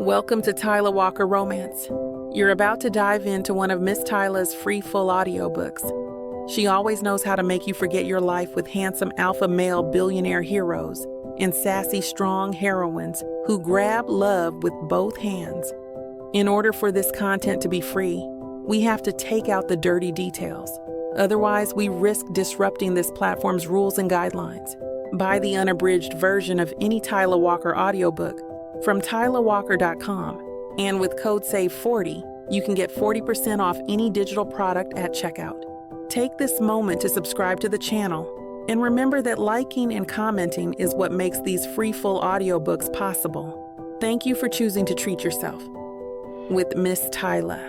Welcome to Tyla Walker Romance. You're about to dive into one of Miss Tyla's free full audiobooks. She always knows how to make you forget your life with handsome alpha male billionaire heroes and sassy strong heroines who grab love with both hands. In order for this content to be free, we have to take out the dirty details. Otherwise, we risk disrupting this platform's rules and guidelines. Buy the unabridged version of any Tyla Walker audiobook from TylaWalker.com, and with code SAVE40, you can get 40% off any digital product at checkout. Take this moment to subscribe to the channel, and remember that liking and commenting is what makes these free full audiobooks possible. Thank you for choosing to treat yourself with Miss Tyla.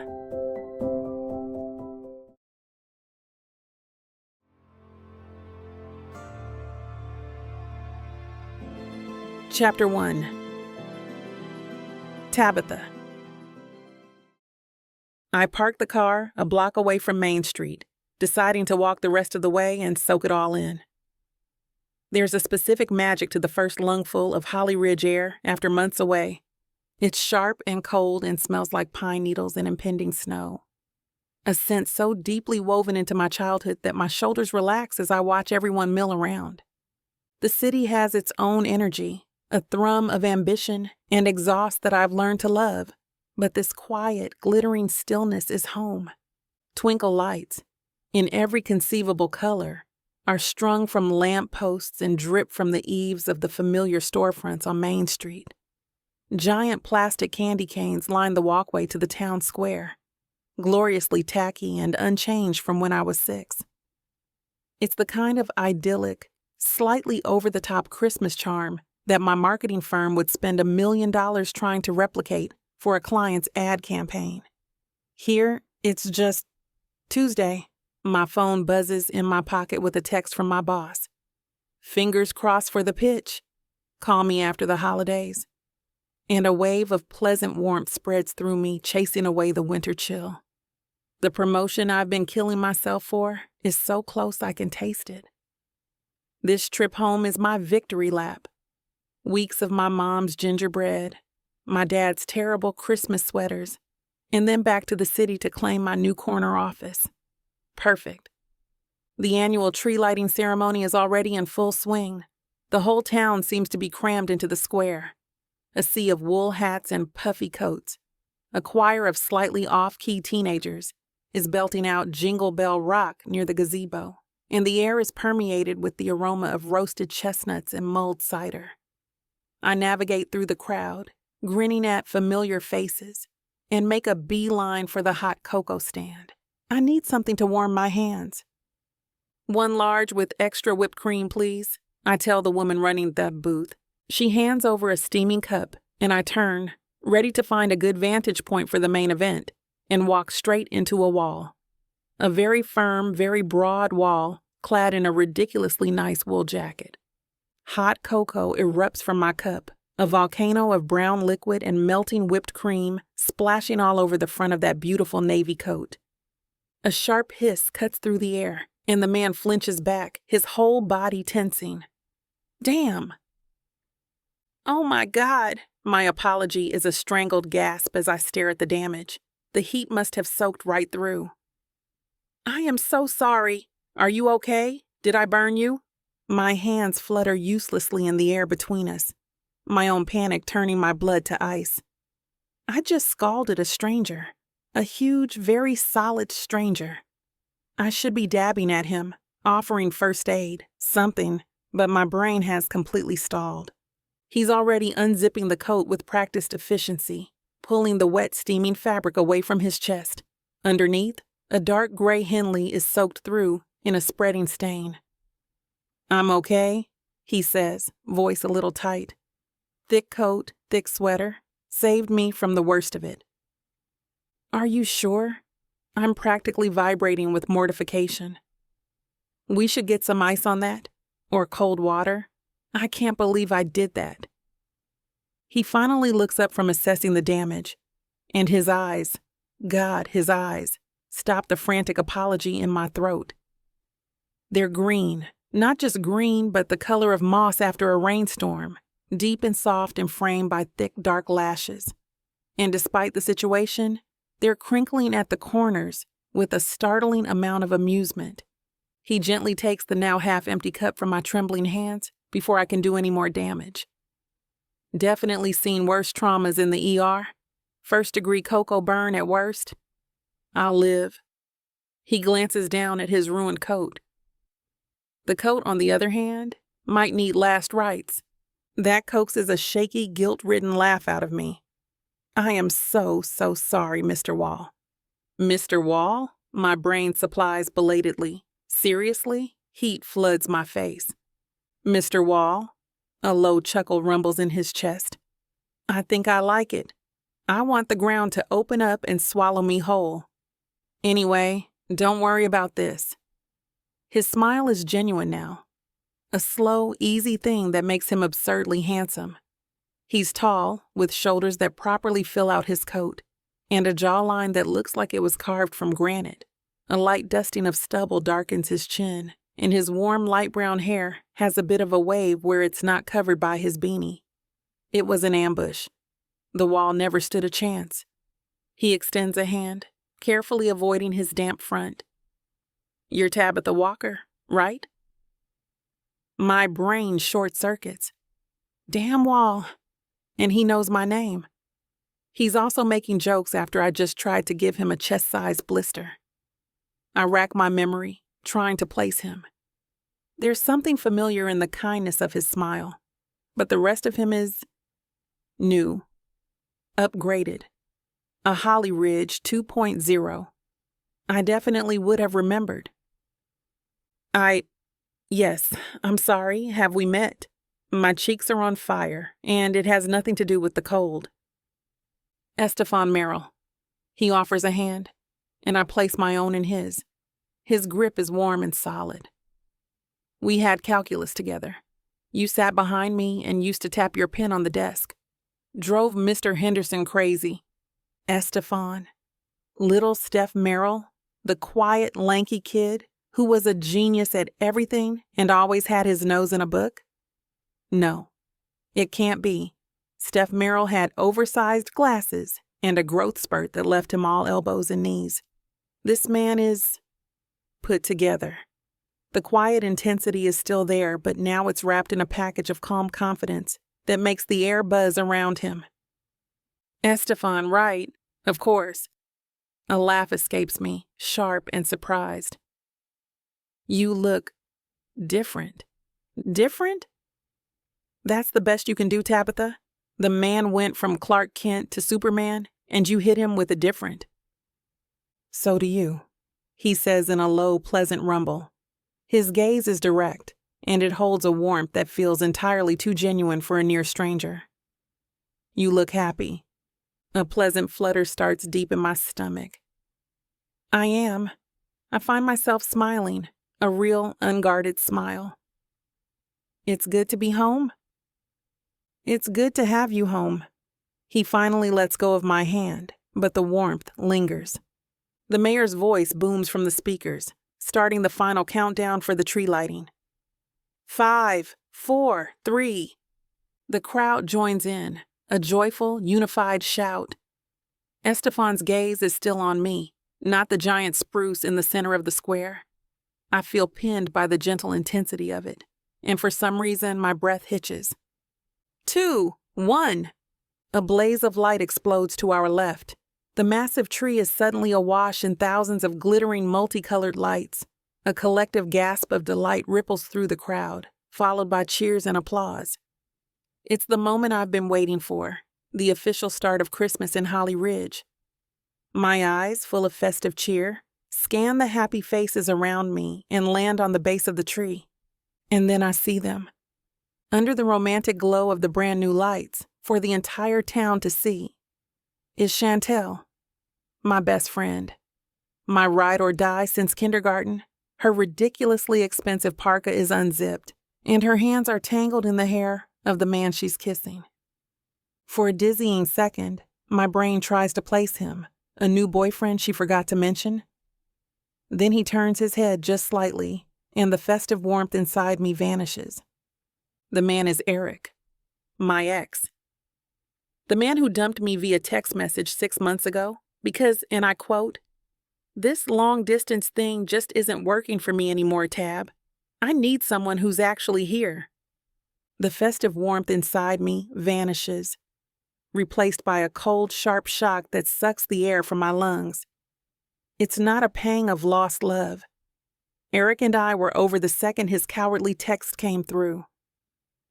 Chapter 1. Tabitha. I parked the car a block away from Main Street, deciding to walk the rest of the way and soak it all in. There's a specific magic to the first lungful of Holly Ridge air after months away. It's sharp and cold and smells like pine needles and impending snow. A scent so deeply woven into my childhood that my shoulders relax as I watch everyone mill around. The city has its own energy, a thrum of ambition and exhaust that I've learned to love. But this quiet, glittering stillness is home. Twinkle lights, in every conceivable color, are strung from lamp posts and drip from the eaves of the familiar storefronts on Main Street. Giant plastic candy canes line the walkway to the town square, gloriously tacky and unchanged from when I was 6. It's the kind of idyllic, slightly over-the-top Christmas charm that my marketing firm would spend $1 million trying to replicate for a client's ad campaign. Here, it's just Tuesday. My phone buzzes in my pocket with a text from my boss. Fingers crossed for the pitch. Call me after the holidays. And a wave of pleasant warmth spreads through me, chasing away the winter chill. The promotion I've been killing myself for is so close I can taste it. This trip home is my victory lap. Weeks of my mom's gingerbread, my dad's terrible Christmas sweaters, and then back to the city to claim my new corner office. Perfect. The annual tree lighting ceremony is already in full swing. The whole town seems to be crammed into the square. A sea of wool hats and puffy coats. A choir of slightly off-key teenagers is belting out Jingle Bell Rock near the gazebo, and the air is permeated with the aroma of roasted chestnuts and mulled cider. I navigate through the crowd, grinning at familiar faces, and make a beeline for the hot cocoa stand. I need something to warm my hands. 1 large with extra whipped cream, please, I tell the woman running the booth. She hands over a steaming cup, and I turn, ready to find a good vantage point for the main event, and walk straight into a wall. A very firm, very broad wall, clad in a ridiculously nice wool jacket. Hot cocoa erupts from my cup, a volcano of brown liquid and melting whipped cream splashing all over the front of that beautiful navy coat. A sharp hiss cuts through the air, and the man flinches back, his whole body tensing. Damn! Oh my God! My apology is a strangled gasp as I stare at the damage. The heat must have soaked right through. I am so sorry. Are you okay? Did I burn you? My hands flutter uselessly in the air between us, my own panic turning my blood to ice. I just scalded a stranger, a huge, very solid stranger. I should be dabbing at him, offering first aid, something, but my brain has completely stalled. He's already unzipping the coat with practiced efficiency, pulling the wet, steaming fabric away from his chest. Underneath, a dark gray Henley is soaked through in a spreading stain. I'm okay, he says, voice a little tight. Thick coat, thick sweater, saved me from the worst of it. Are you sure? I'm practically vibrating with mortification. We should get some ice on that, or cold water. I can't believe I did that. He finally looks up from assessing the damage, and his eyes, God, his eyes, stop the frantic apology in my throat. They're green. Not just green, but the color of moss after a rainstorm, deep and soft and framed by thick, dark lashes. and despite the situation, they're crinkling at the corners with a startling amount of amusement. He gently takes the now half-empty cup from my trembling hands before I can do any more damage. Definitely seen worse traumas in the ER. First-degree cocoa burn at worst. I'll live. He glances down at his ruined coat. The coat, on the other hand, might need last rites. That coaxes a shaky, guilt-ridden laugh out of me. I am so sorry, Mr. Wall. Mr. Wall? My brain supplies belatedly. Seriously? Heat floods my face. Mr. Wall? A low chuckle rumbles in his chest. I think I like it. I want the ground to open up and swallow me whole. Anyway, don't worry about this. His smile is genuine now. A slow, easy thing that makes him absurdly handsome. He's tall, with shoulders that properly fill out his coat, and a jawline that looks like it was carved from granite. A light dusting of stubble darkens his chin, and his warm light brown hair has a bit of a wave where it's not covered by his beanie. It was an ambush. The Wall never stood a chance. He extends a hand, carefully avoiding his damp front. You're Tabitha Walker, right? My brain short-circuits. Damn Wall. And he knows my name. He's also making jokes after I just tried to give him a chest-sized blister. I rack my memory, trying to place him. There's something familiar in the kindness of his smile, but the rest of him is new, upgraded, a Holly Ridge 2.0. I definitely would have remembered. Yes, I'm sorry, have we met? My cheeks are on fire, and it has nothing to do with the cold. Estefan Merrill. He offers a hand, and I place my own in his. His grip is warm and solid. We had calculus together. You sat behind me and used to tap your pen on the desk. Drove Mr. Henderson crazy. Estefan. Little Steph Merrill, the quiet, lanky kid who was a genius at everything and always had his nose in a book? No, it can't be. Steph Merrill had oversized glasses and a growth spurt that left him all elbows and knees. This man is put together. The quiet intensity is still there, but now it's wrapped in a package of calm confidence that makes the air buzz around him. Estefan, right, of course. A laugh escapes me, sharp and surprised. You look different. Different? That's the best you can do, Tabitha? The man went from Clark Kent to Superman, and you hit him with a different. So do you, he says in a low, pleasant rumble. His gaze is direct, and it holds a warmth that feels entirely too genuine for a near stranger. You look happy. A pleasant flutter starts deep in my stomach. I am. I find myself smiling, a real, unguarded smile. It's good to be home? It's good to have you home. He finally lets go of my hand, but the warmth lingers. The mayor's voice booms from the speakers, starting the final countdown for the tree lighting. 5, 4, 3. The crowd joins in, a joyful, unified shout. Estefan's gaze is still on me, not the giant spruce in the center of the square. I feel pinned by the gentle intensity of it, and for some reason my breath hitches. 2, 1. A blaze of light explodes to our left. The massive tree is suddenly awash in thousands of glittering multicolored lights. A collective gasp of delight ripples through the crowd, followed by cheers and applause. It's the moment I've been waiting for, the official start of Christmas in Holly Ridge. My eyes, full of festive cheer, scan the happy faces around me and land on the base of the tree. And then I see them. Under the romantic glow of the brand new lights, for the entire town to see, is Chantel, my best friend. My ride or die since kindergarten. Her ridiculously expensive parka is unzipped, and her hands are tangled in the hair of the man she's kissing. For a dizzying second, my brain tries to place him, a new boyfriend she forgot to mention. Then he turns his head just slightly, and the festive warmth inside me vanishes. The man is Eric, my ex. The man who dumped me via text message 6 months ago, because, and I quote, "This long-distance thing just isn't working for me anymore, Tab. I need someone who's actually here." The festive warmth inside me vanishes, replaced by a cold, sharp shock that sucks the air from my lungs. It's not a pang of lost love. Eric and I were over the second his cowardly text came through.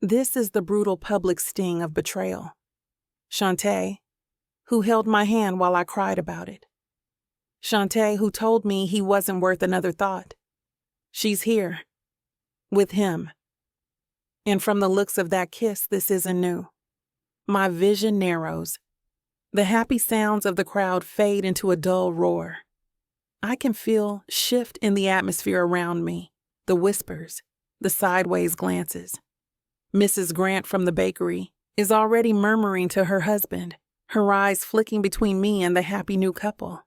This is the brutal public sting of betrayal. Shantae, who held my hand while I cried about it. Shantae, who told me he wasn't worth another thought. She's here. With him. And from the looks of that kiss, this isn't new. My vision narrows. The happy sounds of the crowd fade into a dull roar. I can feel shift in the atmosphere around me, the whispers, the sideways glances. Mrs. Grant from the bakery is already murmuring to her husband, her eyes flicking between me and the happy new couple.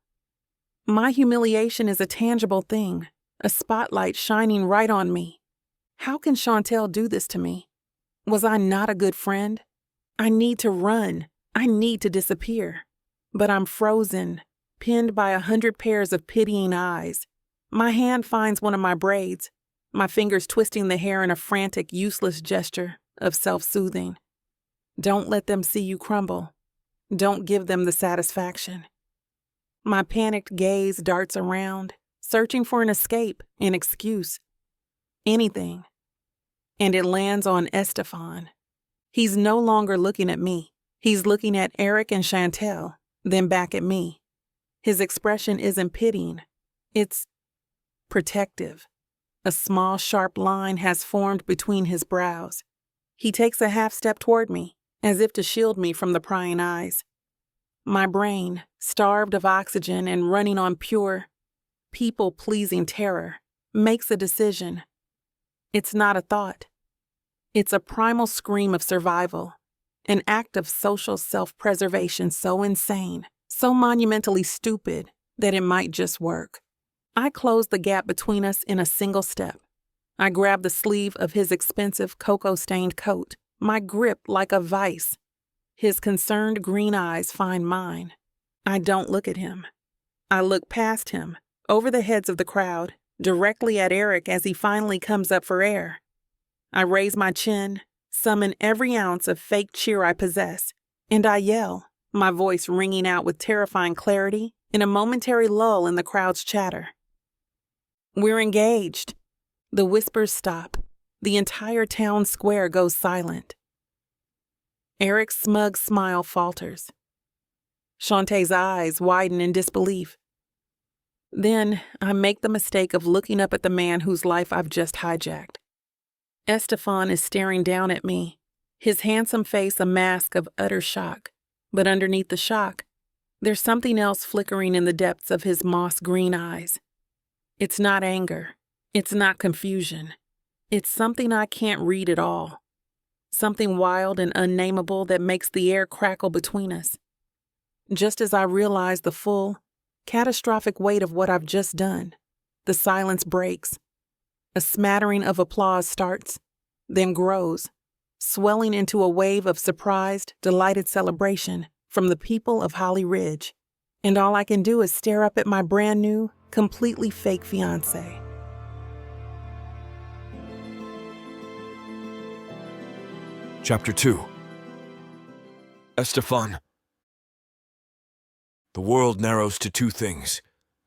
My humiliation is a tangible thing, a spotlight shining right on me. How can Chantel do this to me? Was I not a good friend? I need to run. I need to disappear. But I'm frozen, pinned by 100 pairs of pitying eyes. My hand finds one of my braids, my fingers twisting the hair in a frantic, useless gesture of self-soothing. Don't let them see you crumble. Don't give them the satisfaction. My panicked gaze darts around, searching for an escape, an excuse. Anything. And it lands on Estefan. He's no longer looking at me. He's looking at Eric and Chantel, then back at me. His expression isn't pitying. It's protective. A small, sharp line has formed between his brows. He takes a half step toward me, as if to shield me from the prying eyes. My brain, starved of oxygen and running on pure, people-pleasing terror, makes a decision. It's not a thought. It's a primal scream of survival, an act of social self-preservation so insane, so monumentally stupid that it might just work. I close the gap between us in a single step. I grab the sleeve of his expensive cocoa-stained coat, my grip like a vice. His concerned green eyes find mine. I don't look at him. I look past him, over the heads of the crowd, directly at Eric as he finally comes up for air. I raise my chin, summon every ounce of fake cheer I possess, and I yell, my voice ringing out with terrifying clarity in a momentary lull in the crowd's chatter. "We're engaged." The whispers stop. The entire town square goes silent. Eric's smug smile falters. Shantae's eyes widen in disbelief. Then I make the mistake of looking up at the man whose life I've just hijacked. Estefan is staring down at me, his handsome face a mask of utter shock. But underneath the shock, there's something else flickering in the depths of his moss-green eyes. It's not anger. It's not confusion. It's something I can't read at all. Something wild and unnameable that makes the air crackle between us. Just as I realize the full, catastrophic weight of what I've just done, the silence breaks. A smattering of applause starts, then grows, swelling into a wave of surprised, delighted celebration from the people of Holly Ridge. And all I can do is stare up at my brand new, completely fake fiancé. Chapter 2. Estefan. The world narrows to two things,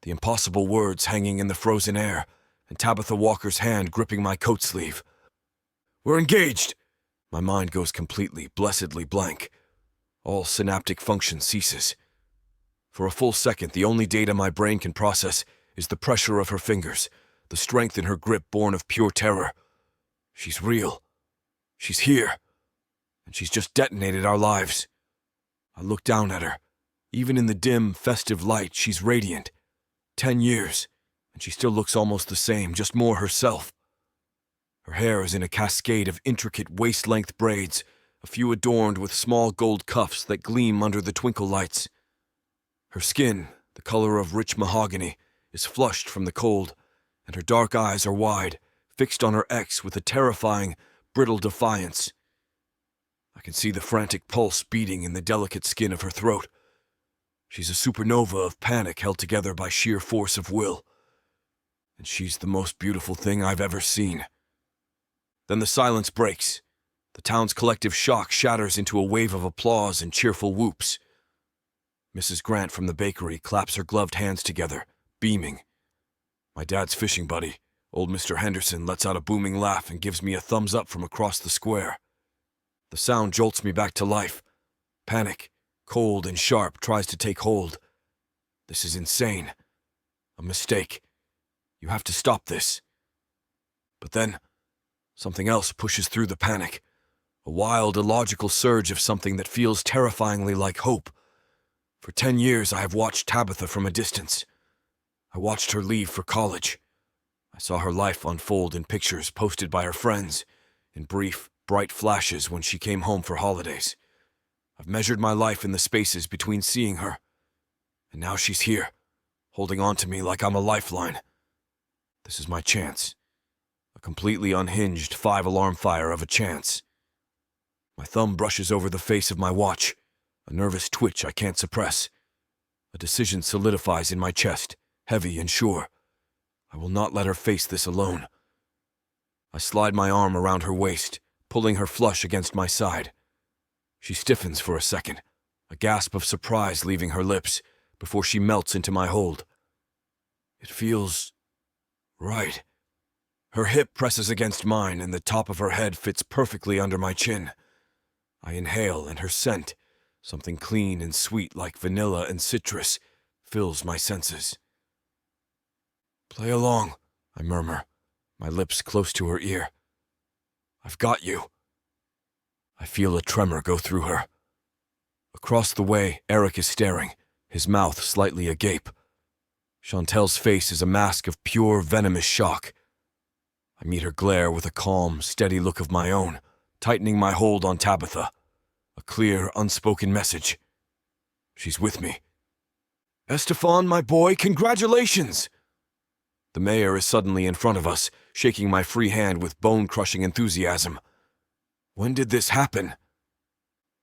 the impossible words hanging in the frozen air, and Tabitha Walker's hand gripping my coat sleeve. "We're engaged!" My mind goes completely, blessedly blank. All synaptic function ceases. For a full second, the only data my brain can process is the pressure of her fingers, the strength in her grip born of pure terror. She's real. She's here. And she's just detonated our lives. I look down at her. Even in the dim, festive light, she's radiant. 10 years, and she still looks almost the same, just more herself. Her hair is in a cascade of intricate waist-length braids, a few adorned with small gold cuffs that gleam under the twinkle lights. Her skin, the color of rich mahogany, is flushed from the cold, and her dark eyes are wide, fixed on her ex with a terrifying, brittle defiance. I can see the frantic pulse beating in the delicate skin of her throat. She's a supernova of panic held together by sheer force of will. And she's the most beautiful thing I've ever seen. Then the silence breaks. The town's collective shock shatters into a wave of applause and cheerful whoops. Mrs. Grant from the bakery claps her gloved hands together, beaming. My dad's fishing buddy, old Mr. Henderson, lets out a booming laugh and gives me a thumbs up from across the square. The sound jolts me back to life. Panic, cold and sharp, tries to take hold. This is insane. A mistake. You have to stop this. But then, something else pushes through the panic. A wild, illogical surge of something that feels terrifyingly like hope. For 10 years, I have watched Tabitha from a distance. I watched her leave for college. I saw her life unfold in pictures posted by her friends, in brief, bright flashes when she came home for holidays. I've measured my life in the spaces between seeing her. And now she's here, holding on to me like I'm a lifeline. This is my chance. A completely unhinged 5-alarm fire of a chance. My thumb brushes over the face of my watch, a nervous twitch I can't suppress. A decision solidifies in my chest, heavy and sure. I will not let her face this alone. I slide my arm around her waist, pulling her flush against my side. She stiffens for a second, a gasp of surprise leaving her lips, before she melts into my hold. It feels right. Her hip presses against mine, and the top of her head fits perfectly under my chin. I inhale, and her scent, something clean and sweet like vanilla and citrus, fills my senses. Play along, I murmur, my lips close to her ear. I've got you. I feel a tremor go through her. Across the way, Eric is staring, his mouth slightly agape. Chantel's face is a mask of pure, venomous shock. I meet her glare with a calm, steady look of my own, tightening my hold on Tabitha. A clear, unspoken message. She's with me. Estefan, my boy, congratulations! The mayor is suddenly in front of us, shaking my free hand with bone-crushing enthusiasm. When did this happen?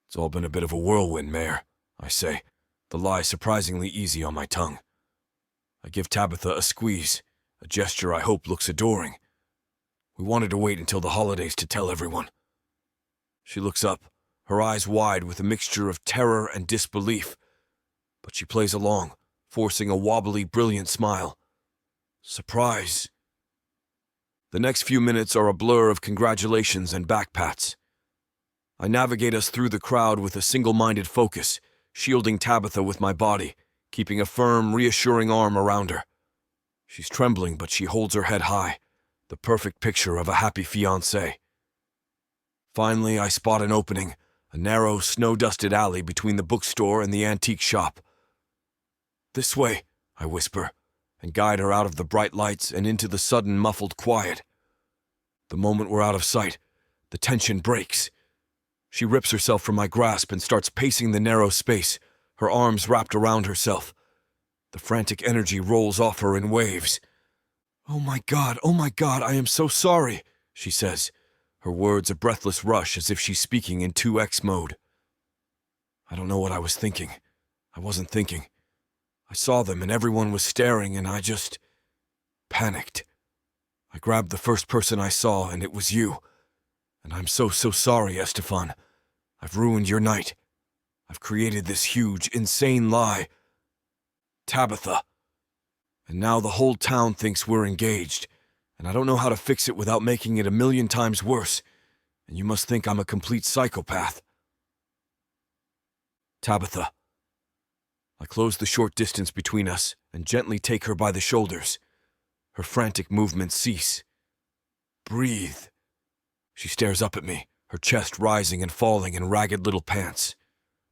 It's all been a bit of a whirlwind, Mayor, I say, the lie surprisingly easy on my tongue. I give Tabitha a squeeze, a gesture I hope looks adoring. We wanted to wait until the holidays to tell everyone. She looks up, her eyes wide with a mixture of terror and disbelief. But she plays along, forcing a wobbly, brilliant smile. Surprise. The next few minutes are a blur of congratulations and backpats. I navigate us through the crowd with a single-minded focus, shielding Tabitha with my body, keeping a firm, reassuring arm around her. She's trembling, but she holds her head high, the perfect picture of a happy fiancé. Finally, I spot an opening, a narrow, snow-dusted alley between the bookstore and the antique shop. This way, I whisper, and guide her out of the bright lights and into the sudden muffled quiet. The moment we're out of sight, the tension breaks. She rips herself from my grasp and starts pacing the narrow space, her arms wrapped around herself. The frantic energy rolls off her in waves. Oh my God, I am so sorry, she says, her words a breathless rush as if she's speaking in 2x mode. I don't know what I was thinking. I wasn't thinking. I saw them and everyone was staring and I just panicked. I grabbed the first person I saw and it was you. And I'm so sorry, Estefan. I've ruined your night. I've created this huge, insane lie. Tabitha. And now the whole town thinks we're engaged, and I don't know how to fix it without making it 1,000,000 times worse, and you must think I'm a complete psychopath. Tabitha. I close the short distance between us and gently take her by the shoulders. Her frantic movements cease. Breathe. She stares up at me, her chest rising and falling in ragged little pants.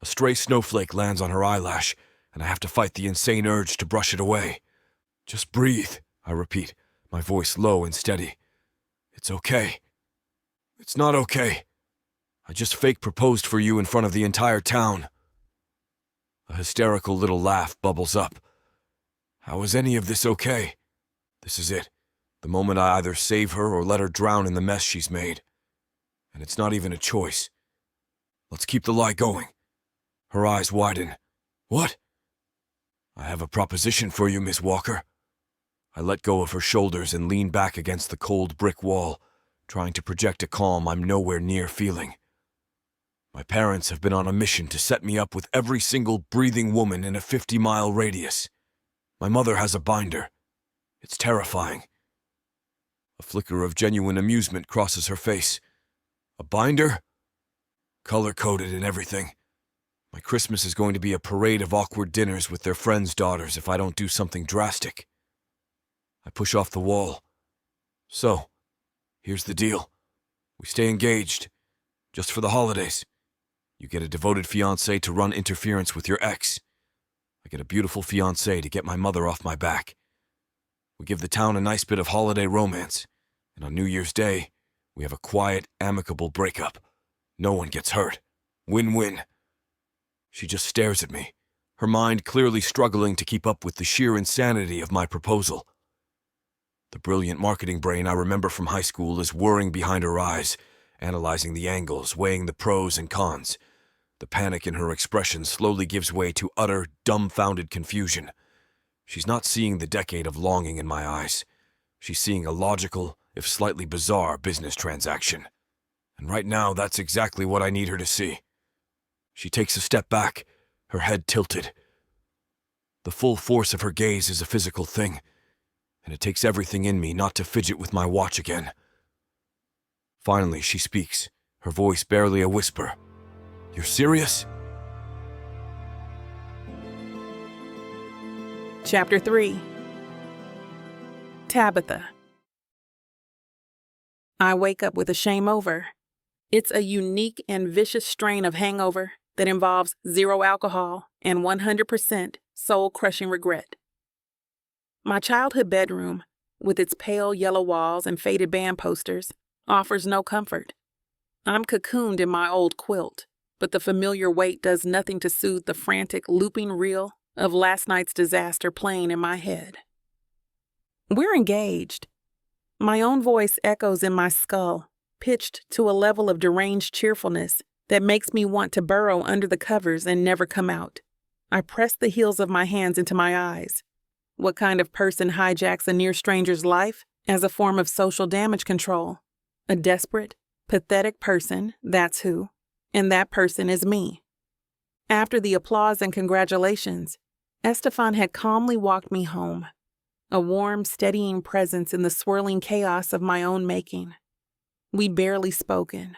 A stray snowflake lands on her eyelash, and I have to fight the insane urge to brush it away. Just breathe, I repeat, my voice low and steady. It's okay. It's not okay. I just fake proposed for you in front of the entire town. A hysterical little laugh bubbles up. How is any of this okay? This is it. The moment I either save her or let her drown in the mess she's made. And it's not even a choice. Let's keep the lie going. Her eyes widen. What? I have a proposition for you, Miss Walker. I let go of her shoulders and lean back against the cold brick wall, trying to project a calm I'm nowhere near feeling. My parents have been on a mission to set me up with every single breathing woman in a 50-mile radius. My mother has a binder. It's terrifying. A flicker of genuine amusement crosses her face. A binder? Color-coded and everything. My Christmas is going to be a parade of awkward dinners with their friends' daughters if I don't do something drastic. I push off the wall. So, here's the deal. We stay engaged, just for the holidays. You get a devoted fiancé to run interference with your ex. I get a beautiful fiancé to get my mother off my back. We give the town a nice bit of holiday romance, and on New Year's Day, we have a quiet, amicable breakup. No one gets hurt. Win-win. She just stares at me, her mind clearly struggling to keep up with the sheer insanity of my proposal. The brilliant marketing brain I remember from high school is whirring behind her eyes, analyzing the angles, weighing the pros and cons. The panic in her expression slowly gives way to utter, dumbfounded confusion. She's not seeing the decade of longing in my eyes. She's seeing a logical, if slightly bizarre, business transaction. And right now, that's exactly what I need her to see. She takes a step back, her head tilted. The full force of her gaze is a physical thing, and it takes everything in me not to fidget with my watch again. Finally, she speaks, her voice barely a whisper. You're serious? Chapter 3. Tabitha. I wake up with a shame over. It's a unique and vicious strain of hangover that involves 0 alcohol and 100% soul-crushing regret. My childhood bedroom, with its pale yellow walls and faded band posters, offers no comfort. I'm cocooned in my old quilt, but the familiar weight does nothing to soothe the frantic looping reel of last night's disaster playing in my head. We're engaged. My own voice echoes in my skull, pitched to a level of deranged cheerfulness that makes me want to burrow under the covers and never come out. I press the heels of my hands into my eyes. What kind of person hijacks a near stranger's life as a form of social damage control? A desperate, pathetic person, that's who. And that person is me. After the applause and congratulations, Estefan had calmly walked me home, a warm, steadying presence in the swirling chaos of my own making. We'd barely spoken.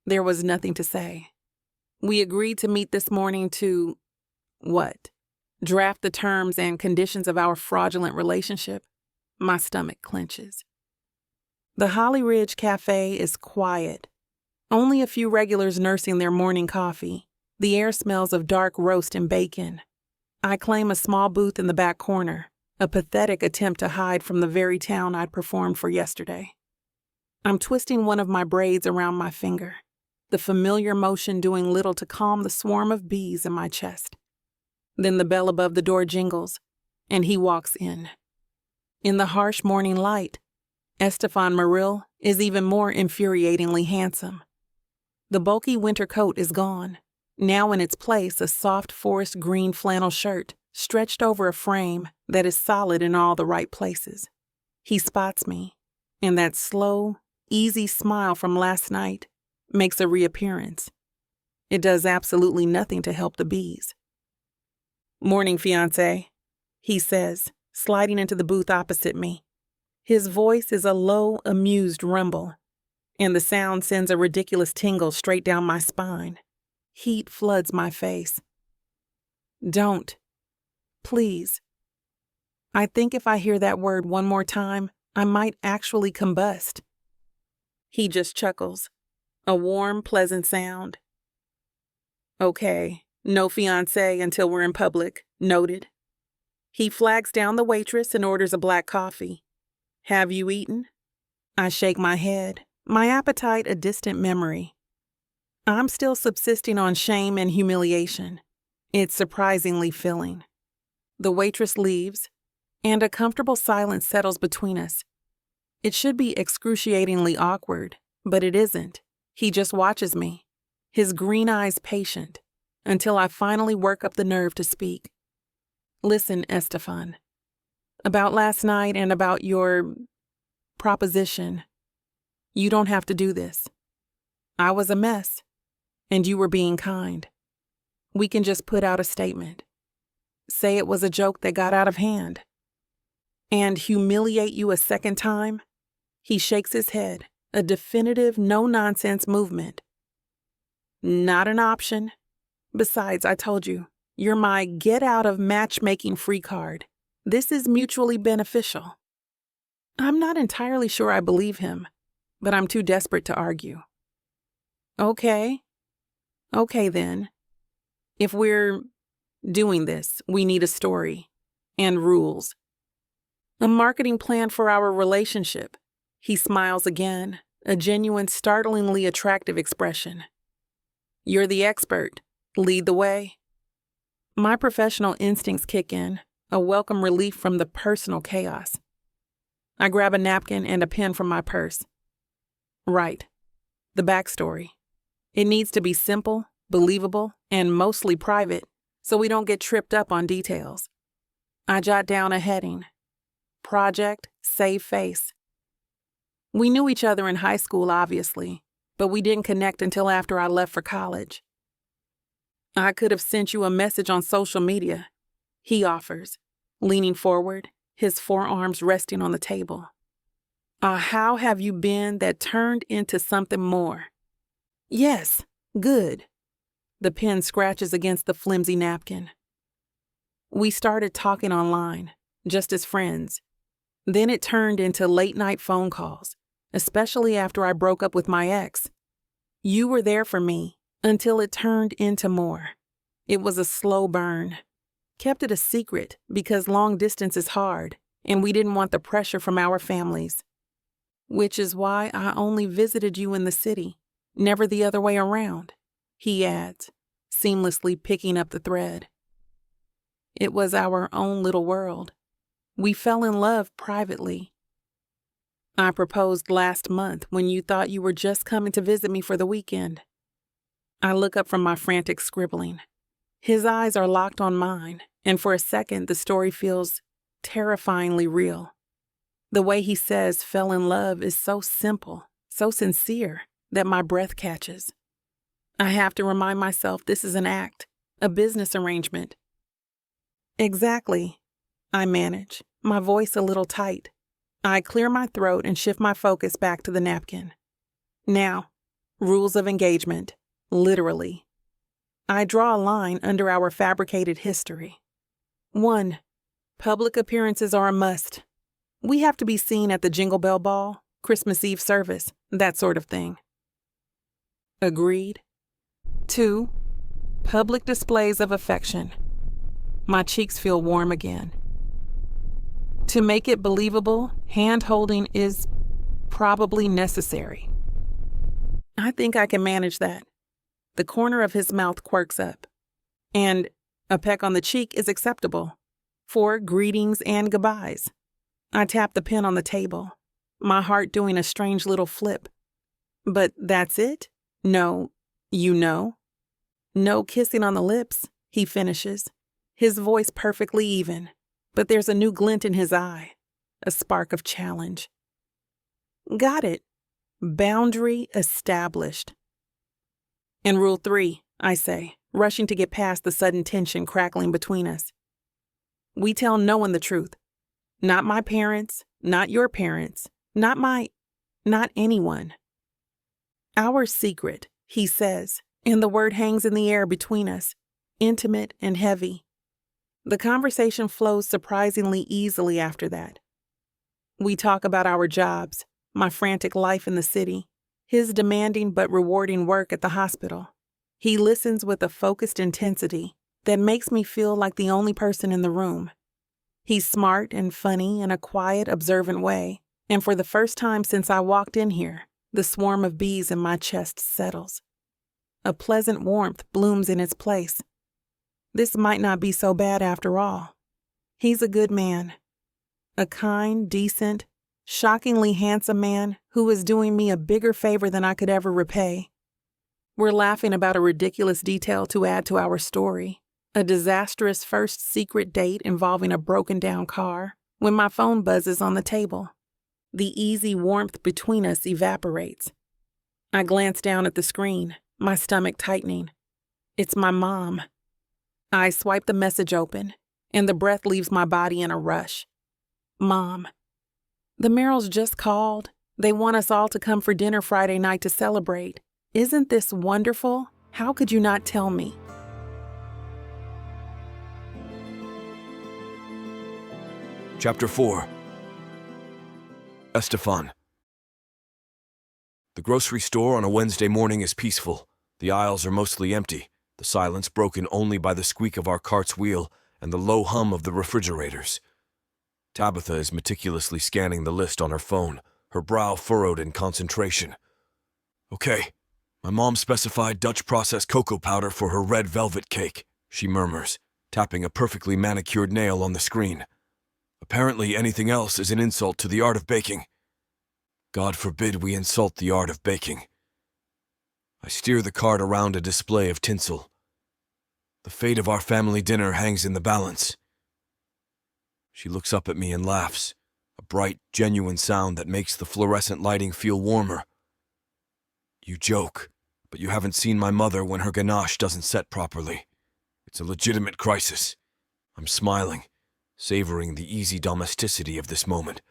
There was nothing to say. We agreed to meet this morning to, what? Draft the terms and conditions of our fraudulent relationship? My stomach clenches. The Holly Ridge Cafe is quiet. Only a few regulars nursing their morning coffee. The air smells of dark roast and bacon. I claim a small booth in the back corner, a pathetic attempt to hide from the very town I'd performed for yesterday. I'm twisting one of my braids around my finger, the familiar motion doing little to calm the swarm of bees in my chest. Then the bell above the door jingles, and he walks in. In the harsh morning light, Estefan Merrill is even more infuriatingly handsome. The bulky winter coat is gone. Now in its place, a soft forest green flannel shirt stretched over a frame that is solid in all the right places. He spots me, and that slow, easy smile from last night makes a reappearance. It does absolutely nothing to help the bees. Morning, fiancé, he says, sliding into the booth opposite me. His voice is a low, amused rumble, and the sound sends a ridiculous tingle straight down my spine. Heat floods my face. Don't. Please. I think if I hear that word one more time, I might actually combust. He just chuckles. A warm, pleasant sound. Okay, no fiancé until we're in public. Noted. He flags down the waitress and orders a black coffee. Have you eaten? I shake my head, my appetite a distant memory. I'm still subsisting on shame and humiliation. It's surprisingly filling. The waitress leaves, and a comfortable silence settles between us. It should be excruciatingly awkward, but it isn't. He just watches me, his green eyes patient, until I finally work up the nerve to speak. Listen, Estefan. About last night and about your proposition. You don't have to do this. I was a mess, and you were being kind. We can just put out a statement. Say it was a joke that got out of hand. And humiliate you a second time? He shakes his head, a definitive no-nonsense movement. Not an option. Besides, I told you, you're my get-out-of-matchmaking free card. This is mutually beneficial. I'm not entirely sure I believe him, but I'm too desperate to argue. Okay then. If we're doing this, we need a story and rules. A marketing plan for our relationship. He smiles again, a genuine, startlingly attractive expression. You're the expert. Lead the way. My professional instincts kick in, a welcome relief from the personal chaos. I grab a napkin and a pen from my purse. Right. The backstory. It needs to be simple, believable, and mostly private, so we don't get tripped up on details. I jot down a heading. Project Save Face. We knew each other in high school, obviously, but we didn't connect until after I left for college. I could have sent you a message on social media, he offers, leaning forward, his forearms resting on the table. How have you been that turned into something more? Yes, good. The pen scratches against the flimsy napkin. We started talking online, just as friends. Then it turned into late-night phone calls, especially after I broke up with my ex. You were there for me until it turned into more. It was a slow burn. Kept it a secret because long distance is hard, and we didn't want the pressure from our families. Which is why I only visited you in the city, never the other way around, he adds, seamlessly picking up the thread. It was our own little world. We fell in love privately. I proposed last month when you thought you were just coming to visit me for the weekend. I look up from my frantic scribbling. His eyes are locked on mine, and for a second the story feels terrifyingly real. The way he says fell in love is so simple, so sincere, that my breath catches. I have to remind myself this is an act, a business arrangement. Exactly, I manage, my voice a little tight. I clear my throat and shift my focus back to the napkin. Now, rules of engagement, literally. I draw a line under our fabricated history. 1. Public appearances are a must. We have to be seen at the Jingle Bell Ball, Christmas Eve service, that sort of thing. Agreed. 2. Public displays of affection. My cheeks feel warm again. To make it believable, hand-holding is probably necessary. I think I can manage that. The corner of his mouth quirks up. And a peck on the cheek is acceptable. For greetings and goodbyes. I tap the pen on the table, my heart doing a strange little flip. But that's it? No, you know? No kissing on the lips, he finishes, his voice perfectly even, but there's a new glint in his eye, a spark of challenge. Got it. Boundary established. And rule 3, I say, rushing to get past the sudden tension crackling between us. We tell no one the truth. Not my parents, not your parents, not anyone. Our secret, he says, and the word hangs in the air between us, intimate and heavy. The conversation flows surprisingly easily after that. We talk about our jobs, my frantic life in the city, his demanding but rewarding work at the hospital. He listens with a focused intensity that makes me feel like the only person in the room. He's smart and funny in a quiet, observant way, and for the first time since I walked in here, the swarm of bees in my chest settles. A pleasant warmth blooms in its place. This might not be so bad after all. He's a good man. A kind, decent, shockingly handsome man who is doing me a bigger favor than I could ever repay. We're laughing about a ridiculous detail to add to our story, a disastrous first secret date involving a broken-down car, when my phone buzzes on the table. The easy warmth between us evaporates. I glance down at the screen, my stomach tightening. It's my mom. I swipe the message open, and the breath leaves my body in a rush. Mom. The Merrills just called. They want us all to come for dinner Friday night to celebrate. Isn't this wonderful? How could you not tell me? Chapter 4. Estefan. The grocery store on a Wednesday morning is peaceful. The aisles are mostly empty, the silence broken only by the squeak of our cart's wheel and the low hum of the refrigerators. Tabitha is meticulously scanning the list on her phone, her brow furrowed in concentration. Okay, my mom specified Dutch processed cocoa powder for her red velvet cake, she murmurs, tapping a perfectly manicured nail on the screen. Apparently anything else is an insult to the art of baking. God forbid we insult the art of baking. I steer the cart around a display of tinsel. The fate of our family dinner hangs in the balance. She looks up at me and laughs, a bright, genuine sound that makes the fluorescent lighting feel warmer. You joke, but you haven't seen my mother when her ganache doesn't set properly. It's a legitimate crisis. I'm smiling, savoring the easy domesticity of this moment,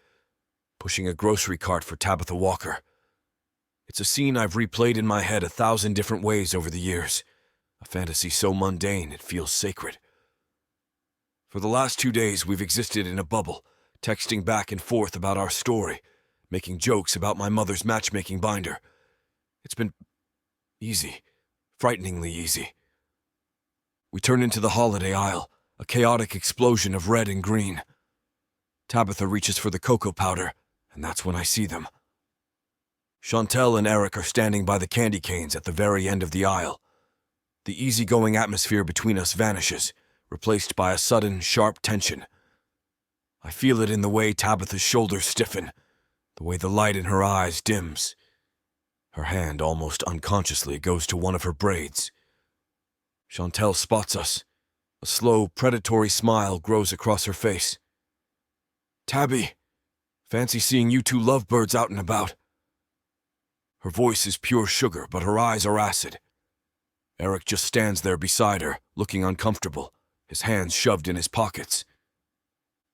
pushing a grocery cart for Tabitha Walker. It's a scene I've replayed in my head 1,000 different ways over the years, a fantasy so mundane it feels sacred. For the last 2 days we've existed in a bubble, texting back and forth about our story, making jokes about my mother's matchmaking binder. It's been easy, frighteningly easy. We turn into the holiday aisle, a chaotic explosion of red and green. Tabitha reaches for the cocoa powder, and that's when I see them. Chantel and Eric are standing by the candy canes at the very end of the aisle. The easygoing atmosphere between us vanishes, replaced by a sudden, sharp tension. I feel it in the way Tabitha's shoulders stiffen, the way the light in her eyes dims. Her hand almost unconsciously goes to one of her braids. Chantel spots us. A slow, predatory smile grows across her face. Tabby, fancy seeing you two lovebirds out and about. Her voice is pure sugar, but her eyes are acid. Eric just stands there beside her, looking uncomfortable, his hands shoved in his pockets.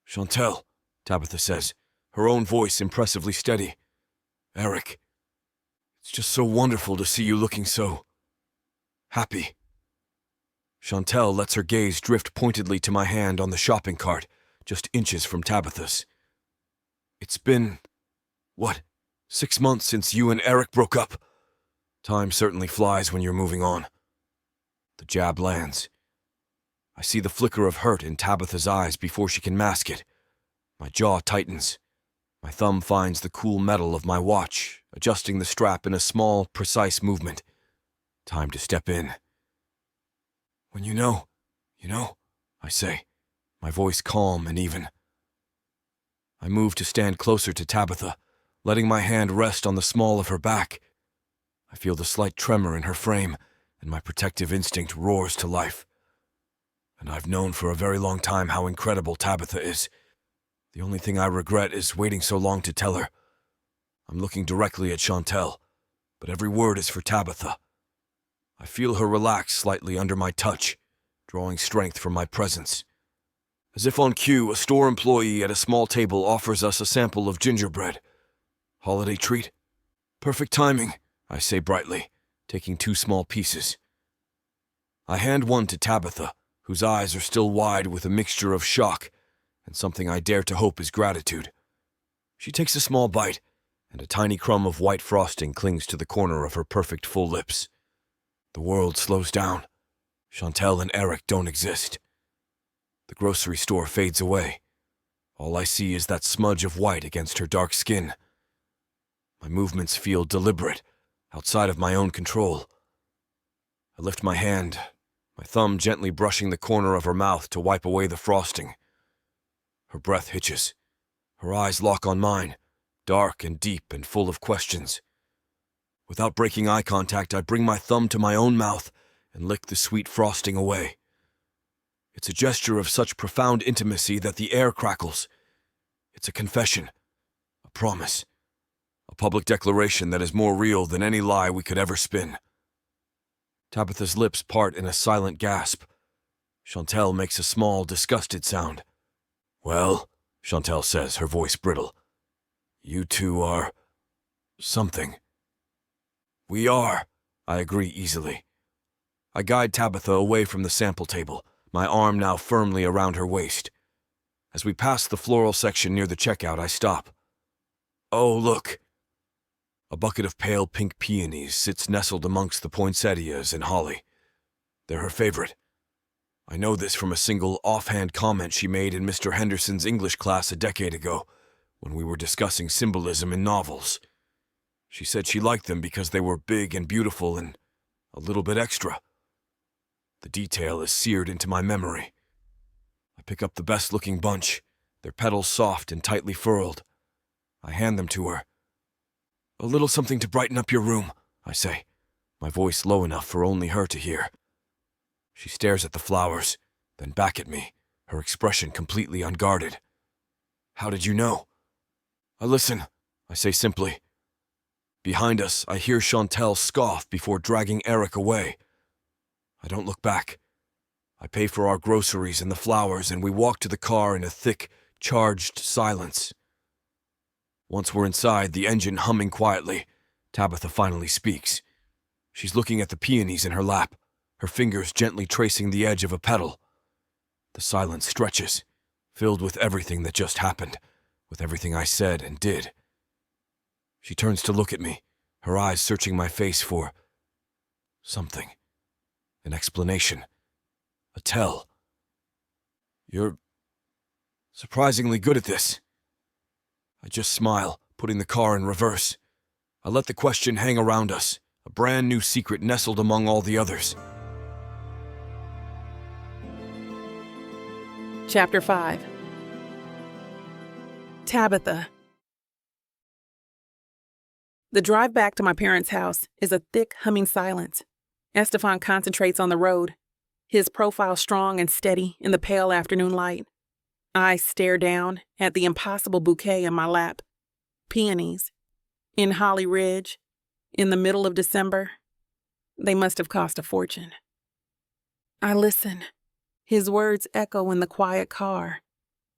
Chantel, Tabitha says, her own voice impressively steady. Eric, it's just so wonderful to see you looking so happy. Chantel lets her gaze drift pointedly to my hand on the shopping cart, just inches from Tabitha's. It's been, 6 months since you and Eric broke up? Time certainly flies when you're moving on. The jab lands. I see the flicker of hurt in Tabitha's eyes before she can mask it. My jaw tightens. My thumb finds the cool metal of my watch, adjusting the strap in a small, precise movement. Time to step in. When you know, I say, my voice calm and even. I move to stand closer to Tabitha, letting my hand rest on the small of her back. I feel the slight tremor in her frame, and my protective instinct roars to life. And I've known for a very long time how incredible Tabitha is. The only thing I regret is waiting so long to tell her. I'm looking directly at Chantel, but every word is for Tabitha. I feel her relax slightly under my touch, drawing strength from my presence. As if on cue, a store employee at a small table offers us a sample of gingerbread. Holiday treat? Perfect timing, I say brightly, taking 2 small pieces. I hand one to Tabitha, whose eyes are still wide with a mixture of shock and something I dare to hope is gratitude. She takes a small bite, and a tiny crumb of white frosting clings to the corner of her perfect full lips. The world slows down. Chantel and Eric don't exist. The grocery store fades away. All I see is that smudge of white against her dark skin. My movements feel deliberate, outside of my own control. I lift my hand, my thumb gently brushing the corner of her mouth to wipe away the frosting. Her breath hitches. Her eyes lock on mine, dark and deep and full of questions. Without breaking eye contact, I bring my thumb to my own mouth and lick the sweet frosting away. It's a gesture of such profound intimacy that the air crackles. It's a confession, a promise, a public declaration that is more real than any lie we could ever spin. Tabitha's lips part in a silent gasp. Chantel makes a small, disgusted sound. "Well," Chantel says, her voice brittle, "you two are... something." "We are," I agree easily. I guide Tabitha away from the sample table, my arm now firmly around her waist. As we pass the floral section near the checkout, I stop. "Oh, look." A bucket of pale pink peonies sits nestled amongst the poinsettias and holly. They're her favorite. I know this from a single offhand comment she made in Mr. Henderson's English class a decade ago, when we were discussing symbolism in novels. She said she liked them because they were big and beautiful and a little bit extra. The detail is seared into my memory. I pick up the best-looking bunch, their petals soft and tightly furled. I hand them to her. "A little something to brighten up your room," I say, my voice low enough for only her to hear. She stares at the flowers, then back at me, her expression completely unguarded. "How did you know?" "I listen," I say simply. Behind us, I hear Chantel scoff before dragging Eric away. I don't look back. I pay for our groceries and the flowers, and we walk to the car in a thick, charged silence. Once we're inside, the engine humming quietly, Tabitha finally speaks. She's looking at the peonies in her lap, her fingers gently tracing the edge of a petal. The silence stretches, filled with everything that just happened, with everything I said and did. She turns to look at me, her eyes searching my face for something. An explanation. A tell. "You're surprisingly good at this." I just smile, putting the car in reverse. I let the question hang around us, a brand new secret nestled among all the others. Chapter 5. Tabitha. The drive back to my parents' house is a thick, humming silence. Estefan concentrates on the road, his profile strong and steady in the pale afternoon light. I stare down at the impossible bouquet in my lap. Peonies. In Holly Ridge. In the middle of December. They must have cost a fortune. I listen. His words echo in the quiet car.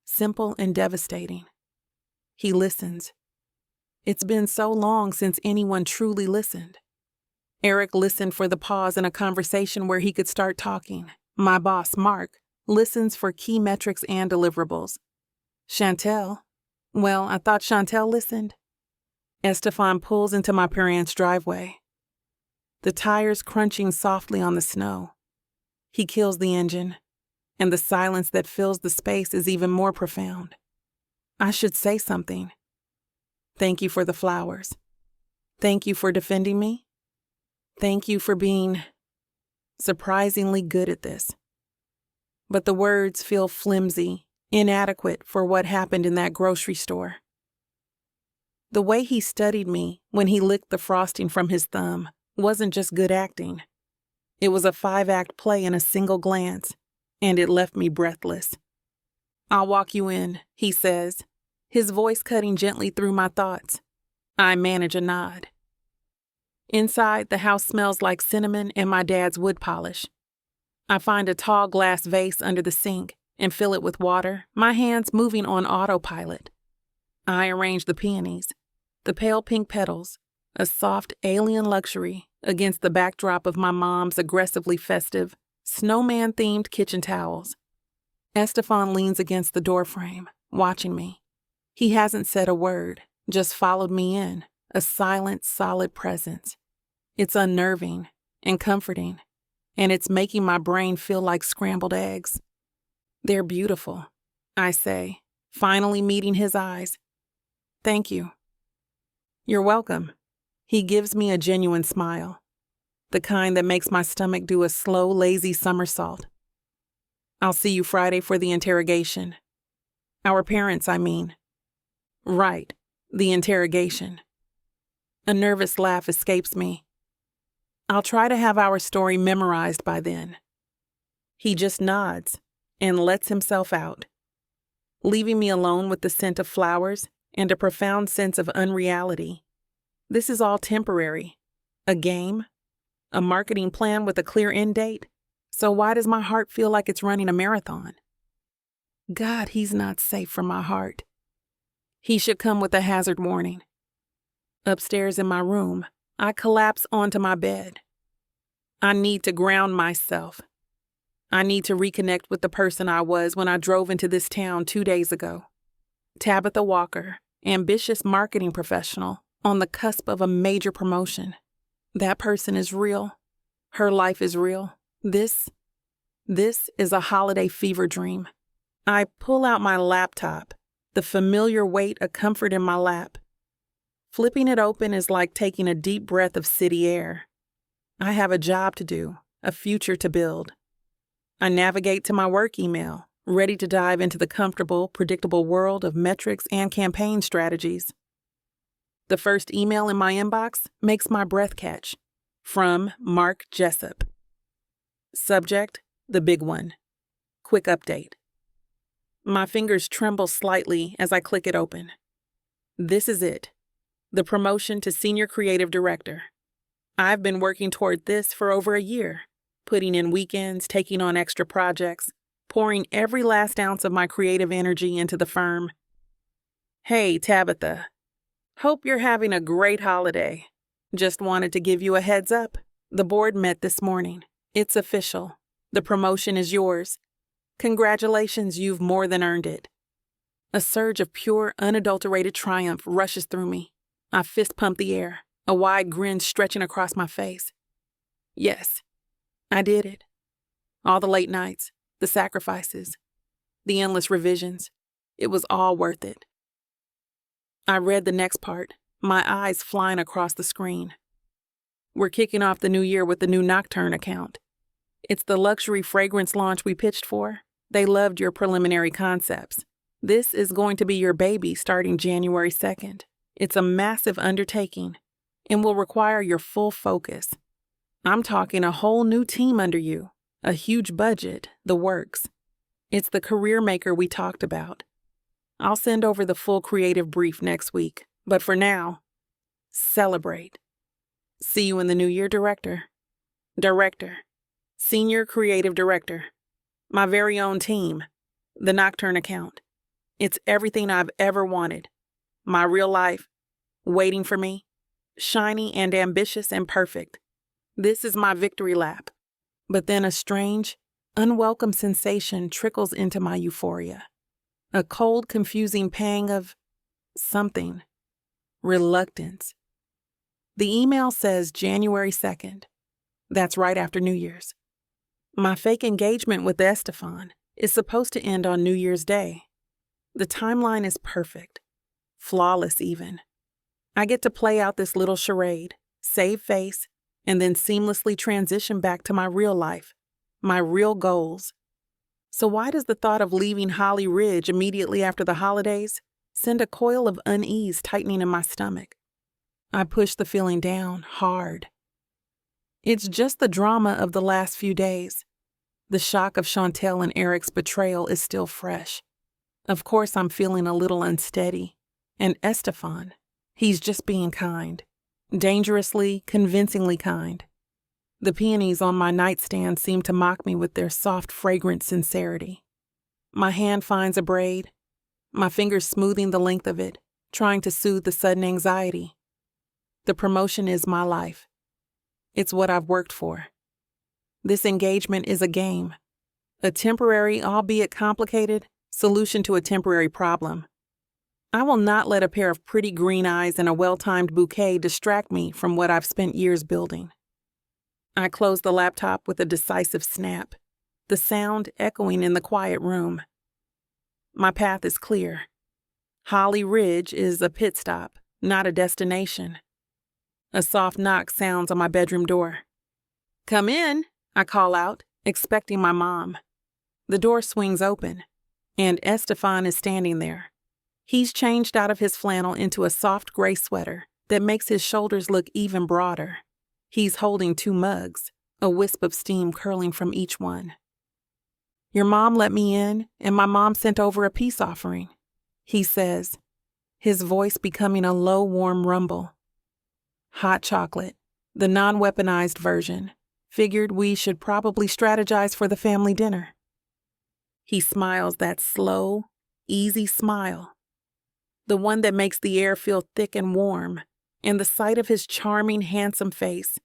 Simple and devastating. He listens. It's been so long since anyone truly listened. Eric listened for the pause in a conversation where he could start talking. My boss, Mark, listens for key metrics and deliverables. Chantel? Well, I thought Chantel listened. Estefan pulls into my parents' driveway. The tires crunching softly on the snow. He kills the engine, and the silence that fills the space is even more profound. I should say something. Thank you for the flowers. Thank you for defending me. Thank you for being surprisingly good at this. But the words feel flimsy, inadequate for what happened in that grocery store. The way he studied me when he licked the frosting from his thumb wasn't just good acting. It was a 5-act play in a single glance, and it left me breathless. "I'll walk you in," he says, his voice cutting gently through my thoughts. I manage a nod. Inside, the house smells like cinnamon and my dad's wood polish. I find a tall glass vase under the sink and fill it with water, my hands moving on autopilot. I arrange the peonies, the pale pink petals, a soft alien luxury against the backdrop of my mom's aggressively festive, snowman-themed kitchen towels. Estefan leans against the doorframe, watching me. He hasn't said a word, just followed me in, a silent, solid presence. It's unnerving and comforting, and it's making my brain feel like scrambled eggs. "They're beautiful," I say, finally meeting his eyes. "Thank you." "You're welcome." He gives me a genuine smile, the kind that makes my stomach do a slow, lazy somersault. "I'll see you Friday for the interrogation." Our parents, I mean. Right, the interrogation. A nervous laugh escapes me. I'll try to have our story memorized by then. He just nods and lets himself out, leaving me alone with the scent of flowers and a profound sense of unreality. This is all temporary. A game? A marketing plan with a clear end date? So why does my heart feel like it's running a marathon? God, he's not safe for my heart. He should come with a hazard warning. Upstairs in my room, I collapse onto my bed. I need to ground myself. I need to reconnect with the person I was when I drove into this town 2 days ago. Tabitha Walker, ambitious marketing professional, on the cusp of a major promotion. That person is real. Her life is real. This is a holiday fever dream. I pull out my laptop, the familiar weight of comfort in my lap. Flipping it open is like taking a deep breath of city air. I have a job to do, a future to build. I navigate to my work email, ready to dive into the comfortable, predictable world of metrics and campaign strategies. The first email in my inbox makes my breath catch. From Mark Jessup. Subject, the big one. Quick update. My fingers tremble slightly as I click it open. This is it. The promotion to Senior Creative Director. I've been working toward this for over a year, putting in weekends, taking on extra projects, pouring every last ounce of my creative energy into the firm. Hey, Tabitha. Hope you're having a great holiday. Just wanted to give you a heads up. The board met this morning. It's official. The promotion is yours. Congratulations, you've more than earned it. A surge of pure, unadulterated triumph rushes through me. I fist pump the air, a wide grin stretching across my face. Yes, I did it. All the late nights, the sacrifices, the endless revisions. It was all worth it. I read the next part, my eyes flying across the screen. We're kicking off the new year with the new Nocturne account. It's the luxury fragrance launch we pitched for. They loved your preliminary concepts. This is going to be your baby starting January 2nd. It's a massive undertaking and will require your full focus. I'm talking a whole new team under you, a huge budget, the works. It's the career maker we talked about. I'll send over the full creative brief next week, but for now, celebrate. See you in the new year, Director. Senior Creative Director. My very own team. The Nocturne account. It's everything I've ever wanted. My real life, waiting for me, shiny and ambitious and perfect. This is my victory lap. But then a strange, unwelcome sensation trickles into my euphoria. A cold, confusing pang of something. Reluctance. The email says January 2nd. That's right after New Year's. My fake engagement with Estefan is supposed to end on New Year's Day. The timeline is perfect. Flawless even. I get to play out this little charade, save face, and then seamlessly transition back to my real life, my real goals. So why does the thought of leaving Holly Ridge immediately after the holidays send a coil of unease tightening in my stomach? I push the feeling down hard. It's just the drama of the last few days. The shock of Chantel and Eric's betrayal is still fresh. Of course, I'm feeling a little unsteady. And Estefan, he's just being kind. Dangerously, convincingly kind. The peonies on my nightstand seem to mock me with their soft, fragrant sincerity. My hand finds a braid, my fingers smoothing the length of it, trying to soothe the sudden anxiety. The promotion is my life. It's what I've worked for. This engagement is a game, a temporary, albeit complicated, solution to a temporary problem. I will not let a pair of pretty green eyes and a well-timed bouquet distract me from what I've spent years building. I close the laptop with a decisive snap, the sound echoing in the quiet room. My path is clear. Holly Ridge is a pit stop, not a destination. A soft knock sounds on my bedroom door. "Come in," I call out, expecting my mom. The door swings open, and Estefan is standing there. He's changed out of his flannel into a soft gray sweater, that makes his shoulders look even broader. He's holding 2 mugs, a wisp of steam curling from each one. "Your mom let me in, and my mom sent over a peace offering," he says, his voice becoming a low, warm rumble. "Hot chocolate, the non-weaponized version. Figured we should probably strategize for the family dinner." He smiles that slow, easy smile, the one that makes the air feel thick and warm, and the sight of his charming, handsome face,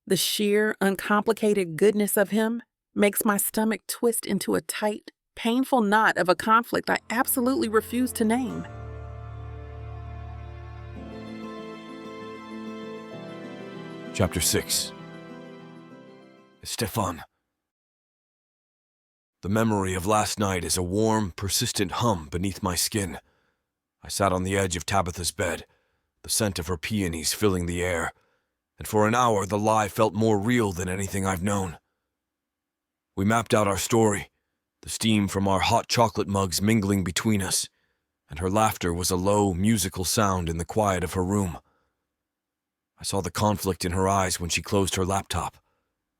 the sheer, uncomplicated goodness of him, makes my stomach twist into a tight, painful knot of a conflict I absolutely refuse to name. Chapter 6. Stefan. The memory of last night is a warm, persistent hum beneath my skin. I sat on the edge of Tabitha's bed, the scent of her peonies filling the air, and for an hour the lie felt more real than anything I've known. We mapped out our story, the steam from our hot chocolate mugs mingling between us, and her laughter was a low, musical sound in the quiet of her room. I saw the conflict in her eyes when she closed her laptop,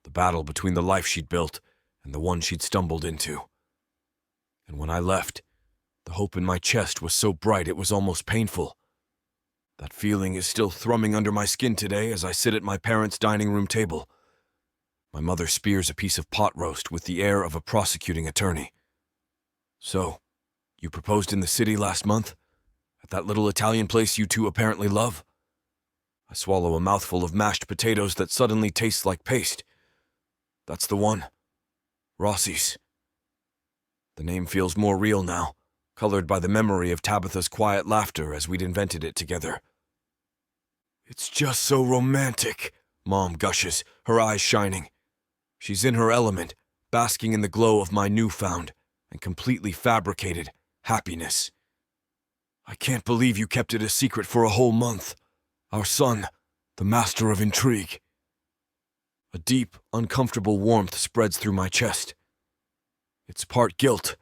the battle between the life she'd built and the one she'd stumbled into. And when I left, the hope in my chest was so bright it was almost painful. That feeling is still thrumming under my skin today as I sit at my parents' dining room table. My mother spears a piece of pot roast with the air of a prosecuting attorney. "So, you proposed in the city last month? At that little Italian place you two apparently love?" I swallow a mouthful of mashed potatoes that suddenly tastes like paste. "That's the one. Rossi's." The name feels more real now, colored by the memory of Tabitha's quiet laughter as we'd invented it together. "It's just so romantic," Mom gushes, her eyes shining. She's in her element, basking in the glow of my newfound and completely fabricated happiness. "I can't believe you kept it a secret for a whole month. Our son, the master of intrigue." A deep, uncomfortable warmth spreads through my chest. It's part guilt,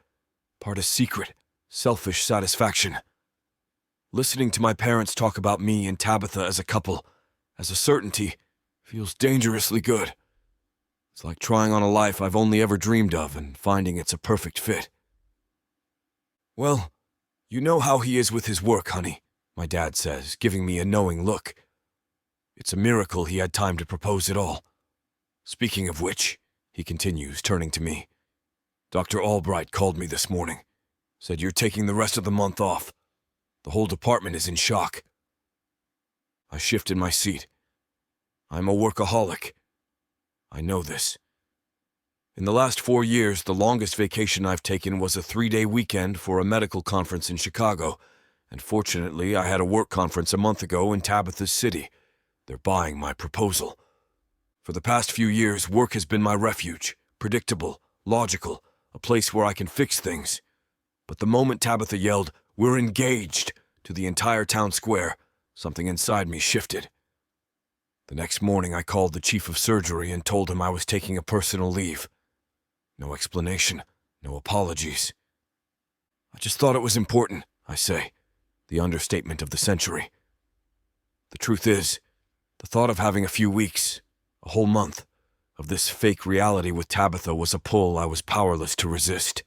part a secret, selfish satisfaction. Listening to my parents talk about me and Tabitha as a couple, as a certainty, feels dangerously good. It's like trying on a life I've only ever dreamed of and finding it's a perfect fit. "Well, you know how he is with his work, honey," my dad says, giving me a knowing look. It's a miracle he had time to propose at all. "Speaking of which," he continues, turning to me, "Dr. Albright called me this morning. Said you're taking the rest of the month off. The whole department is in shock." I shift in my seat. I'm a workaholic. I know this. In the last 4 years, the longest vacation I've taken was a 3-day weekend for a medical conference in Chicago, and fortunately I had a work conference a month ago in Tabitha's city. They're buying my proposal. For the past few years, work has been my refuge, predictable, logical, a place where I can fix things. But the moment Tabitha yelled, "We're engaged," to the entire town square, something inside me shifted. The next morning I called the chief of surgery and told him I was taking a personal leave. No explanation, no apologies. "I just thought it was important," I say, the understatement of the century. The truth is, the thought of having a few weeks, a whole month, of this fake reality with Tabitha was a pull I was powerless to resist.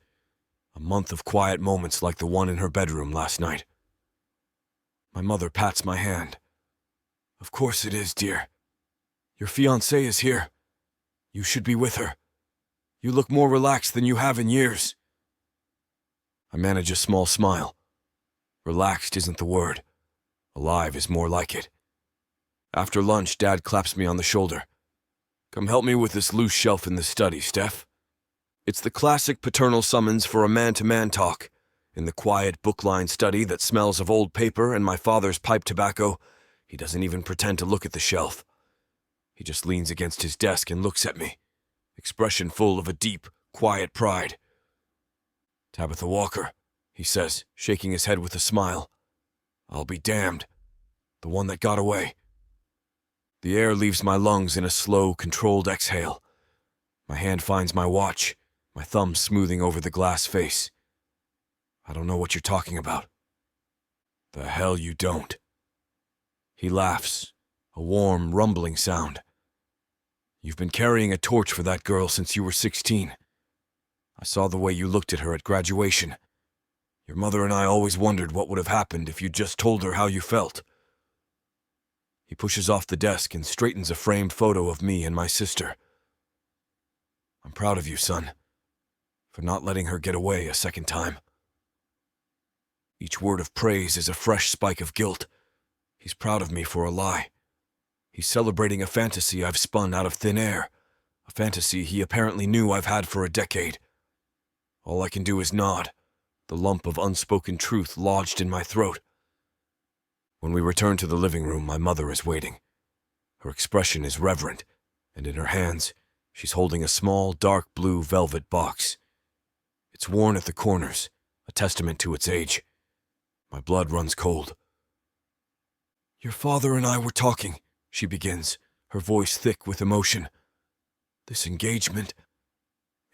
A month of quiet moments like the one in her bedroom last night. My mother pats my hand. "Of course it is, dear. Your fiancé is here. You should be with her. You look more relaxed than you have in years." I manage a small smile. Relaxed isn't the word. Alive is more like it. After lunch, Dad claps me on the shoulder. "Come help me with this loose shelf in the study, Steph." It's the classic paternal summons for a man-to-man talk. In the quiet, book-lined study that smells of old paper and my father's pipe tobacco, he doesn't even pretend to look at the shelf. He just leans against his desk and looks at me, expression full of a deep, quiet pride. "Tabitha Walker," he says, shaking his head with a smile. "I'll be damned. The one that got away." The air leaves my lungs in a slow, controlled exhale. My hand finds my watch, my thumb smoothing over the glass face. "I don't know what you're talking about." "The hell you don't." He laughs, a warm, rumbling sound. You've been carrying a torch for that girl since you were 16. I saw the way you looked at her at graduation. Your mother and I always wondered what would have happened if you'd just told her how you felt. He pushes off the desk and straightens a framed photo of me and my sister. I'm proud of you, son, for not letting her get away a second time. Each word of praise is a fresh spike of guilt. He's proud of me for a lie. He's celebrating a fantasy I've spun out of thin air, a fantasy he apparently knew I've had for a decade. All I can do is nod, the lump of unspoken truth lodged in my throat. When we return to the living room, my mother is waiting. Her expression is reverent, and in her hands, she's holding a small, dark blue velvet box. It's worn at the corners, a testament to its age. My blood runs cold. Your father and I were talking, she begins, her voice thick with emotion. This engagement,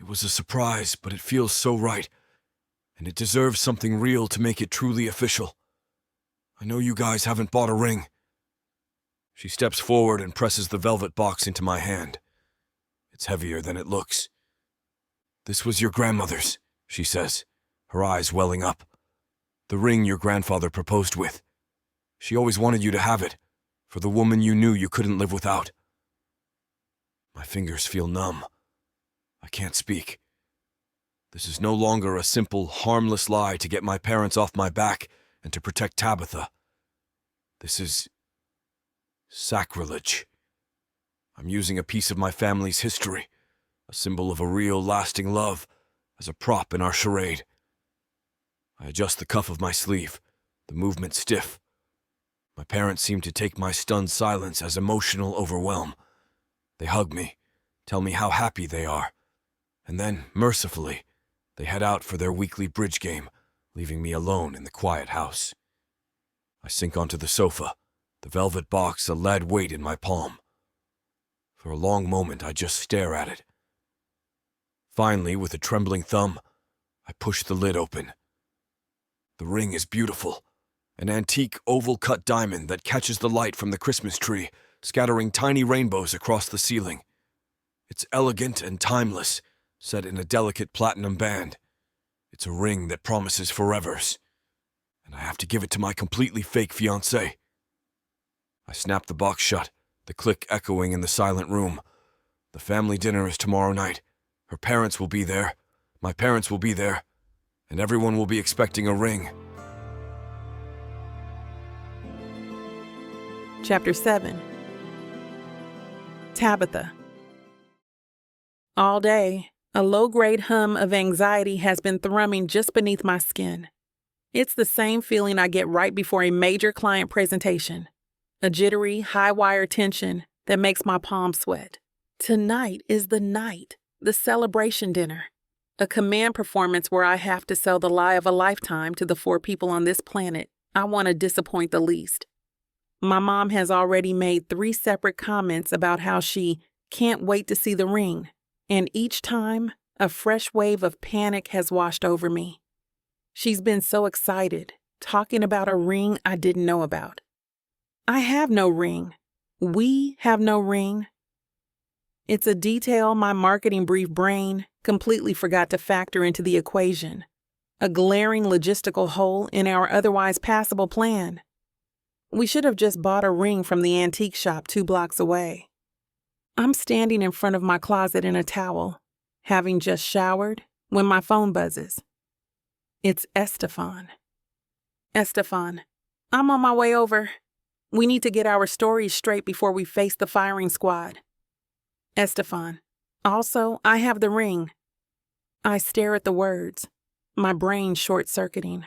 it was a surprise, but it feels so right, and it deserves something real to make it truly official. I know you guys haven't bought a ring. She steps forward and presses the velvet box into my hand. It's heavier than it looks. This was your grandmother's, she says, her eyes welling up. The ring your grandfather proposed with. She always wanted you to have it, for the woman you knew you couldn't live without. My fingers feel numb. I can't speak. This is no longer a simple, harmless lie to get my parents off my back and to protect Tabitha. This is sacrilege. I'm using a piece of my family's history, a symbol of a real, lasting love, as a prop in our charade. I adjust the cuff of my sleeve, the movement stiff. My parents seem to take my stunned silence as emotional overwhelm. They hug me, tell me how happy they are, and then, mercifully, they head out for their weekly bridge game, leaving me alone in the quiet house. I sink onto the sofa, the velvet box a lead weight in my palm. For a long moment, I just stare at it. Finally, with a trembling thumb, I push the lid open. The ring is beautiful, an antique oval-cut diamond that catches the light from the Christmas tree, scattering tiny rainbows across the ceiling. It's elegant and timeless, set in a delicate platinum band. It's a ring that promises forevers, and I have to give it to my completely fake fiancé. I snap the box shut, the click echoing in the silent room. The family dinner is tomorrow night. Her parents will be there, my parents will be there, and everyone will be expecting a ring. Chapter 7. Tabitha. All day, a low-grade hum of anxiety has been thrumming just beneath my skin. It's the same feeling I get right before a major client presentation, a jittery, high-wire tension that makes my palms sweat. Tonight is the night, the celebration dinner, a command performance where I have to sell the lie of a lifetime to the 4 people on this planet I want to disappoint the least. My mom has already made 3 separate comments about how she can't wait to see the ring, and each time, a fresh wave of panic has washed over me. She's been so excited, talking about a ring I didn't know about. I have no ring. We have no ring. It's a detail my marketing brief brain completely forgot to factor into the equation, a glaring logistical hole in our otherwise passable plan. We should have just bought a ring from the antique shop 2 blocks away. I'm standing in front of my closet in a towel, having just showered, when my phone buzzes. It's Estefan. Estefan, I'm on my way over. We need to get our stories straight before we face the firing squad. Estefan, also, I have the ring. I stare at the words, my brain short-circuiting.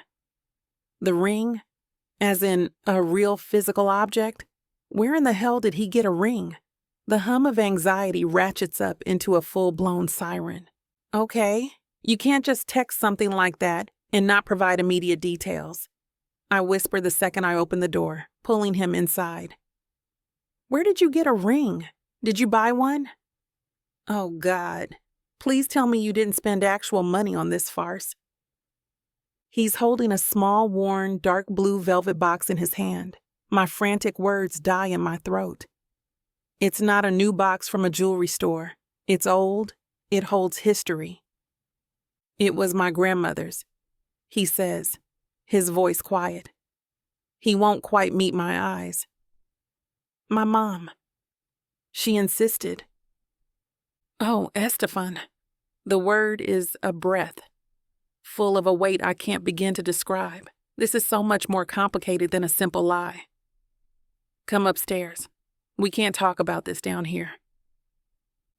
The ring? As in a real physical object? Where in the hell did he get a ring? The hum of anxiety ratchets up into a full-blown siren. Okay, you can't just text something like that and not provide immediate details. I whisper the second I open the door, pulling him inside. Where did you get a ring? Did you buy one? Oh, God. Please tell me you didn't spend actual money on this farce. He's holding a small, worn, dark blue velvet box in his hand. My frantic words die in my throat. It's not a new box from a jewelry store. It's old. It holds history. It was my grandmother's, he says, his voice quiet. He won't quite meet my eyes. My mom. She insisted. Oh, Estefan. The word is a breath, full of a weight I can't begin to describe. This is so much more complicated than a simple lie. Come upstairs. We can't talk about this down here.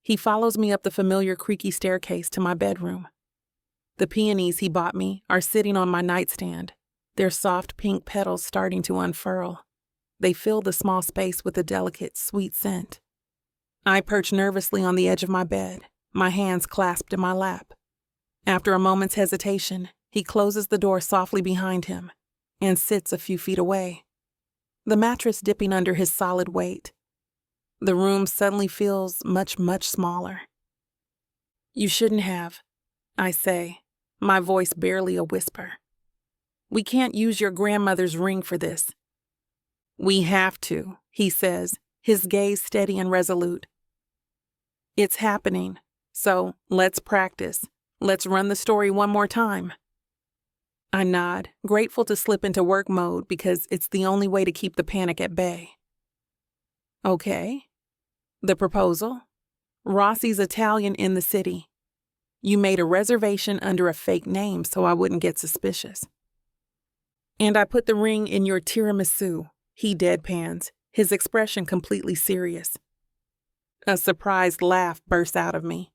He follows me up the familiar creaky staircase to my bedroom. The peonies he bought me are sitting on my nightstand, their soft pink petals starting to unfurl. They fill the small space with a delicate, sweet scent. I perch nervously on the edge of my bed, my hands clasped in my lap. After a moment's hesitation, he closes the door softly behind him and sits a few feet away, the mattress dipping under his solid weight. The room suddenly feels much, much smaller. You shouldn't have, I say, my voice barely a whisper. We can't use your grandmother's ring for this. We have to, he says, his gaze steady and resolute. It's happening, so let's practice. Let's run the story one more time. I nod, grateful to slip into work mode because it's the only way to keep the panic at bay. Okay. The proposal? Rossi's Italian in the city. You made a reservation under a fake name so I wouldn't get suspicious. And I put the ring in your tiramisu, he deadpans, his expression completely serious. A surprised laugh bursts out of me.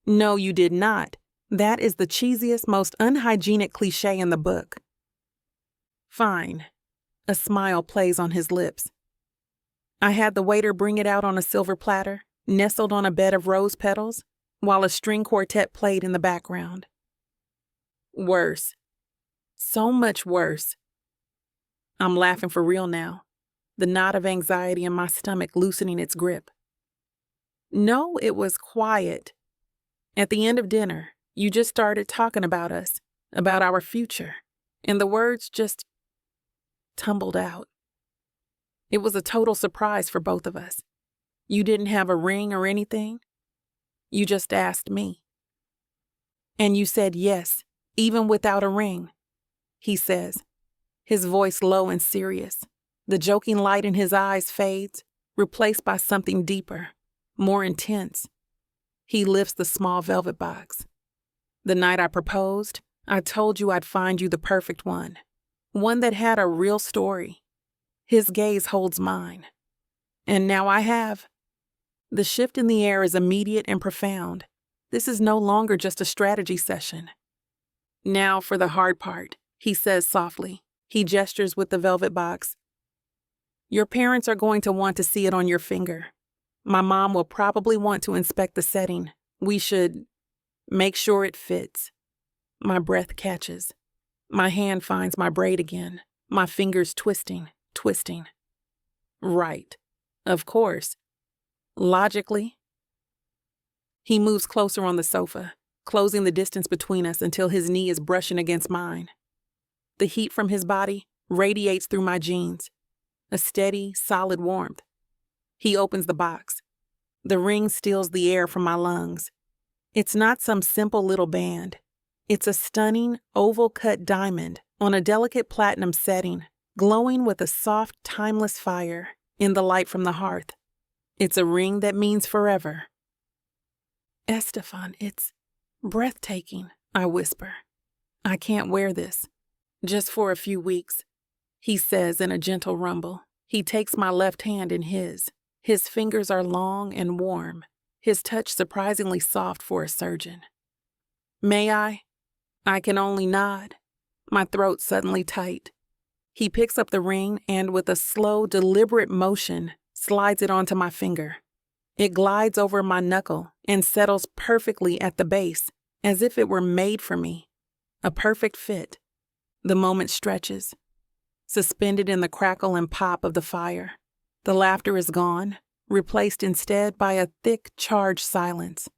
No, you did not. That is the cheesiest, most unhygienic cliché in the book. Fine. A smile plays on his lips. I had the waiter bring it out on a silver platter, nestled on a bed of rose petals, while a string quartet played in the background. Worse. So much worse. I'm laughing for real now, the knot of anxiety in my stomach loosening its grip. No, it was quiet. At the end of dinner, you just started talking about us, about our future, and the words just tumbled out. It was a total surprise for both of us. You didn't have a ring or anything. You just asked me. And you said yes, even without a ring, he says, his voice low and serious. The joking light in his eyes fades, replaced by something deeper, more intense. He lifts the small velvet box. The night I proposed, I told you I'd find you the perfect one that had a real story. His gaze holds mine. And now I have. The shift in the air is immediate and profound. This is no longer just a strategy session. Now for the hard part, he says softly. He gestures with the velvet box. Your parents are going to want to see it on your finger. My mom will probably want to inspect the setting. We should make sure it fits. My breath catches. My hand finds my braid again, my fingers twisting. Right. Of course. Logically. He moves closer on the sofa, closing the distance between us until his knee is brushing against mine. The heat from his body radiates through my jeans, a steady, solid warmth. He opens the box. The ring steals the air from my lungs. It's not some simple little band. It's a stunning, oval-cut diamond on a delicate platinum setting, glowing with a soft, timeless fire in the light from the hearth. It's a ring that means forever. Estefan, it's breathtaking, I whisper. I can't wear this. Just for a few weeks, he says in a gentle rumble. He takes my left hand in his. His fingers are long and warm, his touch surprisingly soft for a surgeon. May I? I can only nod, my throat suddenly tight. He picks up the ring and, with a slow, deliberate motion, slides it onto my finger. It glides over my knuckle and settles perfectly at the base, as if it were made for me. A perfect fit. The moment stretches, suspended in the crackle and pop of the fire. The laughter is gone, replaced instead by a thick, charged silence.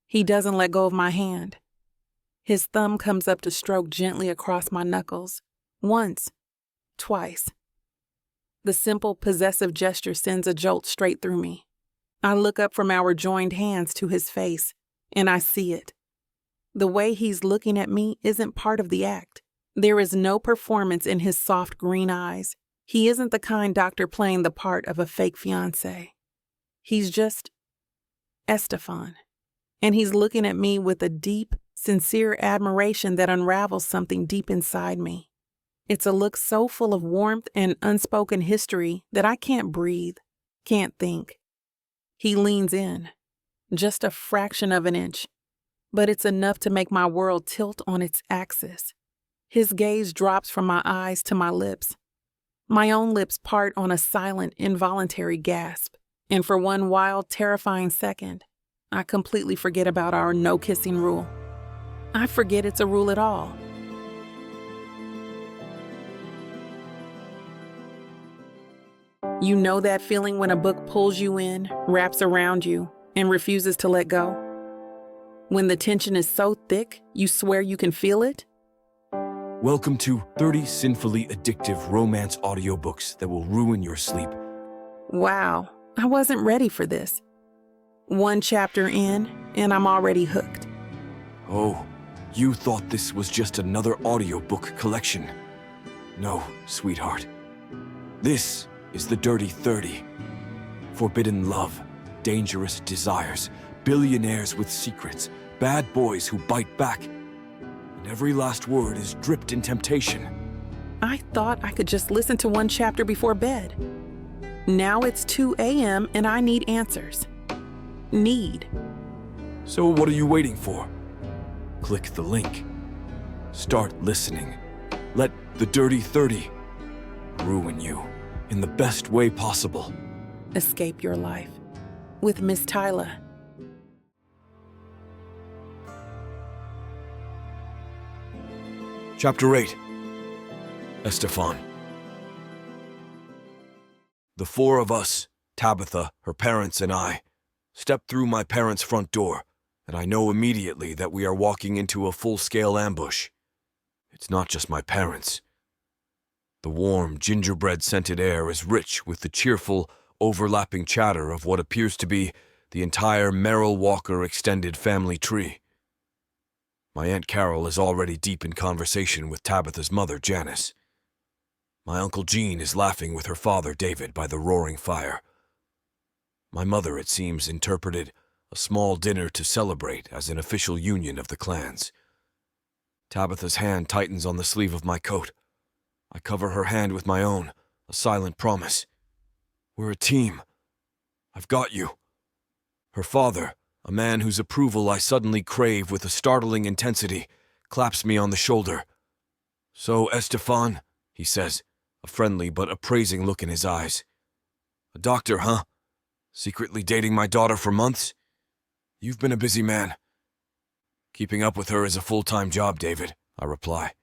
He doesn't let go of my hand. His thumb comes up to stroke gently across my knuckles. Once, twice. The simple, possessive gesture sends a jolt straight through me. I look up from our joined hands to his face, and I see it. The way he's looking at me isn't part of the act. There is no performance in his soft green eyes. He isn't the kind doctor playing the part of a fake fiancé. He's just Estefan. And he's looking at me with a deep, sincere admiration that unravels something deep inside me. It's a look so full of warmth and unspoken history that I can't breathe, can't think. He leans in, just a fraction of an inch, but it's enough to make my world tilt on its axis. His gaze drops from my eyes to my lips. My own lips part on a silent, involuntary gasp, and for one wild, terrifying second, I completely forget about our no-kissing rule. I forget it's a rule at all. You know that feeling when a book pulls you in, wraps around you, and refuses to let go? When the tension is so thick, you swear you can feel it? Welcome to 30 sinfully addictive romance audiobooks that will ruin your sleep. Wow, I wasn't ready for this. One chapter in, and I'm already hooked. Oh, you thought this was just another audiobook collection. No, sweetheart. This is the Dirty 30. Forbidden love, dangerous desires, billionaires with secrets, bad boys who bite back. And every last word is dripped in temptation. I thought I could just listen to one chapter before bed. Now it's 2 a.m. and I need answers. Need. So what are you waiting for? Click the link. Start listening. Let the Dirty 30 ruin you in the best way possible. Escape your life with Miss Tyla. Chapter 8. Estefan. The four of us, Tabitha, her parents, and I, step through my parents' front door, and I know immediately that we are walking into a full-scale ambush. It's not just my parents. The warm, gingerbread-scented air is rich with the cheerful, overlapping chatter of what appears to be the entire Merrill Walker extended family tree. My Aunt Carol is already deep in conversation with Tabitha's mother, Janice. My Uncle Gene is laughing with her father, David, by the roaring fire. My mother, it seems, interpreted a small dinner to celebrate as an official union of the clans. Tabitha's hand tightens on the sleeve of my coat. I cover her hand with my own, a silent promise. We're a team. I've got you. Her father, a man whose approval I suddenly crave with a startling intensity, claps me on the shoulder. So, Estefan, he says, a friendly but appraising look in his eyes. A doctor, huh? Secretly dating my daughter for months? You've been a busy man. Keeping up with her is a full-time job, David, I reply,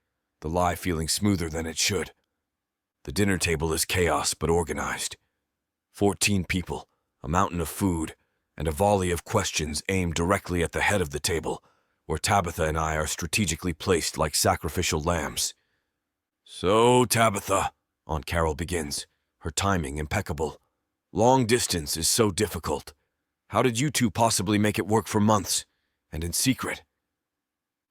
the lie feeling smoother than it should. The dinner table is chaos but organized. 14 people, a mountain of food, and a volley of questions aimed directly at the head of the table, where Tabitha and I are strategically placed like sacrificial lambs. So, Tabitha, Aunt Carol begins, her timing impeccable. Long distance is so difficult. How did you two possibly make it work for months, and in secret?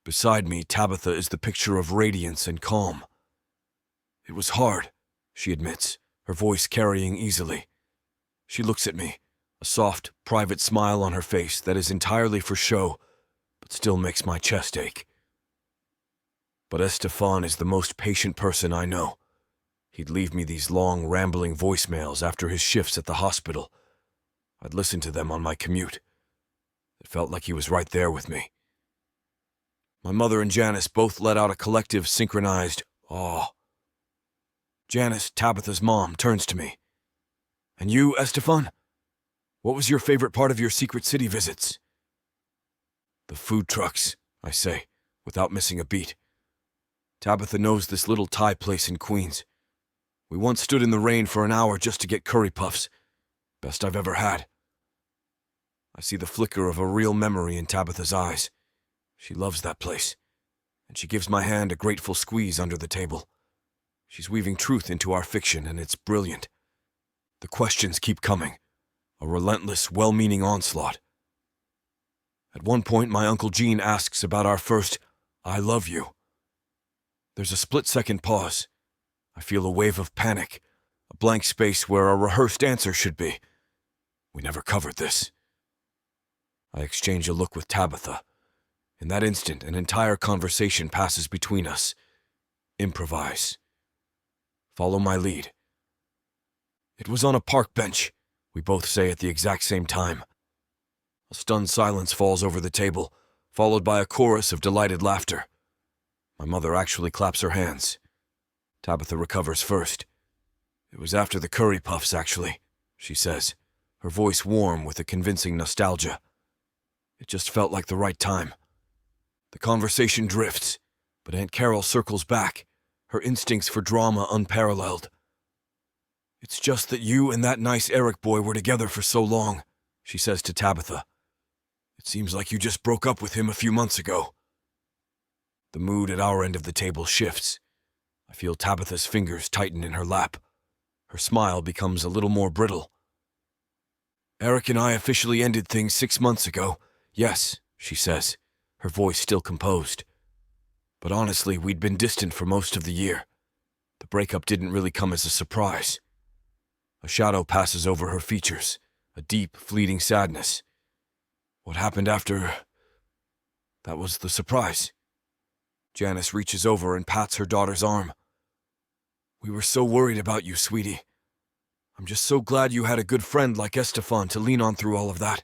Beside me, Tabitha is the picture of radiance and calm. It was hard, she admits, her voice carrying easily. She looks at me, a soft, private smile on her face that is entirely for show, but still makes my chest ache. But Estefan is the most patient person I know. He'd leave me these long, rambling voicemails after his shifts at the hospital. I'd listen to them on my commute. It felt like he was right there with me. My mother and Janice both let out a collective, synchronized awe. Janice, Tabitha's mom, turns to me. And you, Estefan? What was your favorite part of your Secret City visits? The food trucks, I say, without missing a beat. Tabitha knows this little Thai place in Queens. We once stood in the rain for an hour just to get curry puffs. Best I've ever had. I see the flicker of a real memory in Tabitha's eyes. She loves that place, and she gives my hand a grateful squeeze under the table. She's weaving truth into our fiction, and it's brilliant. The questions keep coming, a relentless, well-meaning onslaught. At one point, my Uncle Gene asks about our first "I love you." There's a split-second pause. I feel a wave of panic, a blank space where a rehearsed answer should be. We never covered this. I exchange a look with Tabitha. In that instant, an entire conversation passes between us. Improvise. Follow my lead. It was on a park bench, we both say at the exact same time. A stunned silence falls over the table, followed by a chorus of delighted laughter. My mother actually claps her hands. Tabitha recovers first. "It was after the curry puffs, actually," she says, her voice warm with a convincing nostalgia. "It just felt like the right time." The conversation drifts, but Aunt Carol circles back, her instincts for drama unparalleled. "It's just that you and that nice Eric boy were together for so long," she says to Tabitha. "It seems like you just broke up with him a few months ago." The mood at our end of the table shifts. I feel Tabitha's fingers tighten in her lap. Her smile becomes a little more brittle. "Eric and I officially ended things 6 months ago. Yes," she says, her voice still composed. "But honestly, we'd been distant for most of the year. The breakup didn't really come as a surprise." A shadow passes over her features, a deep, fleeting sadness. "What happened after? That was the surprise." Janice reaches over and pats her daughter's arm. "We were so worried about you, sweetie. I'm just so glad you had a good friend like Estefan to lean on through all of that."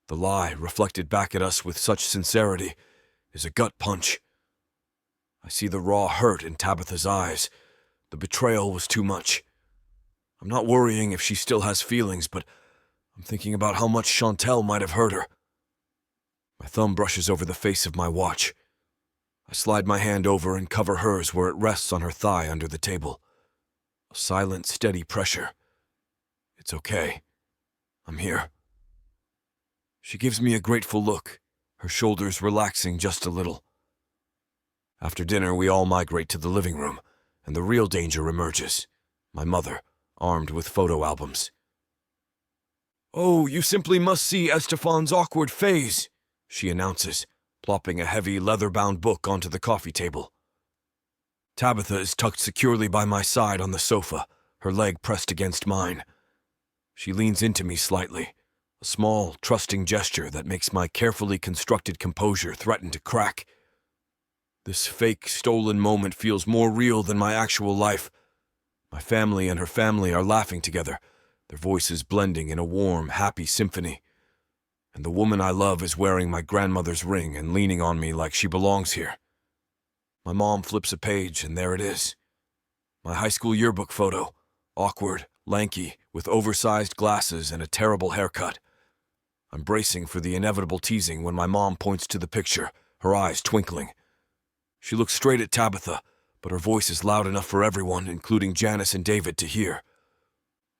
The lie, reflected back at us with such sincerity, is a gut punch. I see the raw hurt in Tabitha's eyes. The betrayal was too much. I'm not worrying if she still has feelings, but I'm thinking about how much Chantel might have hurt her. My thumb brushes over the face of my watch. I slide my hand over and cover hers where it rests on her thigh under the table. A silent, steady pressure. "It's okay. I'm here." She gives me a grateful look, her shoulders relaxing just a little. After dinner, we all migrate to the living room, and the real danger emerges. My mother, armed with photo albums. "Oh, you simply must see Estefan's awkward phase," she announces, plopping a heavy, leather-bound book onto the coffee table. Tabitha is tucked securely by my side on the sofa, her leg pressed against mine. She leans into me slightly, a small, trusting gesture that makes my carefully constructed composure threaten to crack. This fake, stolen moment feels more real than my actual life. My family and her family are laughing together, their voices blending in a warm, happy symphony. And the woman I love is wearing my grandmother's ring and leaning on me like she belongs here. My mom flips a page, and there it is. My high school yearbook photo, awkward, lanky, with oversized glasses and a terrible haircut. I'm bracing for the inevitable teasing when my mom points to the picture, her eyes twinkling. She looks straight at Tabitha, but her voice is loud enough for everyone, including Janice and David, to hear.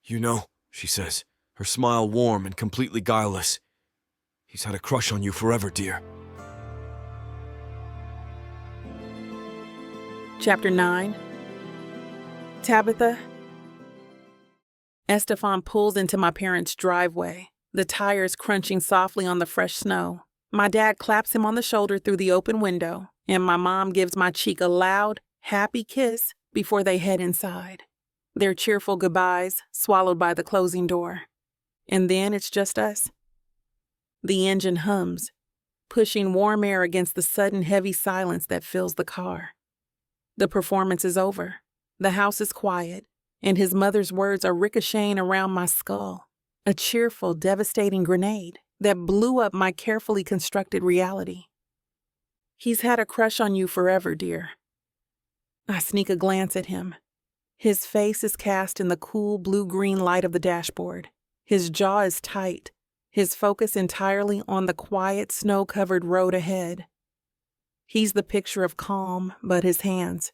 "You know," she says, her smile warm and completely guileless, "he's had a crush on you forever, dear." Chapter 9. Tabitha. Estefan pulls into my parents' driveway, the tires crunching softly on the fresh snow. My dad claps him on the shoulder through the open window, and my mom gives my cheek a loud, happy kiss before they head inside. Their cheerful goodbyes swallowed by the closing door. And then it's just us. The engine hums, pushing warm air against the sudden heavy silence that fills the car. The performance is over. The house is quiet, and his mother's words are ricocheting around my skull. A cheerful, devastating grenade that blew up my carefully constructed reality. "He's had a crush on you forever, dear." I sneak a glance at him. His face is cast in the cool blue-green light of the dashboard. His jaw is tight, his focus entirely on the quiet, snow-covered road ahead. He's the picture of calm, but his hands,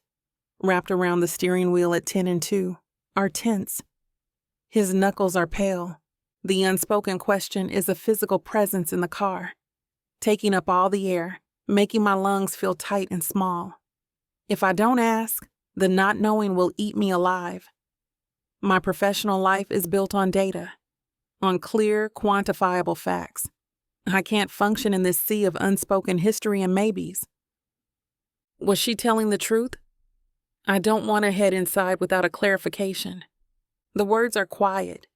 wrapped around the steering wheel at 10 and 2, are tense. His knuckles are pale. The unspoken question is a physical presence in the car, taking up all the air, making my lungs feel tight and small. If I don't ask, the not knowing will eat me alive. My professional life is built on data, on clear, quantifiable facts. I can't function in this sea of unspoken history and maybes. Was she telling the truth? I don't want to head inside without a clarification. The words are quiet,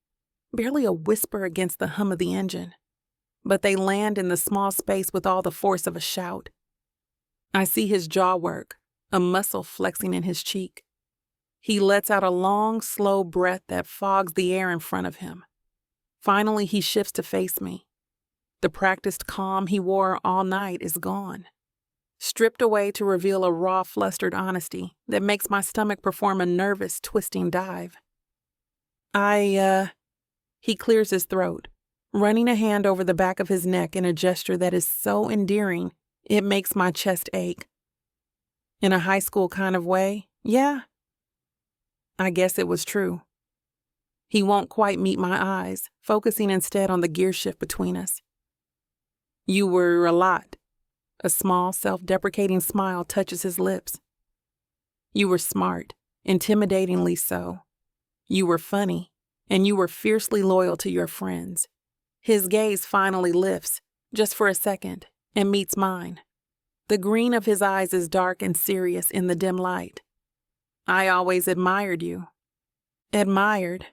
barely a whisper against the hum of the engine, but they land in the small space with all the force of a shout. I see his jaw work, a muscle flexing in his cheek. He lets out a long, slow breath that fogs the air in front of him. Finally, he shifts to face me. The practiced calm he wore all night is gone, stripped away to reveal a raw, flustered honesty that makes my stomach perform a nervous, twisting dive. He clears his throat, running a hand over the back of his neck in a gesture that is so endearing it makes my chest ache. In a high school kind of way, yeah. I guess it was true. He won't quite meet my eyes, focusing instead on the gear shift between us. You were a lot. A small, self-deprecating smile touches his lips. You were smart, intimidatingly so. You were funny, and you were fiercely loyal to your friends. His gaze finally lifts, just for a second, and meets mine. The green of his eyes is dark and serious in the dim light. I always admired you. Admired.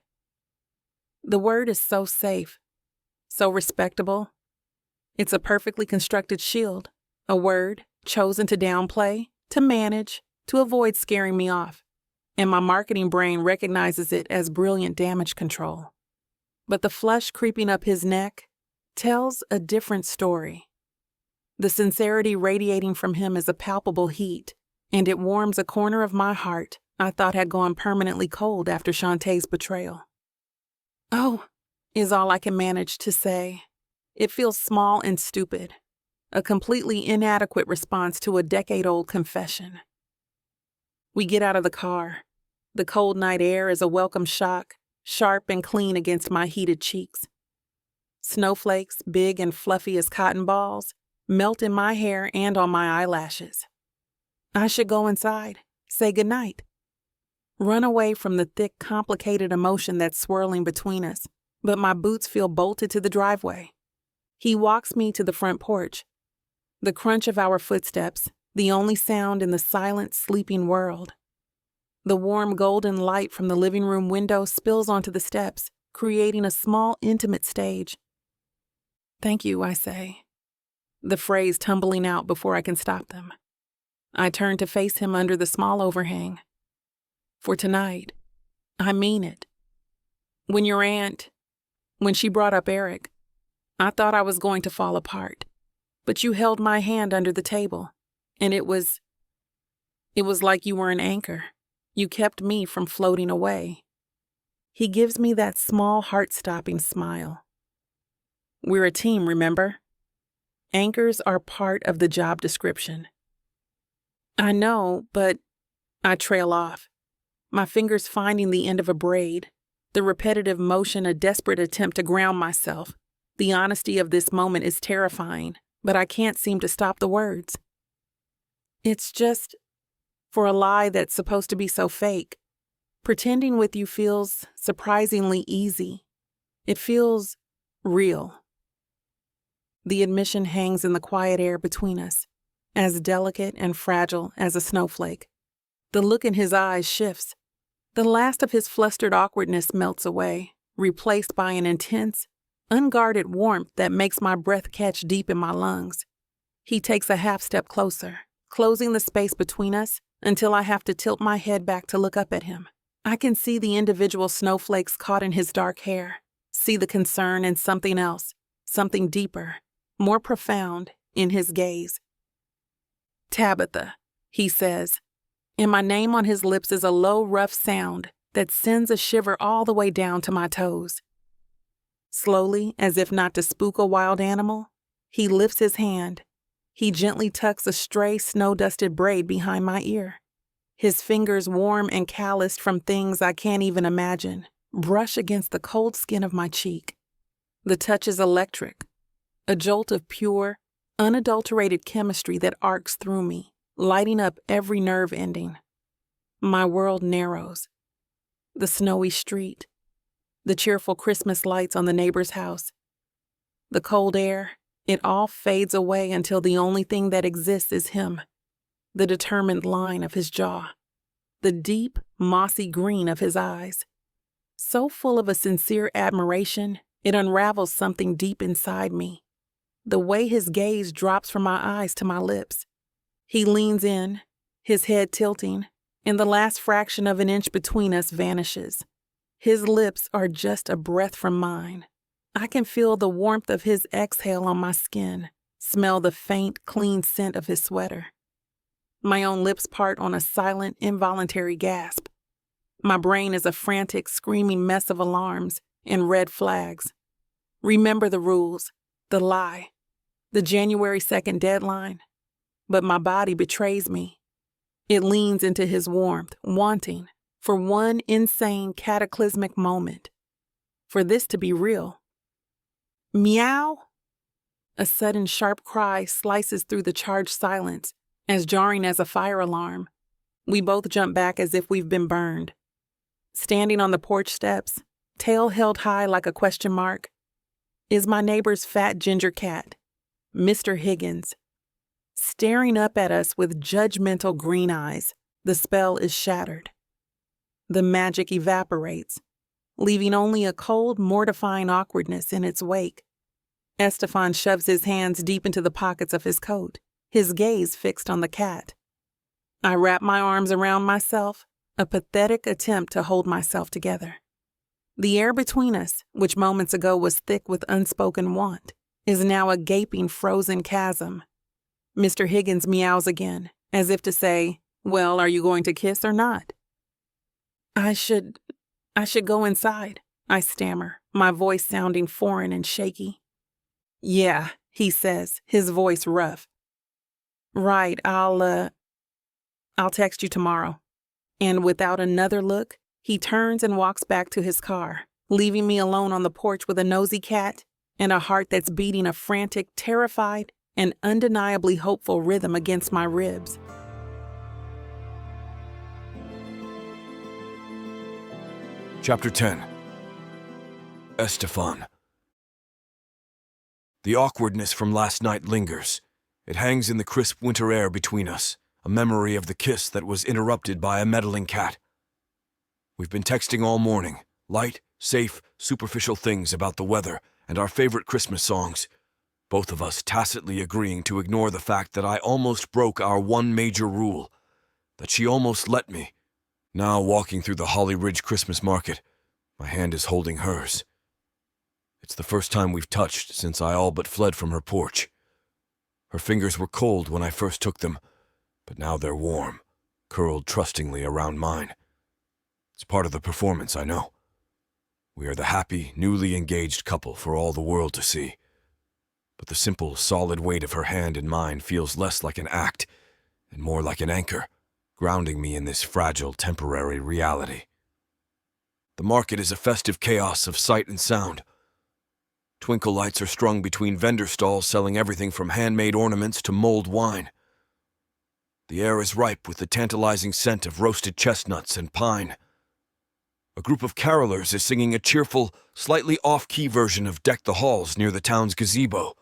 The word is so safe, so respectable. It's a perfectly constructed shield, a word chosen to downplay, to manage, to avoid scaring me off, and my marketing brain recognizes it as brilliant damage control. But the flush creeping up his neck tells a different story. The sincerity radiating from him is a palpable heat, and it warms a corner of my heart I thought had gone permanently cold after Shantae's betrayal. Oh, is all I can manage to say. It feels small and stupid, a completely inadequate response to a decade-old confession. We get out of the car. The cold night air is a welcome shock, sharp and clean against my heated cheeks. Snowflakes, big and fluffy as cotton balls, melt in my hair and on my eyelashes. I should go inside, say goodnight. Run away from the thick, complicated emotion that's swirling between us, but my boots feel bolted to the driveway. He walks me to the front porch. The crunch of our footsteps, the only sound in the silent, sleeping world. The warm golden light from the living room window spills onto the steps, creating a small, intimate stage. Thank you, I say, the phrase tumbling out before I can stop them. I turn to face him under the small overhang. For tonight, I mean it. When she brought up Eric, I thought I was going to fall apart, but you held my hand under the table, and it was like you were an anchor. You kept me from floating away. He gives me that small, heart-stopping smile. We're a team, remember? Anchors are part of the job description. I know, but I trail off, my fingers finding the end of a braid, the repetitive motion a desperate attempt to ground myself. The honesty of this moment is terrifying, but I can't seem to stop the words. It's just, for a lie that's supposed to be so fake, pretending with you feels surprisingly easy. It feels real. The admission hangs in the quiet air between us, as delicate and fragile as a snowflake. The look in his eyes shifts. The last of his flustered awkwardness melts away, replaced by an intense, unguarded warmth that makes my breath catch deep in my lungs. He takes a half step closer, closing the space between us until I have to tilt my head back to look up at him. I can see the individual snowflakes caught in his dark hair, see the concern and something else, something deeper, more profound, in his gaze. Tabitha, he says, and my name on his lips is a low, rough sound that sends a shiver all the way down to my toes. Slowly, as if not to spook a wild animal, he lifts his hand. He gently tucks a stray, snow-dusted braid behind my ear. His fingers, warm and calloused from things I can't even imagine, brush against the cold skin of my cheek. The touch is electric, a jolt of pure, unadulterated chemistry that arcs through me, lighting up every nerve ending. My world narrows. the snowy street, the cheerful Christmas lights on the neighbor's house, the cold air, it all fades away until the only thing that exists is him, the determined line of his jaw, the deep, mossy green of his eyes. So full of a sincere admiration, it unravels something deep inside me. The way his gaze drops from my eyes to my lips. He leans in, his head tilting, and the last fraction of an inch between us vanishes. His lips are just a breath from mine. I can feel the warmth of his exhale on my skin, smell the faint, clean scent of his sweater. My own lips part on a silent, involuntary gasp. My brain is a frantic, screaming mess of alarms and red flags. Remember the rules, the lie, the January 2nd deadline. But my body betrays me. It leans into his warmth, wanting, for one insane, cataclysmic moment, for this to be real. Meow! A sudden sharp cry slices through the charged silence, as jarring as a fire alarm. We both jump back as if we've been burned. Standing on the porch steps, tail held high like a question mark, is my neighbor's fat ginger cat, Mr. Higgins. Staring up at us with judgmental green eyes, the spell is shattered. The magic evaporates, leaving only a cold, mortifying awkwardness in its wake. Estefan shoves his hands deep into the pockets of his coat, his gaze fixed on the cat. I wrap my arms around myself, a pathetic attempt to hold myself together. The air between us, which moments ago was thick with unspoken want, is now a gaping, frozen chasm. Mr. Higgins meows again, as if to say, "Well, are you going to kiss or not?" I should go inside, I stammer, my voice sounding foreign and shaky. "Yeah," he says, his voice rough. "Right, I'll text you tomorrow." And without another look, he turns and walks back to his car, leaving me alone on the porch with a nosy cat and a heart that's beating a frantic, terrified, and undeniably hopeful rhythm against my ribs. Chapter 10. Estefan. The awkwardness from last night lingers. It hangs in the crisp winter air between us, a memory of the kiss that was interrupted by a meddling cat. We've been texting all morning, light, safe, superficial things about the weather and our favorite Christmas songs, both of us tacitly agreeing to ignore the fact that I almost broke our one major rule, that she almost let me. Now walking through the Holly Ridge Christmas market, my hand is holding hers. It's the first time we've touched since I all but fled from her porch. Her fingers were cold when I first took them, but now they're warm, curled trustingly around mine. It's part of the performance, I know. We are the happy, newly engaged couple for all the world to see. But the simple, solid weight of her hand in mine feels less like an act and more like an anchor, grounding me in this fragile, temporary reality. The market is a festive chaos of sight and sound. Twinkle lights are strung between vendor stalls selling everything from handmade ornaments to mulled wine. The air is ripe with the tantalizing scent of roasted chestnuts and pine. A group of carolers is singing a cheerful, slightly off-key version of Deck the Halls near the town's gazebo.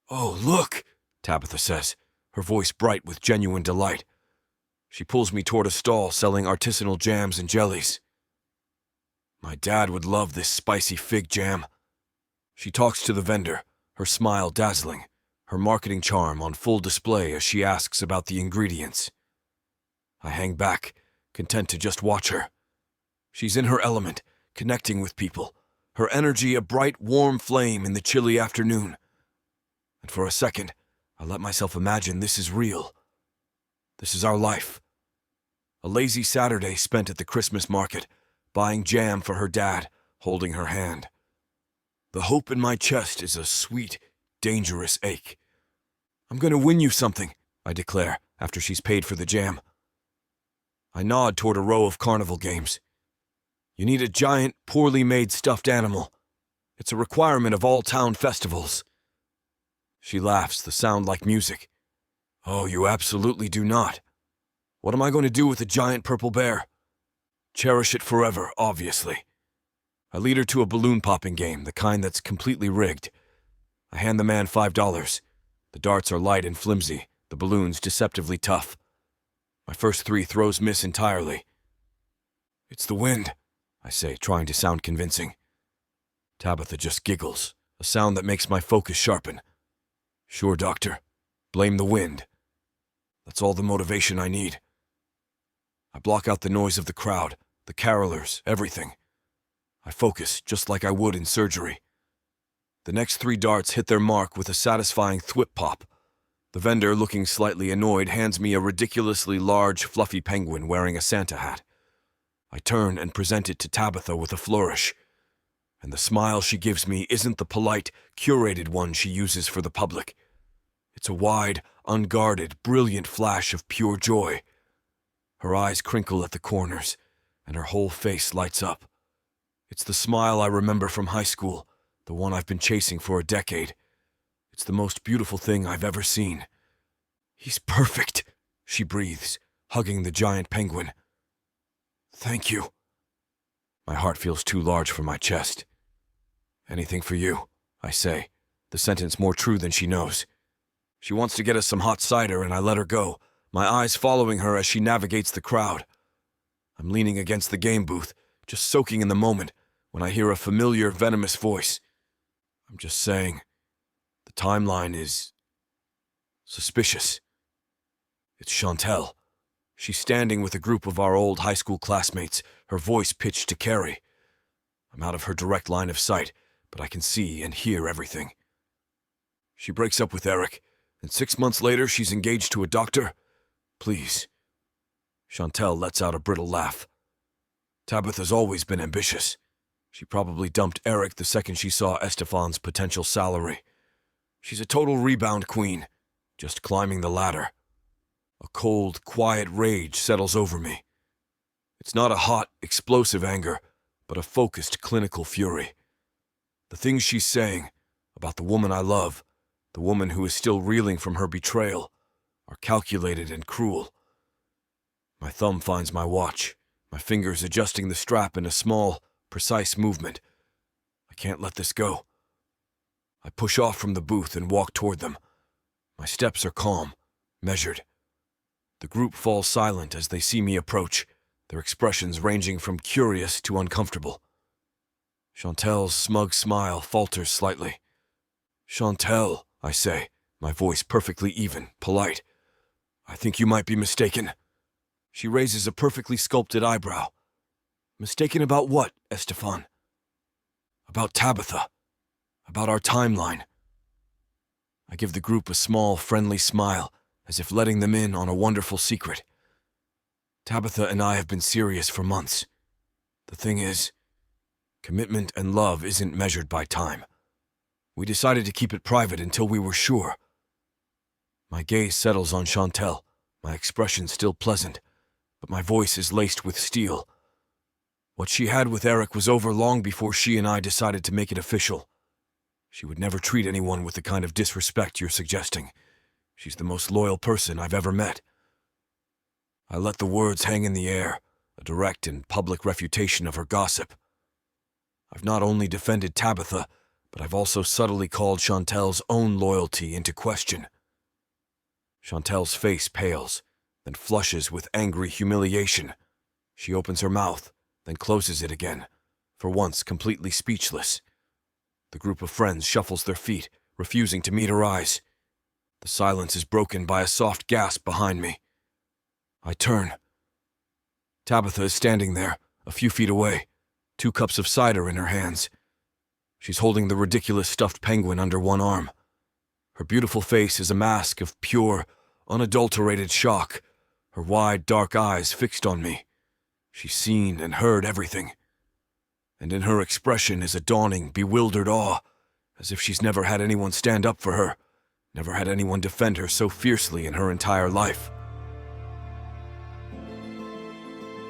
"Oh, look," Tabitha says, her voice bright with genuine delight. She pulls me toward a stall selling artisanal jams and jellies. "My dad would love this spicy fig jam." She talks to the vendor, her smile dazzling, her marketing charm on full display as she asks about the ingredients. I hang back, content to just watch her. She's in her element, connecting with people, her energy a bright, warm flame in the chilly afternoon. And for a second, I let myself imagine this is real. This is our life. A lazy Saturday spent at the Christmas market, buying jam for her dad, holding her hand. The hope in my chest is a sweet, dangerous ache. "I'm going to win you something," I declare, after she's paid for the jam. I nod toward a row of carnival games. "You need a giant, poorly made stuffed animal. It's a requirement of all town festivals." She laughs, the sound like music. "Oh, you absolutely do not. What am I going to do with a giant purple bear?" Cherish it forever, obviously. I lead her to a balloon popping game, the kind that's completely rigged. I hand the man $5. The darts are light and flimsy, the balloons deceptively tough. My first 3 throws miss entirely. "It's the wind," I say, trying to sound convincing. Tabitha just giggles, a sound that makes my focus sharpen. "Sure, doctor. Blame the wind." That's all the motivation I need. I block out the noise of the crowd, the carolers, everything. I focus just like I would in surgery. The next 3 darts hit their mark with a satisfying thwip pop. The vendor, looking slightly annoyed, hands me a ridiculously large, fluffy penguin wearing a Santa hat. I turn and present it to Tabitha with a flourish. And the smile she gives me isn't the polite, curated one she uses for the public. It's a wide, unguarded, brilliant flash of pure joy. Her eyes crinkle at the corners, and her whole face lights up. It's the smile I remember from high school, the one I've been chasing for a decade. It's the most beautiful thing I've ever seen. "He's perfect," she breathes, hugging the giant penguin. "Thank you." My heart feels too large for my chest. "Anything for you," I say, the sentence more true than she knows. She wants to get us some hot cider, and I let her go, my eyes following her as she navigates the crowd. I'm leaning against the game booth, just soaking in the moment, when I hear a familiar, venomous voice. I'm just saying, the timeline is suspicious. It's Chantel. She's standing with a group of our old high school classmates, her voice pitched to Carrie. I'm out of her direct line of sight, but I can see and hear everything. She breaks up with Eric, and 6 months later she's engaged to a doctor? Please. Chantel lets out a brittle laugh. Tabitha's always been ambitious. She probably dumped Eric the second she saw Estefan's potential salary. She's a total rebound queen, just climbing the ladder. A cold, quiet rage settles over me. It's not a hot, explosive anger, but a focused, clinical fury. The things she's saying about the woman I love, the woman who is still reeling from her betrayal, are calculated and cruel. My thumb finds my watch, my fingers adjusting the strap in a small, precise movement. I can't let this go. I push off from the booth and walk toward them. My steps are calm, measured. The group falls silent as they see me approach, their expressions ranging from curious to uncomfortable. Chantel's smug smile falters slightly. "Chantel," I say, my voice perfectly even, polite. "I think you might be mistaken." She raises a perfectly sculpted eyebrow. "Mistaken about what, Estefan?" "About Tabitha. About our timeline." I give the group a small, friendly smile, as if letting them in on a wonderful secret. Tabitha and I have been serious for months. The thing is, commitment and love isn't measured by time. We decided to keep it private until we were sure. My gaze settles on Chantel, my expression still pleasant, but my voice is laced with steel. What she had with Eric was over long before she and I decided to make it official. She would never treat anyone with the kind of disrespect you're suggesting. She's the most loyal person I've ever met. I let the words hang in the air, a direct and public refutation of her gossip. I've not only defended Tabitha, but I've also subtly called Chantel's own loyalty into question. Chantel's face pales, then flushes with angry humiliation. She opens her mouth, then closes it again, for once completely speechless. The group of friends shuffles their feet, refusing to meet her eyes. The silence is broken by a soft gasp behind me. I turn. Tabitha is standing there, a few feet away, 2 cups of cider in her hands. She's holding the ridiculous stuffed penguin under one arm. Her beautiful face is a mask of pure, unadulterated shock, her wide, dark eyes fixed on me. She's seen and heard everything. And in her expression is a dawning, bewildered awe, as if she's never had anyone stand up for her, never had anyone defend her so fiercely in her entire life.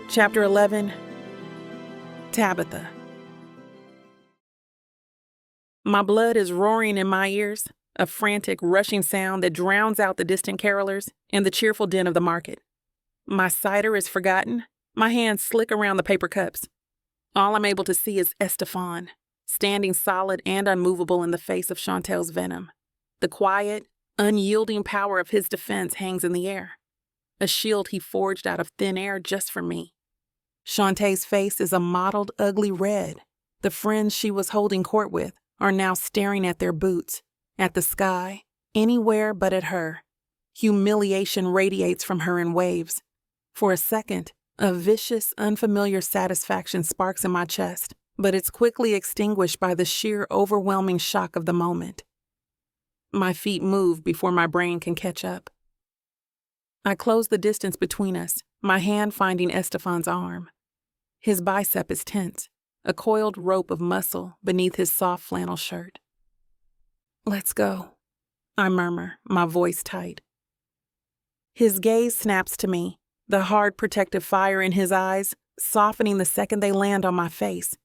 Chapter 11. Tabitha. My blood is roaring in my ears, a frantic, rushing sound that drowns out the distant carolers and the cheerful din of the market. My cider is forgotten, My hands slick around the paper cups. All I'm able to see is Estefan, standing solid and unmovable in the face of Chantel's venom. The quiet, unyielding power of his defense hangs in the air, a shield he forged out of thin air just for me. Shantae's face is a mottled, ugly red. The friends she was holding court with are now staring at their boots, at the sky, anywhere but at her. Humiliation radiates from her in waves. For a second, a vicious, unfamiliar satisfaction sparks in my chest, but it's quickly extinguished by the sheer, overwhelming shock of the moment. My feet move before my brain can catch up. I close the distance between us, my hand finding Estefan's arm. His bicep is tense, a coiled rope of muscle beneath his soft flannel shirt. "Let's go," I murmur, my voice tight. His gaze snaps to me, the hard protective fire in his eyes softening the second they land on my face.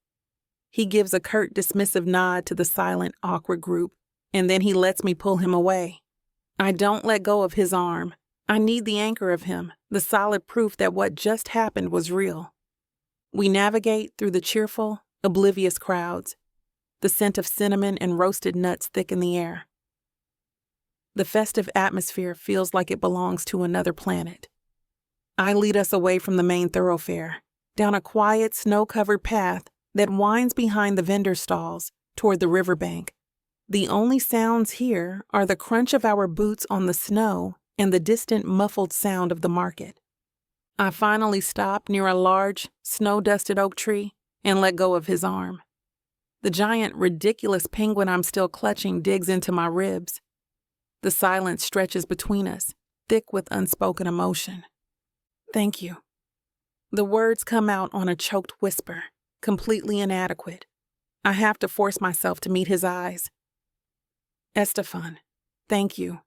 He gives a curt, dismissive nod to the silent, awkward group, and then he lets me pull him away. I don't let go of his arm. I need the anchor of him, the solid proof that what just happened was real. We navigate through the cheerful, oblivious crowds. The scent of cinnamon and roasted nuts thicken the air. The festive atmosphere feels like it belongs to another planet. I lead us away from the main thoroughfare, down a quiet, snow-covered path that winds behind the vendor stalls toward the riverbank. The only sounds here are the crunch of our boots on the snow and the distant muffled sound of the market. I finally stop near a large, snow-dusted oak tree and let go of his arm. The giant, ridiculous penguin I'm still clutching digs into my ribs. The silence stretches between us, thick with unspoken emotion. "Thank you." The words come out on a choked whisper, completely inadequate. I have to force myself to meet his eyes. "Estefan, thank you."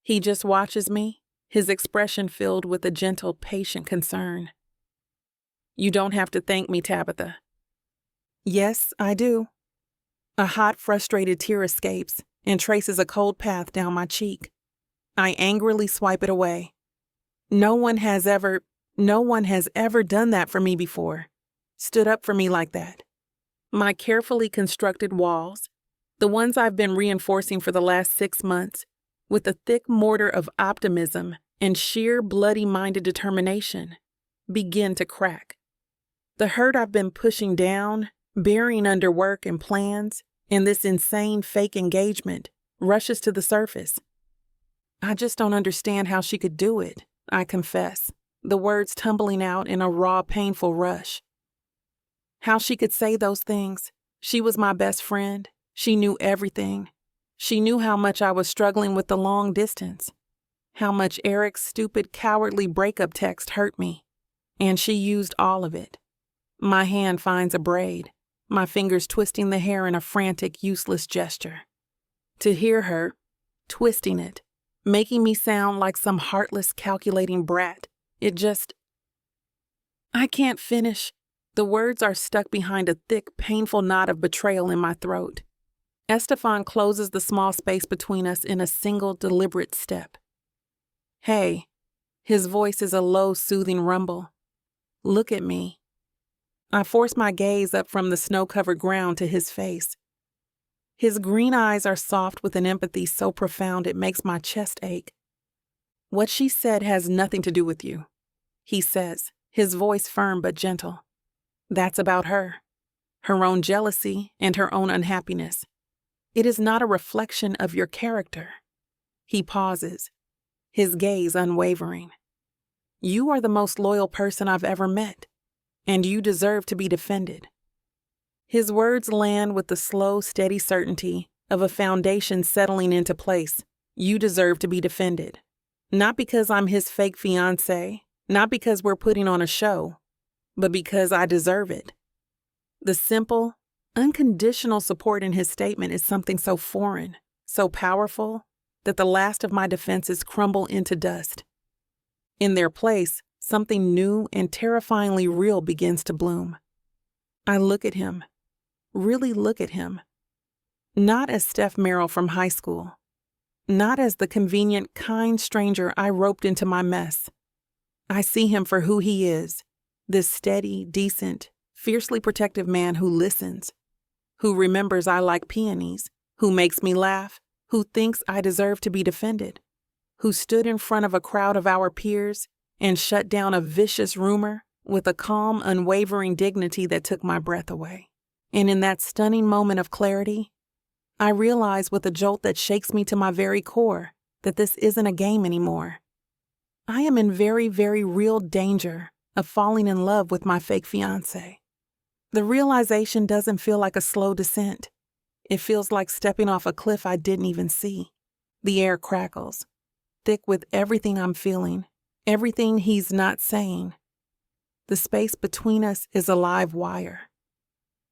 He just watches me, his expression filled with a gentle, patient concern. "You don't have to thank me, Tabitha." "Yes, I do." A hot, frustrated tear escapes and traces a cold path down my cheek. I angrily swipe it away. No one has ever done that for me before, stood up for me like that. My carefully constructed walls, the ones I've been reinforcing for the last 6 months, with a thick mortar of optimism and sheer bloody-minded determination, begin to crack. The hurt I've been pushing down, burying under work and plans, and this insane fake engagement rushes to the surface. I just don't understand how she could do it, I confess, the words tumbling out in a raw, painful rush. How she could say those things. She was my best friend. She knew everything. She knew how much I was struggling with the long distance, how much Eric's stupid, cowardly breakup text hurt me, and she used all of it. My hand finds a braid, my fingers twisting the hair in a frantic, useless gesture. To hear her, twisting it, making me sound like some heartless, calculating brat, I can't finish. The words are stuck behind a thick, painful knot of betrayal in my throat. Estefan closes the small space between us in a single, deliberate step. "Hey," his voice is a low, soothing rumble. "Look at me." I force my gaze up from the snow-covered ground to his face. His green eyes are soft with an empathy so profound it makes my chest ache. "What she said has nothing to do with you," he says, his voice firm but gentle. "That's about her own jealousy and her own unhappiness. It is not a reflection of your character." He pauses, his gaze unwavering. "You are the most loyal person I've ever met, and you deserve to be defended." His words land with the slow, steady certainty of a foundation settling into place. You deserve to be defended. Not because I'm his fake fiancé, not because we're putting on a show, but because I deserve it. The simple, unconditional support in his statement is something so foreign, so powerful, that the last of my defenses crumble into dust. In their place, something new and terrifyingly real begins to bloom. I look at him, really look at him. Not as Steph Merrill from high school. Not as the convenient, kind stranger I roped into my mess. I see him for who he is, This steady, decent, fiercely protective man who listens, who remembers I like peonies, who makes me laugh, who thinks I deserve to be defended, who stood in front of a crowd of our peers and shut down a vicious rumor with a calm, unwavering dignity that took my breath away. And in that stunning moment of clarity, I realize with a jolt that shakes me to my very core that this isn't a game anymore. I am in very, very real danger of falling in love with my fake fiancé. The realization doesn't feel like a slow descent. It feels like stepping off a cliff I didn't even see. The air crackles, thick with everything I'm feeling, everything he's not saying. The space between us is a live wire.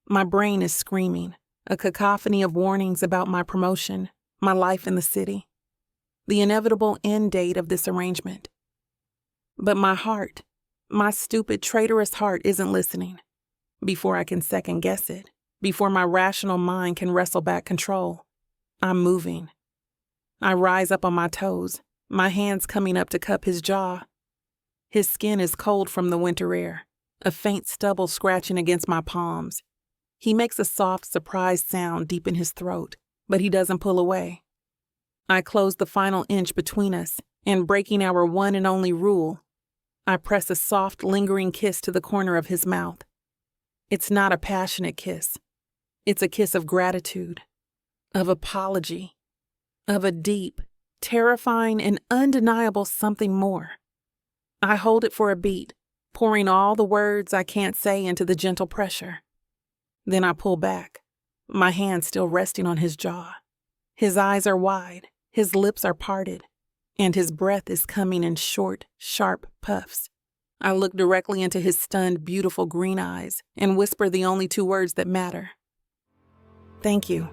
My brain is screaming, a cacophony of warnings about my promotion, my life in the city, the inevitable end date of this arrangement. But my heart, my stupid, traitorous heart isn't listening. Before I can second guess it, before my rational mind can wrestle back control, I'm moving. I rise up on my toes, my hands coming up to cup his jaw. His skin is cold from the winter air, a faint stubble scratching against my palms. He makes a soft, surprised sound deep in his throat, but he doesn't pull away. I close the final inch between us, and breaking our one and only rule, I press a soft, lingering kiss to the corner of his mouth. It's not a passionate kiss. It's a kiss of gratitude, of apology, of a deep, terrifying, and undeniable something more. I hold it for a beat, pouring all the words I can't say into the gentle pressure. Then I pull back, my hand still resting on his jaw. His eyes are wide, his lips are parted, and his breath is coming in short, sharp puffs. I look directly into his stunned, beautiful green eyes and whisper the only two words that matter. Thank you.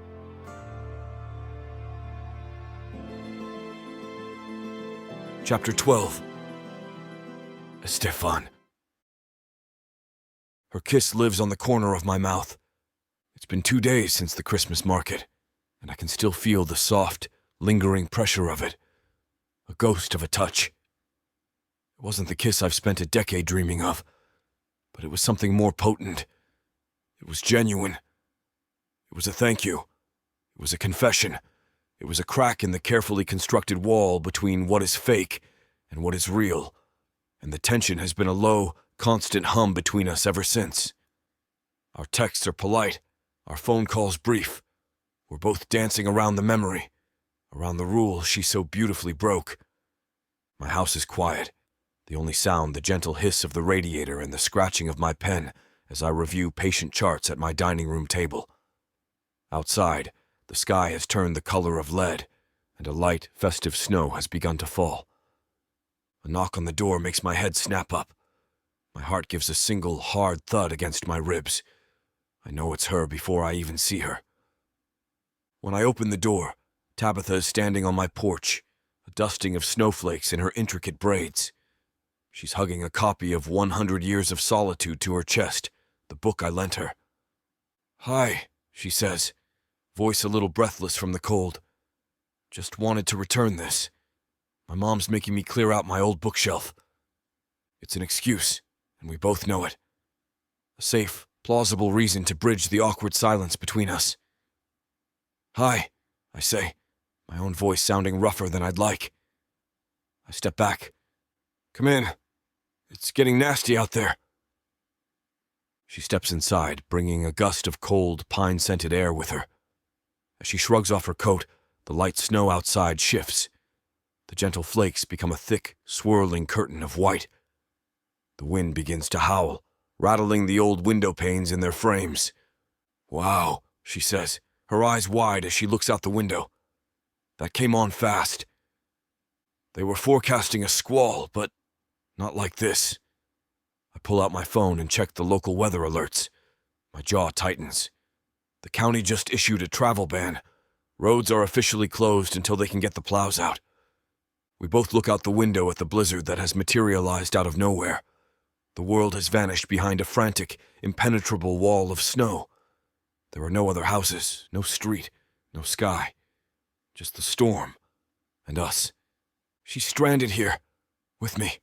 Chapter 12. Estefan. Her kiss lives on the corner of my mouth. It's been 2 days since the Christmas market, and I can still feel the soft, lingering pressure of it. A ghost of a touch. It wasn't the kiss I've spent a decade dreaming of, but it was something more potent. It was genuine. It was a thank you. It was a confession. It was a crack in the carefully constructed wall between what is fake and what is real, and the tension has been a low, constant hum between us ever since. Our texts are polite, our phone calls brief. We're both dancing around the memory, around the rule she so beautifully broke. My house is quiet, the only sound the gentle hiss of the radiator and the scratching of my pen as I review patient charts at my dining room table. Outside, the sky has turned the color of lead, and a light, festive snow has begun to fall. A knock on the door makes my head snap up. My heart gives a single, hard thud against my ribs. I know it's her before I even see her. When I open the door, Tabitha is standing on my porch, a dusting of snowflakes in her intricate braids. She's hugging a copy of 100 Years of Solitude to her chest, the book I lent her. "Hi," she says, voice a little breathless from the cold. "Just wanted to return this. My mom's making me clear out my old bookshelf." It's an excuse, and we both know it. A safe, plausible reason to bridge the awkward silence between us. "Hi," I say, my own voice sounding rougher than I'd like. I step back. "Come in. It's getting nasty out there." She steps inside, bringing a gust of cold, pine-scented air with her. As she shrugs off her coat, the light snow outside shifts. The gentle flakes become a thick, swirling curtain of white. The wind begins to howl, rattling the old window panes in their frames. "Wow," she says, her eyes wide as she looks out the window. "That came on fast." They were forecasting a squall, but not like this. I pull out my phone and check the local weather alerts. My jaw tightens. The county just issued a travel ban. Roads are officially closed until they can get the plows out. We both look out the window at the blizzard that has materialized out of nowhere. The world has vanished behind a frantic, impenetrable wall of snow. There are no other houses, no street, no sky. Just the storm. And us. She's stranded here. With me.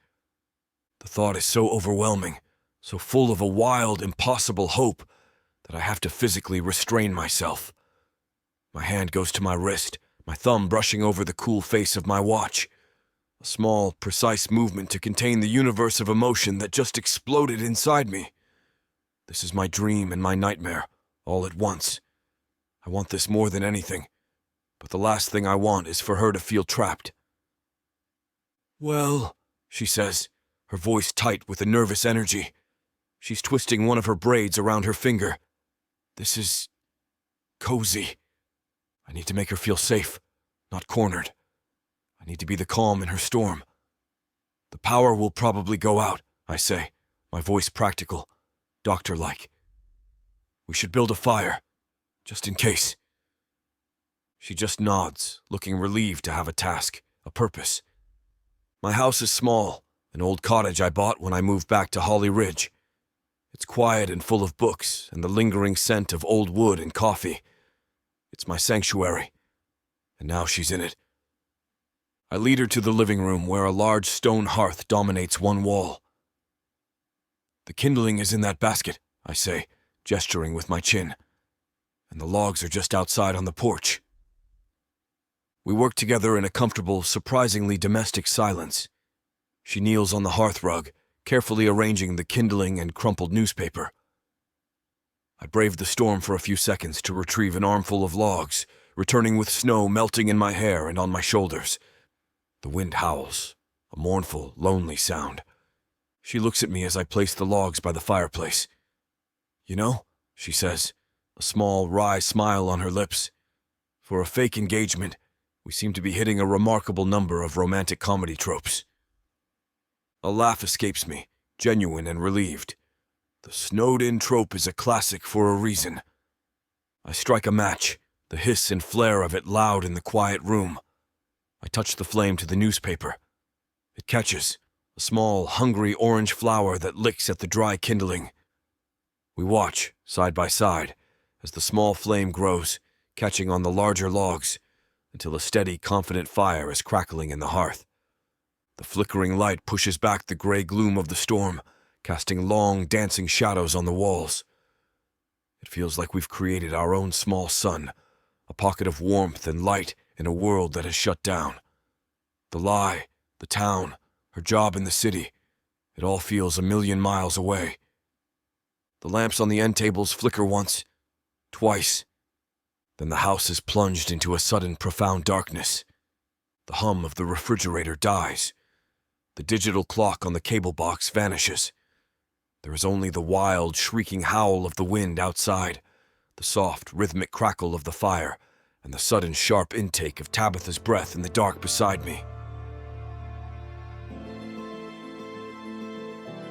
The thought is so overwhelming. so full of a wild, impossible hope that I have to physically restrain myself. My hand goes to my wrist, my thumb brushing over the cool face of my watch. A small, precise movement to contain the universe of emotion that just exploded inside me. This is my dream and my nightmare, all at once. I want this more than anything, but the last thing I want is for her to feel trapped. "Well," she says, her voice tight with a nervous energy. She's twisting one of her braids around her finger. "This is cozy. I need to make her feel safe, not cornered. I need to be the calm in her storm. The power will probably go out," I say, my voice practical, doctor-like. "We should build a fire, just in case." She just nods, looking relieved to have a task, a purpose. My house is small, an old cottage I bought when I moved back to Holly Ridge. It's quiet and full of books and the lingering scent of old wood and coffee. It's my sanctuary, and now she's in it. I lead her to the living room where a large stone hearth dominates one wall. "The kindling is in that basket," I say, gesturing with my chin, "and the logs are just outside on the porch." We work together in a comfortable, surprisingly domestic silence. She kneels on the hearth rug, carefully arranging the kindling and crumpled newspaper. I brave the storm for a few seconds to retrieve an armful of logs, returning with snow melting in my hair and on my shoulders. The wind howls, a mournful, lonely sound. She looks at me as I place the logs by the fireplace. "You know," she says, a small, wry smile on her lips, "for a fake engagement, we seem to be hitting a remarkable number of romantic comedy tropes." A laugh escapes me, genuine and relieved. The snowed-in trope is a classic for a reason. I strike a match, the hiss and flare of it loud in the quiet room. I touch the flame to the newspaper. It catches, a small, hungry orange flower that licks at the dry kindling. We watch, side by side, as the small flame grows, catching on the larger logs, until a steady, confident fire is crackling in the hearth. The flickering light pushes back the gray gloom of the storm, casting long, dancing shadows on the walls. It feels like we've created our own small sun, a pocket of warmth and light in a world that has shut down. The lie, the town, her job in the city, it all feels a million miles away. The lamps on the end tables flicker once, twice. Then the house is plunged into a sudden, profound darkness. The hum of the refrigerator dies. The digital clock on the cable box vanishes. There is only the wild, shrieking howl of the wind outside, the soft, rhythmic crackle of the fire, and the sudden, sharp intake of Tabitha's breath in the dark beside me.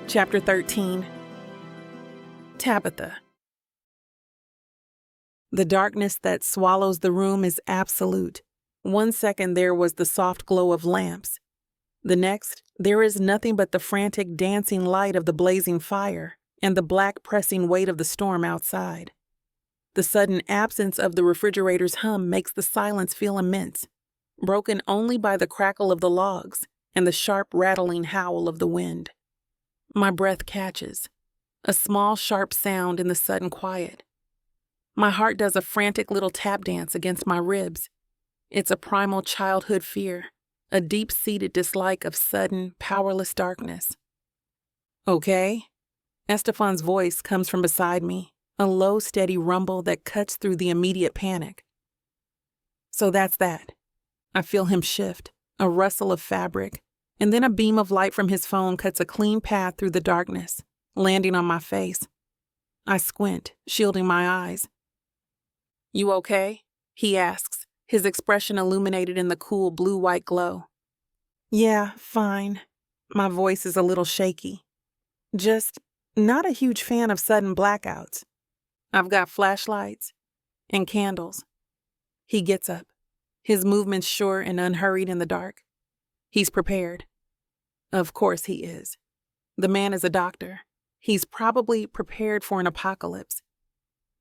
Chapter 13. Tabitha. The darkness that swallows the room is absolute. 1 second there was the soft glow of lamps. The next, there is nothing but the frantic dancing light of the blazing fire and the black pressing weight of the storm outside. The sudden absence of the refrigerator's hum makes the silence feel immense, broken only by the crackle of the logs and the sharp rattling howl of the wind. My breath catches, a small sharp sound in the sudden quiet. My heart does a frantic little tap dance against my ribs. It's a primal childhood fear, a deep-seated dislike of sudden, powerless darkness. "Okay?" Estefan's voice comes from beside me, a low, steady rumble that cuts through the immediate panic. So that's that. I feel him shift, a rustle of fabric, and then a beam of light from his phone cuts a clean path through the darkness, landing on my face. I squint, shielding my eyes. "You okay?" he asks, his expression illuminated in the cool blue-white glow. "Yeah, fine." My voice is a little shaky. Just not a huge fan of sudden blackouts. I've got flashlights and candles. He gets up, his movements sure and unhurried in the dark. He's prepared. Of course he is. The man is a doctor. He's probably prepared for an apocalypse.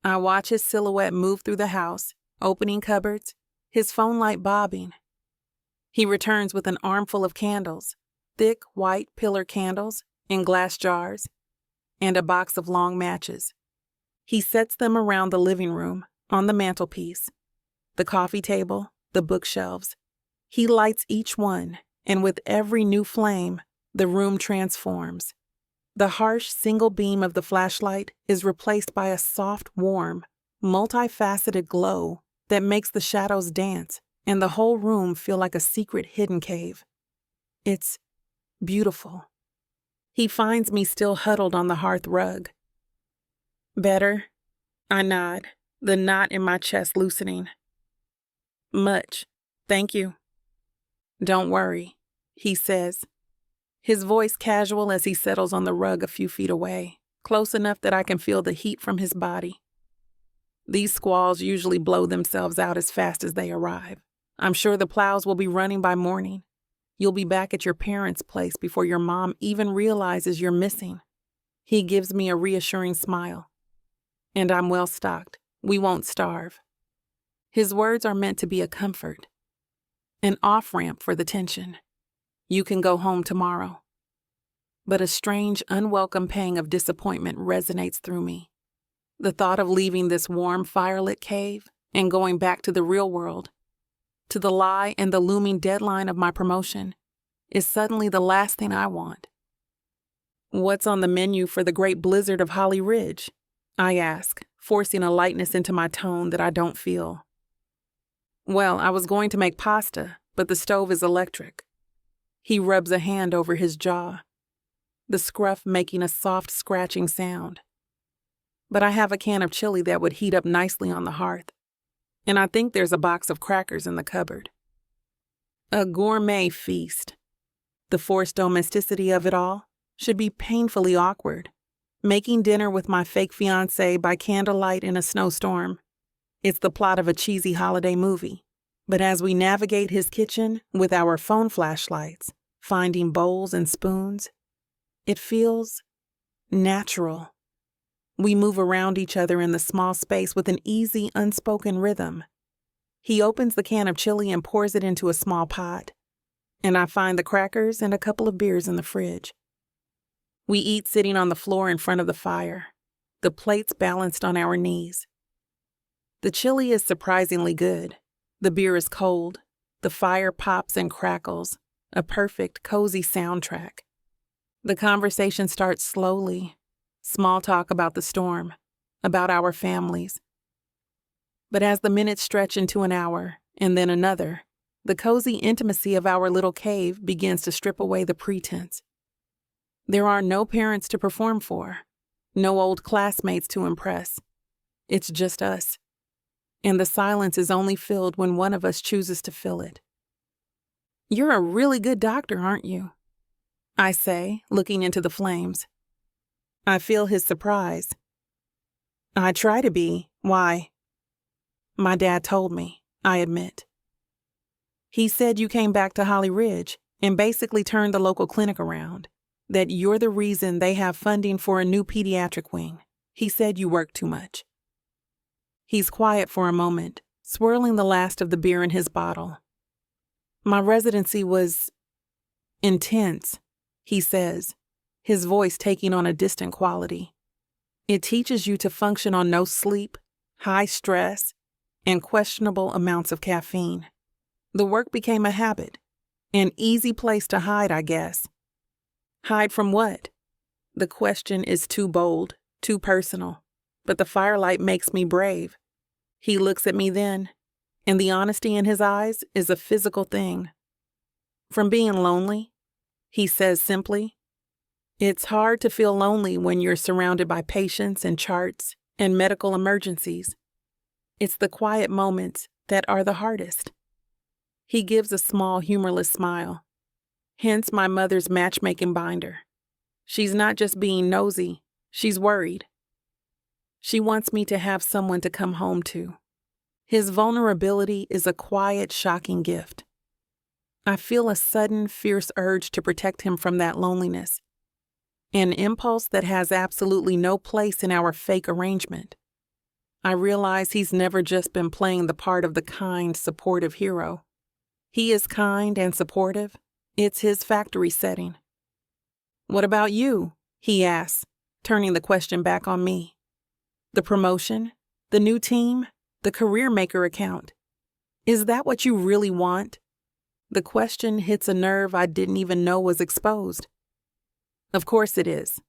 I watch his silhouette move through the house, opening cupboards, his phone light bobbing. He returns with an armful of candles, thick white pillar candles in glass jars. and a box of long matches. He sets them around the living room, on the mantelpiece, the coffee table, the bookshelves. He lights each one, and with every new flame, the room transforms. The harsh single beam of the flashlight is replaced by a soft, warm, multifaceted glow that makes the shadows dance and the whole room feel like a secret hidden cave. It's beautiful. He finds me still huddled on the hearth rug. Better? I nod, the knot in my chest loosening. Much. Thank you. Don't worry, he says, his voice casual as he settles on the rug a few feet away, close enough that I can feel the heat from his body. These squalls usually blow themselves out as fast as they arrive. I'm sure the plows will be running by morning. You'll be back at your parents' place before your mom even realizes you're missing. He gives me a reassuring smile. And I'm well stocked. We won't starve. His words are meant to be a comfort, an off-ramp for the tension. You can go home tomorrow. But a strange, unwelcome pang of disappointment resonates through me. The thought of leaving this warm, firelit cave and going back to the real world, to the lie and the looming deadline of my promotion, is suddenly the last thing I want. What's on the menu for the great blizzard of Holly Ridge? I ask, forcing a lightness into my tone that I don't feel. Well, I was going to make pasta, but the stove is electric. He rubs a hand over his jaw, the scruff making a soft scratching sound. But I have a can of chili that would heat up nicely on the hearth, and I think there's a box of crackers in the cupboard. A gourmet feast. The forced domesticity of it all should be painfully awkward. Making dinner with my fake fiancé by candlelight in a snowstorm. It's the plot of a cheesy holiday movie. But as we navigate his kitchen with our phone flashlights, finding bowls and spoons, it feels natural. We move around each other in the small space with an easy, unspoken rhythm. He opens the can of chili and pours it into a small pot, and I find the crackers and a couple of beers in the fridge. We eat sitting on the floor in front of the fire, the plates balanced on our knees. The chili is surprisingly good. The beer is cold. The fire pops and crackles, a perfect, cozy soundtrack. The conversation starts slowly. Small talk about the storm, about our families. But as the minutes stretch into an hour, and then another, the cozy intimacy of our little cave begins to strip away the pretense. There are no parents to perform for, no old classmates to impress. It's just us. And the silence is only filled when one of us chooses to fill it. You're a really good doctor, aren't you? I say, looking into the flames. I feel his surprise. I try to be. Why? My dad told me, I admit. He said you came back to Holly Ridge and basically turned the local clinic around, that you're the reason they have funding for a new pediatric wing. He said you work too much. He's quiet for a moment, swirling the last of the beer in his bottle. My residency was intense, he says, his voice taking on a distant quality. It teaches you to function on no sleep, high stress, and questionable amounts of caffeine. The work became a habit, an easy place to hide, I guess. Hide from what? The question is too bold, too personal, but the firelight makes me brave. He looks at me then, and the honesty in his eyes is a physical thing. From being lonely, he says simply, it's hard to feel lonely when you're surrounded by patients and charts and medical emergencies. It's the quiet moments that are the hardest. He gives a small, humorless smile. Hence my mother's matchmaking binder. She's not just being nosy, she's worried. She wants me to have someone to come home to. His vulnerability is a quiet, shocking gift. I feel a sudden, fierce urge to protect him from that loneliness. An impulse that has absolutely no place in our fake arrangement. I realize he's never just been playing the part of the kind, supportive hero. He is kind and supportive. It's his factory setting. What about you? He asks, turning the question back on me. The promotion? The new team? The career maker account? Is that what you really want? The question hits a nerve I didn't even know was exposed. Of course it is,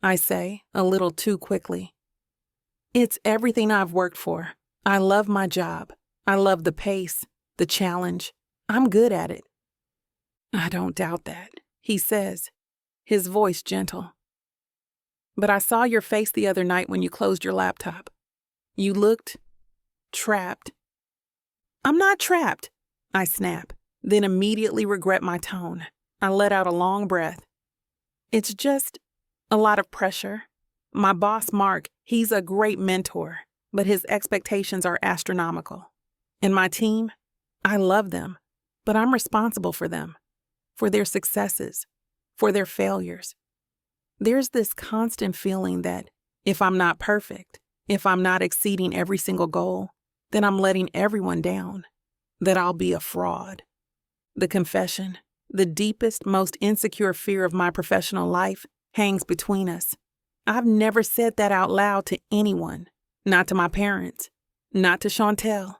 I say, a little too quickly. It's everything I've worked for. I love my job. I love the pace, the challenge. I'm good at it. I don't doubt that, he says, his voice gentle. But I saw your face the other night when you closed your laptop. You looked trapped. I'm not trapped, I snap, then immediately regret my tone. I let out a long breath. It's just a lot of pressure. My boss, Mark, he's a great mentor, but his expectations are astronomical. And my team, I love them, but I'm responsible for them, for their successes, for their failures. There's this constant feeling that if I'm not perfect, if I'm not exceeding every single goal, then I'm letting everyone down, that I'll be a fraud. The confession, the deepest, most insecure fear of my professional life, hangs between us. I've never said that out loud to anyone, not to my parents, not to Chantel.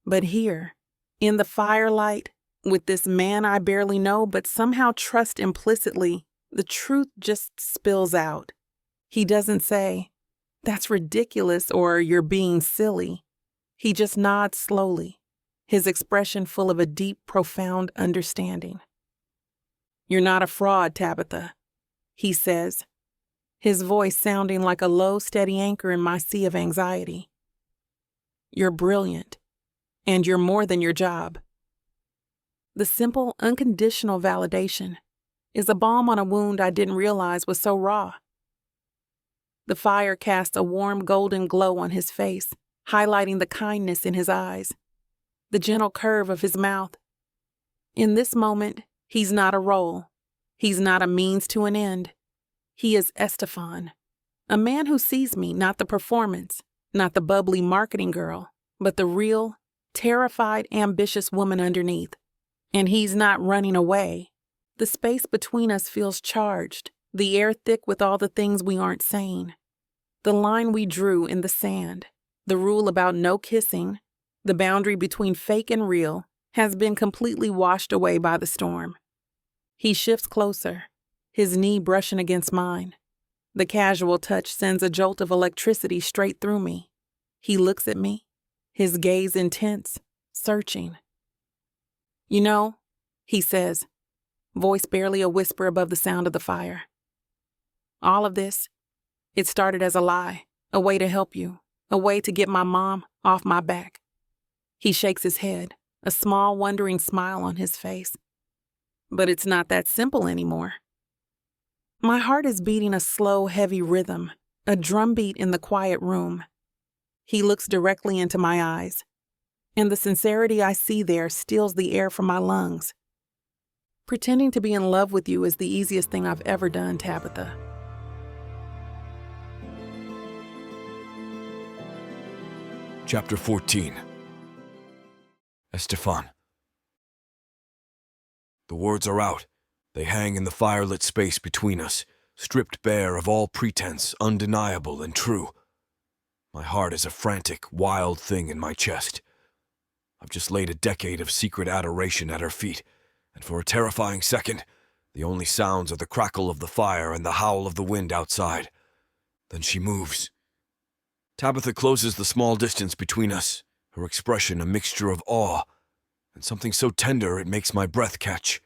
But here, in the firelight, with this man I barely know but somehow trust implicitly, the truth just spills out. He doesn't say, "That's ridiculous," or "You're being silly." He just nods slowly, his expression full of a deep, profound understanding. "You're not a fraud, Tabitha," he says, his voice sounding like a low, steady anchor in my sea of anxiety. "You're brilliant, and you're more than your job." The simple, unconditional validation is a balm on a wound I didn't realize was so raw. The fire casts a warm golden glow on his face, highlighting the kindness in his eyes, the gentle curve of his mouth. In this moment, he's not a role. He's not a means to an end. He is Estefan, a man who sees me, not the performance, not the bubbly marketing girl, but the real, terrified, ambitious woman underneath. And he's not running away. The space between us feels charged, the air thick with all the things we aren't saying. The line we drew in the sand, the rule about no kissing, the boundary between fake and real, has been completely washed away by the storm. He shifts closer, his knee brushing against mine. The casual touch sends a jolt of electricity straight through me. He looks at me, his gaze intense, searching. "You know," he says, voice barely a whisper above the sound of the fire. "All of this, it started as a lie, a way to help you, a way to get my mom off my back." He shakes his head, a small, wondering smile on his face. "But it's not that simple anymore." My heart is beating a slow, heavy rhythm, a drumbeat in the quiet room. He looks directly into my eyes, and the sincerity I see there steals the air from my lungs. "Pretending to be in love with you is the easiest thing I've ever done, Tabitha." Chapter 14. Estefan. The words are out. They hang in the firelit space between us, stripped bare of all pretense, undeniable and true. My heart is a frantic, wild thing in my chest. I've just laid a decade of secret adoration at her feet, and for a terrifying second, the only sounds are the crackle of the fire and the howl of the wind outside. Then she moves. Tabitha closes the small distance between us, her expression a mixture of awe and something so tender it makes my breath catch.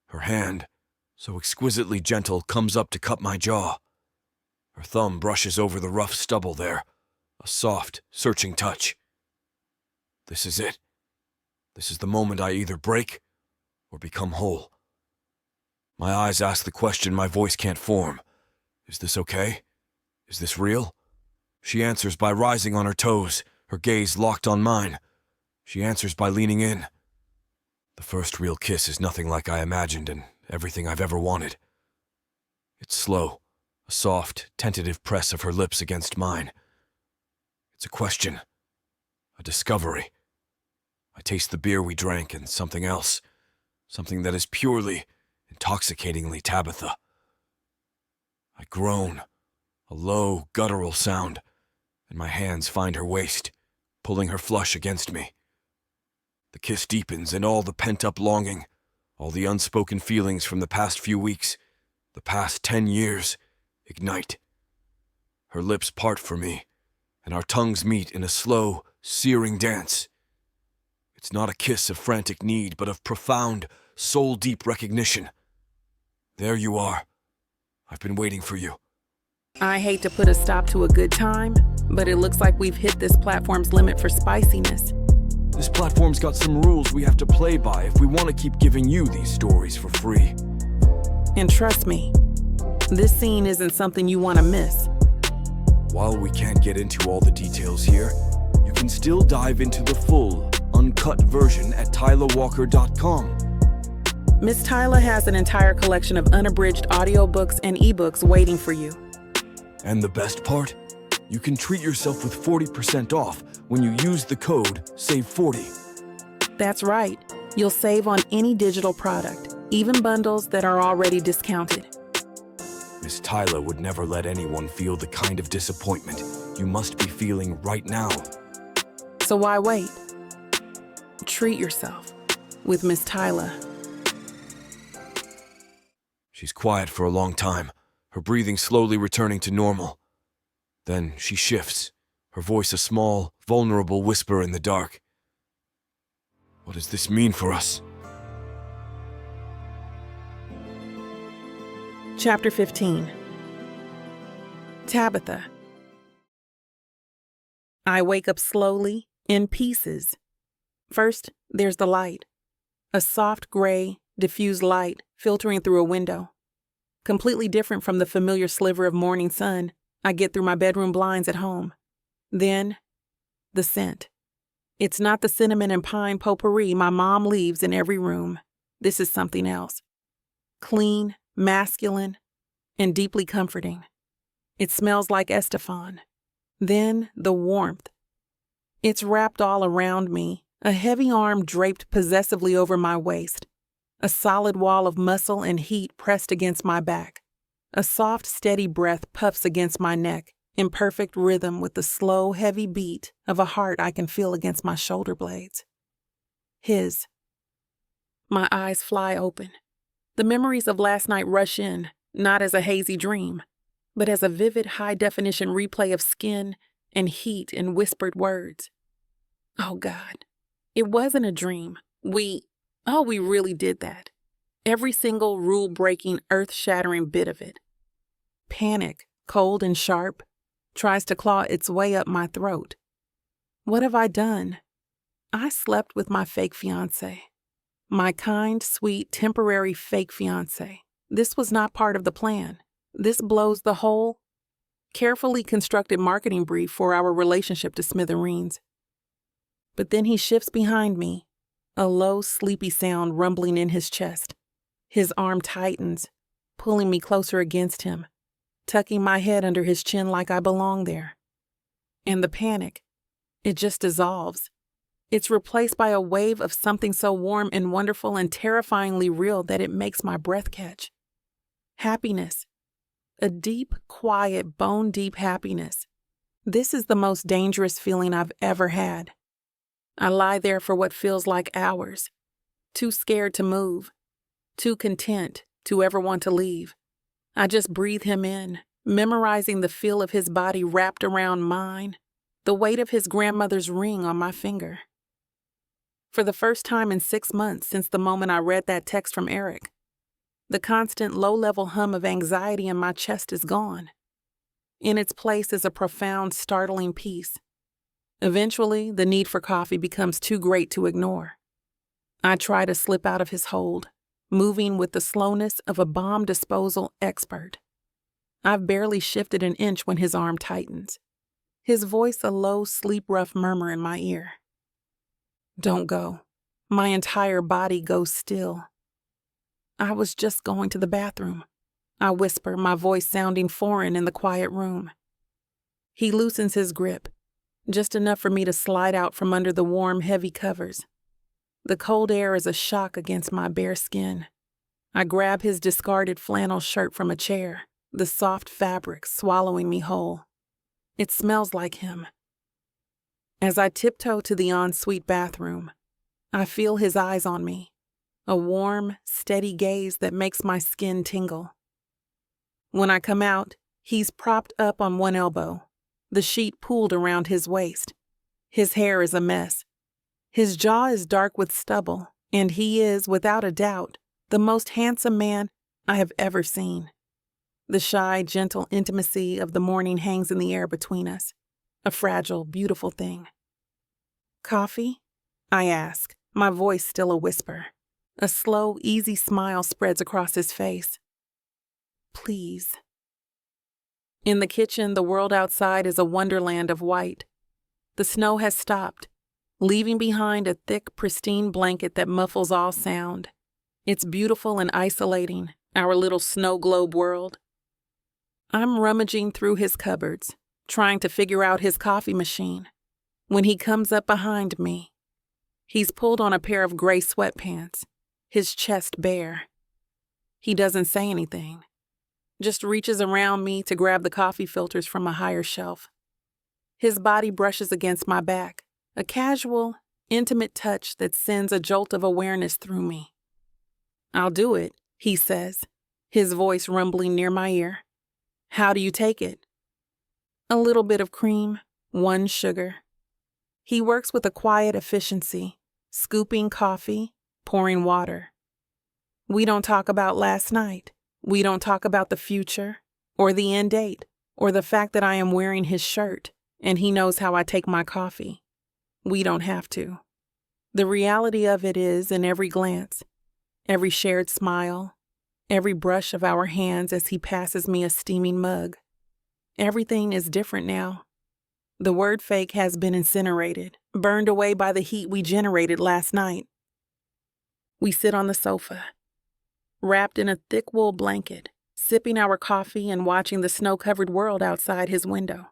Her hand, so exquisitely gentle, comes up to cup my jaw. Her thumb brushes over the rough stubble there, a soft, searching touch. This is it. This is the moment I either break or become whole. My eyes ask the question my voice can't form. Is this okay? Is this real? She answers by rising on her toes, her gaze locked on mine. She answers by leaning in. The first real kiss is nothing like I imagined and everything I've ever wanted. It's slow, a soft, tentative press of her lips against mine. It's a question, a discovery. I taste the beer we drank and something else, something that is purely, intoxicatingly Tabitha. I groan, A low, guttural sound, and my hands find her waist, pulling her flush against me. The kiss deepens, and all the pent-up longing, all the unspoken feelings from the past few weeks, the past 10 years, ignite. Her lips part for me, and our tongues meet in a slow, searing dance. It's not a kiss of frantic need, but of profound, soul-deep recognition. There you are. I've been waiting for you. I hate to put a stop to a good time, but it looks like we've hit this platform's limit for spiciness. This platform's got some rules we have to play by if we want to keep giving you these stories for free. And trust me, this scene isn't something you want to miss. While we can't get into all the details here, you can still dive into the full, uncut version at TylaWalker.com. Miss Tyla has an entire collection of unabridged audiobooks and ebooks waiting for you. And the best part? You can treat yourself with 40% off when you use the code SAVE40. That's right. You'll save on any digital product, even bundles that are already discounted. Miss Tyla would never let anyone feel the kind of disappointment you must be feeling right now. So why wait? Treat yourself with Miss Tyla. She's quiet for a long time, her breathing slowly returning to normal. Then she shifts, her voice a small, vulnerable whisper in the dark. What does this mean for us? Chapter 15. Tabitha. I wake up slowly, in pieces. First, there's the light. A soft gray, diffused light filtering through a window. Completely different from the familiar sliver of morning sun I get through my bedroom blinds at home. Then, the scent. It's not the cinnamon and pine potpourri my mom leaves in every room. This is something else. Clean, masculine, and deeply comforting. It smells like Estefan. Then the warmth. It's wrapped all around me, a heavy arm draped possessively over my waist, a solid wall of muscle and heat pressed against my back. A soft, steady breath puffs against my neck, in perfect rhythm with the slow, heavy beat of a heart I can feel against my shoulder blades. His. My eyes fly open. The memories of last night rush in, not as a hazy dream, but as a vivid, high-definition replay of skin and heat and whispered words. Oh, God. It wasn't a dream. We really did that. Every single rule-breaking, earth-shattering bit of it. Panic, cold and sharp, tries to claw its way up my throat. What have I done? I slept with my fake fiancé. My kind, sweet, temporary fake fiancé. This was not part of the plan. This blows the whole, carefully constructed marketing brief for our relationship to smithereens. But then he shifts behind me, a low, sleepy sound rumbling in his chest. His arm tightens, pulling me closer against him, tucking my head under his chin like I belong there. And the panic, it just dissolves. It's replaced by a wave of something so warm and wonderful and terrifyingly real that it makes my breath catch. Happiness. A deep, quiet, bone-deep happiness. This is the most dangerous feeling I've ever had. I lie there for what feels like hours, too scared to move, too content to ever want to leave. I just breathe him in, memorizing the feel of his body wrapped around mine, the weight of his grandmother's ring on my finger. For the first time in 6 months since the moment I read that text from Eric, the constant low-level hum of anxiety in my chest is gone. In its place is a profound, startling peace. Eventually, the need for coffee becomes too great to ignore. I try to slip out of his hold, moving with the slowness of a bomb disposal expert. I've barely shifted an inch when his arm tightens. His voice a low, sleep-rough murmur in my ear. Don't go. My entire body goes still. I was just going to the bathroom, I whisper, my voice sounding foreign in the quiet room. He loosens his grip, just enough for me to slide out from under the warm, heavy covers. The cold air is a shock against my bare skin. I grab his discarded flannel shirt from a chair, the soft fabric swallowing me whole. It smells like him. As I tiptoe to the ensuite bathroom, I feel his eyes on me, a warm, steady gaze that makes my skin tingle. When I come out, he's propped up on one elbow, the sheet pulled around his waist. His hair is a mess. His jaw is dark with stubble, and he is, without a doubt, the most handsome man I have ever seen. The shy, gentle intimacy of the morning hangs in the air between us, a fragile, beautiful thing. "Coffee?" I ask, my voice still a whisper. A slow, easy smile spreads across his face. "Please." In the kitchen, the world outside is a wonderland of white. The snow has stopped, leaving behind a thick, pristine blanket that muffles all sound. It's beautiful and isolating, our little snow globe world. I'm rummaging through his cupboards, trying to figure out his coffee machine, when he comes up behind me. He's pulled on a pair of gray sweatpants, his chest bare. He doesn't say anything, just reaches around me to grab the coffee filters from a higher shelf. His body brushes against my back, a casual, intimate touch that sends a jolt of awareness through me. "I'll do it," he says, his voice rumbling near my ear. "How do you take it?" "A little bit of cream, 1 sugar." He works with a quiet efficiency, scooping coffee, pouring water. We don't talk about last night. We don't talk about the future, or the end date, or the fact that I am wearing his shirt, and he knows how I take my coffee. We don't have to. The reality of it is in every glance, every shared smile, every brush of our hands as he passes me a steaming mug. Everything is different now. The word fake has been incinerated, burned away by the heat we generated last night. We sit on the sofa, wrapped in a thick wool blanket, sipping our coffee and watching the snow-covered world outside his window.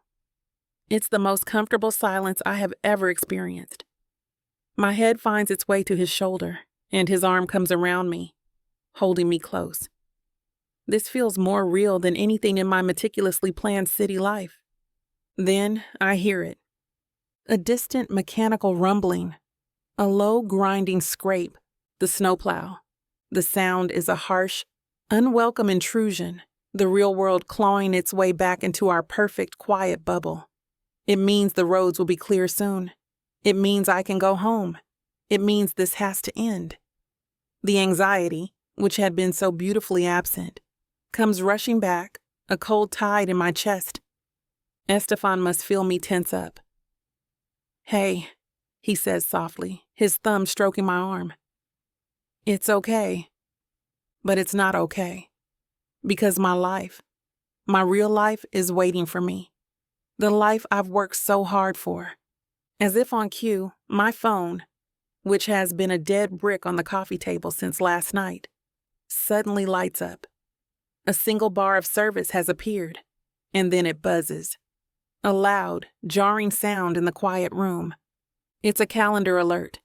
It's the most comfortable silence I have ever experienced. My head finds its way to his shoulder, and his arm comes around me, holding me close. This feels more real than anything in my meticulously planned city life. Then I hear it. A distant mechanical rumbling, a low grinding scrape, the snowplow. The sound is a harsh, unwelcome intrusion, the real world clawing its way back into our perfect, quiet bubble. It means the roads will be clear soon. It means I can go home. It means this has to end. The anxiety, which had been so beautifully absent, comes rushing back, a cold tide in my chest. Estefan must feel me tense up. "Hey," he says softly, his thumb stroking my arm. "It's okay." But it's not okay. Because my life, my real life, is waiting for me. The life I've worked so hard for. As if on cue, my phone, which has been a dead brick on the coffee table since last night, suddenly lights up. A single bar of service has appeared, and then it buzzes. A loud, jarring sound in the quiet room. It's a calendar alert.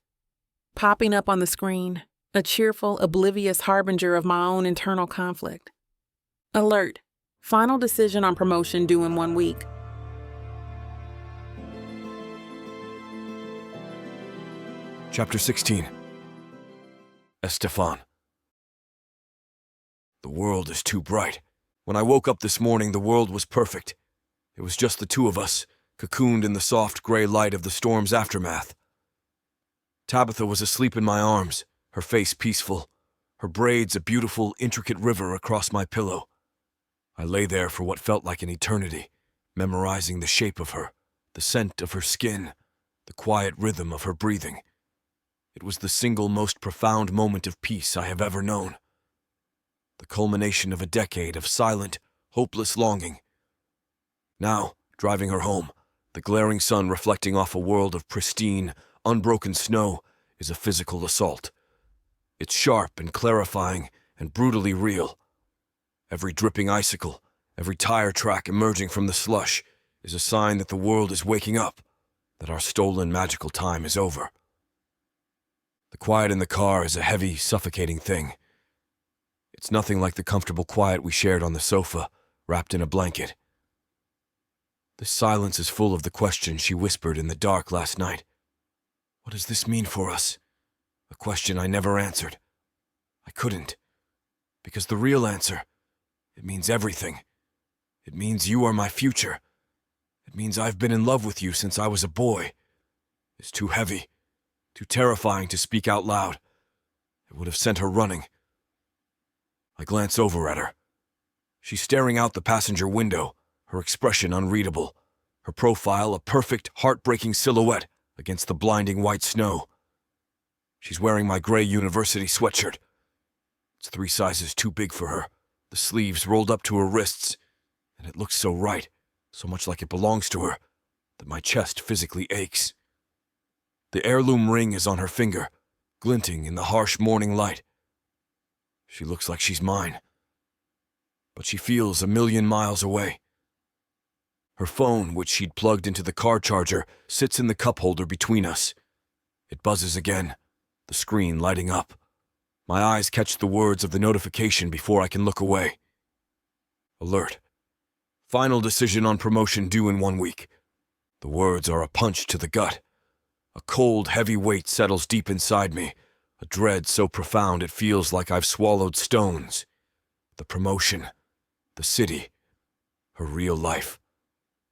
Popping up on the screen, a cheerful, oblivious harbinger of my own internal conflict. Alert. Final decision on promotion due in 1 week. Chapter 16. Estefan. The world is too bright. When I woke up this morning, the world was perfect. It was just the two of us, cocooned in the soft gray light of the storm's aftermath. Tabitha was asleep in my arms, her face peaceful, her braids a beautiful, intricate river across my pillow. I lay there for what felt like an eternity, memorizing the shape of her, the scent of her skin, the quiet rhythm of her breathing. It was the single most profound moment of peace I have ever known. The culmination of a decade of silent, hopeless longing. Now, driving her home, the glaring sun reflecting off a world of pristine, unbroken snow is a physical assault. It's sharp and clarifying and brutally real. Every dripping icicle, every tire track emerging from the slush is a sign that the world is waking up, that our stolen magical time is over. The quiet in the car is a heavy, suffocating thing. It's nothing like the comfortable quiet we shared on the sofa, wrapped in a blanket. This silence is full of the question she whispered in the dark last night. What does this mean for us? A question I never answered. I couldn't. Because the real answer, it means everything. It means you are my future. It means I've been in love with you since I was a boy. It's too heavy, too terrifying to speak out loud. It would have sent her running. I glance over at her. She's staring out the passenger window, her expression unreadable, her profile a perfect, heartbreaking silhouette against the blinding white snow. She's wearing my gray university sweatshirt. It's 3 sizes too big for her, the sleeves rolled up to her wrists, and it looks so right, so much like it belongs to her, that my chest physically aches. The heirloom ring is on her finger, glinting in the harsh morning light. She looks like she's mine, but she feels a million miles away. Her phone, which she'd plugged into the car charger, sits in the cup holder between us. It buzzes again, the screen lighting up. My eyes catch the words of the notification before I can look away. Alert. Final decision on promotion due in 1 week. The words are a punch to the gut. A cold, heavy weight settles deep inside me, a dread so profound it feels like I've swallowed stones. The promotion, the city, her real life.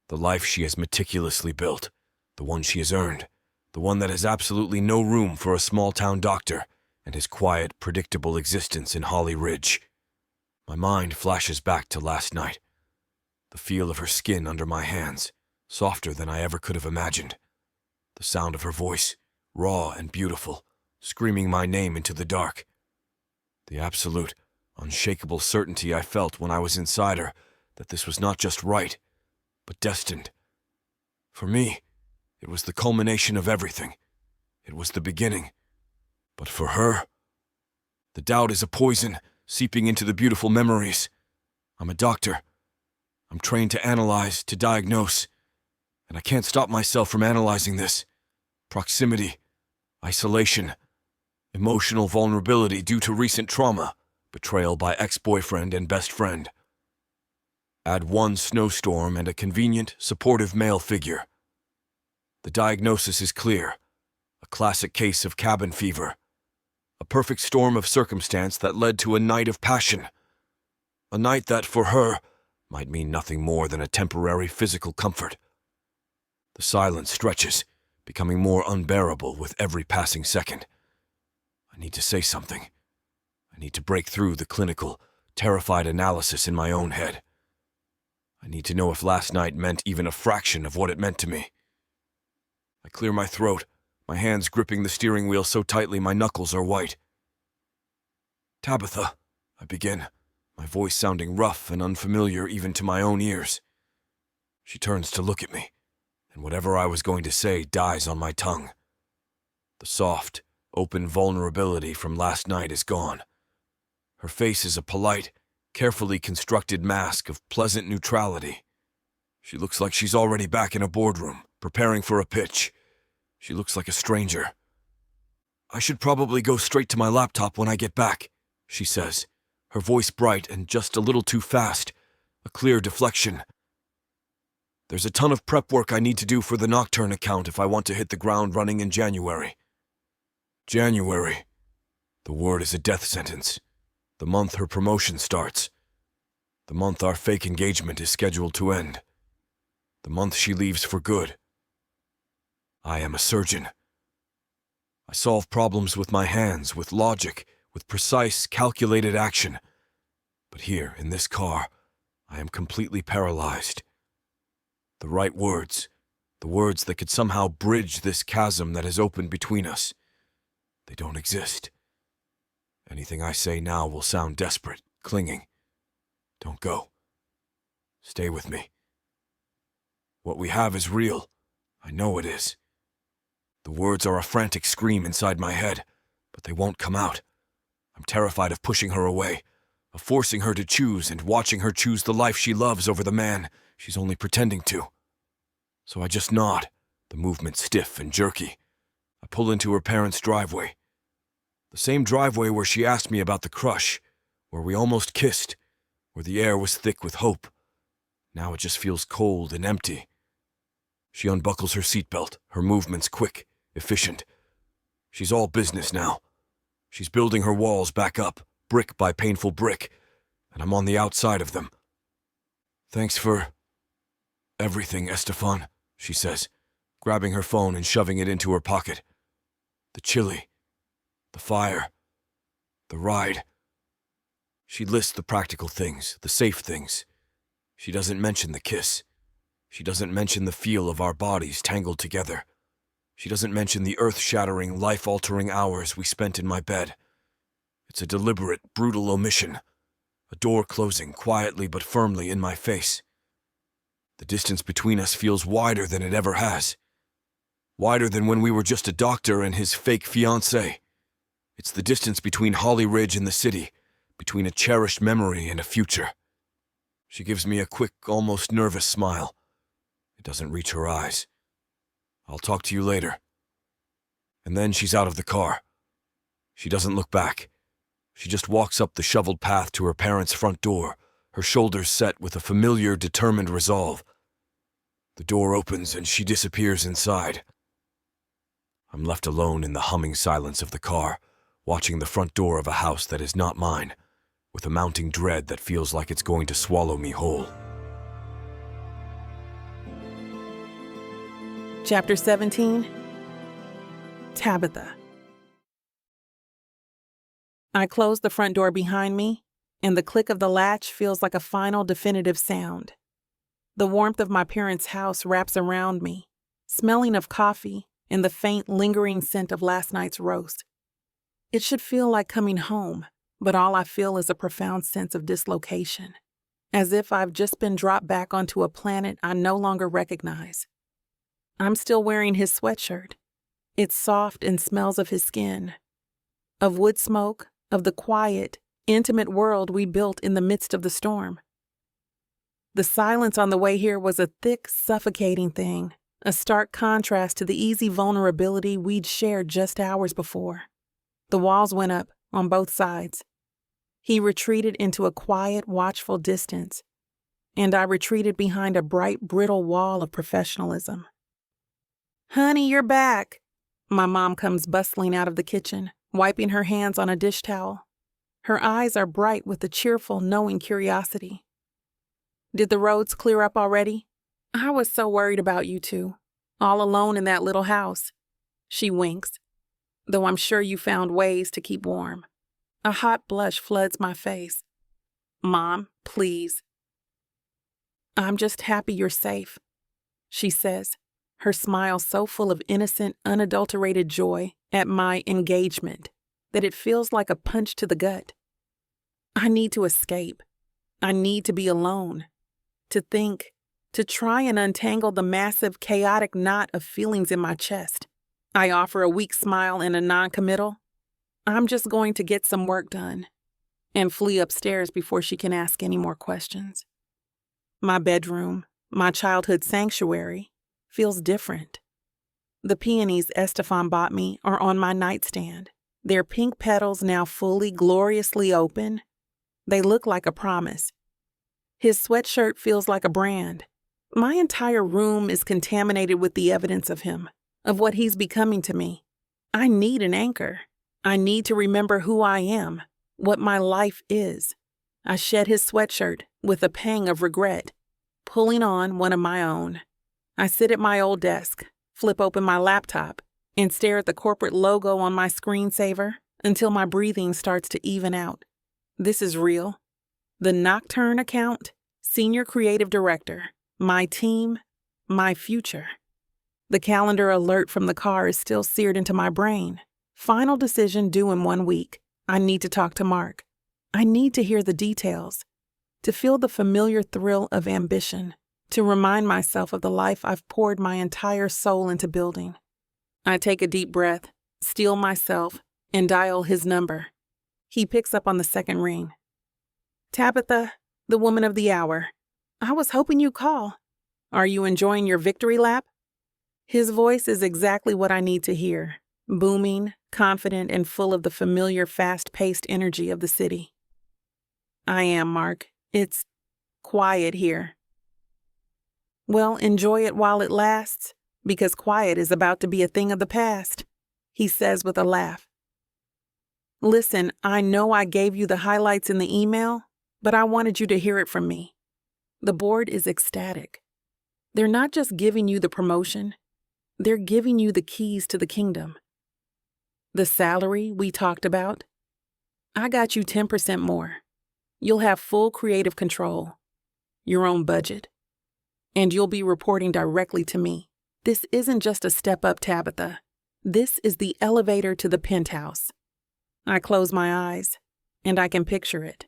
The life she has meticulously built, the one she has earned, the one that has absolutely no room for a small-town doctor and his quiet, predictable existence in Holly Ridge. My mind flashes back to last night. The feel of her skin under my hands, softer than I ever could have imagined. The sound of her voice, raw and beautiful, screaming my name into the dark. The absolute, unshakable certainty I felt when I was inside her that this was not just right, but destined. For me, it was the culmination of everything. It was the beginning. But for her, the doubt is a poison seeping into the beautiful memories. I'm a doctor. I'm trained to analyze, to diagnose, and I can't stop myself from analyzing this. Proximity, isolation, emotional vulnerability due to recent trauma, betrayal by ex-boyfriend and best friend. Add 1 snowstorm and a convenient, supportive male figure. The diagnosis is clear. A classic case of cabin fever. A perfect storm of circumstance that led to a night of passion. A night that, for her, might mean nothing more than a temporary physical comfort. The silence stretches, becoming more unbearable with every passing second. I need to say something. I need to break through the clinical, terrified analysis in my own head. I need to know if last night meant even a fraction of what it meant to me. I clear my throat, my hands gripping the steering wheel so tightly my knuckles are white. Tabitha, I begin, my voice sounding rough and unfamiliar even to my own ears. She turns to look at me, and whatever I was going to say dies on my tongue. The soft, open vulnerability from last night is gone. Her face is a polite, carefully constructed mask of pleasant neutrality. She looks like she's already back in a boardroom, preparing for a pitch. She looks like a stranger. I should probably go straight to my laptop when I get back, she says, her voice bright and just a little too fast, a clear deflection. There's a ton of prep work I need to do for the Nocturne account if I want to hit the ground running in January. January. The word is a death sentence. The month her promotion starts. The month our fake engagement is scheduled to end. The month she leaves for good. I am a surgeon. I solve problems with my hands, with logic, with precise, calculated action. But here, in this car, I am completely paralyzed. The right words, the words that could somehow bridge this chasm that has opened between us, they don't exist. Anything I say now will sound desperate, clinging. Don't go. Stay with me. What we have is real. I know it is. The words are a frantic scream inside my head, but they won't come out. I'm terrified of pushing her away, of forcing her to choose and watching her choose the life she loves over the man she's only pretending to. So I just nod, the movement stiff and jerky. I pull into her parents' driveway. The same driveway where she asked me about the crush, where we almost kissed, where the air was thick with hope, Now it just feels cold and empty. She unbuckles her seatbelt, her movements quick, efficient. She's all business now. She's building her walls back up, brick by painful brick, and I'm on the outside of them. "Thanks for everything, Estefan," she says, grabbing her phone and shoving it into her pocket. "The chili, the fire, the ride." She lists the practical things, the safe things. She doesn't mention the kiss. She doesn't mention the feel of our bodies tangled together. She doesn't mention the earth-shattering, life-altering hours we spent in my bed. It's a deliberate, brutal omission. A door closing quietly but firmly in my face. The distance between us feels wider than it ever has. Wider than when we were just a doctor and his fake fiancé. It's the distance between Holly Ridge and the city, between a cherished memory and a future. She gives me a quick, almost nervous smile. It doesn't reach her eyes. "I'll talk to you later." And then she's out of the car. She doesn't look back. She just walks up the shoveled path to her parents' front door, her shoulders set with a familiar, determined resolve. The door opens and she disappears inside. I'm left alone in the humming silence of the car, watching the front door of a house that is not mine, with a mounting dread that feels like it's going to swallow me whole. Chapter 17. Tabitha. I close the front door behind me, and the click of the latch feels like a final definitive sound. The warmth of my parents' house wraps around me, smelling of coffee and the faint, lingering scent of last night's roast. It should feel like coming home, but all I feel is a profound sense of dislocation, as if I've just been dropped back onto a planet I no longer recognize. I'm still wearing his sweatshirt. It's soft and smells of his skin, of wood smoke, of the quiet, intimate world we built in the midst of the storm. The silence on the way here was a thick, suffocating thing, a stark contrast to the easy vulnerability we'd shared just hours before. The walls went up on both sides. He retreated into a quiet, watchful distance, and I retreated behind a bright, brittle wall of professionalism. "Honey, you're back." My mom comes bustling out of the kitchen, wiping her hands on a dish towel. Her eyes are bright with a cheerful, knowing curiosity. "Did the roads clear up already? I was so worried about you two, all alone in that little house." She winks, "Though I'm sure you found ways to keep warm." A hot blush floods my face. "Mom, please." "I'm just happy you're safe," she says, her smile so full of innocent, unadulterated joy at my engagement that it feels like a punch to the gut. I need to escape. I need to be alone, to think, to try and untangle the massive, chaotic knot of feelings in my chest. I offer a weak smile and a non-committal. I'm just going to get some work done, and flee upstairs before she can ask any more questions. My bedroom, my childhood sanctuary, feels different. The peonies Estefan bought me are on my nightstand, their pink petals now fully, gloriously open. They look like a promise. His sweatshirt feels like a brand. My entire room is contaminated with the evidence of him, of what he's becoming to me. I need an anchor. I need to remember who I am, what my life is. I shed his sweatshirt with a pang of regret, pulling on one of my own. I sit at my old desk, flip open my laptop, and stare at the corporate logo on my screensaver until my breathing starts to even out. This is real. The Nocturne account, Senior Creative Director, my team, my future. The calendar alert from the car is still seared into my brain. Final decision due in 1 week. I need to talk to Mark. I need to hear the details, to feel the familiar thrill of ambition, to remind myself of the life I've poured my entire soul into building. I take a deep breath, steel myself, and dial his number. He picks up on the second ring. "Tabitha, the woman of the hour. I was hoping you'd call. Are you enjoying your victory lap?" His voice is exactly what I need to hear, booming, confident, and full of the familiar, fast-paced energy of the city. "I am, Mark. It's quiet here." Well, enjoy it while it lasts, because quiet is about to be a thing of the past, he says with a laugh. Listen, I know I gave you the highlights in the email, but I wanted you to hear it from me. The board is ecstatic. They're not just giving you the promotion, they're giving you the keys to the kingdom. The salary we talked about, I got you 10% more. You'll have full creative control, your own budget, and you'll be reporting directly to me. This isn't just a step up, Tabitha. This is the elevator to the penthouse. I close my eyes, and I can picture it.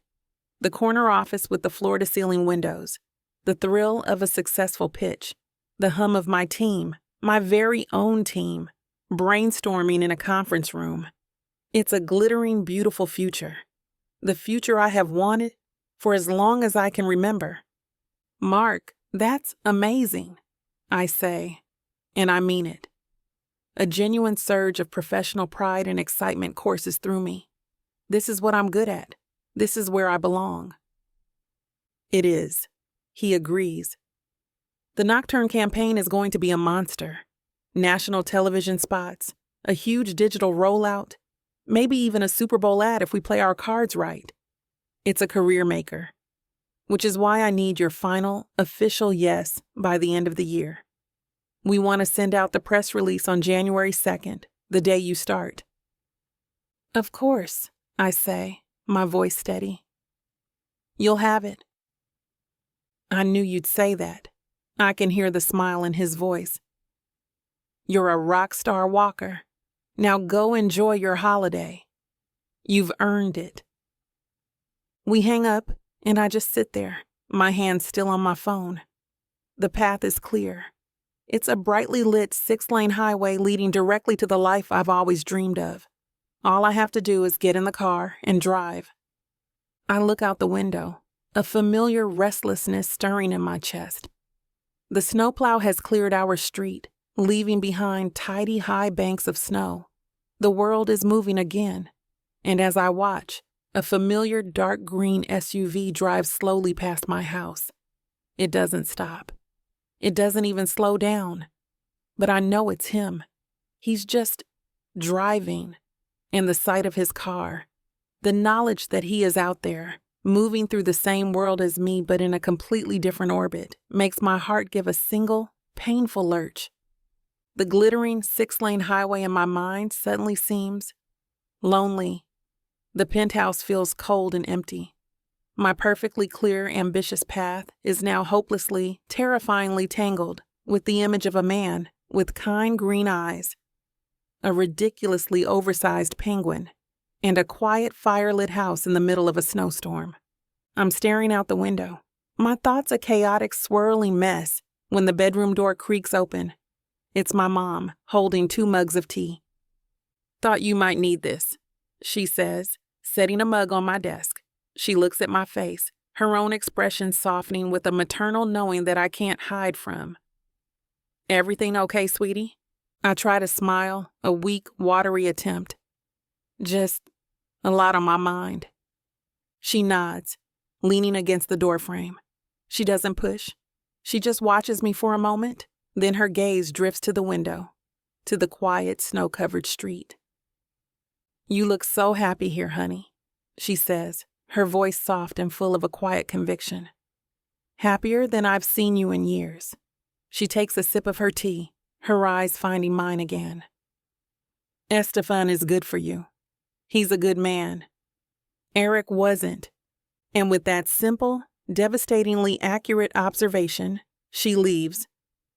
The corner office with the floor-to-ceiling windows, the thrill of a successful pitch, the hum of my team, my very own team, brainstorming in a conference room. It's a glittering, beautiful future. The future I have wanted for as long as I can remember. Mark, that's amazing, I say, and I mean it. A genuine surge of professional pride and excitement courses through me. This is what I'm good at. This is where I belong. It is. He agrees. The Nocturne campaign is going to be a monster. National television spots, a huge digital rollout, maybe even a Super Bowl ad if we play our cards right. It's a career maker, which is why I need your final, official yes by the end of the year. We want to send out the press release on January 2nd, the day you start. Of course, I say, my voice steady. You'll have it. I knew you'd say that. I can hear the smile in his voice. You're a rock star, Walker. Now go enjoy your holiday. You've earned it. We hang up, and I just sit there, my hand still on my phone. The path is clear. It's a brightly lit 6-lane highway leading directly to the life I've always dreamed of. All I have to do is get in the car and drive. I look out the window, a familiar restlessness stirring in my chest. The snowplow has cleared our street, leaving behind tidy high banks of snow. The world is moving again, and as I watch, a familiar dark green SUV drives slowly past my house. It doesn't stop. It doesn't even slow down. But I know it's him. He's just driving, and the sight of his car, the knowledge that he is out there, moving through the same world as me but in a completely different orbit, makes my heart give a single, painful lurch. The glittering 6-lane highway in my mind suddenly seems lonely. The penthouse feels cold and empty. My perfectly clear, ambitious path is now hopelessly, terrifyingly tangled with the image of a man with kind green eyes, a ridiculously oversized penguin, and a quiet fire-lit house in the middle of a snowstorm. I'm staring out the window, my thoughts a chaotic, swirling mess, when the bedroom door creaks open. It's my mom, holding 2 mugs of tea. Thought you might need this, she says, setting a mug on my desk. She looks at my face, her own expression softening with a maternal knowing that I can't hide from. Everything okay, sweetie? I try to smile, a weak, watery attempt. Just a lot on my mind. She nods, leaning against the doorframe. She doesn't push. She just watches me for a moment, then her gaze drifts to the window, to the quiet, snow-covered street. You look so happy here, honey, she says, her voice soft and full of a quiet conviction. Happier than I've seen you in years. She takes a sip of her tea, her eyes finding mine again. Estefan is good for you. He's a good man. Eric wasn't. And with that simple, devastatingly accurate observation, she leaves,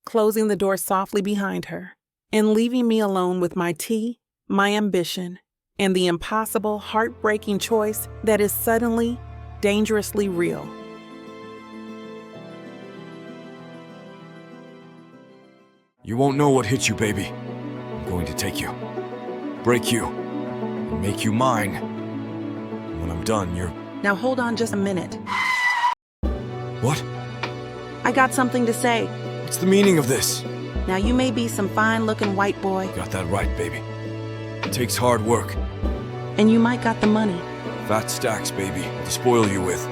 closing the door softly behind her, and leaving me alone with my tea, my ambition, and the impossible, heartbreaking choice that is suddenly, dangerously real. You won't know what hit you, baby. I'm going to take you, break you, and make you mine. When I'm done, you're... Now hold on just a minute. What? I got something to say. What's the meaning of this? Now you may be some fine-looking white boy. Got that right, baby. It takes hard work. And you might got the money. Fat stacks, baby, to spoil you with.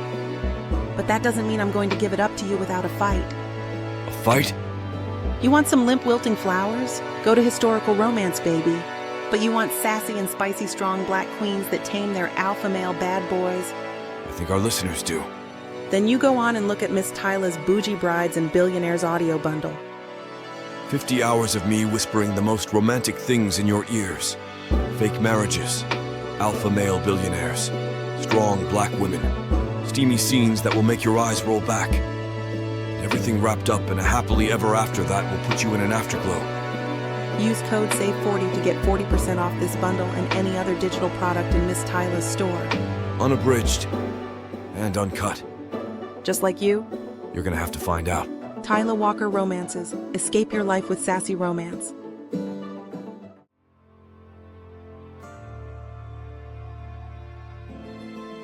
But that doesn't mean I'm going to give it up to you without a fight. A Fight? You want some limp wilting flowers? Go to historical romance, baby. But you want sassy and spicy strong black queens that tame their alpha male bad boys? I think our listeners do. Then you go on and look at Miss Tyla's Bougie Brides and Billionaires audio bundle. 50 hours of me whispering the most romantic things in your ears. Fake marriages, alpha male billionaires, strong black women, steamy scenes that will make your eyes roll back. And everything wrapped up in a happily ever after that will put you in an afterglow. Use code SAVE40 to get 40% off this bundle and any other digital product in Miss Tyla's store. Unabridged and uncut. Just like you, You're gonna have to find out. Tyla Walker Romances. Escape your life with sassy romance.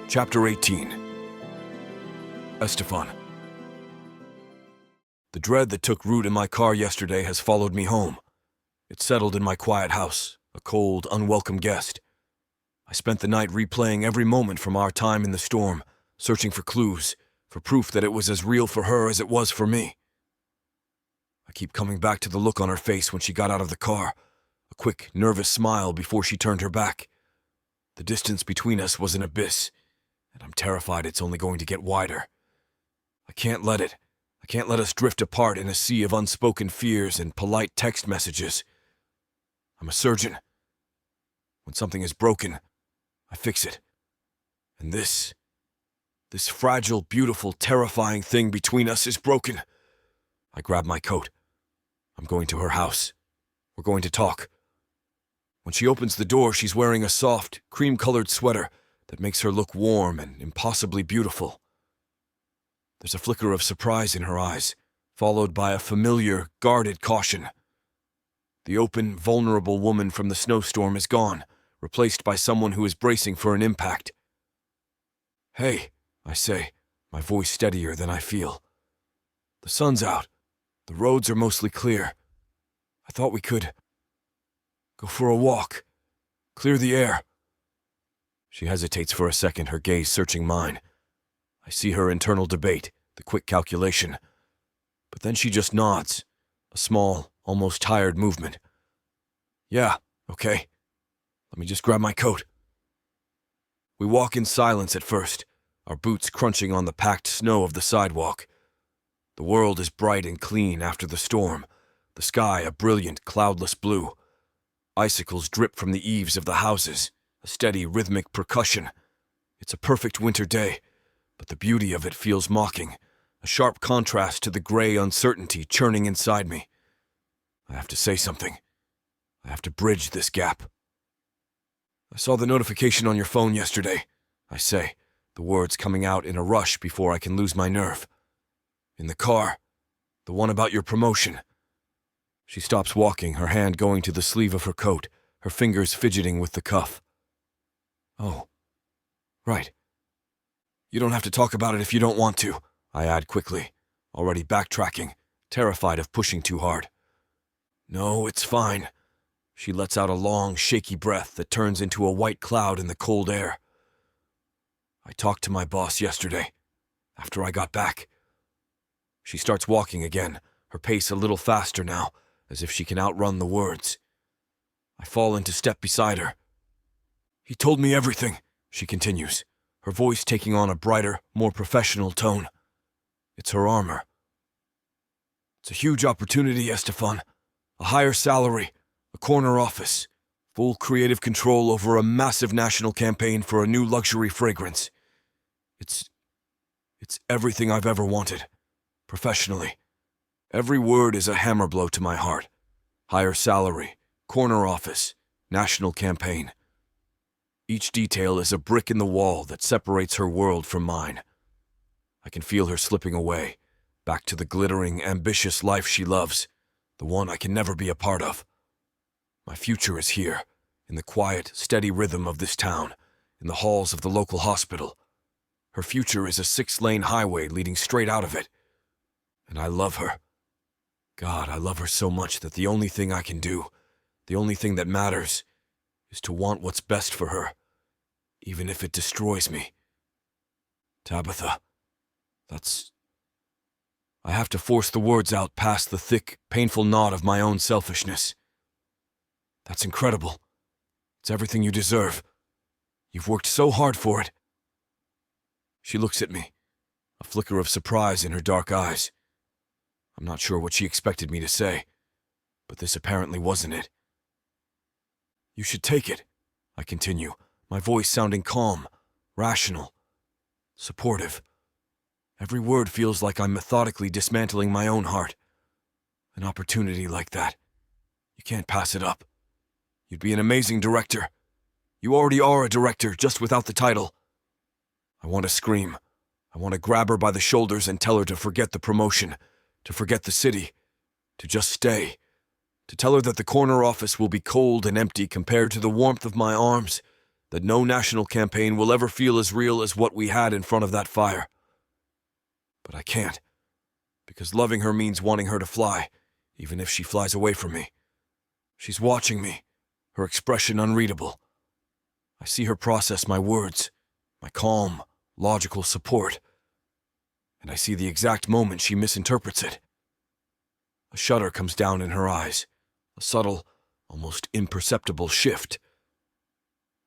Chapter 18. Estefan. The dread that took root in my car yesterday has followed me home. It settled in my quiet house, a cold, unwelcome guest. I spent the night replaying every moment from our time in the storm, searching for clues, for proof that it was as real for her as it was for me. I keep coming back to the look on her face when she got out of the car, a quick, nervous smile before she turned her back. The distance between us was an abyss, and I'm terrified it's only going to get wider. I can't let us drift apart in a sea of unspoken fears and polite text messages. I'm a surgeon. When something is broken, I fix it. And this fragile, beautiful, terrifying thing between us is broken. I grab my coat. I'm going to her house. We're going to talk. When she opens the door, she's wearing a soft, cream-colored sweater that makes her look warm and impossibly beautiful. There's a flicker of surprise in her eyes, followed by a familiar, guarded caution. The open, vulnerable woman from the snowstorm is gone, replaced by someone who is bracing for an impact. "Hey," I say, my voice steadier than I feel. "The sun's out. The roads are mostly clear. I thought we could go for a walk, clear the air." She hesitates for a second, her gaze searching mine. I see her internal debate, the quick calculation. But then she just nods, a small, almost tired movement. "Yeah, okay. Let me just grab my coat." We walk in silence at first, our boots crunching on the packed snow of the sidewalk. The world is bright and clean after the storm, the sky a brilliant, cloudless blue. Icicles drip from the eaves of the houses, a steady, rhythmic percussion. It's a perfect winter day, but the beauty of it feels mocking, a sharp contrast to the gray uncertainty churning inside me. I have to say something. I have to bridge this gap. "I saw the notification on your phone yesterday," I say, the words coming out in a rush before I can lose my nerve. "In the car. The one about your promotion." She stops walking, her hand going to the sleeve of her coat, her fingers fidgeting with the cuff. "Oh, right. You don't have to talk about it if you don't want to," I add quickly, already backtracking, terrified of pushing too hard. "No, it's fine." She lets out a long, shaky breath that turns into a white cloud in the cold air. "I talked to my boss yesterday, after I got back." She starts walking again, her pace a little faster now, as if she can outrun the words. I fall into step beside her. "He told me everything," she continues, her voice taking on a brighter, more professional tone. It's her armor. "It's a huge opportunity, Estefan. A higher salary, a corner office, full creative control over a massive national campaign for a new luxury fragrance. It's everything I've ever wanted, professionally. Every word is a hammer blow to my heart. Higher salary, corner office, national campaign. Each detail is a brick in the wall that separates her world from mine. I can feel her slipping away, back to the glittering, ambitious life she loves, the one I can never be a part of. My future is here, in the quiet, steady rhythm of this town, in the halls of the local hospital. Her future is a 6-lane highway leading straight out of it. And I love her. God, I love her so much that the only thing I can do, the only thing that matters, is to want what's best for her, even if it destroys me. Tabitha, I have to force the words out past the thick, painful knot of my own selfishness. That's incredible. It's everything you deserve. You've worked so hard for it. She looks at me, a flicker of surprise in her dark eyes. I'm not sure what she expected me to say, but this apparently wasn't it. You should take it, I continue, my voice sounding calm, rational, supportive. Every word feels like I'm methodically dismantling my own heart. An opportunity like that, you can't pass it up. You'd be an amazing director. You already are a director, just without the title. I want to scream. I want to grab her by the shoulders and tell her to forget the promotion, to forget the city, to just stay, to tell her that the corner office will be cold and empty compared to the warmth of my arms, that no national campaign will ever feel as real as what we had in front of that fire. But I can't, because loving her means wanting her to fly, even if she flies away from me. She's watching me, her expression unreadable. I see her process my words, my calm, logical support, and I see the exact moment she misinterprets it. A shudder comes down in her eyes, a subtle, almost imperceptible shift.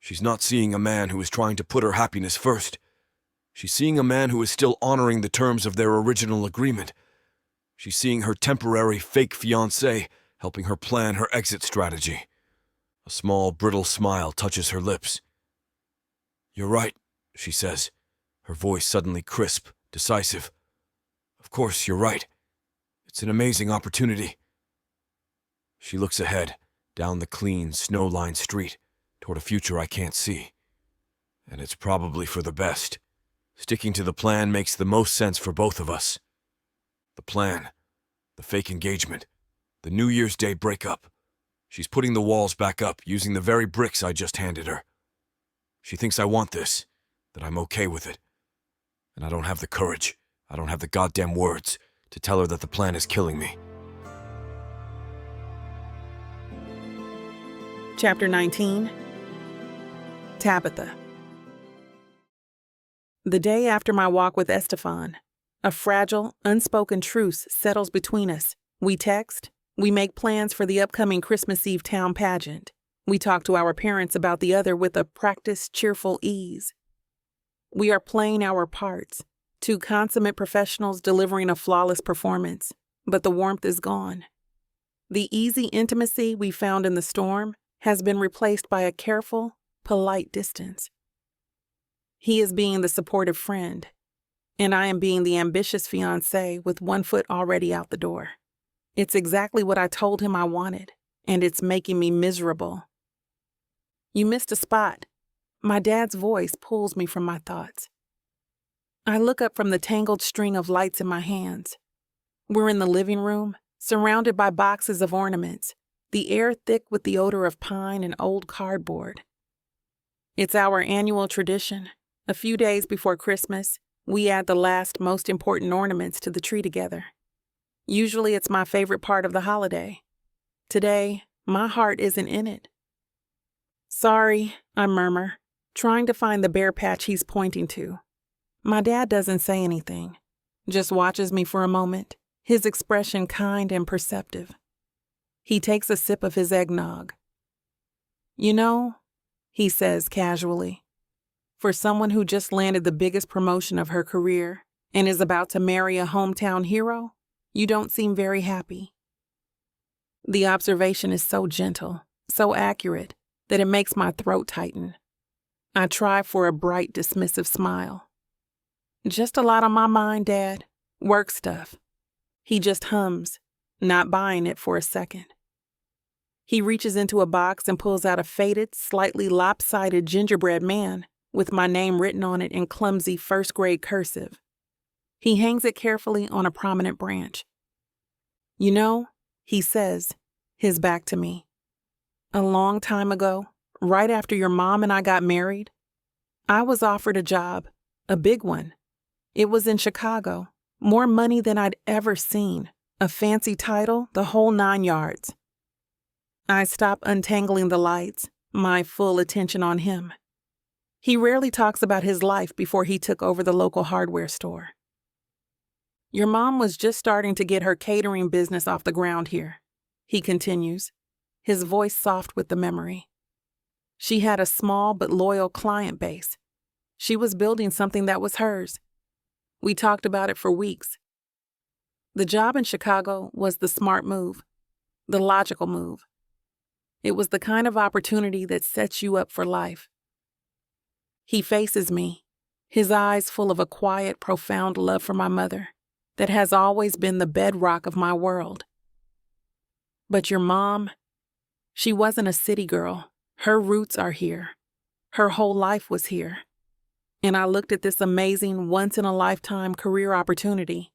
She's not seeing a man who is trying to put her happiness first. She's seeing a man who is still honoring the terms of their original agreement. She's seeing her temporary fake fiancé helping her plan her exit strategy. A small, brittle smile touches her lips. You're right, she says, her voice suddenly crisp, decisive. Of course, you're right. It's an amazing opportunity. She looks ahead, down the clean, snow-lined street, toward a future I can't see. And it's probably for the best. Sticking to the plan makes the most sense for both of us. The plan, the fake engagement, the New Year's Day breakup. She's putting the walls back up using the very bricks I just handed her. She thinks I want this, that I'm okay with it. And I don't have the courage, I don't have the goddamn words to tell her that the plan is killing me. Chapter 19. Tabitha. The day after my walk with Estefan, a fragile, unspoken truce settles between us. We text, we make plans for the upcoming Christmas Eve town pageant. We talk to our parents about the other with a practiced, cheerful ease. We are playing our parts, two consummate professionals delivering a flawless performance, but the warmth is gone. The easy intimacy we found in the storm has been replaced by a careful, polite distance. He is being the supportive friend, and I am being the ambitious fiancé with one foot already out the door. It's exactly what I told him I wanted, and it's making me miserable. You missed a spot. My dad's voice pulls me from my thoughts. I look up from the tangled string of lights in my hands. We're in the living room, surrounded by boxes of ornaments, the air thick with the odor of pine and old cardboard. It's our annual tradition. A few days before Christmas, we add the last, most important ornaments to the tree together. Usually it's my favorite part of the holiday. Today, my heart isn't in it. Sorry, I murmur, trying to find the bare patch he's pointing to. My dad doesn't say anything, just watches me for a moment, his expression kind and perceptive. He takes a sip of his eggnog. You know, he says casually, for someone who just landed the biggest promotion of her career and is about to marry a hometown hero, you don't seem very happy. The observation is so gentle, so accurate, that it makes my throat tighten. I try for a bright, dismissive smile. Just a lot on my mind, Dad. Work stuff. He just hums, not buying it for a second. He reaches into a box and pulls out a faded, slightly lopsided gingerbread man with my name written on it in clumsy first-grade cursive. He hangs it carefully on a prominent branch. You know, he says, his back to me. A long time ago, right after your mom and I got married, I was offered a job, a big one. It was in Chicago, more money than I'd ever seen, a fancy title, the whole 9 yards. I stop untangling the lights, my full attention on him. He rarely talks about his life before he took over the local hardware store. Your mom was just starting to get her catering business off the ground here, he continues, his voice soft with the memory. She had a small but loyal client base. She was building something that was hers. We talked about it for weeks. The job in Chicago was the smart move, the logical move. It was the kind of opportunity that sets you up for life. He faces me, his eyes full of a quiet, profound love for my mother that has always been the bedrock of my world. But your mom, she wasn't a city girl. Her roots are here. Her whole life was here. And I looked at this amazing, once-in-a-lifetime career opportunity.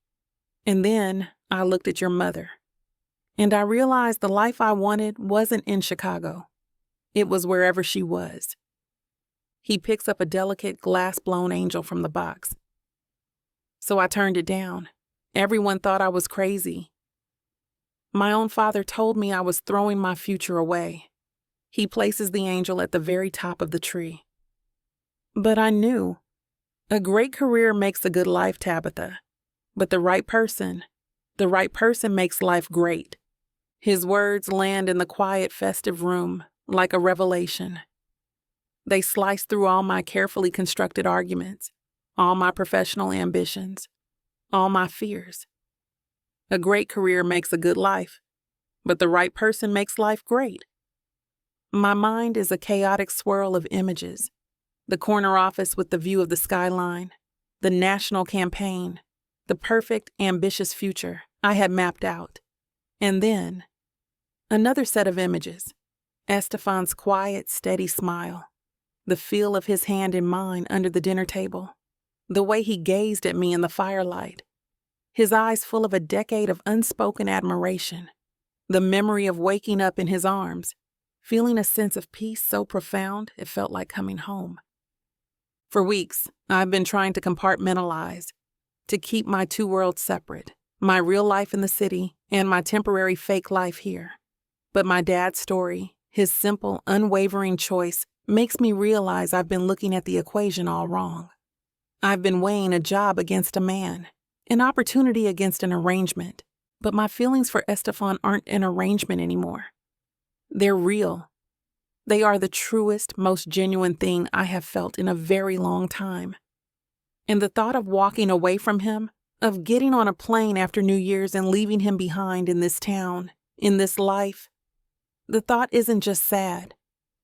And then I looked at your mother. And I realized the life I wanted wasn't in Chicago. It was wherever she was. He picks up a delicate glass-blown angel from the box. So I turned it down. Everyone thought I was crazy. My own father told me I was throwing my future away. He places the angel at the very top of the tree. But I knew. A great career makes a good life, Tabitha. But the right person makes life great. His words land in the quiet, festive room like a revelation. They slice through all my carefully constructed arguments, all my professional ambitions, all my fears. A great career makes a good life, but the right person makes life great. My mind is a chaotic swirl of images. The corner office with the view of the skyline, the national campaign, the perfect, ambitious future I had mapped out. And then, another set of images. Estefan's quiet, steady smile, the feel of his hand in mine under the dinner table, the way he gazed at me in the firelight, his eyes full of a decade of unspoken admiration, the memory of waking up in his arms, feeling a sense of peace so profound it felt like coming home. For weeks, I've been trying to compartmentalize, to keep my two worlds separate, my real life in the city and my temporary fake life here. But my dad's story, his simple, unwavering choice, makes me realize I've been looking at the equation all wrong. I've been weighing a job against a man, an opportunity against an arrangement, but my feelings for Estefan aren't an arrangement anymore. They're real. They are the truest, most genuine thing I have felt in a very long time. And the thought of walking away from him, of getting on a plane after New Year's and leaving him behind in this town, in this life, the thought isn't just sad.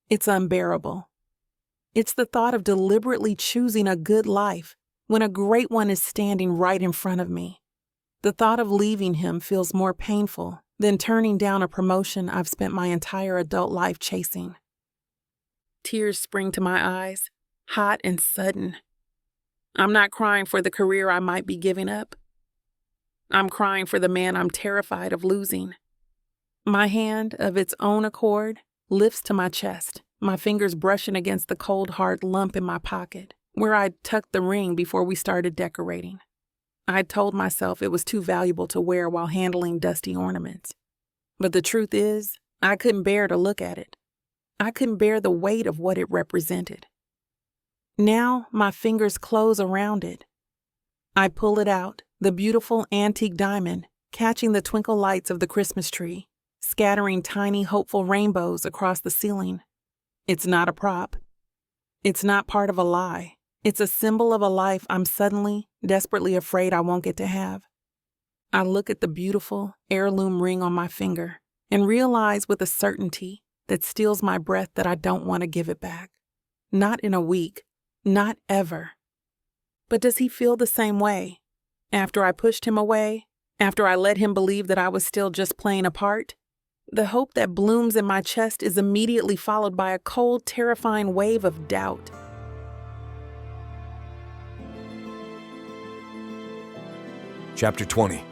It's unbearable. It's the thought of deliberately choosing a good life when a great one is standing right in front of me. The thought of leaving him feels more painful than turning down a promotion I've spent my entire adult life chasing. Tears spring to my eyes, hot and sudden. I'm not crying for the career I might be giving up. I'm crying for the man I'm terrified of losing. My hand, of its own accord, lifts to my chest, my fingers brushing against the cold, hard lump in my pocket, where I'd tucked the ring before we started decorating. I'd told myself it was too valuable to wear while handling dusty ornaments. But the truth is, I couldn't bear to look at it. I couldn't bear the weight of what it represented. Now my fingers close around it. I pull it out, the beautiful antique diamond, catching the twinkle lights of the Christmas tree, scattering tiny, hopeful rainbows across the ceiling. It's not a prop. It's not part of a lie. It's a symbol of a life I'm suddenly, desperately afraid I won't get to have. I look at the beautiful heirloom ring on my finger and realize with a certainty that steals my breath that I don't want to give it back. Not in a week. Not ever. But does he feel the same way? After I pushed him away? After I let him believe that I was still just playing a part? The hope that blooms in my chest is immediately followed by a cold, terrifying wave of doubt. Chapter 20.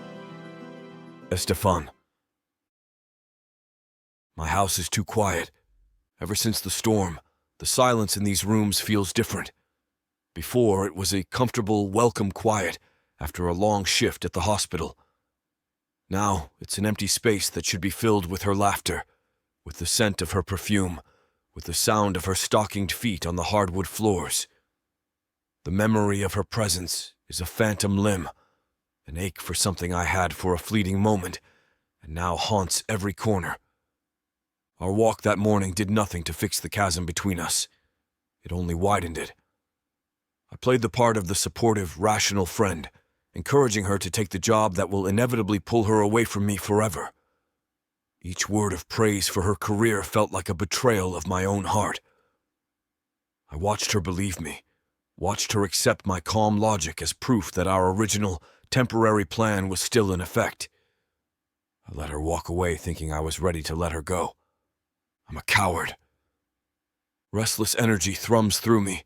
Estefan. My house is too quiet. Ever since the storm, the silence in these rooms feels different. Before, it was a comfortable, welcome quiet after a long shift at the hospital. Now, it's an empty space that should be filled with her laughter, with the scent of her perfume, with the sound of her stockinged feet on the hardwood floors. The memory of her presence is a phantom limb, an ache for something I had for a fleeting moment, and now haunts every corner. Our walk that morning did nothing to fix the chasm between us. It only widened it. I played the part of the supportive, rational friend, encouraging her to take the job that will inevitably pull her away from me forever. Each word of praise for her career felt like a betrayal of my own heart. I watched her believe me, watched her accept my calm logic as proof that our original, temporary plan was still in effect. I let her walk away thinking I was ready to let her go. I'm a coward. Restless energy thrums through me,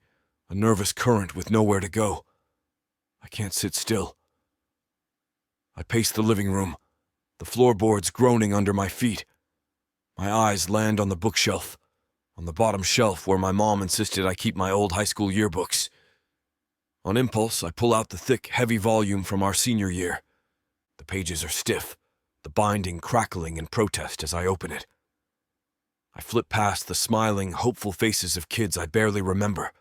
a nervous current with nowhere to go. I can't sit still. I pace the living room, the floorboards groaning under my feet. My eyes land on the bookshelf, on the bottom shelf where my mom insisted I keep my old high school yearbooks. On impulse, I pull out the thick, heavy volume from our senior year. The pages are stiff, the binding crackling in protest as I open it. I flip past the smiling, hopeful faces of kids I barely remember,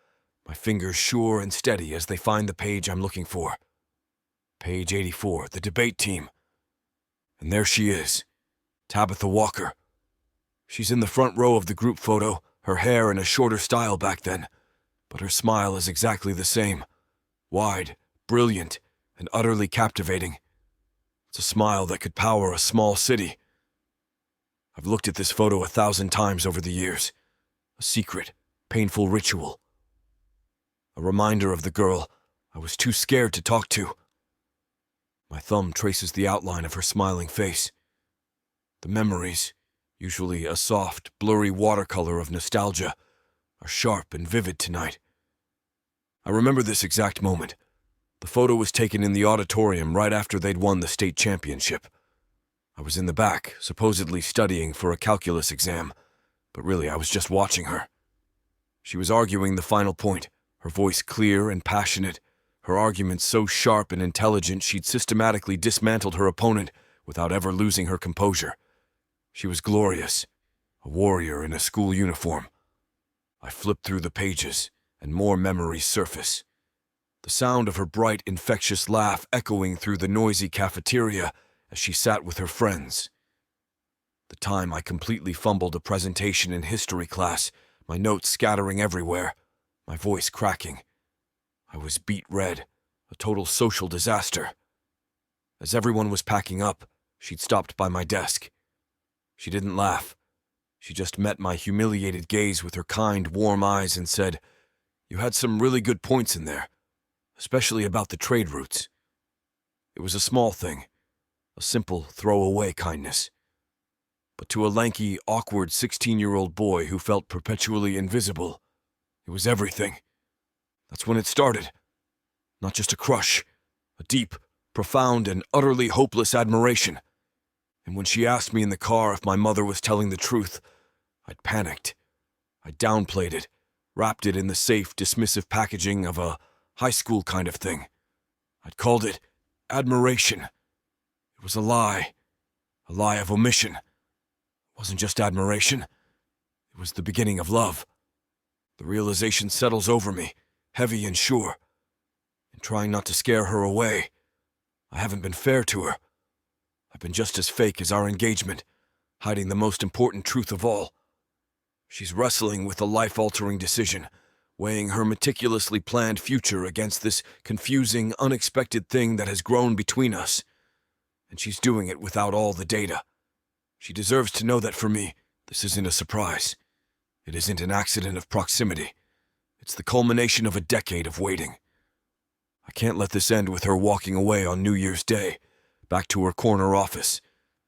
my fingers sure and steady as they find the page I'm looking for. Page 84, the debate team. And there she is, Tabitha Walker. She's in the front row of the group photo, her hair in a shorter style back then, but her smile is exactly the same. Wide, brilliant, and utterly captivating. It's a smile that could power a small city. I've looked at this photo 1,000 times over the years. A secret, painful ritual. A reminder of the girl I was too scared to talk to. My thumb traces the outline of her smiling face. The memories, usually a soft, blurry watercolor of nostalgia, are sharp and vivid tonight. I remember this exact moment. The photo was taken in the auditorium right after they'd won the state championship. I was in the back, supposedly studying for a calculus exam, but really I was just watching her. She was arguing the final point, her voice clear and passionate, her arguments so sharp and intelligent she'd systematically dismantled her opponent without ever losing her composure. She was glorious, a warrior in a school uniform. I flipped through the pages, and more memories surface. The sound of her bright, infectious laugh echoing through the noisy cafeteria as she sat with her friends. The time I completely fumbled a presentation in history class, my notes scattering everywhere, my voice cracking. I was beet red, a total social disaster. As everyone was packing up, she'd stopped by my desk. She didn't laugh. She just met my humiliated gaze with her kind, warm eyes and said, "You had some really good points in there, especially about the trade routes." It was a small thing, a simple throwaway kindness. But to a lanky, awkward 16-year-old boy who felt perpetually invisible, it was everything. That's when it started. Not just a crush, a deep, profound, and utterly hopeless admiration. And when she asked me in the car if my mother was telling the truth, I'd panicked. I downplayed it, wrapped it in the safe, dismissive packaging of a high school kind of thing. I'd called it admiration. It was a lie of omission. It wasn't just admiration. It was the beginning of love. The realization settles over me, heavy and sure. And trying not to scare her away, I haven't been fair to her. I've been just as fake as our engagement, hiding the most important truth of all. She's wrestling with a life-altering decision, weighing her meticulously planned future against this confusing, unexpected thing that has grown between us. And she's doing it without all the data. She deserves to know that for me, this isn't a surprise. It isn't an accident of proximity. It's the culmination of a decade of waiting. I can't let this end with her walking away on New Year's Day, back to her corner office,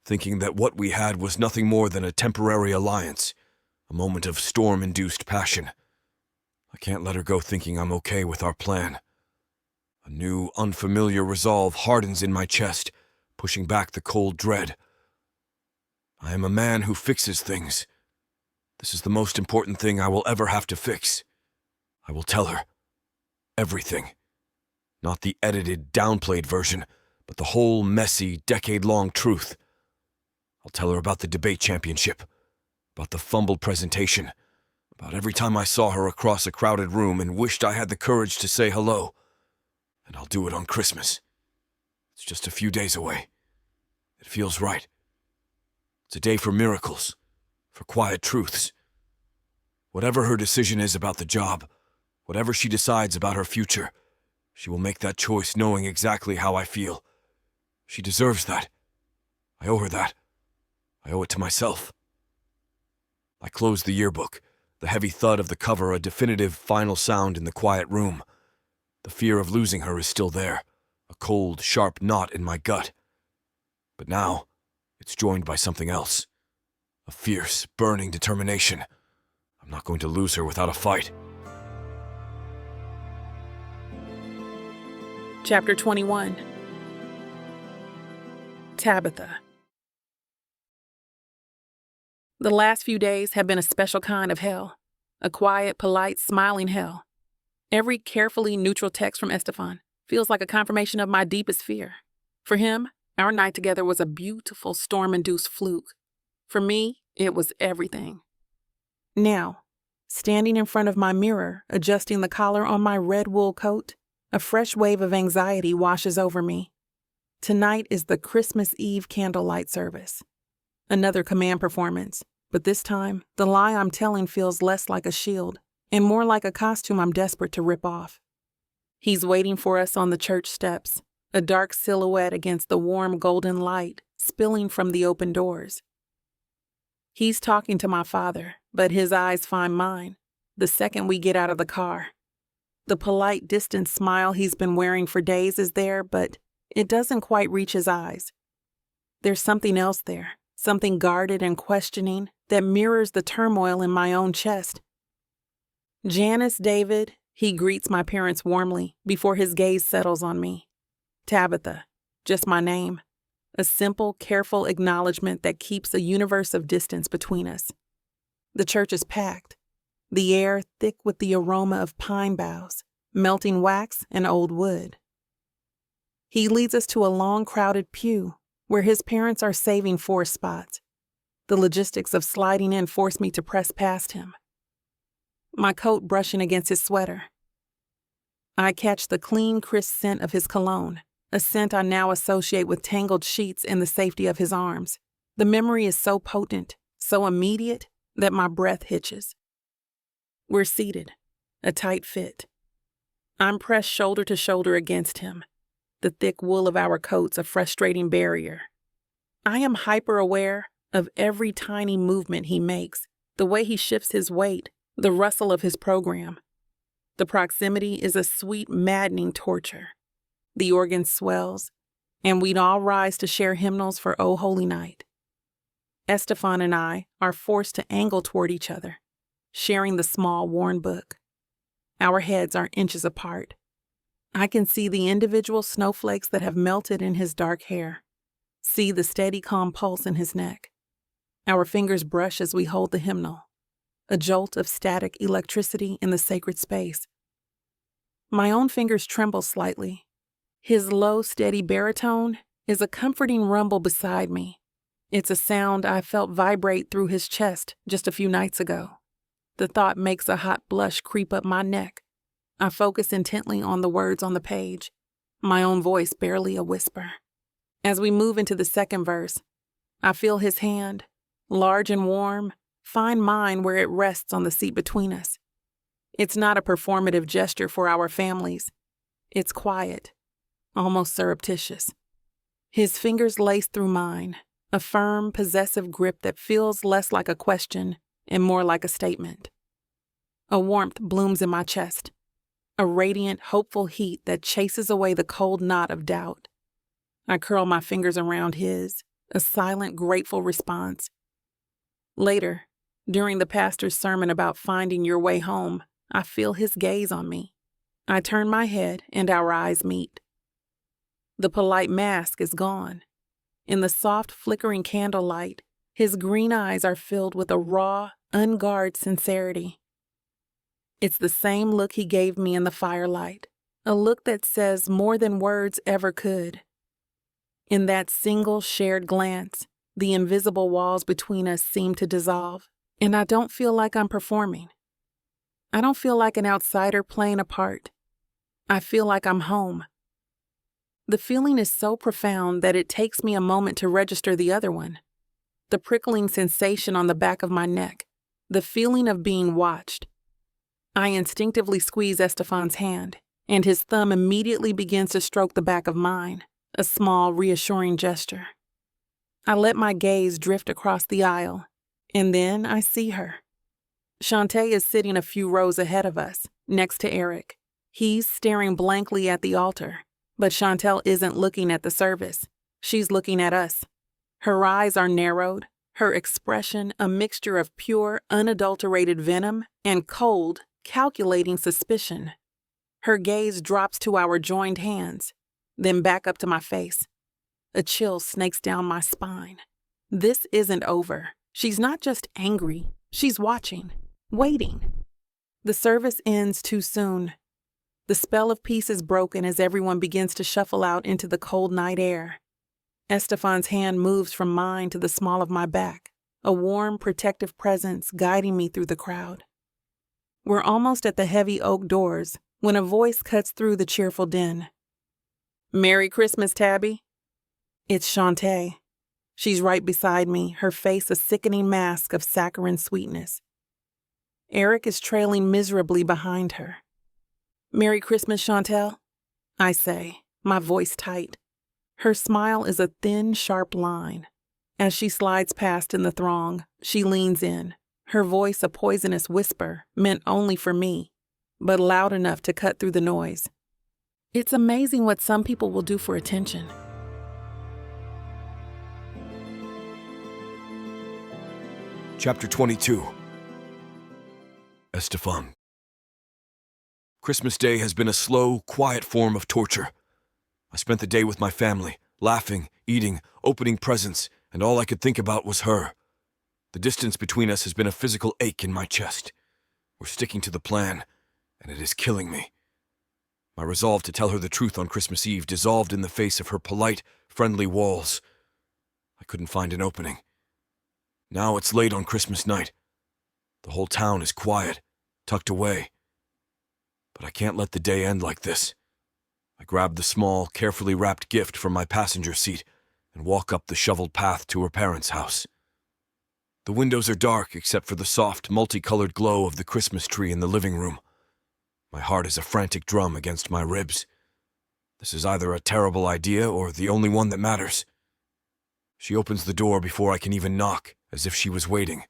thinking that what we had was nothing more than a temporary alliance, a moment of storm-induced passion. I can't let her go thinking I'm okay with our plan. A new, unfamiliar resolve hardens in my chest, pushing back the cold dread. I am a man who fixes things. This is the most important thing I will ever have to fix. I will tell her. Everything. Not the edited, downplayed version, but the whole messy, decade-long truth. I'll tell her about the debate championship, about the fumbled presentation, about every time I saw her across a crowded room and wished I had the courage to say hello. And I'll do it on Christmas. It's just a few days away. It feels right. It's a day for miracles, for quiet truths. Whatever her decision is about the job, whatever she decides about her future, she will make that choice knowing exactly how I feel. She deserves that. I owe her that. I owe it to myself. I closed the yearbook, the heavy thud of the cover a definitive final sound in the quiet room. The fear of losing her is still there, a cold, sharp knot in my gut. But now, it's joined by something else. A fierce, burning determination. I'm not going to lose her without a fight. Chapter 21. Tabitha. The last few days have been a special kind of hell. A quiet, polite, smiling hell. Every carefully neutral text from Estefan feels like a confirmation of my deepest fear. For him, our night together was a beautiful storm-induced fluke. For me, it was everything. Now, standing in front of my mirror, adjusting the collar on my red wool coat, a fresh wave of anxiety washes over me. Tonight is the Christmas Eve candlelight service. Another command performance, but this time, the lie I'm telling feels less like a shield and more like a costume I'm desperate to rip off. He's waiting for us on the church steps, a dark silhouette against the warm golden light spilling from the open doors. He's talking to my father, but his eyes find mine the second we get out of the car. The polite, distant smile he's been wearing for days is there, but it doesn't quite reach his eyes. There's something else there, something guarded and questioning that mirrors the turmoil in my own chest. Janice, David, he greets my parents warmly before his gaze settles on me. Tabitha, just my name. A simple, careful acknowledgement that keeps a universe of distance between us. The church is packed, the air thick with the aroma of pine boughs, melting wax and old wood. He leads us to a long, crowded pew where his parents are saving 4 spots. The logistics of sliding in force me to press past him. My coat brushing against his sweater. I catch the clean, crisp scent of his cologne, a scent I now associate with tangled sheets and the safety of his arms. The memory is so potent, so immediate, that my breath hitches. We're seated, a tight fit. I'm pressed shoulder to shoulder against him, the thick wool of our coats a frustrating barrier. I am hyper-aware of every tiny movement he makes, the way he shifts his weight, the rustle of his program. The proximity is a sweet, maddening torture. The organ swells, and we'd all rise to share hymnals for O Holy Night. Estefan and I are forced to angle toward each other, sharing the small, worn book. Our heads are inches apart. I can see the individual snowflakes that have melted in his dark hair, see the steady, calm pulse in his neck. Our fingers brush as we hold the hymnal, a jolt of static electricity in the sacred space. My own fingers tremble slightly. His low, steady baritone is a comforting rumble beside me. It's a sound I felt vibrate through his chest just a few nights ago. The thought makes a hot blush creep up my neck. I focus intently on the words on the page, my own voice barely a whisper. As we move into the second verse, I feel his hand, large and warm, find mine where it rests on the seat between us. It's not a performative gesture for our families. It's quiet, almost surreptitious. His fingers lace through mine, a firm, possessive grip that feels less like a question and more like a statement. A warmth blooms in my chest, a radiant, hopeful heat that chases away the cold knot of doubt. I curl my fingers around his, a silent, grateful response. Later, during the pastor's sermon about finding your way home, I feel his gaze on me. I turn my head and our eyes meet. The polite mask is gone. In the soft, flickering candlelight, his green eyes are filled with a raw, unguarded sincerity. It's the same look he gave me in the firelight, a look that says more than words ever could. In that single shared glance, the invisible walls between us seem to dissolve, and I don't feel like I'm performing. I don't feel like an outsider playing a part. I feel like I'm home. The feeling is so profound that it takes me a moment to register the other one. The prickling sensation on the back of my neck, the feeling of being watched. I instinctively squeeze Estefan's hand, and his thumb immediately begins to stroke the back of mine, a small, reassuring gesture. I let my gaze drift across the aisle, and then I see her. Shantae is sitting a few rows ahead of us, next to Eric. He's staring blankly at the altar, but Chantel isn't looking at the service. She's looking at us. Her eyes are narrowed, her expression a mixture of pure, unadulterated venom and cold, calculating suspicion. Her gaze drops to our joined hands, then back up to my face. A chill snakes down my spine. This isn't over. She's not just angry. She's watching, waiting. The service ends too soon. The spell of peace is broken as everyone begins to shuffle out into the cold night air. Estefan's hand moves from mine to the small of my back, a warm, protective presence guiding me through the crowd. We're almost at the heavy oak doors when a voice cuts through the cheerful din. "Merry Christmas, Tabby." It's Shantae. She's right beside me, her face a sickening mask of saccharine sweetness. Eric is trailing miserably behind her. "Merry Christmas, Chantel," I say, my voice tight. Her smile is a thin, sharp line. As she slides past in the throng, she leans in, her voice a poisonous whisper meant only for me, but loud enough to cut through the noise. It's amazing what some people will do for attention. Chapter 22. Estefan. Christmas Day has been a slow, quiet form of torture. I spent the day with my family, laughing, eating, opening presents, and all I could think about was her. The distance between us has been a physical ache in my chest. We're sticking to the plan, and it is killing me. My resolve to tell her the truth on Christmas Eve dissolved in the face of her polite, friendly walls. I couldn't find an opening. Now it's late on Christmas night. The whole town is quiet, tucked away. But I can't let the day end like this. I grab the small, carefully wrapped gift from my passenger seat and walk up the shoveled path to her parents' house. The windows are dark except for the soft, multicolored glow of the Christmas tree in the living room. My heart is a frantic drum against my ribs. This is either a terrible idea or the only one that matters. She opens the door before I can even knock, as if she was waiting.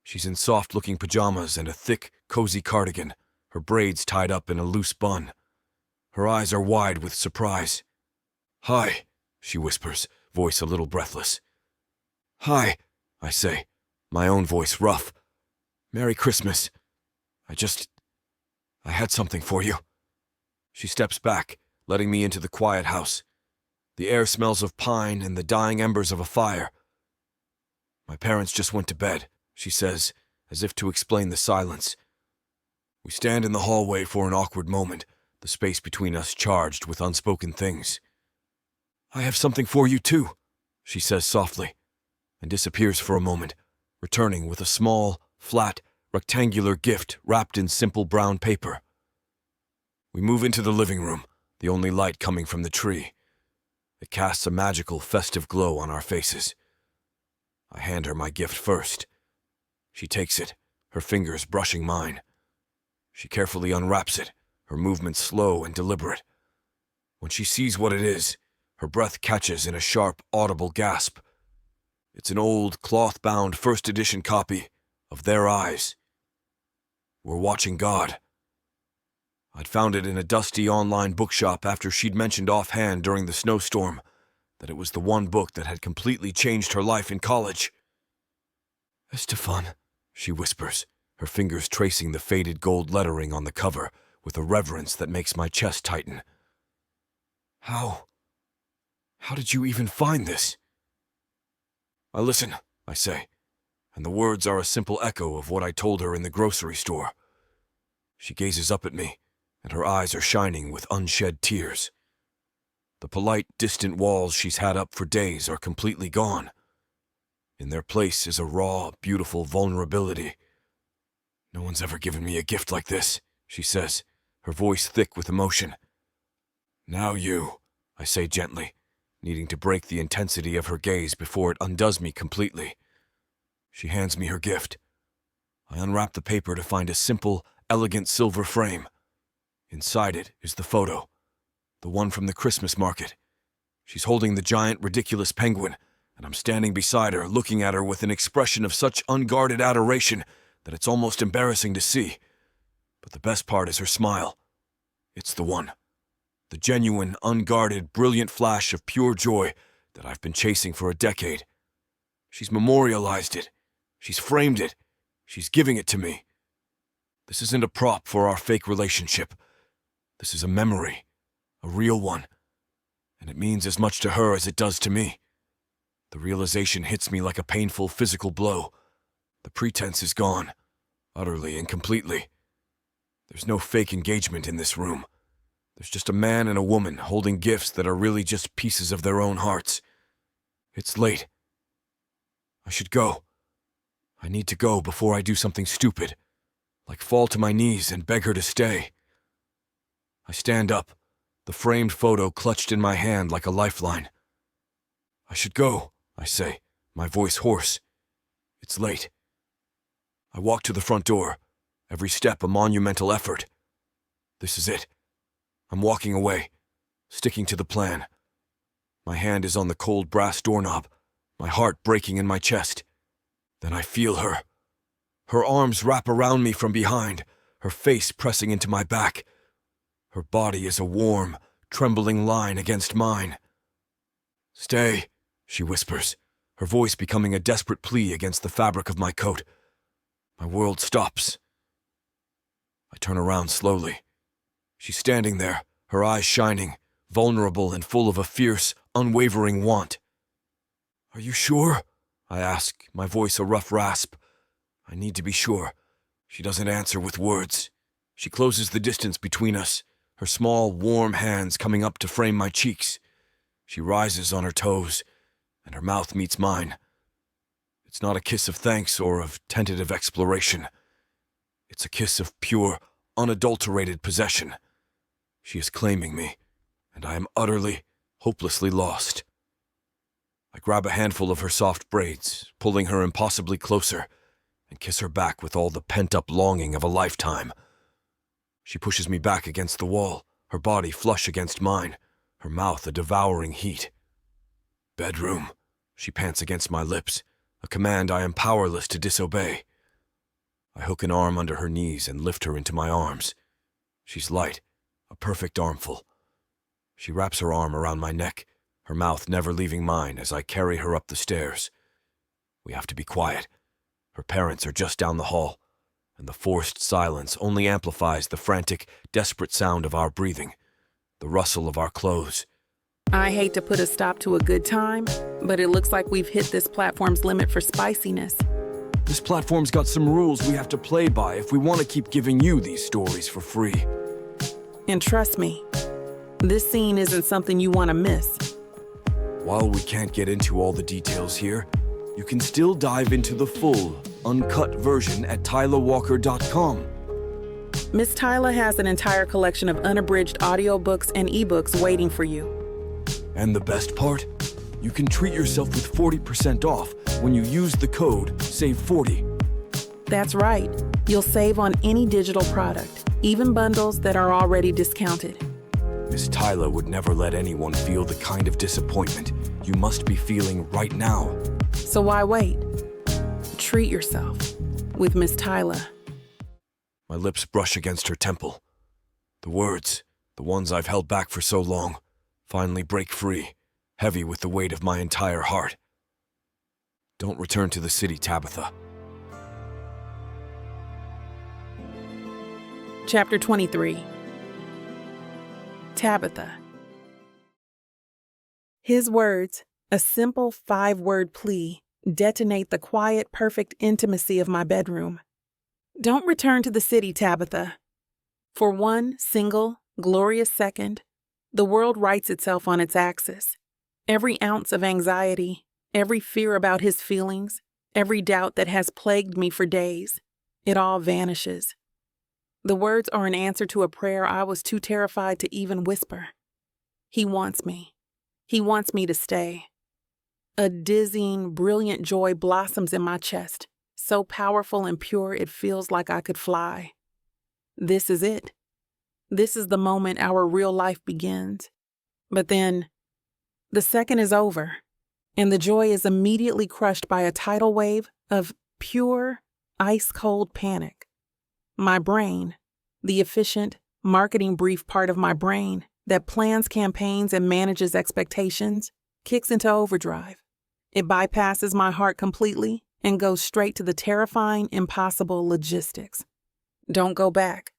She's in soft-looking pajamas and a thick, cozy cardigan, her braids tied up in a loose bun. Her eyes are wide with surprise. "Hi," she whispers, voice a little breathless. "Hi," I say, my own voice rough. "Merry Christmas. I had something for you." She steps back, letting me into the quiet house. The air smells of pine and the dying embers of a fire. "My parents just went to bed," she says, as if to explain the silence. We stand in the hallway for an awkward moment, the space between us charged with unspoken things. "I have something for you, too," she says softly, and disappears for a moment, returning with a small, flat, rectangular gift wrapped in simple brown paper. We move into the living room, the only light coming from the tree. It casts a magical, festive glow on our faces. I hand her my gift first. She takes it, her fingers brushing mine. She carefully unwraps it, her movements slow and deliberate. When she sees what it is, her breath catches in a sharp, audible gasp. It's an old, cloth-bound first edition copy of Their Eyes. We're Watching God. I'd found it in a dusty online bookshop after she'd mentioned offhand during the snowstorm that it was the one book that had completely changed her life in college. "Estefan," she whispers, her fingers tracing the faded gold lettering on the cover with a reverence that makes my chest tighten. How did you even find this?" "I listen," I say, and the words are a simple echo of what I told her in the grocery store. She gazes up at me, and her eyes are shining with unshed tears. The polite, distant walls she's had up for days are completely gone. In their place is a raw, beautiful vulnerability. "No one's ever given me a gift like this," she says, her voice thick with emotion. "Now you," I say gently, needing to break the intensity of her gaze before it undoes me completely. She hands me her gift. I unwrap the paper to find a simple, elegant silver frame. Inside it is the photo, the one from the Christmas market. She's holding the giant, ridiculous penguin, and I'm standing beside her, looking at her with an expression of such unguarded adoration that it's almost embarrassing to see. But the best part is her smile. It's the one. The genuine, unguarded, brilliant flash of pure joy that I've been chasing for a decade. She's memorialized it. She's framed it. She's giving it to me. This isn't a prop for our fake relationship. This is a memory, a real one. And it means as much to her as it does to me. The realization hits me like a painful physical blow. The pretense is gone, utterly and completely. There's no fake engagement in this room. There's just a man and a woman holding gifts that are really just pieces of their own hearts. It's late. I should go. I need to go before I do something stupid, like fall to my knees and beg her to stay. I stand up, the framed photo clutched in my hand like a lifeline. I should go, I say, my voice hoarse. It's late. I walk to the front door, every step a monumental effort. This is it. I'm walking away, sticking to the plan. My hand is on the cold brass doorknob, my heart breaking in my chest. Then I feel her. Her arms wrap around me from behind, her face pressing into my back. Her body is a warm, trembling line against mine. Stay, she whispers, her voice becoming a desperate plea against the fabric of my coat. My world stops. I turn around slowly. She's standing there, her eyes shining, vulnerable and full of a fierce, unwavering want. Are you sure? I ask, my voice a rough rasp. I need to be sure. She doesn't answer with words. She closes the distance between us, her small, warm hands coming up to frame my cheeks. She rises on her toes, and her mouth meets mine. It's not a kiss of thanks or of tentative exploration. It's a kiss of pure, unadulterated possession. She is claiming me, and I am utterly, hopelessly lost. I grab a handful of her soft braids, pulling her impossibly closer, and kiss her back with all the pent-up longing of a lifetime. She pushes me back against the wall, her body flush against mine, her mouth a devouring heat. Bedroom, she pants against my lips, a command I am powerless to disobey. I hook an arm under her knees and lift her into my arms. She's light, a perfect armful. She wraps her arm around my neck, her mouth never leaving mine as I carry her up the stairs. We have to be quiet. Her parents are just down the hall, and the forced silence only amplifies the frantic, desperate sound of our breathing, the rustle of our clothes. I hate to put a stop to a good time, but it looks like we've hit this platform's limit for spiciness. This platform's got some rules we have to play by if we want to keep giving you these stories for free. And trust me, this scene isn't something you want to miss. While we can't get into all the details here, you can still dive into the full, uncut version at TylaWalker.com. Miss Tyla has an entire collection of unabridged audiobooks and ebooks waiting for you. And the best part? You can treat yourself with 40% off when you use the code SAVE40. That's right. You'll save on any digital product, even bundles that are already discounted. Miss Tyla would never let anyone feel the kind of disappointment you must be feeling right now. So why wait? Treat yourself with Miss Tyla. My lips brush against her temple. The words, the ones I've held back for so long, finally break free, heavy with the weight of my entire heart. Don't return to the city, Tabitha. Chapter 23. Tabitha. His words, a simple 5-word plea, detonate the quiet, perfect intimacy of my bedroom. Don't return to the city, Tabitha. For one single, glorious second, the world rights itself on its axis. Every ounce of anxiety, every fear about his feelings, every doubt that has plagued me for days, it all vanishes. The words are an answer to a prayer I was too terrified to even whisper. He wants me. He wants me to stay. A dizzying, brilliant joy blossoms in my chest, so powerful and pure it feels like I could fly. This is it. This is the moment our real life begins. But then, the second is over, and the joy is immediately crushed by a tidal wave of pure, ice-cold panic. My brain, the efficient, marketing brief part of my brain that plans campaigns and manages expectations, kicks into overdrive. It bypasses my heart completely and goes straight to the terrifying, impossible logistics. Don't go back.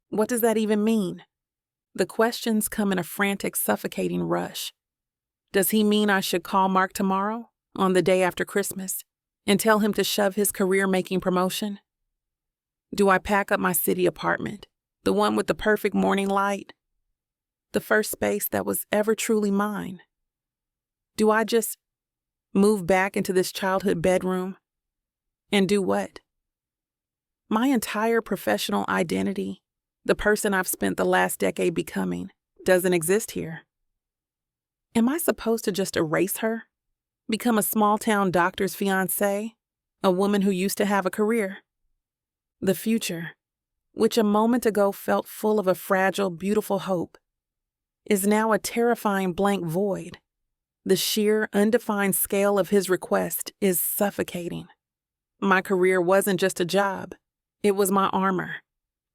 What does that even mean? The questions come in a frantic, suffocating rush. Does he mean I should call Mark tomorrow, on the day after Christmas, and tell him to shove his career-making promotion? Do I pack up my city apartment, the one with the perfect morning light, the first space that was ever truly mine? Do I just move back into this childhood bedroom? And do what? My entire professional identity, the person I've spent the last decade becoming, doesn't exist here. Am I supposed to just erase her? Become a small-town doctor's fiancé? A woman who used to have a career? The future, which a moment ago felt full of a fragile, beautiful hope, is now a terrifying blank void. The sheer, undefined scale of his request is suffocating. My career wasn't just a job. It was my armor.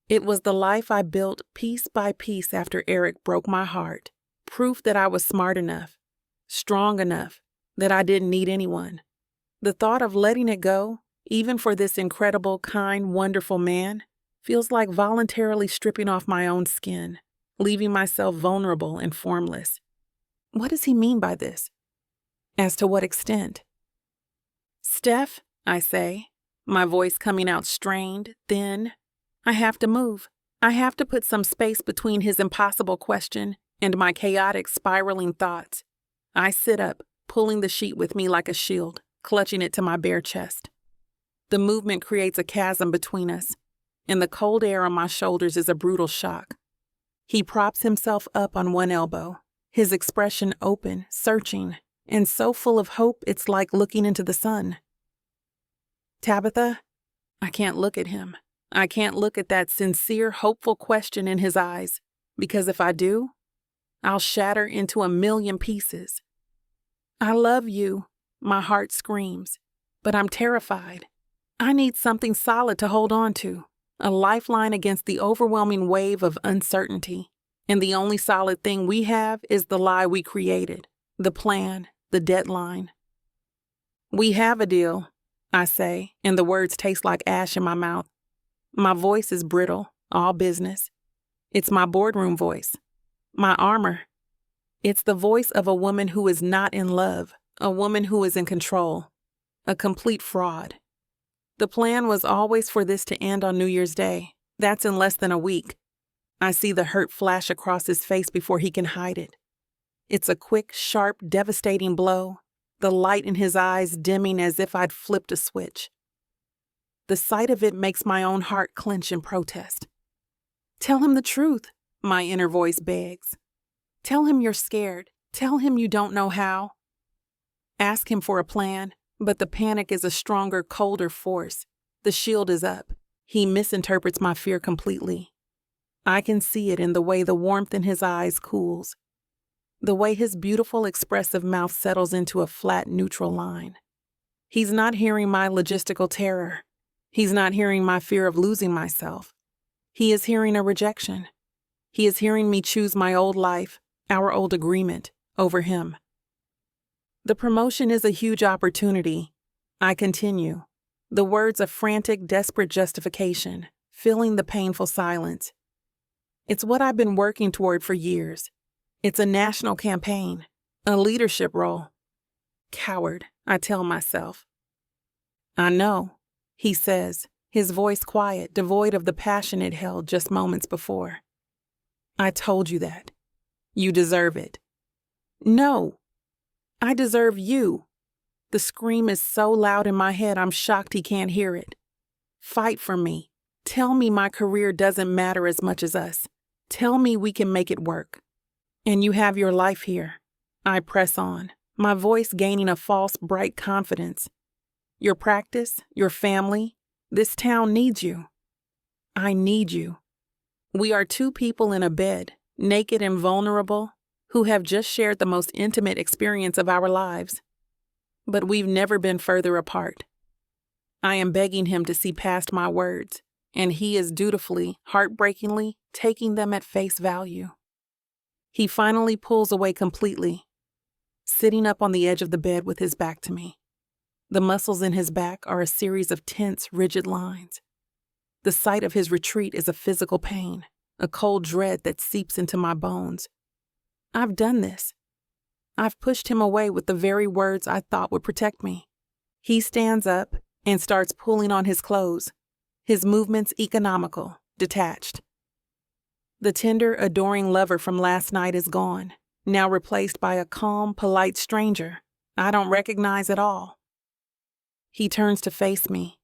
It was the life I built piece by piece after Eric broke my heart. Proof that I was smart enough, strong enough, that I didn't need anyone. The thought of letting it go, even for this incredible, kind, wonderful man, feels like voluntarily stripping off my own skin, leaving myself vulnerable and formless. What does he mean by this? As to what extent? Steph, I say, my voice coming out strained, thin. I have to move. I have to put some space between his impossible question and my chaotic, spiraling thoughts. I sit up, pulling the sheet with me like a shield, clutching it to my bare chest. The movement creates a chasm between us, and the cold air on my shoulders is a brutal shock. He props himself up on one elbow, his expression open, searching, and so full of hope it's like looking into the sun. Tabitha, I can't look at him. I can't look at that sincere, hopeful question in his eyes, because if I do, I'll shatter into a million pieces. I love you, my heart screams, but I'm terrified. I need something solid to hold on to, a lifeline against the overwhelming wave of uncertainty. And the only solid thing we have is the lie we created, the plan, the deadline. We have a deal, I say, and the words taste like ash in my mouth. My voice is brittle, all business. It's my boardroom voice, my armor. It's the voice of a woman who is not in love, a woman who is in control, a complete fraud. The plan was always for this to end on New Year's Day. That's in less than a week. I see the hurt flash across his face before he can hide it. It's a quick, sharp, devastating blow, the light in his eyes dimming as if I'd flipped a switch. The sight of it makes my own heart clench in protest. Tell him the truth, my inner voice begs. Tell him you're scared. Tell him you don't know how. Ask him for a plan, but the panic is a stronger, colder force. The shield is up. He misinterprets my fear completely. I can see it in the way the warmth in his eyes cools, the way his beautiful, expressive mouth settles into a flat, neutral line. He's not hearing my logistical terror. He's not hearing my fear of losing myself. He is hearing a rejection. He is hearing me choose my old life, our old agreement, over him. The promotion is a huge opportunity. I continue, the words a frantic, desperate justification, filling the painful silence. It's what I've been working toward for years. It's a national campaign, a leadership role. Coward, I tell myself. I know, he says, his voice quiet, devoid of the passion it held just moments before. I told you that. You deserve it. No, I deserve you. The scream is so loud in my head I'm shocked he can't hear it. Fight for me. Tell me my career doesn't matter as much as us. Tell me we can make it work. And you have your life here. I press on, my voice gaining a false, bright confidence. Your practice, your family, this town needs you. I need you. We are two people in a bed, naked and vulnerable, who have just shared the most intimate experience of our lives. But we've never been further apart. I am begging him to see past my words, and he is dutifully, heartbreakingly, taking them at face value. He finally pulls away completely, sitting up on the edge of the bed with his back to me. The muscles in his back are a series of tense, rigid lines. The sight of his retreat is a physical pain, a cold dread that seeps into my bones. I've done this. I've pushed him away with the very words I thought would protect me. He stands up and starts pulling on his clothes, his movements economical, detached. The tender, adoring lover from last night is gone, now replaced by a calm, polite stranger I don't recognize at all. He turns to face me,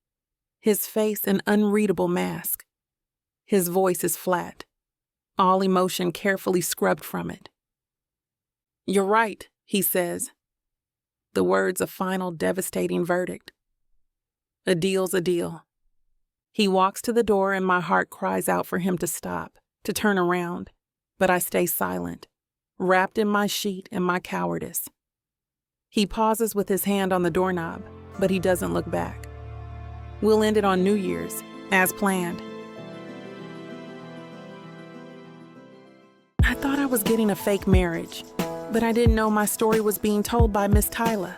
his face an unreadable mask. His voice is flat, all emotion carefully scrubbed from it. "You're right," he says. The words a final, devastating verdict. A deal's a deal. He walks to the door and my heart cries out for him to stop, to turn around, but I stay silent, wrapped in my sheet and my cowardice. He pauses with his hand on the doorknob, but he doesn't look back. We'll end it on New Year's, as planned. I thought I was getting a fake marriage, but I didn't know my story was being told by Miss Tyla.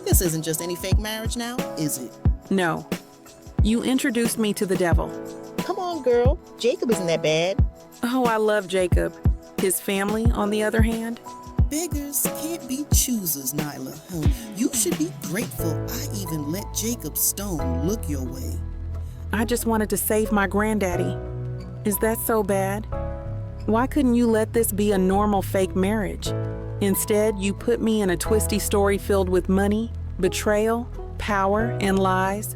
This isn't just any fake marriage now, is it? No. You introduced me to the devil. Come on, girl. Jacob isn't that bad. Oh, I love Jacob. His family, on the other hand? Beggars can't be choosers, Nyla. You should be grateful I even let Jacob Stone look your way. I just wanted to save my granddaddy. Is that so bad? Why couldn't you let this be a normal fake marriage? Instead, you put me in a twisty story filled with money, betrayal, power, and lies.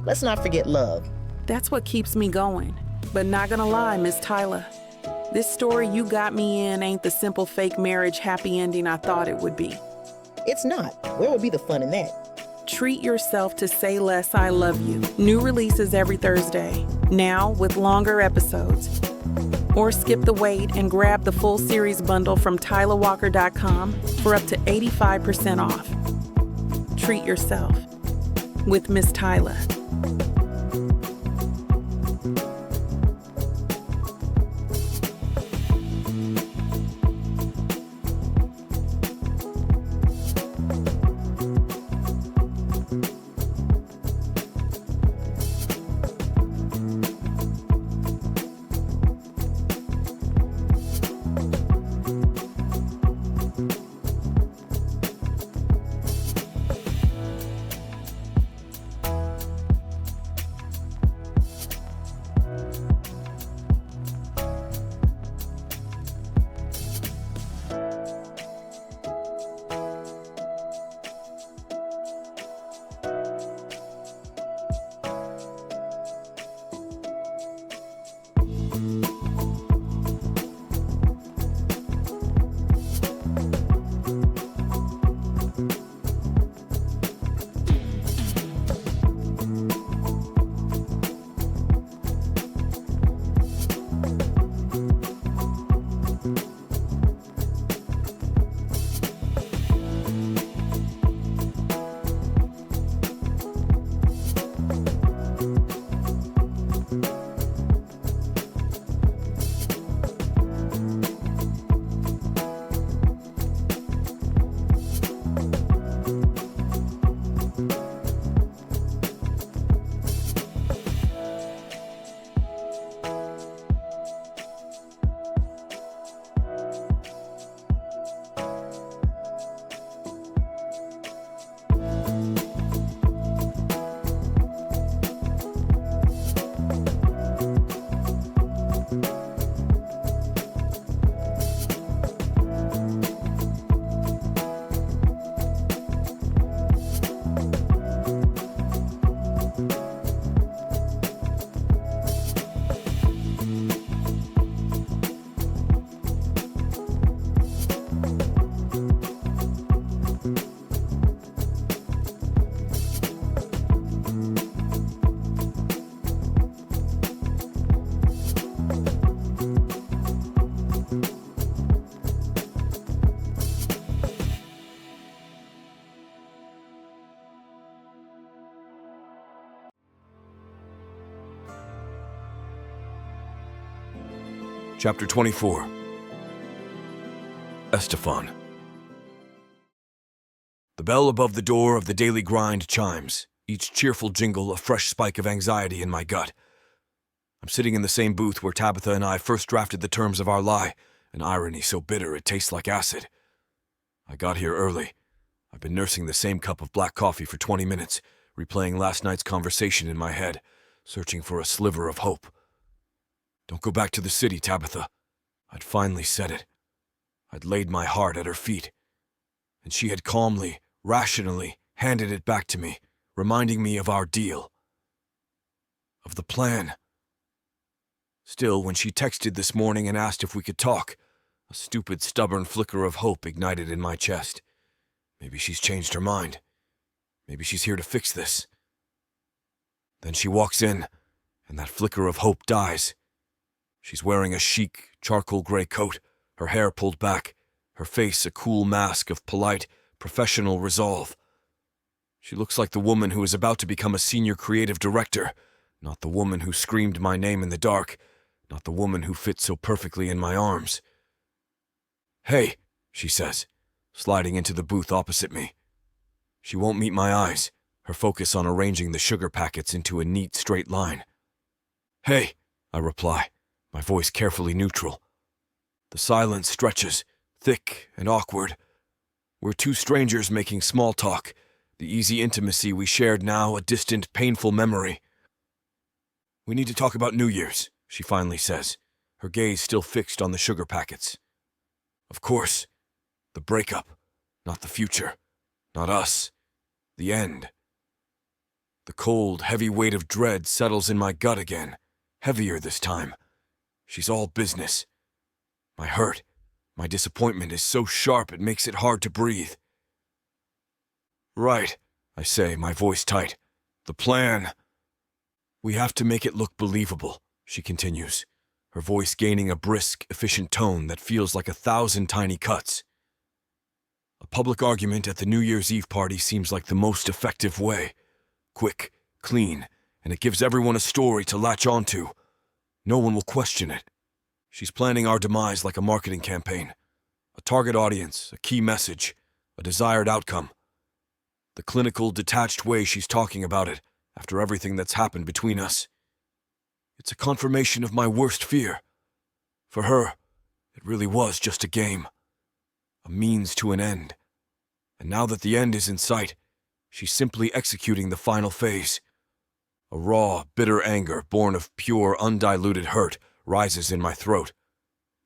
Let's not forget love. That's what keeps me going. But not gonna lie, Miss Tyla, this story you got me in ain't the simple fake marriage happy ending I thought it would be. It's not. Where would be the fun in that? Treat yourself to Say Less, I Love You. New releases every Thursday, now with longer episodes. Or skip the wait and grab the full series bundle from TylaWalker.com for up to 85% off. Treat yourself with Miss Tyla. Chapter 24. Estefan. The bell above the door of the daily grind chimes, each cheerful jingle a fresh spike of anxiety in my gut. I'm sitting in the same booth where Tabitha and I first drafted the terms of our lie, an irony so bitter it tastes like acid. I got here early. I've been nursing the same cup of black coffee for 20 minutes, replaying last night's conversation in my head, searching for a sliver of hope. Don't go back to the city, Tabitha. I'd finally said it. I'd laid my heart at her feet, and she had calmly, rationally handed it back to me, reminding me of our deal, of the plan. Still, when she texted this morning and asked if we could talk, a stupid, stubborn flicker of hope ignited in my chest. Maybe she's changed her mind. Maybe she's here to fix this. Then she walks in, and that flicker of hope dies. She's wearing a chic, charcoal gray coat, her hair pulled back, her face a cool mask of polite, professional resolve. She looks like the woman who is about to become a senior creative director, not the woman who screamed my name in the dark, not the woman who fit so perfectly in my arms. "Hey," she says, sliding into the booth opposite me. She won't meet my eyes, her focus on arranging the sugar packets into a neat straight line. "Hey," I reply, my voice carefully neutral. The silence stretches, thick and awkward. We're two strangers making small talk, the easy intimacy we shared now a distant, painful memory. "We need to talk about New Year's," she finally says, her gaze still fixed on the sugar packets. "Of course. The breakup, not the future, not us. The end." The cold, heavy weight of dread settles in my gut again, heavier this time. She's all business. My hurt, my disappointment is so sharp it makes it hard to breathe. "Right," I say, my voice tight. "The plan. We have to make it look believable," she continues, her voice gaining a brisk, efficient tone that feels like 1,000 tiny cuts. A public argument at the New Year's Eve party seems like the most effective way. Quick, clean, and it gives everyone a story to latch onto. No one will question it. She's planning our demise like a marketing campaign. A target audience, a key message, a desired outcome. The clinical, detached way she's talking about it, after everything that's happened between us. It's a confirmation of my worst fear. For her, it really was just a game. A means to an end. And now that the end is in sight, she's simply executing the final phase. A raw, bitter anger born of pure, undiluted hurt rises in my throat.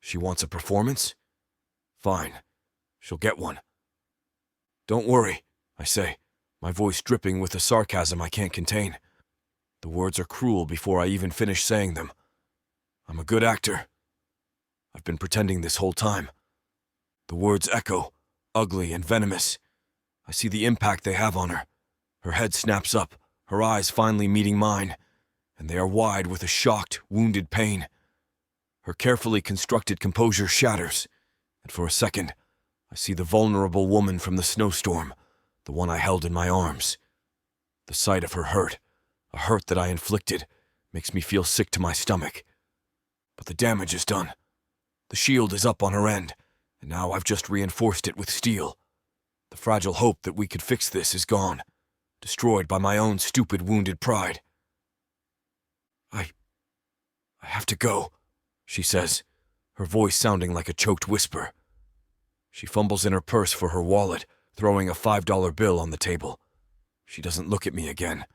She wants a performance? Fine. She'll get one. "Don't worry," I say, my voice dripping with a sarcasm I can't contain. The words are cruel before I even finish saying them. I'm a good actor. I've been pretending this whole time. The words echo, ugly and venomous. I see the impact they have on her. Her head snaps up, her eyes finally meeting mine, and they are wide with a shocked, wounded pain. Her carefully constructed composure shatters, and for a second, I see the vulnerable woman from the snowstorm, the one I held in my arms. The sight of her hurt, a hurt that I inflicted, makes me feel sick to my stomach. But the damage is done. The shield is up on her end, and now I've just reinforced it with steel. The fragile hope that we could fix this is gone, destroyed by my own stupid, wounded pride. I have to go," she says, her voice sounding like a choked whisper. She fumbles in her purse for her wallet, throwing a $5 bill on the table. She doesn't look at me again.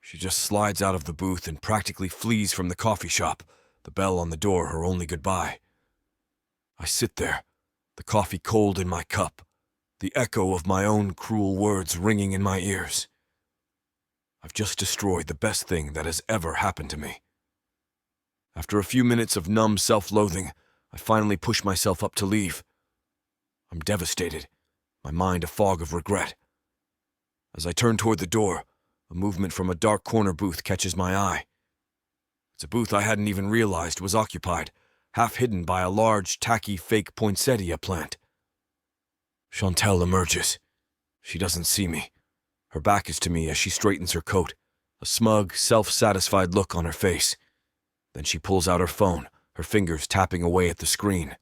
She just slides out of the booth and practically flees from the coffee shop, the bell on the door her only goodbye. I sit there, the coffee cold in my cup, the echo of my own cruel words ringing in my ears. I've just destroyed the best thing that has ever happened to me. After a few minutes of numb self-loathing, I finally push myself up to leave. I'm devastated, my mind a fog of regret. As I turn toward the door, a movement from a dark corner booth catches my eye. It's a booth I hadn't even realized was occupied, half hidden by a large, tacky, fake poinsettia plant. Chantel emerges. She doesn't see me. Her back is to me as she straightens her coat, a smug, self-satisfied look on her face. Then she pulls out her phone, her fingers tapping away at the screen.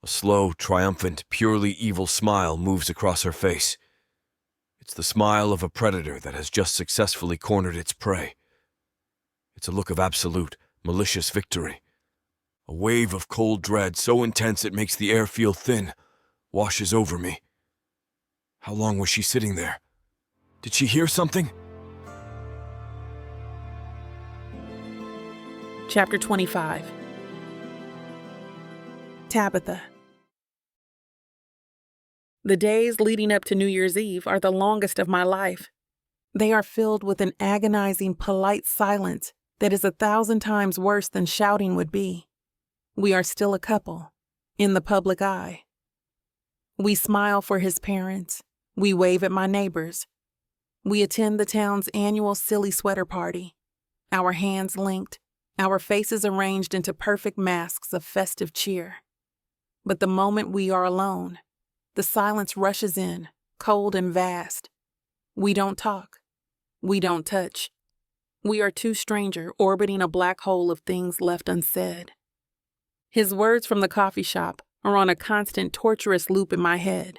A slow, triumphant, purely evil smile moves across her face. It's the smile of a predator that has just successfully cornered its prey. It's a look of absolute, malicious victory. A wave of cold dread so intense it makes the air feel thin, washes over me. How long was she sitting there? Did she hear something? Chapter 25. Tabitha. The days leading up to New Year's Eve are the longest of my life. They are filled with an agonizing, polite silence that is 1,000 times worse than shouting would be. We are still a couple, in the public eye. We smile for his parents. We wave at my neighbors. We attend the town's annual silly sweater party, our hands linked, our faces arranged into perfect masks of festive cheer. But the moment we are alone, the silence rushes in, cold and vast. We don't talk. We don't touch. We are two strangers orbiting a black hole of things left unsaid. His words from the coffee shop are on a constant torturous loop in my head.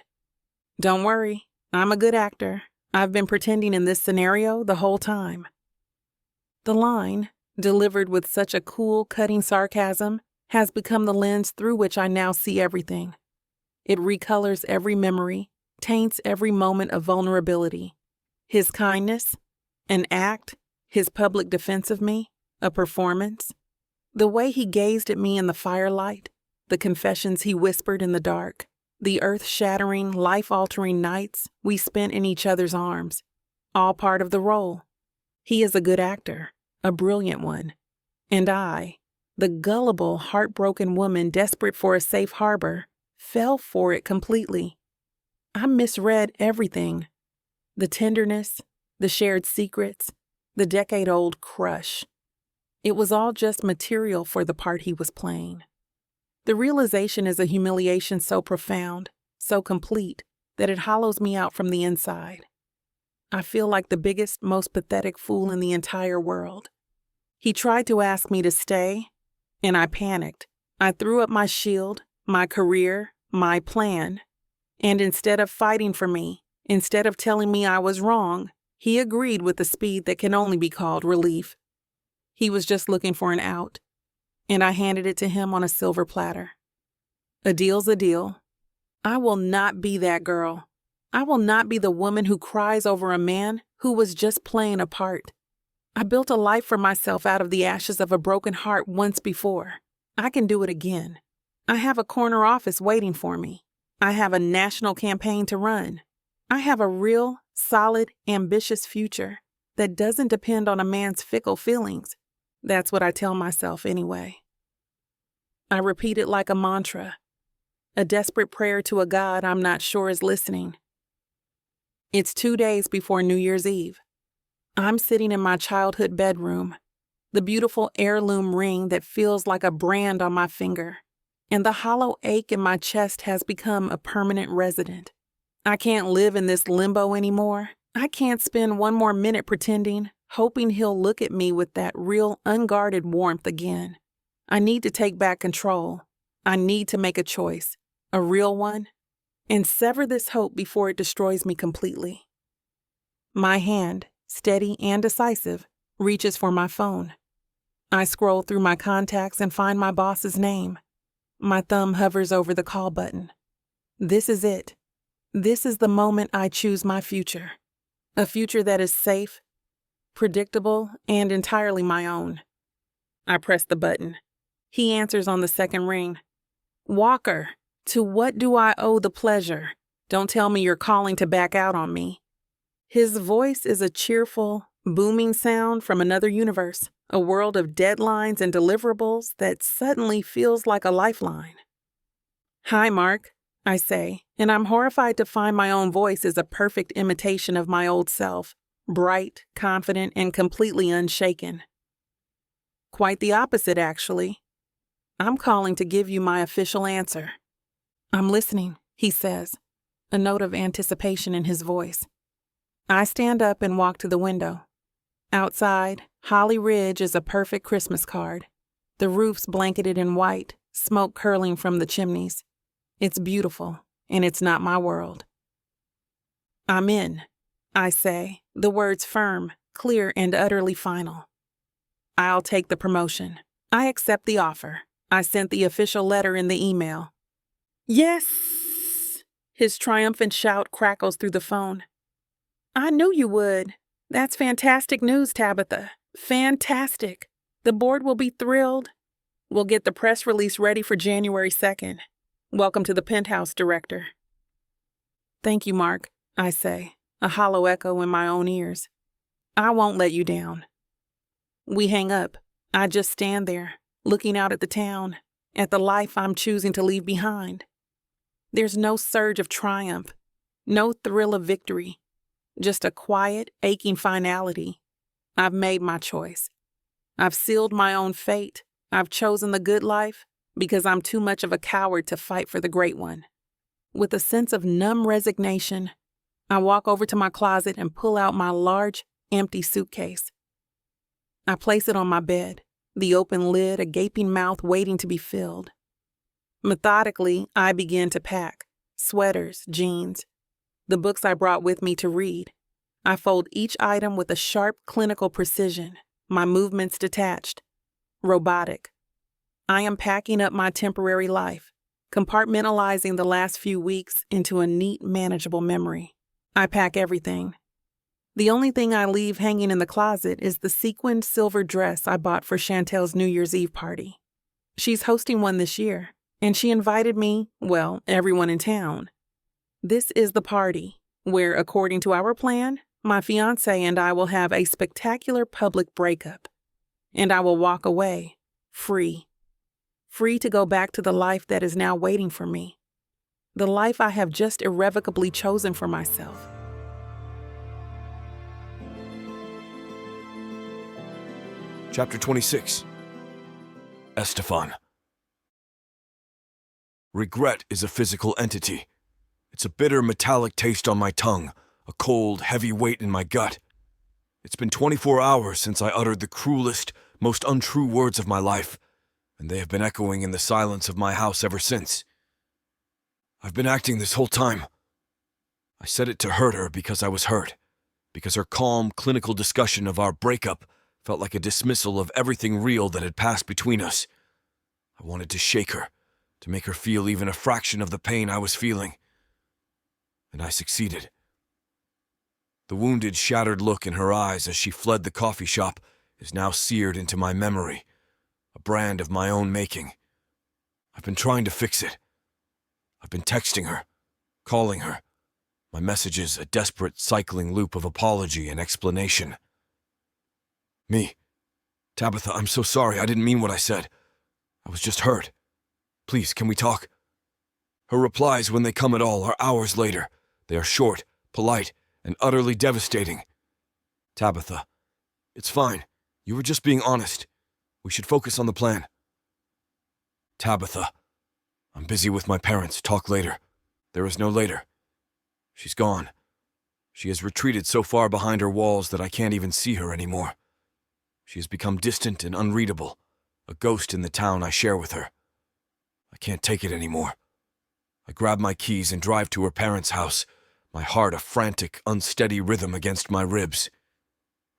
Don't worry, I'm a good actor. I've been pretending in this scenario the whole time. The line, delivered with such a cool, cutting sarcasm, has become the lens through which I now see everything. It recolors every memory, taints every moment of vulnerability. His kindness, an act, his public defense of me, a performance. The way he gazed at me in the firelight, the confessions he whispered in the dark, the earth-shattering, life-altering nights we spent in each other's arms, all part of the role. He is a good actor, a brilliant one. And I, the gullible, heartbroken woman desperate for a safe harbor, fell for it completely. I misread everything. The tenderness, the shared secrets, the decade-old crush. It was all just material for the part he was playing. The realization is a humiliation so profound, so complete, that it hollows me out from the inside. I feel like the biggest, most pathetic fool in the entire world. He tried to ask me to stay, and I panicked. I threw up my shield, my career, my plan, and instead of fighting for me, instead of telling me I was wrong, he agreed with the speed that can only be called relief. He was just looking for an out, and I handed it to him on a silver platter. A deal's a deal. I will not be that girl. I will not be the woman who cries over a man who was just playing a part. I built a life for myself out of the ashes of a broken heart once before. I can do it again. I have a corner office waiting for me. I have a national campaign to run. I have a real, solid, ambitious future that doesn't depend on a man's fickle feelings. That's what I tell myself anyway. I repeat it like a mantra, a desperate prayer to a God I'm not sure is listening. It's 2 days before New Year's Eve. I'm sitting in my childhood bedroom, the beautiful heirloom ring that feels like a brand on my finger, and the hollow ache in my chest has become a permanent resident. I can't live in this limbo anymore. I can't spend one more minute pretending, hoping he'll look at me with that real unguarded warmth again. I need to take back control. I need to make a choice, a real one, and sever this hope before it destroys me completely. My hand, steady and decisive, reaches for my phone. I scroll through my contacts and find my boss's name. My thumb hovers over the call button. This is it. This is the moment I choose my future. A future that is safe, predictable, and entirely my own. I press the button. He answers on the second ring. Walker, to what do I owe the pleasure? Don't tell me you're calling to back out on me. His voice is a cheerful, booming sound from another universe, a world of deadlines and deliverables that suddenly feels like a lifeline. Hi, Mark, I say, and I'm horrified to find my own voice is a perfect imitation of my old self, bright, confident, and completely unshaken. Quite the opposite, actually. I'm calling to give you my official answer. I'm listening, he says, a note of anticipation in his voice. I stand up and walk to the window. Outside, Holly Ridge is a perfect Christmas card. The roof's blanketed in white, smoke curling from the chimneys. It's beautiful, and it's not my world. I'm in, I say, the words firm, clear, and utterly final. I'll take the promotion. I accept the offer. I sent the official letter in the email. Yes! His triumphant shout crackles through the phone. I knew you would. That's fantastic news, Tabitha. Fantastic. The board will be thrilled. We'll get the press release ready for January 2nd. Welcome to the penthouse, Director. Thank you, Mark, I say, a hollow echo in my own ears. I won't let you down. We hang up. I just stand there, looking out at the town, at the life I'm choosing to leave behind. There's no surge of triumph, no thrill of victory, just a quiet, aching finality. I've made my choice. I've sealed my own fate. I've chosen the good life because I'm too much of a coward to fight for the great one. With a sense of numb resignation, I walk over to my closet and pull out my large, empty suitcase. I place it on my bed, the open lid, a gaping mouth waiting to be filled. Methodically, I begin to pack sweaters, jeans, the books I brought with me to read. I fold each item with a sharp, clinical precision, my movements detached, robotic. I am packing up my temporary life, compartmentalizing the last few weeks into a neat, manageable memory. I pack everything. The only thing I leave hanging in the closet is the sequined silver dress I bought for Chantel's New Year's Eve party. She's hosting one this year, and she invited me, well, everyone in town. This is the party where, according to our plan, my fiancé and I will have a spectacular public breakup. And I will walk away, free. Free to go back to the life that is now waiting for me. The life I have just irrevocably chosen for myself. Chapter 26. Estefan. Regret is a physical entity. It's a bitter, metallic taste on my tongue, a cold, heavy weight in my gut. It's been 24 hours since I uttered the cruelest, most untrue words of my life, and they have been echoing in the silence of my house ever since. I've been acting this whole time. I said it to hurt her because I was hurt, because her calm, clinical discussion of our breakup felt like a dismissal of everything real that had passed between us. I wanted to shake her, to make her feel even a fraction of the pain I was feeling. And I succeeded. The wounded, shattered look in her eyes as she fled the coffee shop is now seared into my memory, a brand of my own making. I've been trying to fix it. I've been texting her, calling her, my messages a desperate cycling loop of apology and explanation. Me. Tabitha, I'm so sorry. I didn't mean what I said. I was just hurt. Please, can we talk? Her replies, when they come at all, are hours later. They are short, polite, and utterly devastating. Tabitha, it's fine. You were just being honest. We should focus on the plan. Tabitha, I'm busy with my parents. Talk later. There is no later. She's gone. She has retreated so far behind her walls that I can't even see her anymore. She has become distant and unreadable, a ghost in the town I share with her. I can't take it anymore. I grab my keys and drive to her parents' house, my heart a frantic, unsteady rhythm against my ribs.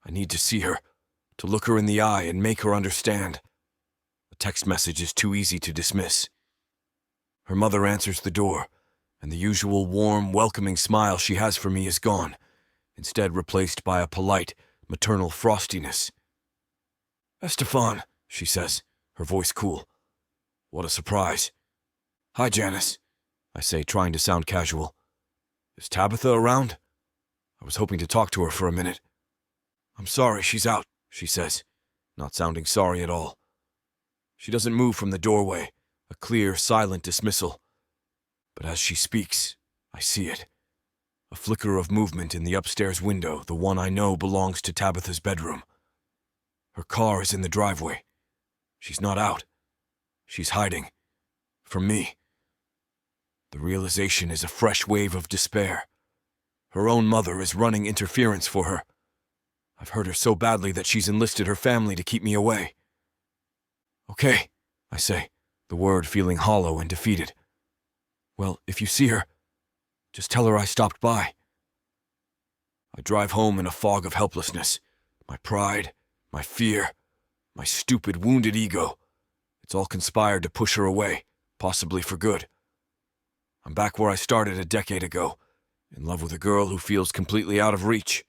I need to see her, to look her in the eye and make her understand. A text message is too easy to dismiss. Her mother answers the door, and the usual warm, welcoming smile she has for me is gone, instead replaced by a polite, maternal frostiness. Estefan, she says, her voice cool. What a surprise. Hi, Janice, I say, trying to sound casual. Is Tabitha around? I was hoping to talk to her for a minute. I'm sorry, she's out, she says, not sounding sorry at all. She doesn't move from the doorway, a clear, silent dismissal. But as she speaks, I see it. A flicker of movement in the upstairs window, the one I know belongs to Tabitha's bedroom. Her car is in the driveway. She's not out. She's hiding. From me. The realization is a fresh wave of despair. Her own mother is running interference for her. I've hurt her so badly that she's enlisted her family to keep me away. Okay, I say, the word feeling hollow and defeated. Well, if you see her, just tell her I stopped by. I drive home in a fog of helplessness. My pride, my fear, my stupid, wounded ego. It's all conspired to push her away, possibly for good. I'm back where I started a decade ago, in love with a girl who feels completely out of reach.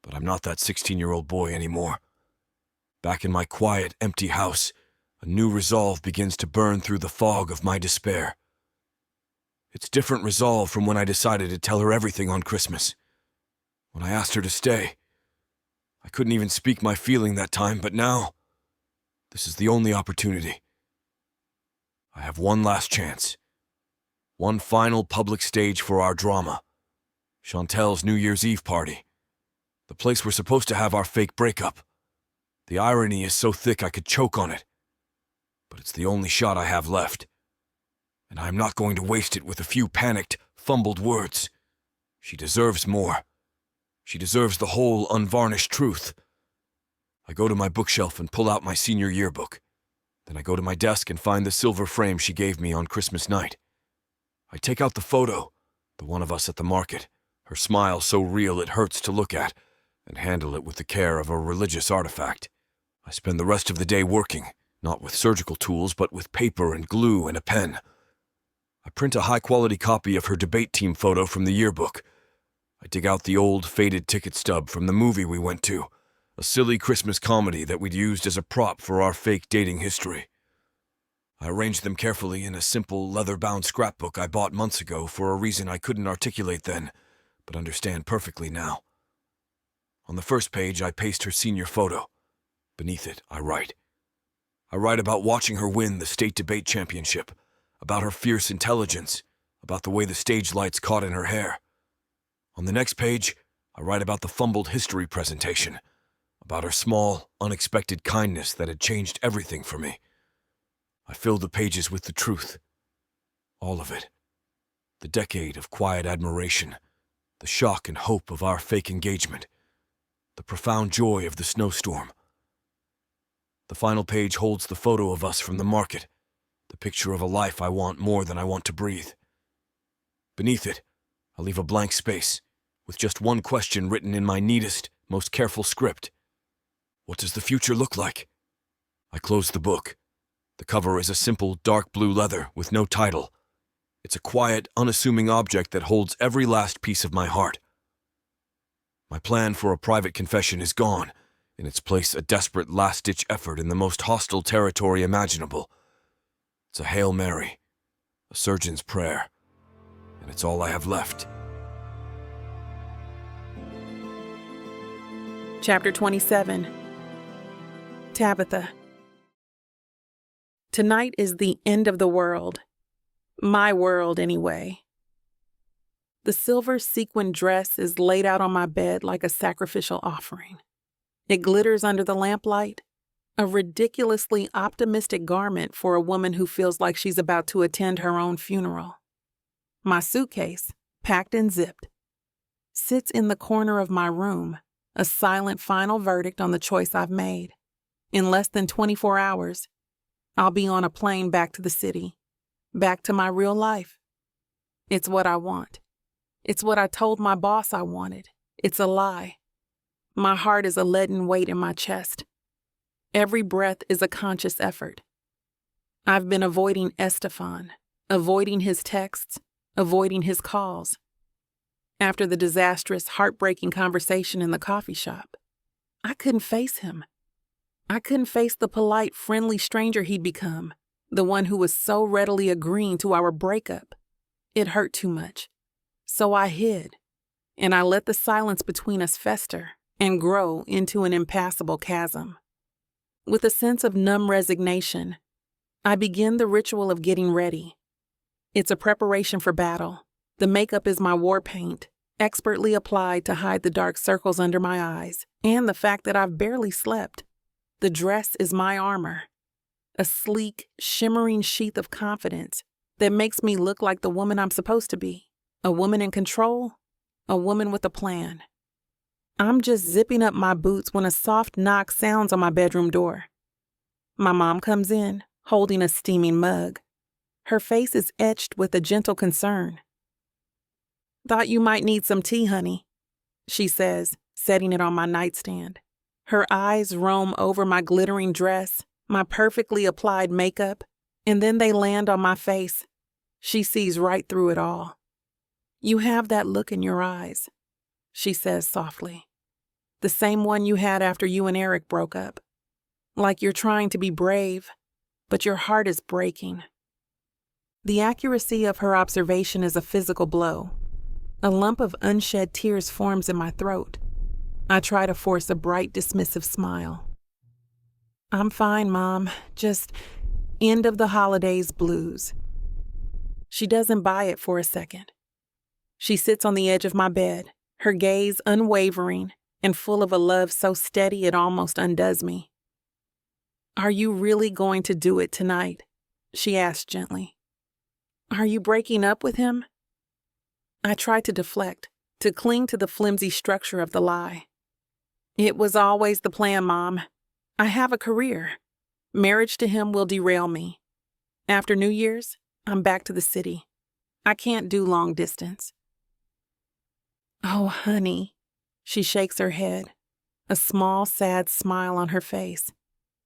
But I'm not that 16-year-old boy anymore. Back in my quiet, empty house, a new resolve begins to burn through the fog of my despair. It's different resolve from when I decided to tell her everything on Christmas. When I asked her to stay. I couldn't even speak my feeling that time, but now, this is the only opportunity. I have one last chance. One final public stage for our drama. Chantel's New Year's Eve party. The place we're supposed to have our fake breakup. The irony is so thick I could choke on it. But it's the only shot I have left. And I'm not going to waste it with a few panicked, fumbled words. She deserves more. She deserves the whole, unvarnished truth. I go to my bookshelf and pull out my senior yearbook. Then I go to my desk and find the silver frame she gave me on Christmas night. I take out the photo, the one of us at the market, her smile so real it hurts to look at, and handle it with the care of a religious artifact. I spend the rest of the day working, not with surgical tools, but with paper and glue and a pen. I print a high-quality copy of her debate team photo from the yearbook. I dig out the old, faded ticket stub from the movie we went to, a silly Christmas comedy that we'd used as a prop for our fake dating history. I arranged them carefully in a simple, leather-bound scrapbook I bought months ago for a reason I couldn't articulate then, but understand perfectly now. On the first page, I paste her senior photo. Beneath it, I write. I write about watching her win the state debate championship, about her fierce intelligence, about the way the stage lights caught in her hair. On the next page, I write about the fumbled history presentation, about her small, unexpected kindness that had changed everything for me. I fill the pages with the truth. All of it. The decade of quiet admiration, the shock and hope of our fake engagement, the profound joy of the snowstorm. The final page holds the photo of us from the market, the picture of a life I want more than I want to breathe. Beneath it, I leave a blank space, with just one question written in my neatest, most careful script. What does the future look like? I close the book. The cover is a simple, dark blue leather with no title. It's a quiet, unassuming object that holds every last piece of my heart. My plan for a private confession is gone. In its place, a desperate last-ditch effort in the most hostile territory imaginable. It's a Hail Mary, a surgeon's prayer, and it's all I have left. Chapter 27. Tabitha. Tonight is the end of the world. My world, anyway. The silver sequin dress is laid out on my bed like a sacrificial offering. It glitters under the lamplight, a ridiculously optimistic garment for a woman who feels like she's about to attend her own funeral. My suitcase, packed and zipped, sits in the corner of my room, a silent final verdict on the choice I've made. In less than 24 hours, I'll be on a plane back to the city, back to my real life. It's what I want. It's what I told my boss I wanted. It's a lie. My heart is a leaden weight in my chest. Every breath is a conscious effort. I've been avoiding Estefan, avoiding his texts, avoiding his calls. After the disastrous, heartbreaking conversation in the coffee shop, I couldn't face him. I couldn't face the polite, friendly stranger he'd become, the one who was so readily agreeing to our breakup. It hurt too much. So I hid, and I let the silence between us fester and grow into an impassable chasm. With a sense of numb resignation, I begin the ritual of getting ready. It's a preparation for battle. The makeup is my war paint, expertly applied to hide the dark circles under my eyes and the fact that I've barely slept. The dress is my armor, a sleek, shimmering sheath of confidence that makes me look like the woman I'm supposed to be, a woman in control, a woman with a plan. I'm just zipping up my boots when a soft knock sounds on my bedroom door. My mom comes in, holding a steaming mug. Her face is etched with a gentle concern. "Thought you might need some tea, honey," she says, setting it on my nightstand. Her eyes roam over my glittering dress, my perfectly applied makeup, and then they land on my face. She sees right through it all. "You have that look in your eyes," she says softly. "The same one you had after you and Eric broke up. Like you're trying to be brave, but your heart is breaking." The accuracy of her observation is a physical blow. A lump of unshed tears forms in my throat. I try to force a bright, dismissive smile. "I'm fine, Mom. Just end of the holidays blues." She doesn't buy it for a second. She sits on the edge of my bed, her gaze unwavering and full of a love so steady it almost undoes me. "Are you really going to do it tonight?" she asks gently. "Are you breaking up with him?" I try to deflect, to cling to the flimsy structure of the lie. "It was always the plan, Mom. I have a career. Marriage to him will derail me. After New Year's, I'm back to the city. I can't do long distance." "Oh, honey," she shakes her head, a small, sad smile on her face.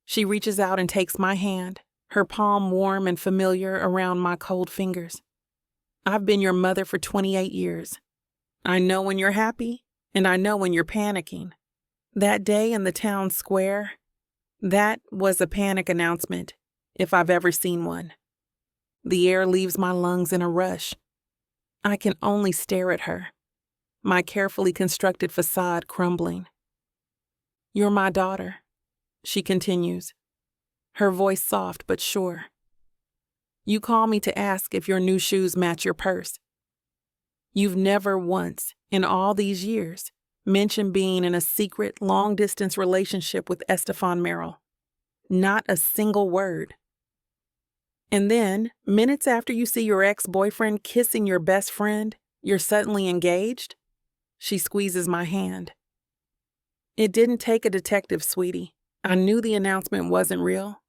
She reaches out and takes my hand, her palm warm and familiar around my cold fingers. "I've been your mother for 28 years. I know when you're happy, and I know when you're panicking. That day in the town square, that was a panic announcement, if I've ever seen one. The air leaves my lungs in a rush. I can only stare at her, my carefully constructed facade crumbling. "You're my daughter," she continues, her voice soft but sure. "You call me to ask if your new shoes match your purse. You've never once, in all these years, mentioned being in a secret, long-distance relationship with Estefan Merrill. Not a single word. And then, minutes after you see your ex-boyfriend kissing your best friend, you're suddenly engaged?" She squeezes my hand. "It didn't take a detective, sweetie. I knew the announcement wasn't real.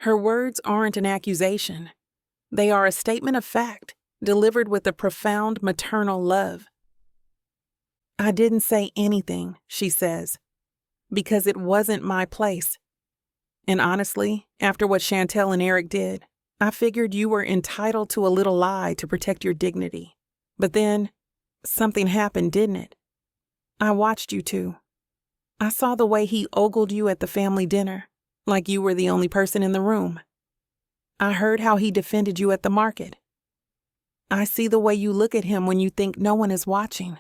Her words aren't an accusation. They are a statement of fact, delivered with a profound maternal love." "I didn't say anything," she says, "because it wasn't my place. And honestly, after what Chantel and Eric did, I figured you were entitled to a little lie to protect your dignity. But then, something happened, didn't it? I watched you two. I saw the way he ogled you at the family dinner, like you were the only person in the room. I heard how he defended you at the market. I see the way you look at him when you think no one is watching."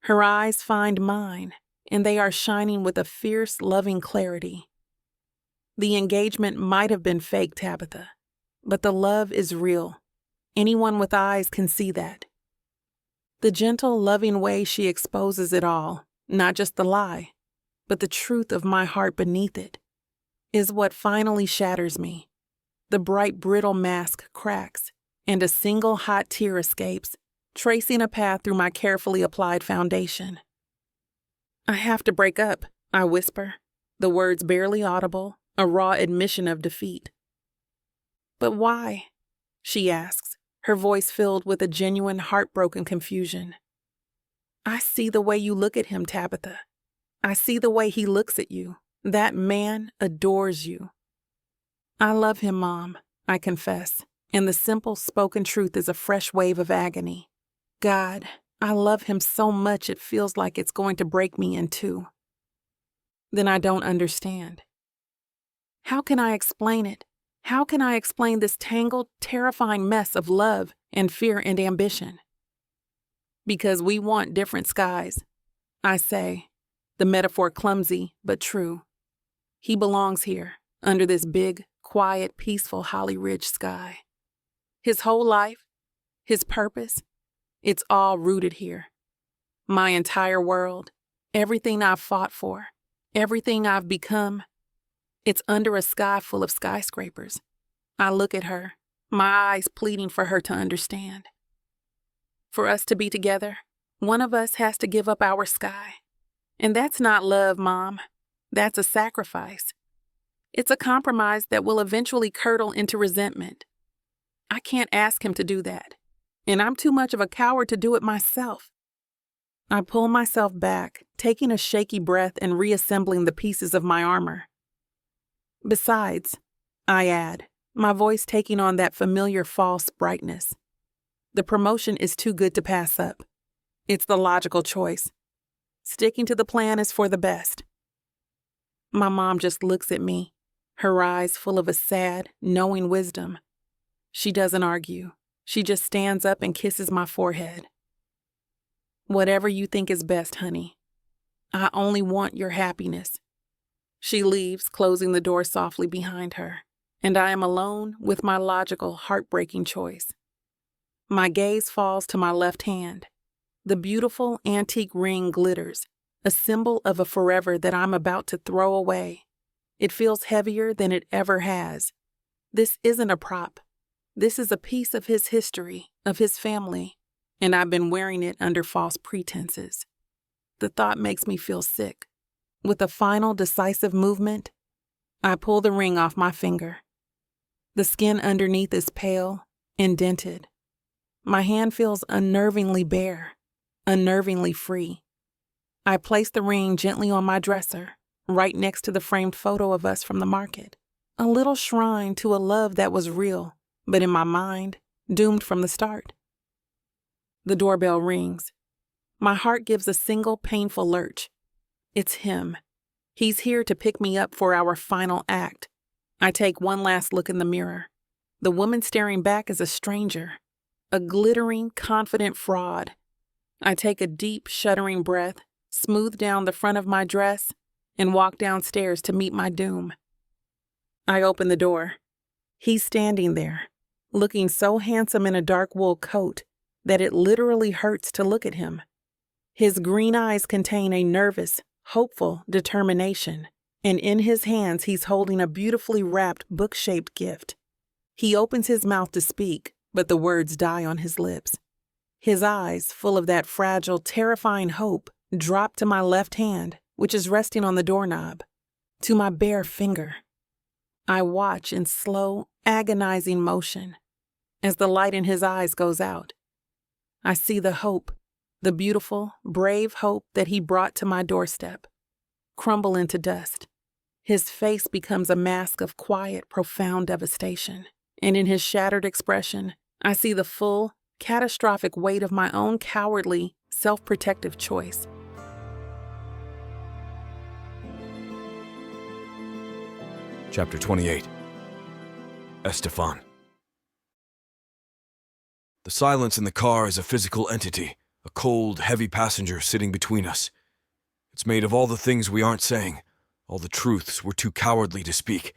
Her eyes find mine, and they are shining with a fierce, loving clarity. "The engagement might have been fake, Tabitha, but the love is real. Anyone with eyes can see that." The gentle, loving way she exposes it all, not just the lie, but the truth of my heart beneath it, is what finally shatters me. The bright, brittle mask cracks, and a single hot tear escapes, tracing a path through my carefully applied foundation. "I have to break up," I whisper, the words barely audible, a raw admission of defeat. "But why?" she asks, her voice filled with a genuine, heartbroken confusion. "I see the way you look at him, Tabitha. I see the way he looks at you. That man adores you." "I love him, Mom," I confess, and the simple spoken truth is a fresh wave of agony. God, I love him so much it feels like it's going to break me in two. Then I don't understand. How can I explain it? How can I explain this tangled, terrifying mess of love and fear and ambition? "Because we want different skies," I say, the metaphor clumsy but true. He belongs here, under this big, quiet, peaceful Holly Ridge sky. His whole life, his purpose, it's all rooted here. My entire world, everything I've fought for, everything I've become, it's under a sky full of skyscrapers. I look at her, my eyes pleading for her to understand. For us to be together, one of us has to give up our sky. And that's not love, Mom. That's a sacrifice. It's a compromise that will eventually curdle into resentment. I can't ask him to do that, and I'm too much of a coward to do it myself. I pull myself back, taking a shaky breath and reassembling the pieces of my armor. Besides, I add, my voice taking on that familiar false brightness, the promotion is too good to pass up. It's the logical choice. Sticking to the plan is for the best. My mom just looks at me, her eyes full of a sad, knowing wisdom. She doesn't argue. She just stands up and kisses my forehead. Whatever you think is best, honey. I only want your happiness. She leaves, closing the door softly behind her, and I am alone with my logical, heartbreaking choice. My gaze falls to my left hand. The beautiful antique ring glitters, a symbol of a forever that I'm about to throw away. It feels heavier than it ever has. This isn't a prop. This is a piece of his history, of his family, and I've been wearing it under false pretenses. The thought makes me feel sick. With a final, decisive movement, I pull the ring off my finger. The skin underneath is pale, indented. My hand feels unnervingly bare, unnervingly free. I place the ring gently on my dresser, right next to the framed photo of us from the market. A little shrine to a love that was real, but in my mind, doomed from the start. The doorbell rings. My heart gives a single painful lurch. It's him. He's here to pick me up for our final act. I take one last look in the mirror. The woman staring back is a stranger, a glittering, confident fraud. I take a deep, shuddering breath, smooth down the front of my dress, and walk downstairs to meet my doom. I open the door. He's standing there, looking so handsome in a dark wool coat that it literally hurts to look at him. His green eyes contain a nervous, hopeful determination, and in his hands he's holding a beautifully wrapped book-shaped gift. He opens his mouth to speak, but the words die on his lips. His eyes, full of that fragile, terrifying hope, drop to my left hand, which is resting on the doorknob, to my bare finger. I watch in slow, agonizing motion as the light in his eyes goes out. I see the hope, the beautiful, brave hope that he brought to my doorstep, crumble into dust. His face becomes a mask of quiet, profound devastation, and in his shattered expression, I see the full, catastrophic weight of my own cowardly, self-protective choice. Chapter 28. Estefan. The silence in the car is a physical entity, a cold, heavy passenger sitting between us. It's made of all the things we aren't saying, all the truths we're too cowardly to speak.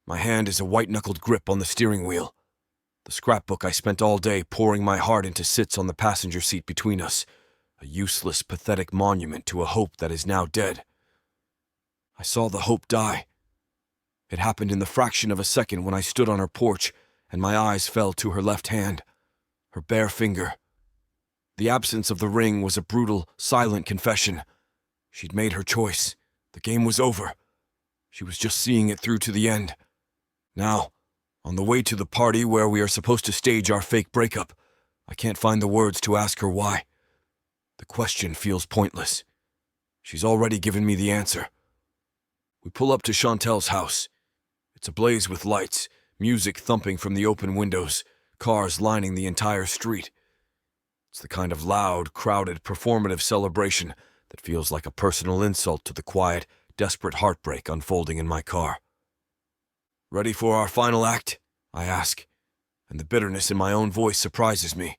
My hand is a white-knuckled grip on the steering wheel. The scrapbook I spent all day pouring my heart into sits on the passenger seat between us, a useless, pathetic monument to a hope that is now dead. I saw the hope die. It happened in the fraction of a second when I stood on her porch and my eyes fell to her left hand, her bare finger. The absence of the ring was a brutal, silent confession. She'd made her choice. The game was over. She was just seeing it through to the end. Now, on the way to the party where we are supposed to stage our fake breakup, I can't find the words to ask her why. The question feels pointless. She's already given me the answer. We pull up to Chantel's house. It's ablaze with lights, music thumping from the open windows, cars lining the entire street. It's the kind of loud, crowded, performative celebration that feels like a personal insult to the quiet, desperate heartbreak unfolding in my car. Ready for our final act? I ask, and the bitterness in my own voice surprises me.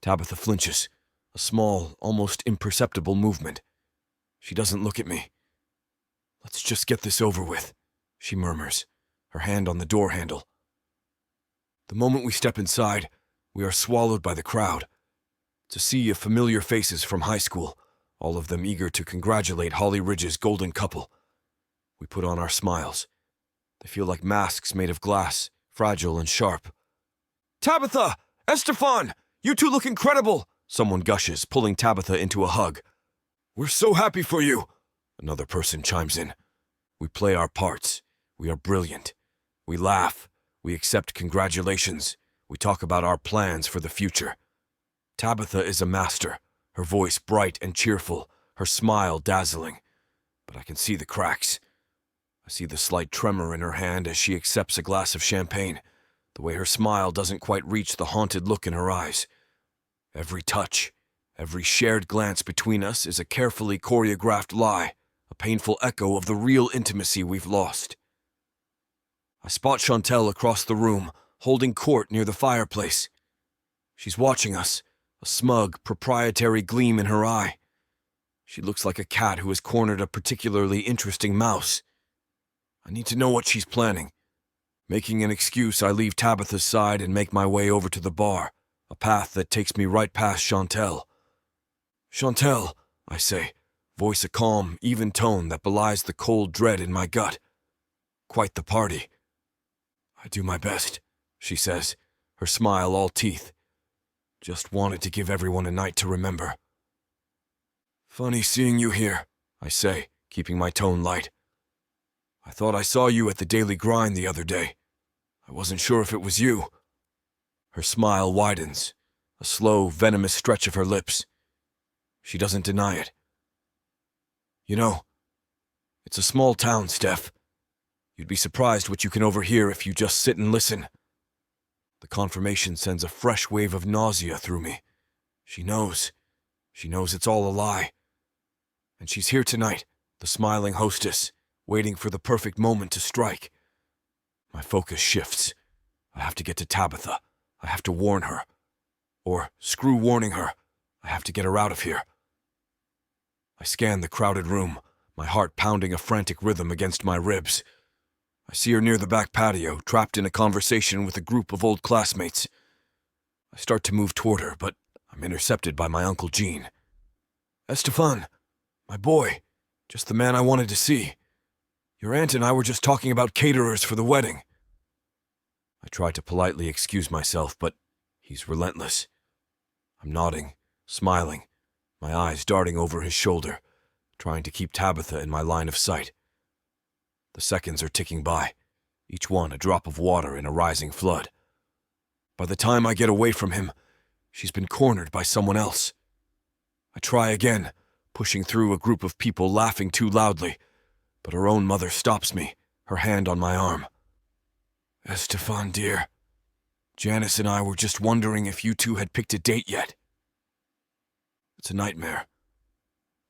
Tabitha flinches, a small, almost imperceptible movement. She doesn't look at me. Let's just get this over with, she murmurs, her hand on the door handle. The moment we step inside, we are swallowed by the crowd. It's a sea of familiar faces from high school, all of them eager to congratulate Holly Ridge's golden couple. We put on our smiles. They feel like masks made of glass, fragile and sharp. Tabitha! Estefan! You two look incredible! Someone gushes, pulling Tabitha into a hug. We're so happy for you! Another person chimes in. We play our parts, We are brilliant. We laugh. We accept congratulations. We talk about our plans for the future. Tabitha is a master, her voice bright and cheerful, her smile dazzling. But I can see the cracks. I see the slight tremor in her hand as she accepts a glass of champagne, the way her smile doesn't quite reach the haunted look in her eyes. Every touch, every shared glance between us is a carefully choreographed lie, a painful echo of the real intimacy we've lost. I spot Chantel across the room, holding court near the fireplace. She's watching us, a smug, proprietary gleam in her eye. She looks like a cat who has cornered a particularly interesting mouse. I need to know what she's planning. Making an excuse, I leave Tabitha's side and make my way over to the bar, a path that takes me right past Chantel. "Chantel," I say, voice a calm, even tone that belies the cold dread in my gut. "Quite the party." "I do my best," she says, her smile all teeth. "Just wanted to give everyone a night to remember." "Funny seeing you here," I say, keeping my tone light. "I thought I saw you at the Daily Grind the other day. I wasn't sure if it was you." Her smile widens, a slow, venomous stretch of her lips. She doesn't deny it. "You know, it's a small town, Steph. You'd be surprised what you can overhear if you just sit and listen." The confirmation sends a fresh wave of nausea through me. She knows. She knows it's all a lie. And she's here tonight, the smiling hostess, waiting for the perfect moment to strike. My focus shifts. I have to get to Tabitha. I have to warn her. Or, screw warning her. I have to get her out of here. I scan the crowded room, my heart pounding a frantic rhythm against my ribs. I see her near the back patio, trapped in a conversation with a group of old classmates. I start to move toward her, but I'm intercepted by my Uncle Gene. "Estefan, my boy, just the man I wanted to see. Your aunt and I were just talking about caterers for the wedding." I try to politely excuse myself, but he's relentless. I'm nodding, smiling, my eyes darting over his shoulder, trying to keep Tabitha in my line of sight. The seconds are ticking by, each one a drop of water in a rising flood. By the time I get away from him, she's been cornered by someone else. I try again, pushing through a group of people laughing too loudly, but her own mother stops me, her hand on my arm. "Estefan, dear, Janice and I were just wondering if you two had picked a date yet." It's a nightmare.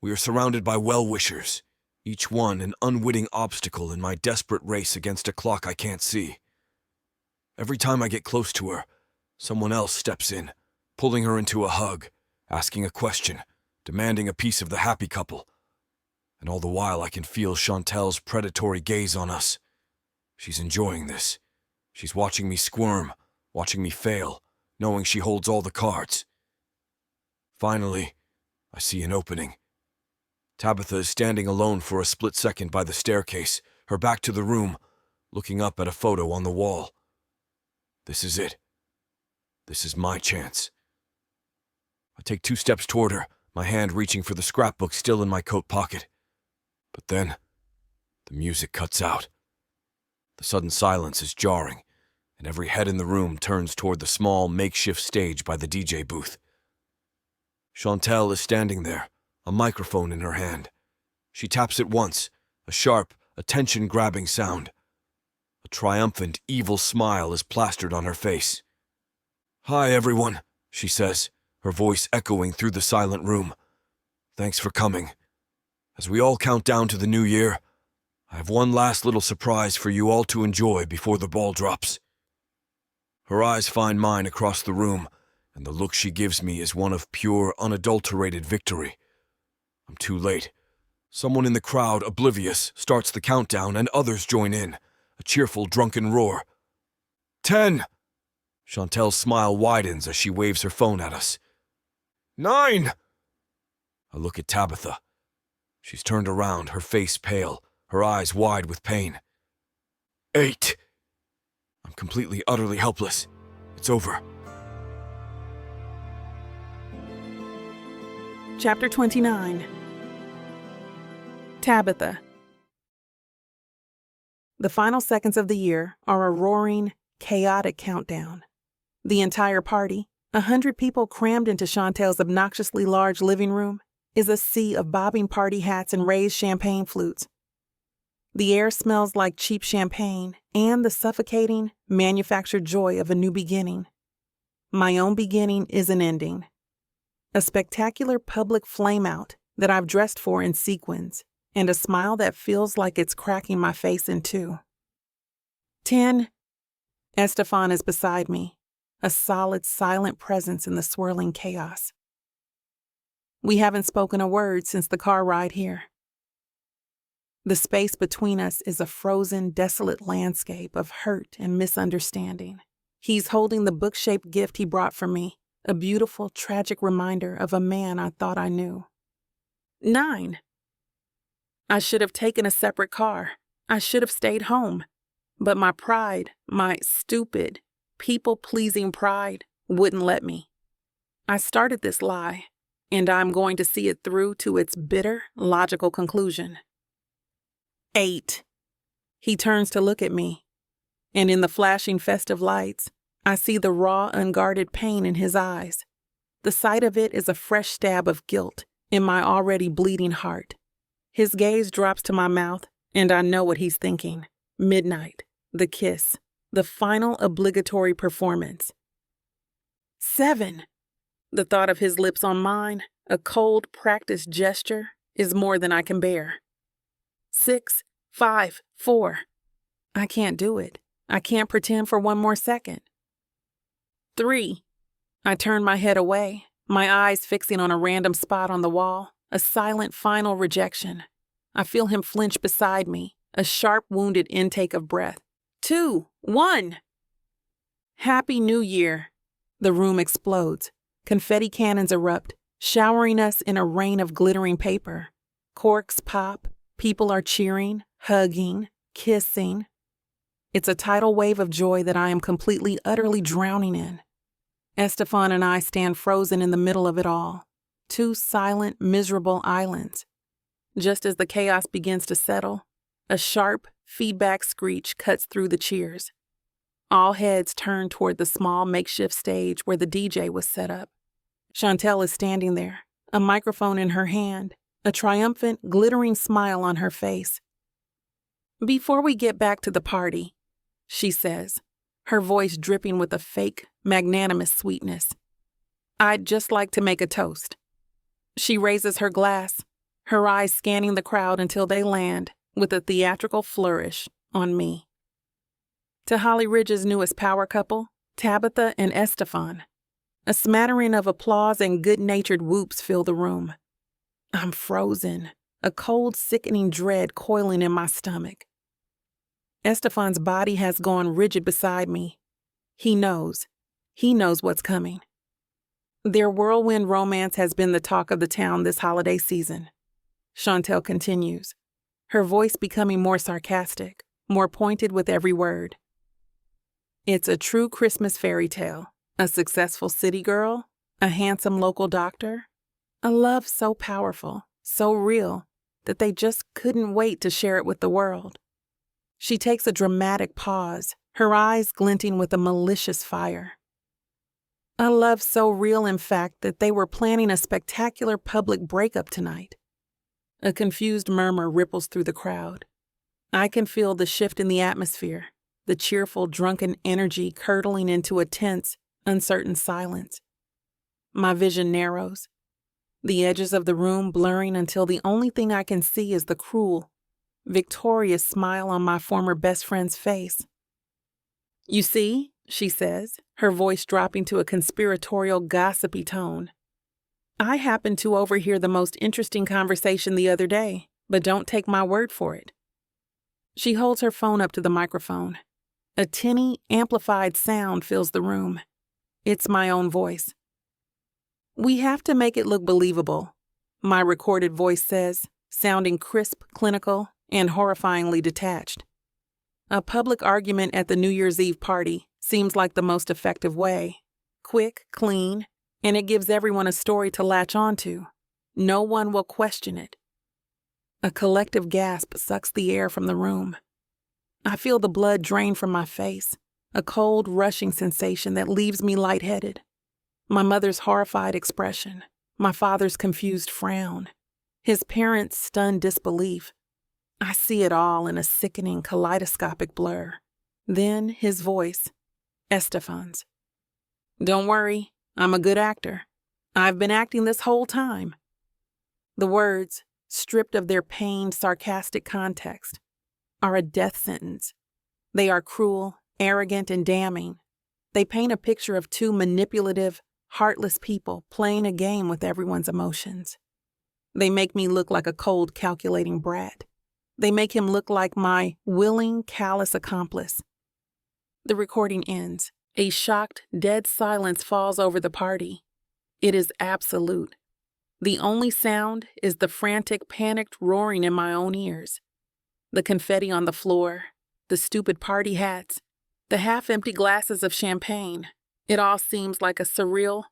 We are surrounded by well-wishers, each one an unwitting obstacle in my desperate race against a clock I can't see. Every time I get close to her, someone else steps in, pulling her into a hug, asking a question, demanding a piece of the happy couple. And all the while I can feel Chantel's predatory gaze on us. She's enjoying this. She's watching me squirm, watching me fail, knowing she holds all the cards. Finally, I see an opening. Tabitha is standing alone for a split second by the staircase, her back to the room, looking up at a photo on the wall. This is it. This is my chance. I take 2 steps toward her, my hand reaching for the scrapbook still in my coat pocket. But then, the music cuts out. The sudden silence is jarring, and every head in the room turns toward the small, makeshift stage by the DJ booth. Chantel is standing there, a microphone in her hand. She taps it once, a sharp, attention-grabbing sound. A triumphant, evil smile is plastered on her face. "Hi, everyone," she says, her voice echoing through the silent room. "Thanks for coming. As we all count down to the new year, I have one last little surprise for you all to enjoy before the ball drops." Her eyes find mine across the room, and the look she gives me is one of pure, unadulterated victory. I'm too late. Someone in the crowd, oblivious, starts the countdown and others join in, a cheerful, drunken roar. 10! Chantel's smile widens as she waves her phone at us. 9! I look at Tabitha. She's turned around, her face pale, her eyes wide with pain. 8! I'm completely, utterly helpless. It's over. Chapter 29. Tabitha. The final seconds of the year are a roaring, chaotic countdown. The entire party, 100 people crammed into Chantel's obnoxiously large living room, is a sea of bobbing party hats and raised champagne flutes. The air smells like cheap champagne and the suffocating, manufactured joy of a new beginning. My own beginning is an ending. A spectacular public flameout that I've dressed for in sequins, and a smile that feels like it's cracking my face in two. 10. Estefan is beside me, a solid, silent presence in the swirling chaos. We haven't spoken a word since the car ride here. The space between us is a frozen, desolate landscape of hurt and misunderstanding. He's holding the book-shaped gift he brought for me, a beautiful, tragic reminder of a man I thought I knew. 9. I should have taken a separate car. I should have stayed home. But my pride, my stupid, people-pleasing pride, wouldn't let me. I started this lie, and I'm going to see it through to its bitter, logical conclusion. 8. He turns to look at me, and in the flashing festive lights, I see the raw, unguarded pain in his eyes. The sight of it is a fresh stab of guilt in my already bleeding heart. His gaze drops to my mouth, and I know what he's thinking. Midnight, the kiss, the final obligatory performance. 7. The thought of his lips on mine, a cold, practiced gesture, is more than I can bear. 6, 5, 4. I can't do it. I can't pretend for one more second. 3. I turn my head away, my eyes fixing on a random spot on the wall, a silent final rejection. I feel him flinch beside me, a sharp, wounded intake of breath. 2, 1. Happy New Year. The room explodes. Confetti cannons erupt, showering us in a rain of glittering paper. Corks pop. People are cheering, hugging, kissing. It's a tidal wave of joy that I am completely, utterly drowning in. Estefan and I stand frozen in the middle of it all. Two silent, miserable islands. Just as the chaos begins to settle, a sharp, feedback screech cuts through the cheers. All heads turn toward the small makeshift stage where the DJ was set up. Chantel is standing there, a microphone in her hand, a triumphant, glittering smile on her face. "Before we get back to the party," she says, her voice dripping with a fake, magnanimous sweetness, "I'd just like to make a toast." She raises her glass, her eyes scanning the crowd until they land, with a theatrical flourish, on me. To Holly Ridge's newest power couple, Tabitha and Estefan. A smattering of applause and good-natured whoops fill the room. I'm frozen, a cold, sickening dread coiling in my stomach. Estefan's body has gone rigid beside me. He knows what's coming. Their whirlwind romance has been the talk of the town this holiday season. Chantel continues, her voice becoming more sarcastic, more pointed with every word. It's a true Christmas fairy tale, a successful city girl, a handsome local doctor, a love so powerful, so real, that they just couldn't wait to share it with the world. She takes a dramatic pause, her eyes glinting with a malicious fire. A love so real, in fact, that they were planning a spectacular public breakup tonight. A confused murmur ripples through the crowd. I can feel the shift in the atmosphere, the cheerful, drunken energy curdling into a tense, uncertain silence. My vision narrows, the edges of the room blurring until the only thing I can see is the cruel, victorious smile on my former best friend's face. "You see," she says, her voice dropping to a conspiratorial, gossipy tone. "I happened to overhear the most interesting conversation the other day, but don't take my word for it." She holds her phone up to the microphone. A tinny, amplified sound fills the room. It's my own voice. "We have to make it look believable," my recorded voice says, sounding crisp, clinical, and horrifyingly detached. A public argument at the New Year's Eve party seems like the most effective way. Quick, clean, and it gives everyone a story to latch onto. No one will question it. A collective gasp sucks the air from the room. I feel the blood drain from my face, a cold, rushing sensation that leaves me lightheaded. My mother's horrified expression, my father's confused frown, his parents' stunned disbelief. I see it all in a sickening kaleidoscopic blur. Then his voice, Estefan's. "Don't worry, I'm a good actor. I've been acting this whole time." The words, stripped of their pained, sarcastic context, are a death sentence. They are cruel, arrogant, and damning. They paint a picture of two manipulative, heartless people playing a game with everyone's emotions. They make me look like a cold, calculating brat. They make him look like my willing, callous accomplice. The recording ends. A shocked, dead silence falls over the party. It is absolute. The only sound is the frantic, panicked roaring in my own ears. The confetti on the floor, the stupid party hats, the half-empty glasses of champagne. It all seems like a surreal,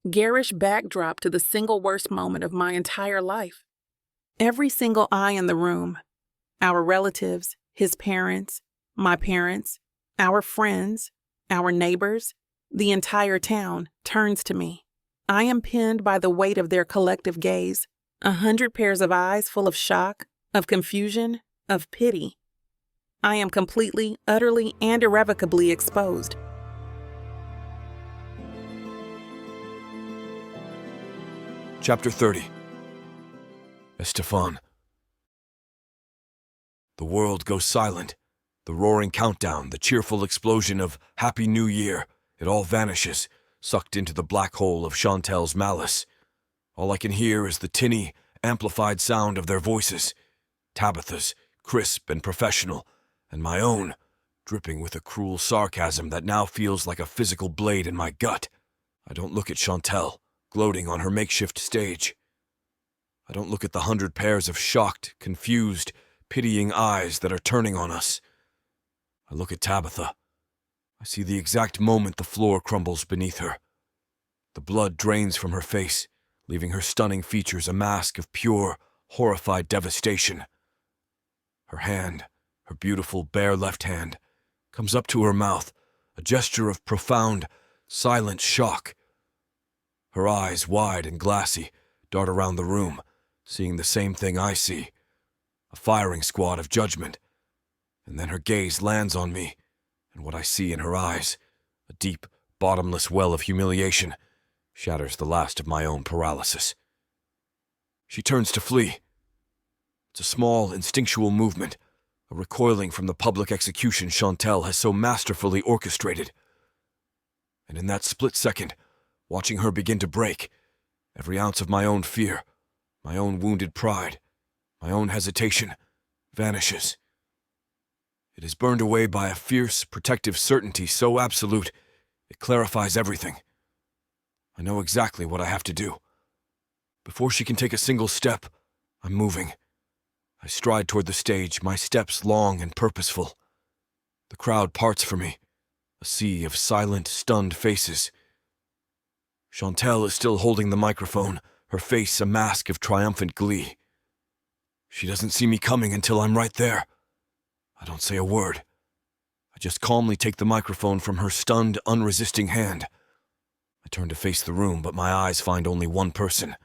garish backdrop to the single worst moment of my entire life. Every single eye in the room, our relatives, his parents, my parents, our friends, our neighbors, the entire town, turns to me. I am pinned by the weight of their collective gaze, 100 pairs of eyes full of shock, of confusion, of pity. I am completely, utterly, and irrevocably exposed. Chapter 30. Estefan. The world goes silent. The roaring countdown, the cheerful explosion of Happy New Year, it all vanishes, sucked into the black hole of Chantel's malice. All I can hear is the tinny, amplified sound of their voices, Tabitha's, crisp and professional, and my own, dripping with a cruel sarcasm that now feels like a physical blade in my gut. I don't look at Chantel, gloating on her makeshift stage. I don't look at the 100 pairs of shocked, confused, pitying eyes that are turning on us. I look at Tabitha. I see the exact moment the floor crumbles beneath her. The blood drains from her face, leaving her stunning features a mask of pure, horrified devastation. Her hand, her beautiful bare left hand, comes up to her mouth, a gesture of profound, silent shock. Her eyes, wide and glassy, dart around the room, seeing the same thing I see, a firing squad of judgment. And then her gaze lands on me, and what I see in her eyes, a deep, bottomless well of humiliation, shatters the last of my own paralysis. She turns to flee. It's a small, instinctual movement, a recoiling from the public execution Chantel has so masterfully orchestrated. And in that split second, watching her begin to break, every ounce of my own fear, my own wounded pride, my own hesitation, vanishes. It is burned away by a fierce, protective certainty so absolute, it clarifies everything. I know exactly what I have to do. Before she can take a single step, I'm moving. I stride toward the stage, my steps long and purposeful. The crowd parts for me, a sea of silent, stunned faces. Chantel is still holding the microphone, her face a mask of triumphant glee. She doesn't see me coming until I'm right there. I don't say a word. I just calmly take the microphone from her stunned, unresisting hand. I turn to face the room, but my eyes find only one person.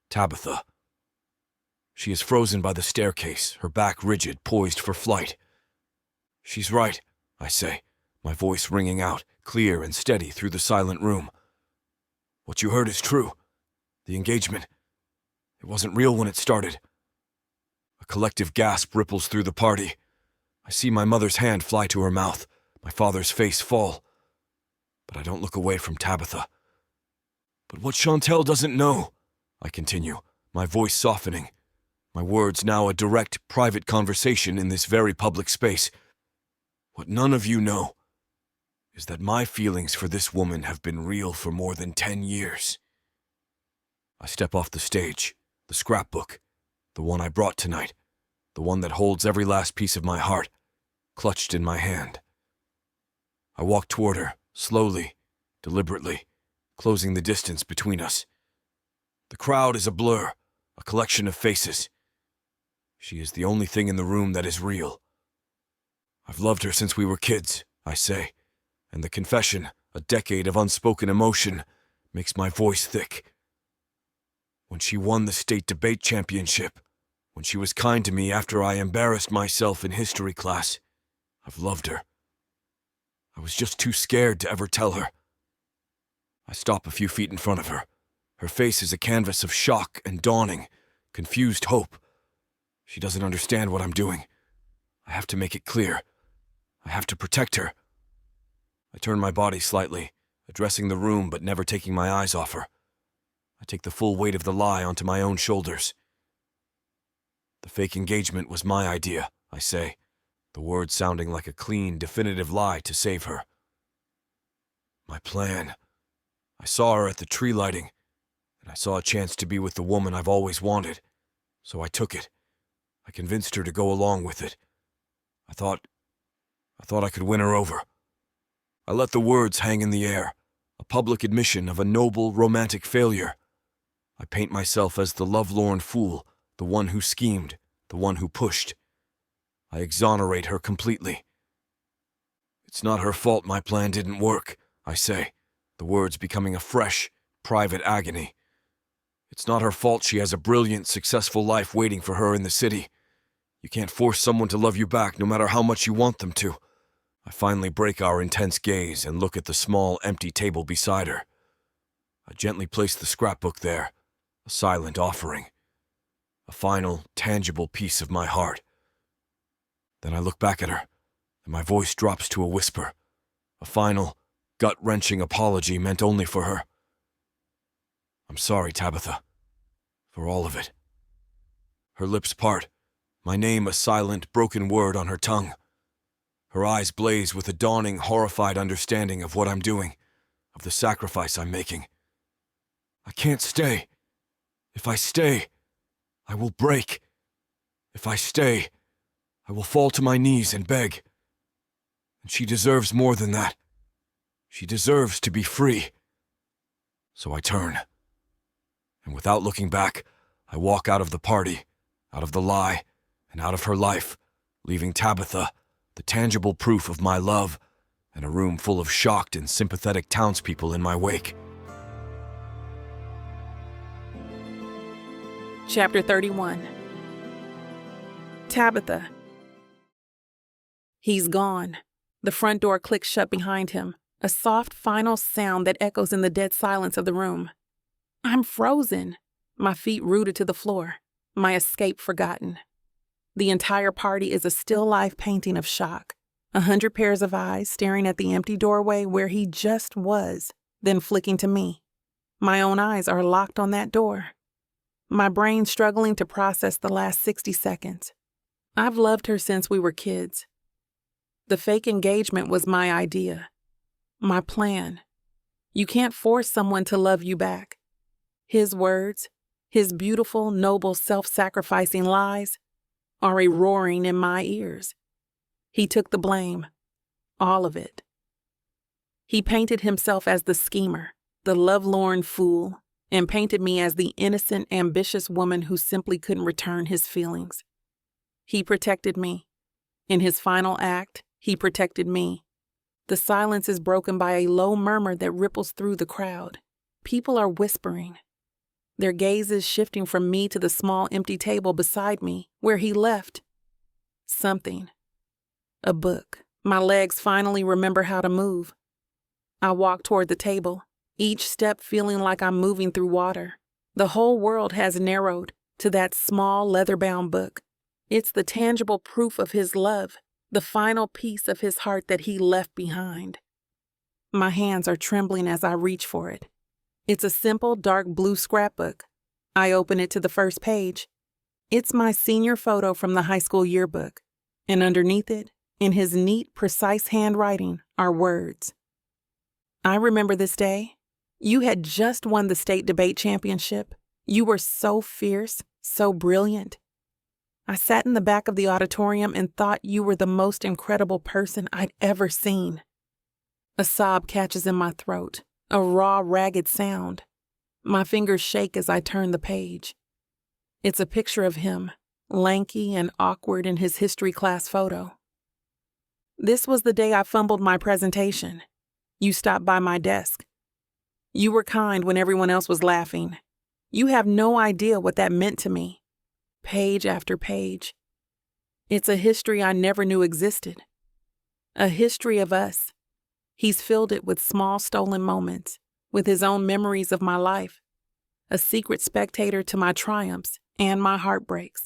Tabitha. She is frozen by the staircase, her back rigid, poised for flight. "She's right," I say, my voice ringing out, clear and steady through the silent room. "What you heard is true. The engagement, it wasn't real when it started." A collective gasp ripples through the party. I see my mother's hand fly to her mouth, my father's face fall. But I don't look away from Tabitha. "But what Chantel doesn't know," I continue, my voice softening, my words now a direct, private conversation in this very public space. "What none of you know is that my feelings for this woman have been real for more than 10 years. I step off the stage, the scrapbook, the one I brought tonight, the one that holds every last piece of my heart, clutched in my hand. I walk toward her, slowly, deliberately, closing the distance between us. The crowd is a blur, a collection of faces. She is the only thing in the room that is real, I've loved her since we were kids, I say, and the confession, a decade of unspoken emotion, makes my voice thick. When she won the state debate championship, when she was kind to me after I embarrassed myself in history class, I've loved her. I was just too scared to ever tell her. I stop a few feet in front of her. Her face is a canvas of shock and dawning, confused hope. She doesn't understand what I'm doing. I have to make it clear. I have to protect her. I turn my body slightly, addressing the room but never taking my eyes off her. I take the full weight of the lie onto my own shoulders. The fake engagement was my idea, I say, the words sounding like a clean, definitive lie to save her. My plan. I saw her at the tree lighting, and I saw a chance to be with the woman I've always wanted, so I took it. I convinced her to go along with it. I thought I could win her over. I let the words hang in the air, a public admission of a noble, romantic failure. I paint myself as the lovelorn fool, the one who schemed, the one who pushed. I exonerate her completely. It's not her fault my plan didn't work, I say, the words becoming a fresh, private agony. It's not her fault she has a brilliant, successful life waiting for her in the city. You can't force someone to love you back no matter how much you want them to. I finally break our intense gaze and look at the small, empty table beside her. I gently place the scrapbook there, a silent offering. A final, tangible piece of my heart. Then I look back at her, and my voice drops to a whisper, a final, gut-wrenching apology meant only for her. I'm sorry, Tabitha, for all of it. Her lips part, my name a silent, broken word on her tongue. Her eyes blaze with a dawning, horrified understanding of what I'm doing, of the sacrifice I'm making. I can't stay. If I stay, I will break. If I stay, I will fall to my knees and beg. And she deserves more than that. She deserves to be free. So I turn. And without looking back, I walk out of the party, out of the lie, and out of her life, leaving Tabitha, the tangible proof of my love, and a room full of shocked and sympathetic townspeople in my wake. Chapter 31. Tabitha. He's gone. The front door clicks shut behind him, a soft final sound that echoes in the dead silence of the room. I'm frozen, my feet rooted to the floor, my escape forgotten. The entire party is a still life painting of shock, 100 pairs of eyes staring at the empty doorway where he just was, then flicking to me. My own eyes are locked on that door. My brain struggling to process the last 60 seconds. I've loved her since we were kids. The fake engagement was my idea, my plan. You can't force someone to love you back. His words, his beautiful, noble, self-sacrificing lies, are a roaring in my ears. He took the blame, all of it. He painted himself as the schemer, the lovelorn fool, and painted me as the innocent, ambitious woman who simply couldn't return his feelings. He protected me. In his final act, he protected me. The silence is broken by a low murmur that ripples through the crowd. People are whispering. Their gazes shifting from me to the small empty table beside me, where he left something. A book. My legs finally remember how to move. I walk toward the table, each step feeling like I'm moving through water. The whole world has narrowed to that small leather-bound book. It's the tangible proof of his love, the final piece of his heart that he left behind. My hands are trembling as I reach for it. It's a simple dark blue scrapbook. I open it to the first page. It's my senior photo from the high school yearbook, and underneath it, in his neat, precise handwriting, are words. I remember this day. You had just won the state debate championship. You were so fierce, so brilliant. I sat in the back of the auditorium and thought you were the most incredible person I'd ever seen. A sob catches in my throat, a raw, ragged sound. My fingers shake as I turn the page. It's a picture of him, lanky and awkward in his history class photo. This was the day I fumbled my presentation. You stopped by my desk. You were kind when everyone else was laughing. You have no idea what that meant to me. Page after page. It's a history I never knew existed. A history of us. He's filled it with small stolen moments, with his own memories of my life, a secret spectator to my triumphs and my heartbreaks.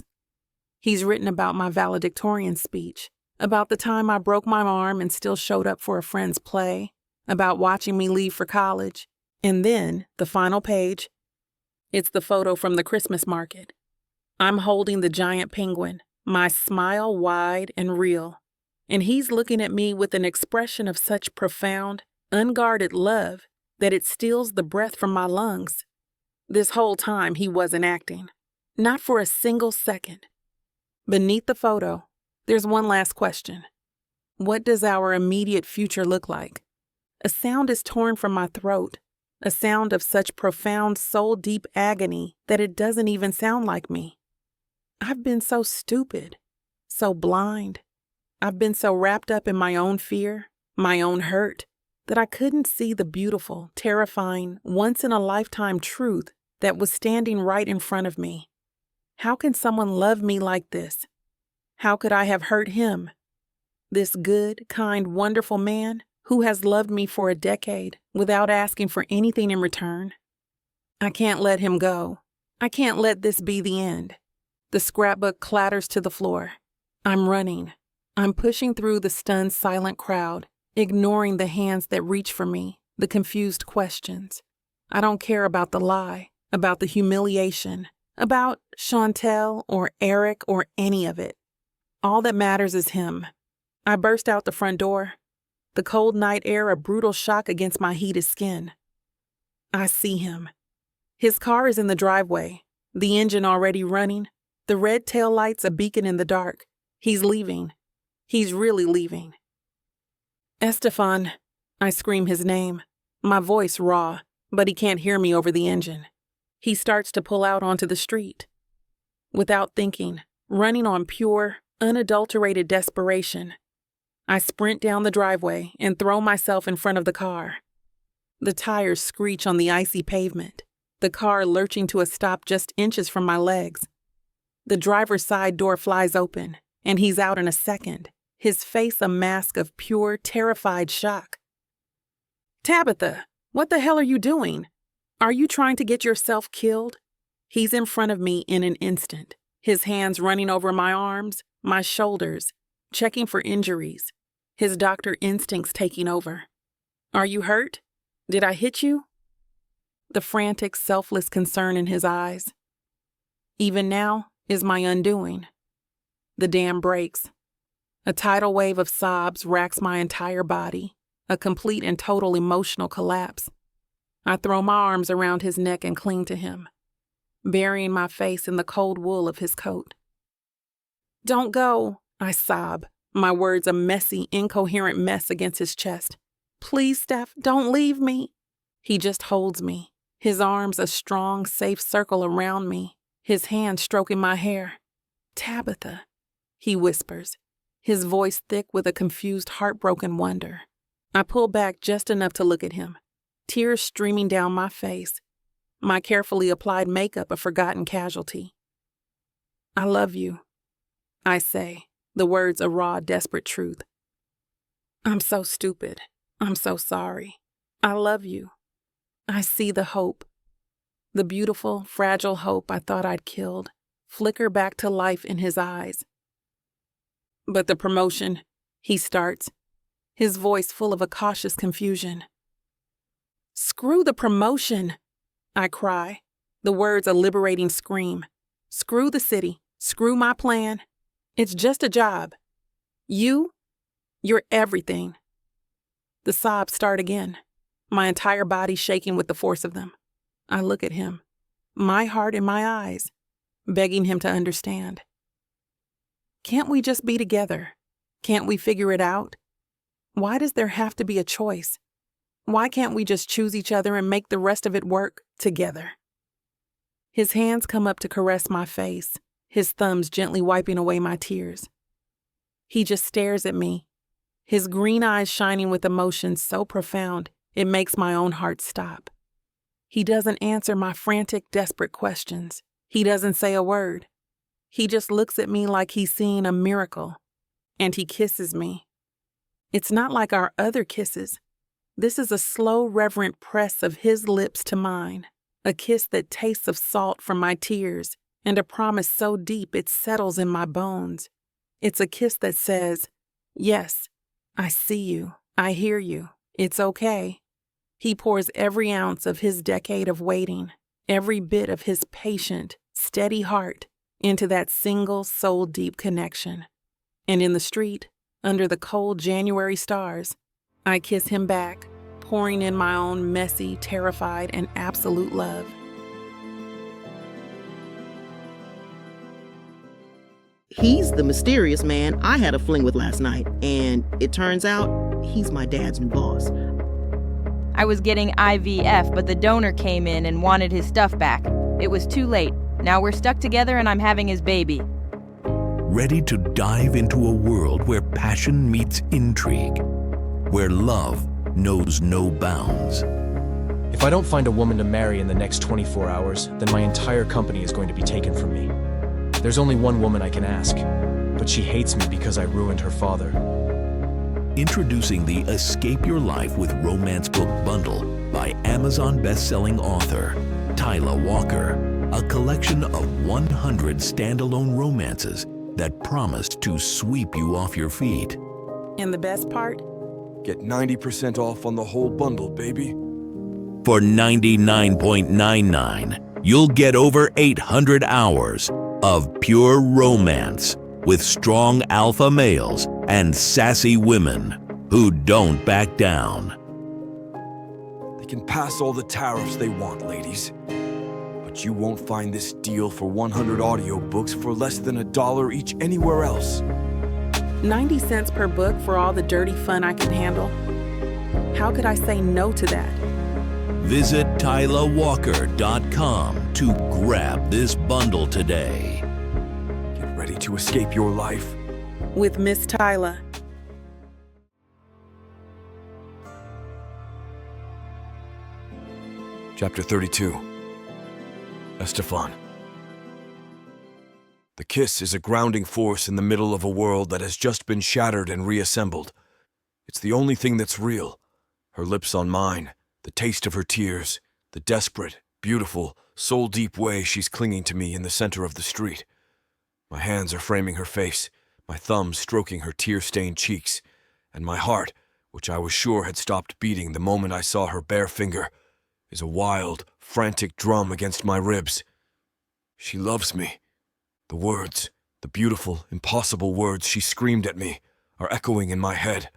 He's written about my valedictorian speech, about the time I broke my arm and still showed up for a friend's play, about watching me leave for college, and then, the final page, it's the photo from the Christmas market. I'm holding the giant penguin, my smile wide and real, and he's looking at me with an expression of such profound, unguarded love that it steals the breath from my lungs. This whole time he wasn't acting, not for a single second. Beneath the photo, there's one last question. What does our immediate future look like? A sound is torn from my throat, a sound of such profound, soul-deep agony that it doesn't even sound like me. I've been so stupid, so blind. I've been so wrapped up in my own fear, my own hurt, that I couldn't see the beautiful, terrifying, once-in-a-lifetime truth that was standing right in front of me. How can someone love me like this? How could I have hurt him? This good, kind, wonderful man who has loved me for a decade without asking for anything in return. I can't let him go. I can't let this be the end. The scrapbook clatters to the floor. I'm running. I'm pushing through the stunned, silent crowd, ignoring the hands that reach for me, the confused questions. I don't care about the lie, about the humiliation, about Chantel or Eric or any of it. All that matters is him. I burst out the front door, the cold night air a brutal shock against my heated skin. I see him. His car is in the driveway, the engine already running, the red taillights a beacon in the dark. He's leaving. He's really leaving. Estefan, I scream his name, my voice raw, but he can't hear me over the engine. He starts to pull out onto the street. Without thinking, running on pure, unadulterated desperation, I sprint down the driveway and throw myself in front of the car. The tires screech on the icy pavement, the car lurching to a stop just inches from my legs. The driver's side door flies open, and he's out in a second, his face a mask of pure, terrified shock. Tabitha, what the hell are you doing? Are you trying to get yourself killed? He's in front of me in an instant, his hands running over my arms, my shoulders, checking for injuries, his doctor instincts taking over. Are you hurt? Did I hit you? The frantic, selfless concern in his eyes. Even now is my undoing. The dam breaks. A tidal wave of sobs racks my entire body, a complete and total emotional collapse. I throw my arms around his neck and cling to him, burying my face in the cold wool of his coat. Don't go, I sob, my words a messy, incoherent mess against his chest. Please, Steph, don't leave me. He just holds me, his arms a strong, safe circle around me, his hand stroking my hair. Tabitha, he whispers, his voice thick with a confused, heartbroken wonder. I pull back just enough to look at him, tears streaming down my face, my carefully applied makeup a forgotten casualty. I love you, I say, the words a raw, desperate truth. I'm so stupid. I'm so sorry. I love you. I see the hope. The beautiful, fragile hope I thought I'd killed, flicker back to life in his eyes. But the promotion, he starts, his voice full of a cautious confusion. Screw the promotion, I cry, the words a liberating scream. Screw the city, screw my plan. It's just a job. You're everything. The sobs start again, my entire body shaking with the force of them. I look at him, my heart in my eyes, begging him to understand. Can't we just be together? Can't we figure it out? Why does there have to be a choice? Why can't we just choose each other and make the rest of it work together? His hands come up to caress my face, his thumbs gently wiping away my tears. He just stares at me, his green eyes shining with emotion so profound it makes my own heart stop. He doesn't answer my frantic, desperate questions. He doesn't say a word. He just looks at me like he's seeing a miracle, and he kisses me. It's not like our other kisses. This is a slow, reverent press of his lips to mine, a kiss that tastes of salt from my tears, and a promise so deep it settles in my bones. It's a kiss that says, "Yes, I see you, I hear you, it's okay." He pours every ounce of his decade of waiting, every bit of his patient, steady heart into that single soul-deep connection. And in the street, under the cold January stars, I kiss him back, pouring in my own messy, terrified, and absolute love. He's the mysterious man I had a fling with last night, and it turns out he's my dad's new boss. I was getting IVF, but the donor came in and wanted his stuff back. It was too late. Now we're stuck together and I'm having his baby. Ready to dive into a world where passion meets intrigue, where love knows no bounds. If I don't find a woman to marry in the next 24 hours, then my entire company is going to be taken from me. There's only one woman I can ask, but she hates me because I ruined her father. Introducing the Escape Your Life with Romance Book Bundle by Amazon best-selling author Tyla Walker, a collection of 100 standalone romances that promised to sweep you off your feet. And the best part? Get 90% off on the whole bundle, baby. For $99.99, you'll get over 800 hours of pure romance with strong alpha males and sassy women who don't back down. They can pass all the tariffs they want, ladies. But you won't find this deal for 100 audiobooks for less than $1 each anywhere else. 90 cents per book for all the dirty fun I can handle? How could I say no to that? Visit TylaWalker.com to grab this bundle today. Get ready to escape your life With Miss Tyla. Chapter 32. Estefan. The kiss is a grounding force in the middle of a world that has just been shattered and reassembled. It's the only thing that's real. Her lips on mine, the taste of her tears, the desperate, beautiful, soul-deep way she's clinging to me in the center of the street. My hands are framing her face, my thumbs stroking her tear-stained cheeks, and my heart, which I was sure had stopped beating the moment I saw her bare finger, is a wild, frantic drum against my ribs. She loves me. The words, the beautiful, impossible words she screamed at me, are echoing in my head.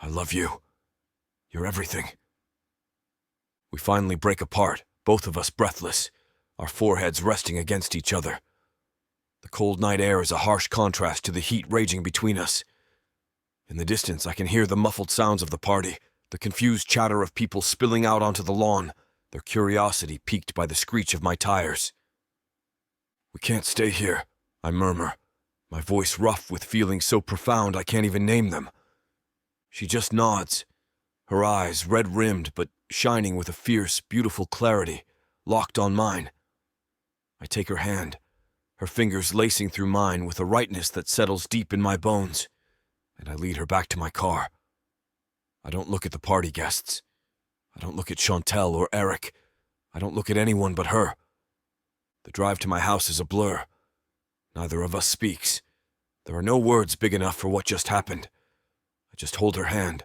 I love you. You're everything. We finally break apart, both of us breathless, our foreheads resting against each other. The cold night air is a harsh contrast to the heat raging between us. In the distance, I can hear the muffled sounds of the party, the confused chatter of people spilling out onto the lawn, their curiosity piqued by the screech of my tires. We can't stay here, I murmur, my voice rough with feelings so profound I can't even name them. She just nods, her eyes red-rimmed but shining with a fierce, beautiful clarity, locked on mine. I take her hand, her fingers lacing through mine with a rightness that settles deep in my bones, and I lead her back to my car. I don't look at the party guests. I don't look at Chantel or Eric. I don't look at anyone but her. The drive to my house is a blur. Neither of us speaks. There are no words big enough for what just happened. I just hold her hand,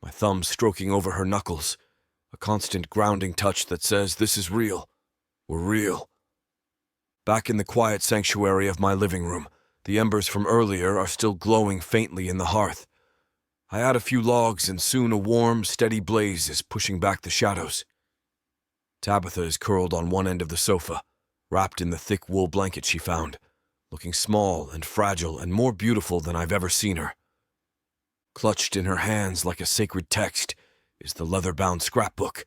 my thumb stroking over her knuckles, a constant grounding touch that says this is real. We're real. Back in the quiet sanctuary of my living room, the embers from earlier are still glowing faintly in the hearth. I add a few logs and soon a warm, steady blaze is pushing back the shadows. Tabitha is curled on one end of the sofa, wrapped in the thick wool blanket she found, looking small and fragile and more beautiful than I've ever seen her. Clutched in her hands like a sacred text is the leather-bound scrapbook.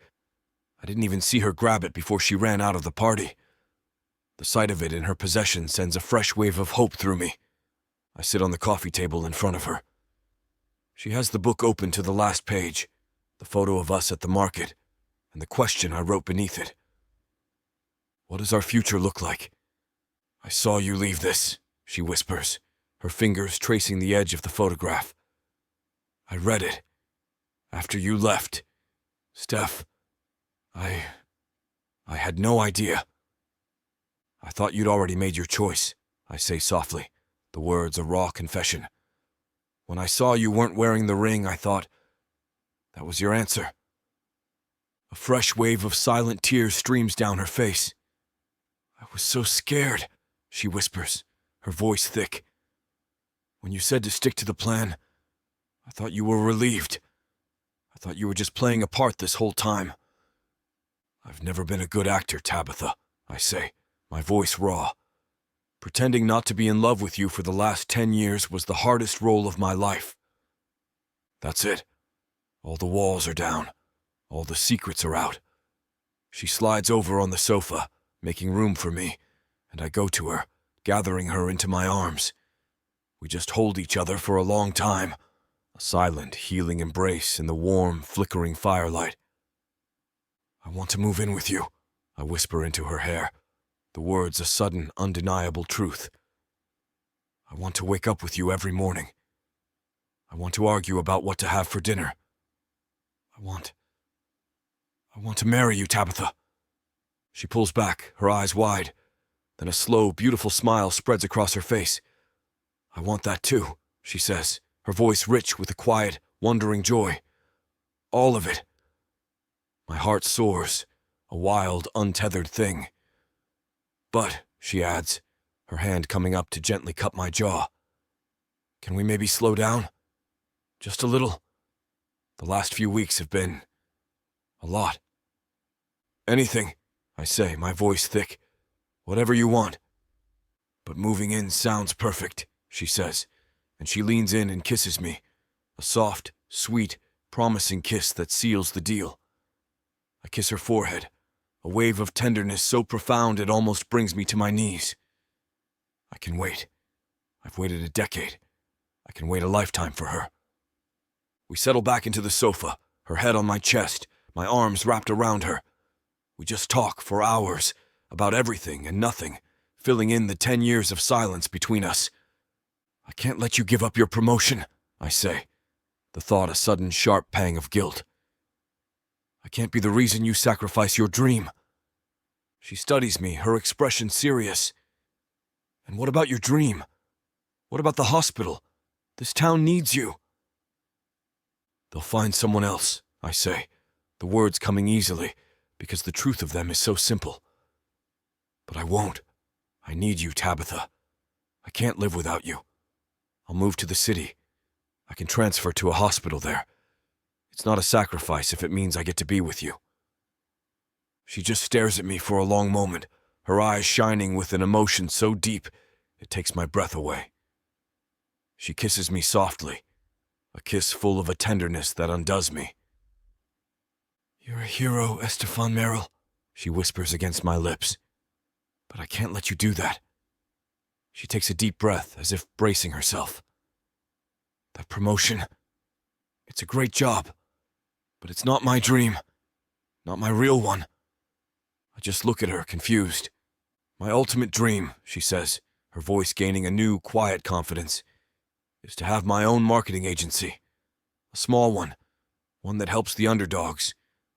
I didn't even see her grab it before she ran out of the party. The sight of it in her possession sends a fresh wave of hope through me. I sit on the coffee table in front of her. She has the book open to the last page, the photo of us at the market, and the question I wrote beneath it. What does our future look like? I saw you leave this, she whispers, her fingers tracing the edge of the photograph. I read it. After you left, Steph, I had no idea. I thought you'd already made your choice, I say softly, the words a raw confession. When I saw you weren't wearing the ring, I thought, that was your answer. A fresh wave of silent tears streams down her face. I was so scared, she whispers, her voice thick. When you said to stick to the plan, I thought you were relieved. I thought you were just playing a part this whole time. I've never been a good actor, Tabitha, I say, my voice raw. Pretending not to be in love with you for the last 10 years was the hardest role of my life. That's it. All the walls are down. All the secrets are out. She slides over on the sofa, making room for me, and I go to her, gathering her into my arms. We just hold each other for a long time, a silent, healing embrace in the warm, flickering firelight. I want to move in with you, I whisper into her hair, the words a sudden, undeniable truth. I want to wake up with you every morning. I want to argue about what to have for dinner. I want to marry you, Tabitha. She pulls back, her eyes wide. Then a slow, beautiful smile spreads across her face. I want that too, she says, her voice rich with a quiet, wondering joy. All of it. My heart soars, a wild, untethered thing. But, she adds, her hand coming up to gently cup my jaw, can we maybe slow down? Just a little? The last few weeks have been a lot. Anything, I say, my voice thick. Whatever you want. But moving in sounds perfect, she says, and she leans in and kisses me, a soft, sweet, promising kiss that seals the deal. I kiss her forehead, a wave of tenderness so profound it almost brings me to my knees. I can wait. I've waited a decade. I can wait a lifetime for her. We settle back into the sofa, her head on my chest, my arms wrapped around her. We just talk for hours, about everything and nothing, filling in the 10 years of silence between us. I can't let you give up your promotion, I say, the thought a sudden sharp pang of guilt. I can't be the reason you sacrifice your dream. She studies me, her expression serious. And what about your dream? What about the hospital? This town needs you. They'll find someone else, I say, the words coming easily, because the truth of them is so simple. But I won't. I need you, Tabitha. I can't live without you. I'll move to the city. I can transfer to a hospital there. It's not a sacrifice if it means I get to be with you. She just stares at me for a long moment, her eyes shining with an emotion so deep it takes my breath away. She kisses me softly, a kiss full of a tenderness that undoes me. You're a hero, Estefan Merrill, she whispers against my lips. But I can't let you do that. She takes a deep breath as if bracing herself. That promotion, it's a great job, but it's not my dream, not my real one. I just look at her, confused. My ultimate dream, she says, her voice gaining a new, quiet confidence, is to have my own marketing agency. A small one that helps the underdogs,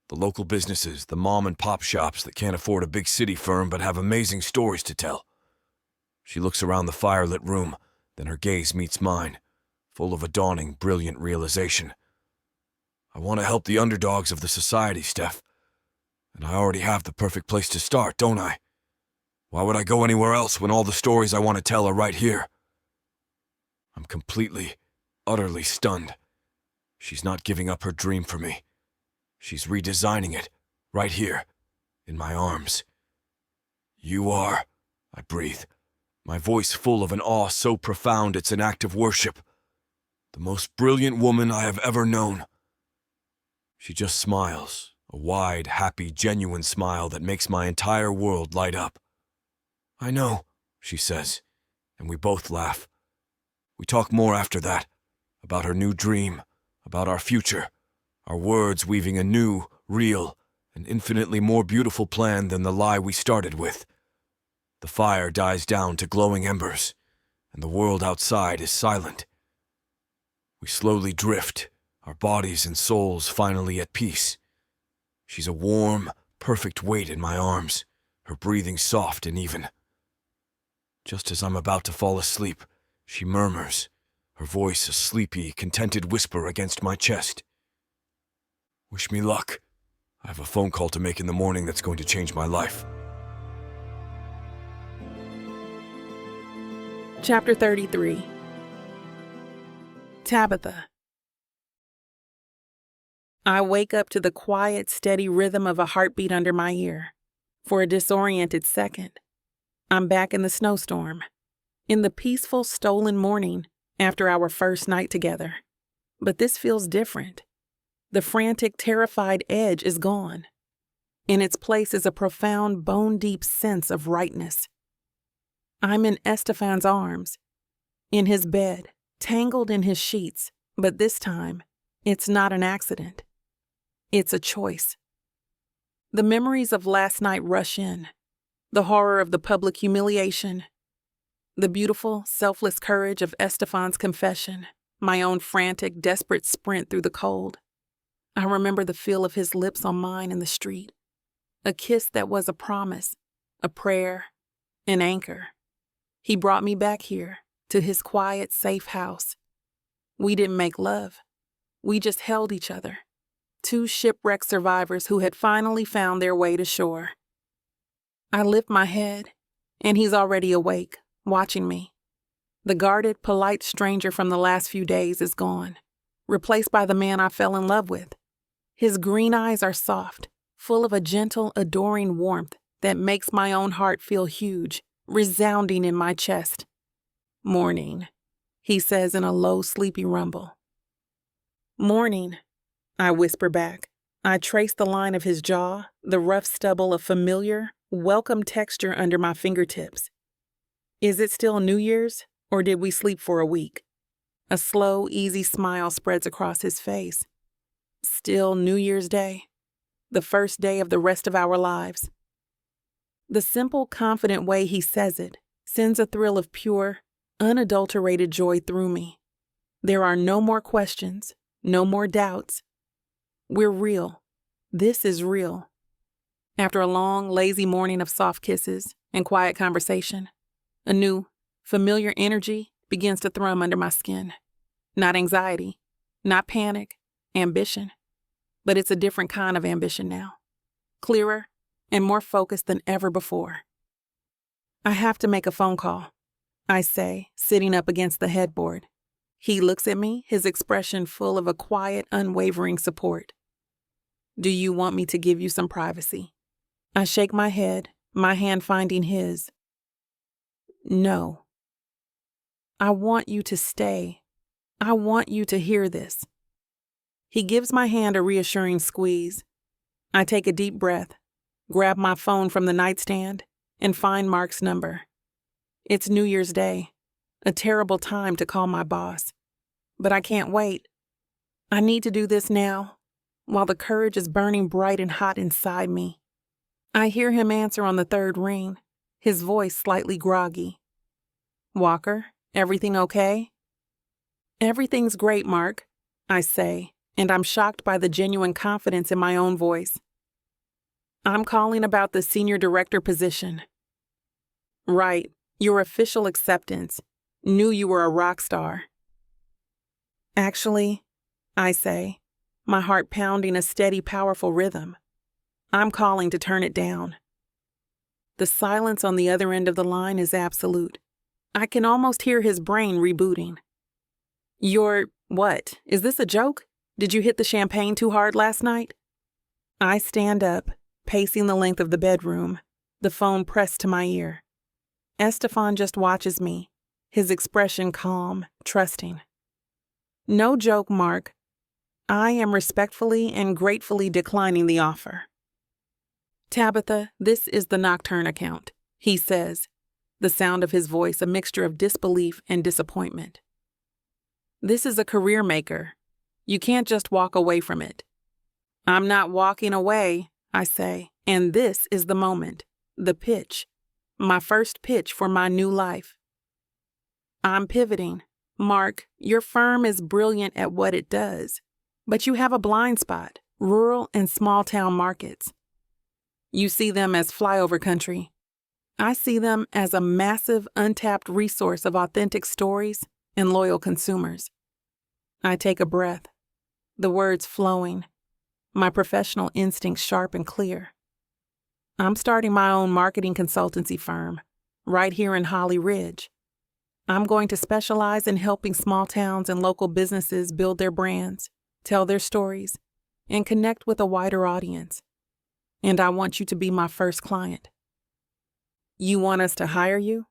the local businesses, the mom and pop shops that can't afford a big city firm but have amazing stories to tell. She looks around the firelit room, then her gaze meets mine, full of a dawning, brilliant realization. I want to help the underdogs of the society, Steph. And I already have the perfect place to start, don't I? Why would I go anywhere else when all the stories I want to tell are right here? I'm completely, utterly stunned. She's not giving up her dream for me. She's redesigning it, right here, in my arms. You are, I breathe, my voice full of an awe so profound it's an act of worship. The most brilliant woman I have ever known. She just smiles, a wide, happy, genuine smile that makes my entire world light up. I know, she says, and we both laugh. We talk more after that, about her new dream, about our future, our words weaving a new, real, and infinitely more beautiful plan than the lie we started with. The fire dies down to glowing embers, and the world outside is silent. We slowly drift, our bodies and souls finally at peace. She's a warm, perfect weight in my arms, her breathing soft and even. Just as I'm about to fall asleep, she murmurs, her voice a sleepy, contented whisper against my chest. Wish me luck. I have a phone call to make in the morning that's going to change my life. Chapter 33. Tabitha. I wake up to the quiet, steady rhythm of a heartbeat under my ear. For a disoriented second, I'm back in the snowstorm, in the peaceful, stolen morning after our first night together. But this feels different. The frantic, terrified edge is gone. In its place is a profound, bone-deep sense of rightness. I'm in Estefan's arms, in his bed, tangled in his sheets, but this time, it's not an accident. It's a choice. The memories of last night rush in, the horror of the public humiliation, the beautiful, selfless courage of Estefan's confession, my own frantic, desperate sprint through the cold. I remember the feel of his lips on mine in the street, a kiss that was a promise, a prayer, an anchor. He brought me back here, to his quiet, safe house. We didn't make love. We just held each other. Two shipwrecked survivors who had finally found their way to shore. I lift my head, and he's already awake, watching me. The guarded, polite stranger from the last few days is gone, replaced by the man I fell in love with. His green eyes are soft, full of a gentle, adoring warmth that makes my own heart feel huge, resounding in my chest. Morning, he says in a low, sleepy rumble. Morning, I whisper back. I trace the line of his jaw, the rough stubble of familiar, welcome texture under my fingertips. Is it still New Year's, or did we sleep for a week? A slow, easy smile spreads across his face. Still New Year's Day, the first day of the rest of our lives. The simple, confident way he says it sends a thrill of pure, unadulterated joy through me. There are no more questions, no more doubts. We're real. This is real. After a long, lazy morning of soft kisses and quiet conversation, a new, familiar energy begins to thrum under my skin. Not anxiety, not panic, ambition. But it's a different kind of ambition now. Clearer and more focused than ever before. I have to make a phone call, I say, sitting up against the headboard. He looks at me, his expression full of a quiet, unwavering support. Do you want me to give you some privacy? I shake my head, my hand finding his. No. I want you to stay. I want you to hear this. He gives my hand a reassuring squeeze. I take a deep breath, grab my phone from the nightstand, and find Mark's number. It's New Year's Day, a terrible time to call my boss. But I can't wait. I need to do this now, while the courage is burning bright and hot inside me. I hear him answer on the third ring, his voice slightly groggy. Walker, everything okay? Everything's great, Mark, I say, and I'm shocked by the genuine confidence in my own voice. I'm calling about the senior director position. Right, your official acceptance. Knew you were a rock star. Actually, I say, my heart pounding a steady, powerful rhythm. I'm calling to turn it down. The silence on the other end of the line is absolute. I can almost hear his brain rebooting. You're, what? Is this a joke? Did you hit the champagne too hard last night? I stand up, pacing the length of the bedroom, the phone pressed to my ear. Estefan just watches me, his expression calm, trusting. No joke, Mark. I am respectfully and gratefully declining the offer. Tabitha, this is the Nocturne account, he says, the sound of his voice a mixture of disbelief and disappointment. This is a career maker. You can't just walk away from it. I'm not walking away, I say, and this is the moment, the pitch, my first pitch for my new life. I'm pivoting. Mark, your firm is brilliant at what it does, but you have a blind spot, rural and small town markets. You see them as flyover country. I see them as a massive, untapped resource of authentic stories and loyal consumers. I take a breath, the words flowing, my professional instincts sharp and clear. I'm starting my own marketing consultancy firm, right here in Holly Ridge. I'm going to specialize in helping small towns and local businesses build their brands, tell their stories, and connect with a wider audience. And I want you to be my first client. You want us to hire you?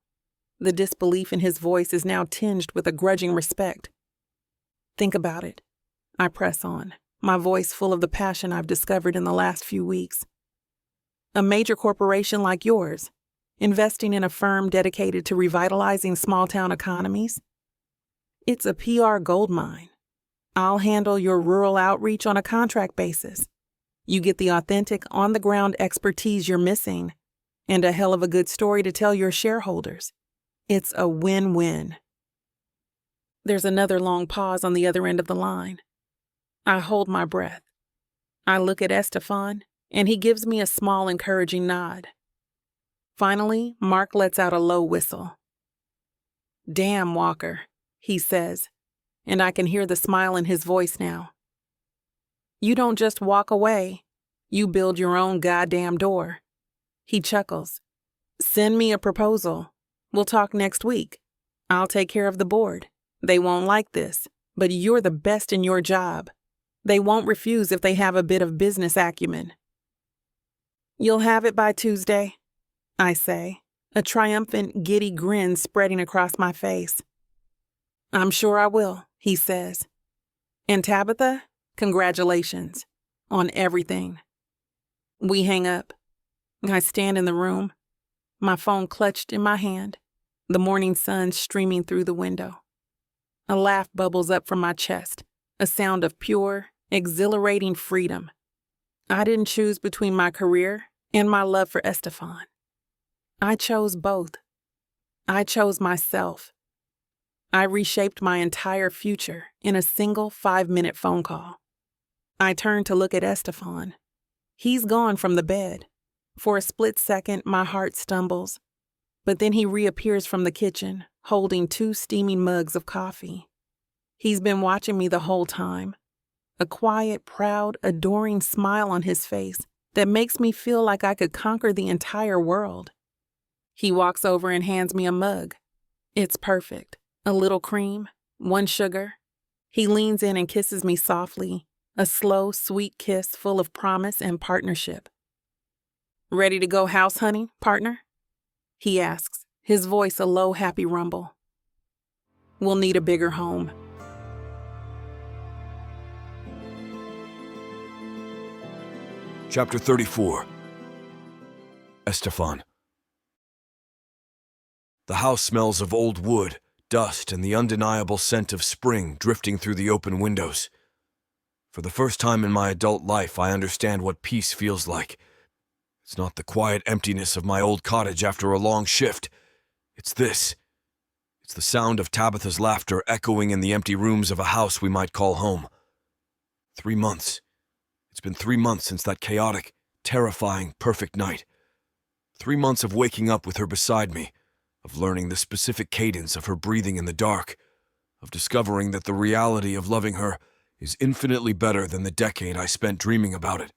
The disbelief in his voice is now tinged with a grudging respect. Think about it. I press on, my voice full of the passion I've discovered in the last few weeks. A major corporation like yours, investing in a firm dedicated to revitalizing small-town economies? It's a PR goldmine. I'll handle your rural outreach on a contract basis. You get the authentic, on-the-ground expertise you're missing, and a hell of a good story to tell your shareholders. It's a win-win. There's another long pause on the other end of the line. I hold my breath. I look at Estefan, and he gives me a small, encouraging nod. Finally, Mark lets out a low whistle. "Damn, Walker," he says, and I can hear the smile in his voice now. You don't just walk away, you build your own goddamn door. He chuckles. Send me a proposal. We'll talk next week. I'll take care of the board. They won't like this, but you're the best in your job. They won't refuse if they have a bit of business acumen. You'll have it by Tuesday, I say, a triumphant, giddy grin spreading across my face. I'm sure I will, he says. And Tabitha, congratulations on everything. We hang up. I stand in the room, my phone clutched in my hand, the morning sun streaming through the window. A laugh bubbles up from my chest, a sound of pure, exhilarating freedom. I didn't choose between my career and my love for Estefan. I chose both. I chose myself. I reshaped my entire future in a single 5-minute phone call. I turn to look at Estefan. He's gone from the bed. For a split second, my heart stumbles, but then he reappears from the kitchen, holding 2 steaming mugs of coffee. He's been watching me the whole time, a quiet, proud, adoring smile on his face that makes me feel like I could conquer the entire world. He walks over and hands me a mug. It's perfect. A little cream, 1 sugar. He leans in and kisses me softly, a slow, sweet kiss full of promise and partnership. Ready to go house hunting, partner? He asks, his voice a low, happy rumble. We'll need a bigger home. Chapter 34. Estefan. The house smells of old wood, dust, and the undeniable scent of spring drifting through the open windows. For the first time in my adult life, I understand what peace feels like. It's not the quiet emptiness of my old cottage after a long shift. It's this. It's the sound of Tabitha's laughter echoing in the empty rooms of a house we might call home. 3 months. It's been 3 months since that chaotic, terrifying, perfect night. 3 months of waking up with her beside me, of learning the specific cadence of her breathing in the dark, of discovering that the reality of loving her is infinitely better than the decade I spent dreaming about it.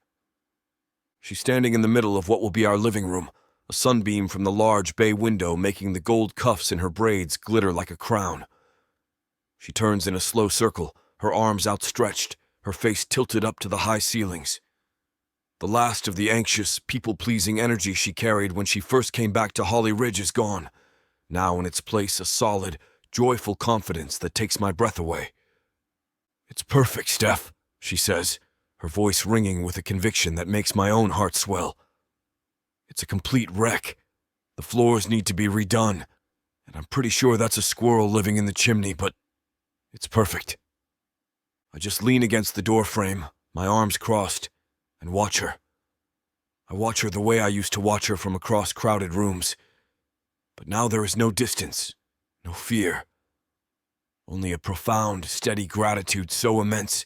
She's standing in the middle of what will be our living room, a sunbeam from the large bay window making the gold cuffs in her braids glitter like a crown. She turns in a slow circle, her arms outstretched, her face tilted up to the high ceilings. The last of the anxious, people-pleasing energy she carried when she first came back to Holly Ridge is gone. Now in its place a solid, joyful confidence that takes my breath away. "It's perfect, Steph," she says, her voice ringing with a conviction that makes my own heart swell. "It's a complete wreck. The floors need to be redone, and I'm pretty sure that's a squirrel living in the chimney, but it's perfect." I just lean against the doorframe, my arms crossed, and watch her. I watch her the way I used to watch her from across crowded rooms. But now there is no distance, no fear. Only a profound, steady gratitude so immense,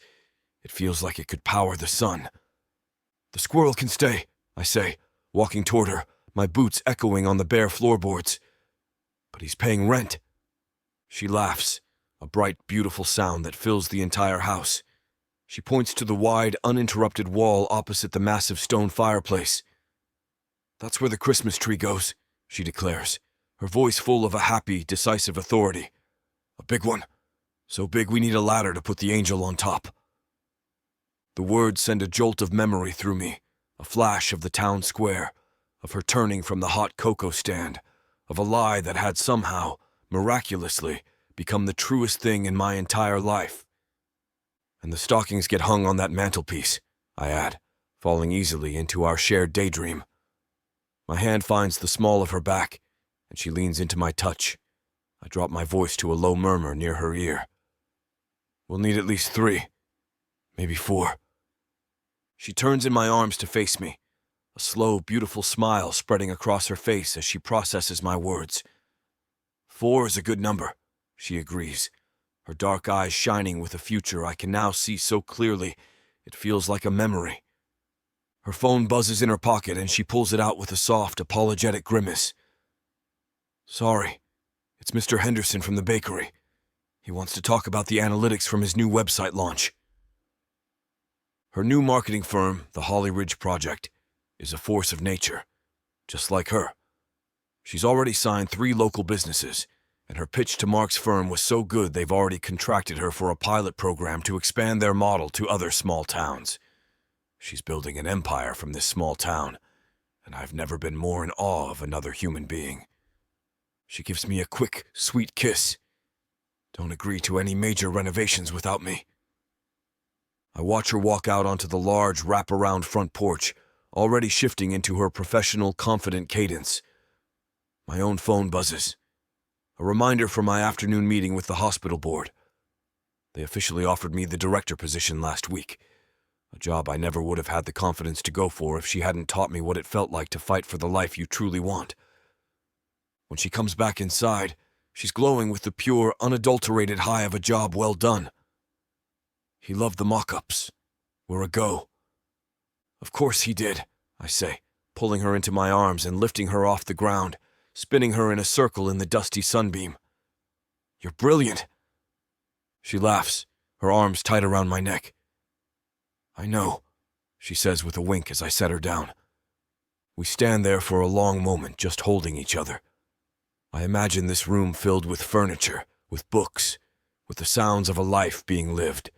it feels like it could power the sun. "The squirrel can stay," I say, walking toward her, my boots echoing on the bare floorboards. "But he's paying rent." She laughs, a bright, beautiful sound that fills the entire house. She points to the wide, uninterrupted wall opposite the massive stone fireplace. "That's where the Christmas tree goes," she declares, her voice full of a happy, decisive authority. "A big one. So big we need a ladder to put the angel on top." The words send a jolt of memory through me, a flash of the town square, of her turning from the hot cocoa stand, of a lie that had somehow, miraculously, become the truest thing in my entire life. "And the stockings get hung on that mantelpiece," I add, falling easily into our shared daydream. My hand finds the small of her back, and she leans into my touch. I drop my voice to a low murmur near her ear. "We'll need at least 3, maybe 4. She turns in my arms to face me, a slow, beautiful smile spreading across her face as she processes my words. 4 is a good number, she agrees, her dark eyes shining with a future I can now see so clearly it feels like a memory. Her phone buzzes in her pocket and she pulls it out with a soft, apologetic grimace. "Sorry, it's Mr. Henderson from the bakery. He wants to talk about the analytics from his new website launch." Her new marketing firm, the Holly Ridge Project, is a force of nature, just like her. She's already signed 3 local businesses, and her pitch to Mark's firm was so good they've already contracted her for a pilot program to expand their model to other small towns. She's building an empire from this small town, and I've never been more in awe of another human being. She gives me a quick, sweet kiss. Don't agree to any major renovations without me. I watch her walk out onto the large, wrap-around front porch, already shifting into her professional, confident cadence. My own phone buzzes. A reminder for my afternoon meeting with the hospital board. They officially offered me the director position last week, a job I never would have had the confidence to go for if she hadn't taught me what it felt like to fight for the life you truly want. When she comes back inside, she's glowing with the pure, unadulterated high of a job well done. "He loved the mock-ups. We're a go." "Of course he did," I say, pulling her into my arms and lifting her off the ground, spinning her in a circle in the dusty sunbeam. "You're brilliant." She laughs, her arms tight around my neck. "I know," she says with a wink as I set her down. We stand there for a long moment, just holding each other. I imagine this room filled with furniture, with books, with the sounds of a life being lived.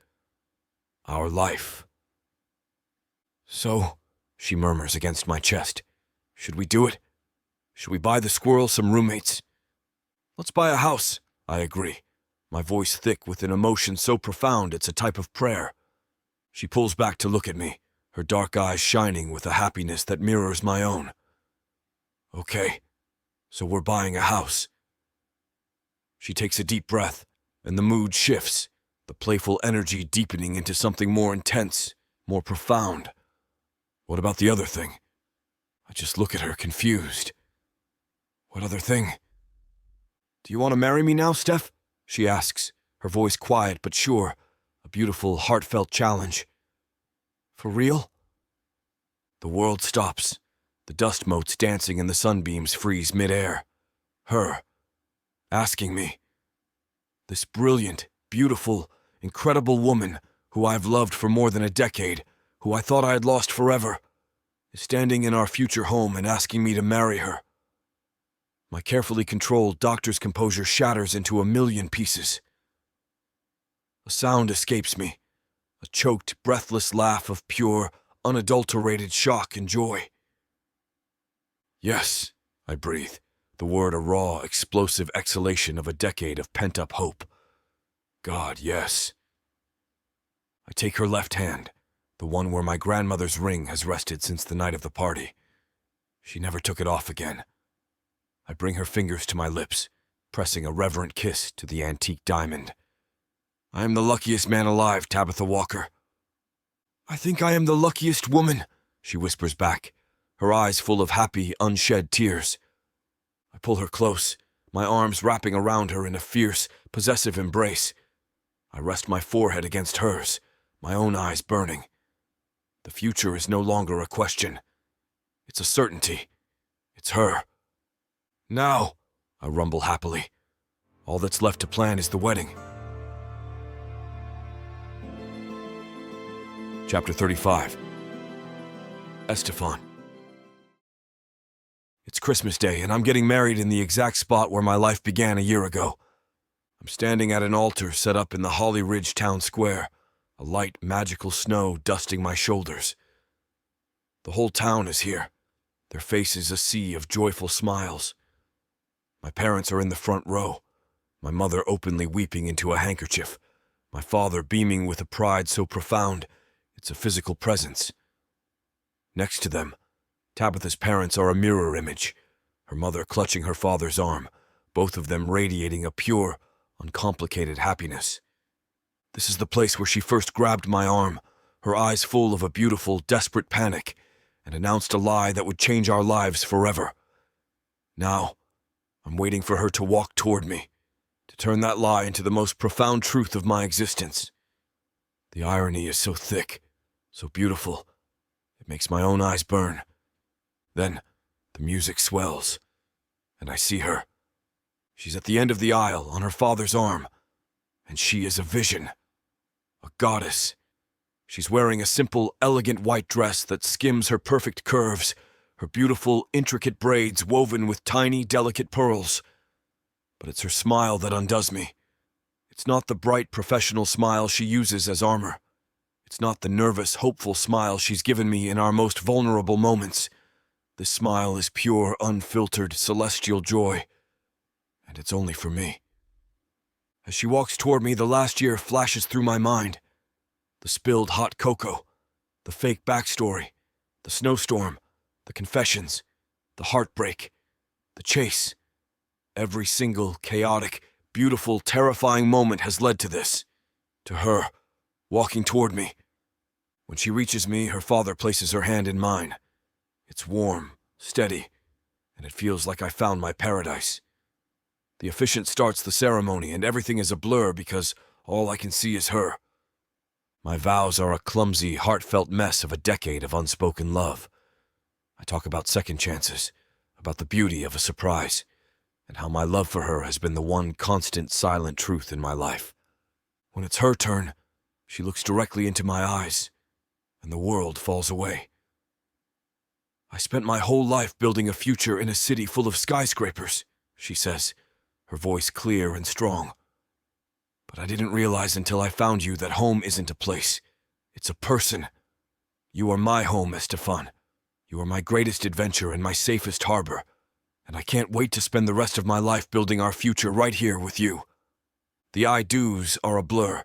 Our life. "So," she murmurs against my chest, "should we do it? Should we buy the squirrel some roommates?" "Let's buy a house," I agree, my voice thick with an emotion so profound it's a type of prayer. She pulls back to look at me, her dark eyes shining with a happiness that mirrors my own. "Okay, so we're buying a house." She takes a deep breath, and the mood shifts, the playful energy deepening into something more intense, more profound. "What about the other thing?" I just look at her, confused. "What other thing?" "Do you want to marry me now, Steph?" she asks, her voice quiet but sure, a beautiful, heartfelt challenge. "For real?" The world stops. The dust motes dancing in the sunbeams freeze mid-air. Her, asking me. This brilliant, beautiful, incredible woman who I've loved for more than a decade, who I thought I had lost forever, is standing in our future home and asking me to marry her. My carefully controlled doctor's composure shatters into a million pieces. A sound escapes me, a choked, breathless laugh of pure, unadulterated shock and joy. "Yes," I breathe, the word a raw, explosive exhalation of a decade of pent-up hope. "God, yes." I take her left hand, the one where my grandmother's ring has rested since the night of the party. She never took it off again. I bring her fingers to my lips, pressing a reverent kiss to the antique diamond. I am the luckiest man alive, Tabitha Walker. I think I am the luckiest woman, she whispers back, her eyes full of happy, unshed tears. I pull her close, my arms wrapping around her in a fierce, possessive embrace. I rest my forehead against hers, my own eyes burning. The future is no longer a question. It's a certainty. It's her. Now, I rumble happily. All that's left to plan is the wedding. Chapter 35. Estefan. It's Christmas Day, and I'm getting married in the exact spot where my life began a year ago. I'm standing at an altar set up in the Holly Ridge town square, a light, magical snow dusting my shoulders. The whole town is here, their faces a sea of joyful smiles. My parents are in the front row, my mother openly weeping into a handkerchief, my father beaming with a pride so profound it's a physical presence. Next to them, Tabitha's parents are a mirror image, her mother clutching her father's arm, both of them radiating a pure, uncomplicated happiness. This is the place where she first grabbed my arm, her eyes full of a beautiful, desperate panic, and announced a lie that would change our lives forever. Now, I'm waiting for her to walk toward me, to turn that lie into the most profound truth of my existence. The irony is so thick, so beautiful, it makes my own eyes burn. Then, the music swells, and I see her. She's at the end of the aisle, on her father's arm, and she is a vision, a goddess. She's wearing a simple, elegant white dress that skims her perfect curves, her beautiful, intricate braids woven with tiny, delicate pearls. But it's her smile that undoes me. It's not the bright, professional smile she uses as armor. It's not the nervous, hopeful smile she's given me in our most vulnerable moments. This smile is pure, unfiltered, celestial joy, and it's only for me. As she walks toward me, the last year flashes through my mind. The spilled hot cocoa, the fake backstory, the snowstorm, the confessions, the heartbreak, the chase. Every single chaotic, beautiful, terrifying moment has led to this, to her, walking toward me. When she reaches me, her father places her hand in mine. It's warm, steady, and it feels like I found my paradise. The officiant starts the ceremony, and everything is a blur because all I can see is her. My vows are a clumsy, heartfelt mess of a decade of unspoken love. I talk about second chances, about the beauty of a surprise, and how my love for her has been the one constant, silent truth in my life. When it's her turn, she looks directly into my eyes, and the world falls away. I spent my whole life building a future in a city full of skyscrapers, she says, her voice clear and strong. But I didn't realize until I found you that home isn't a place. It's a person. You are my home, Estefan. You are my greatest adventure and my safest harbor, and I can't wait to spend the rest of my life building our future right here with you. The I-do's are a blur.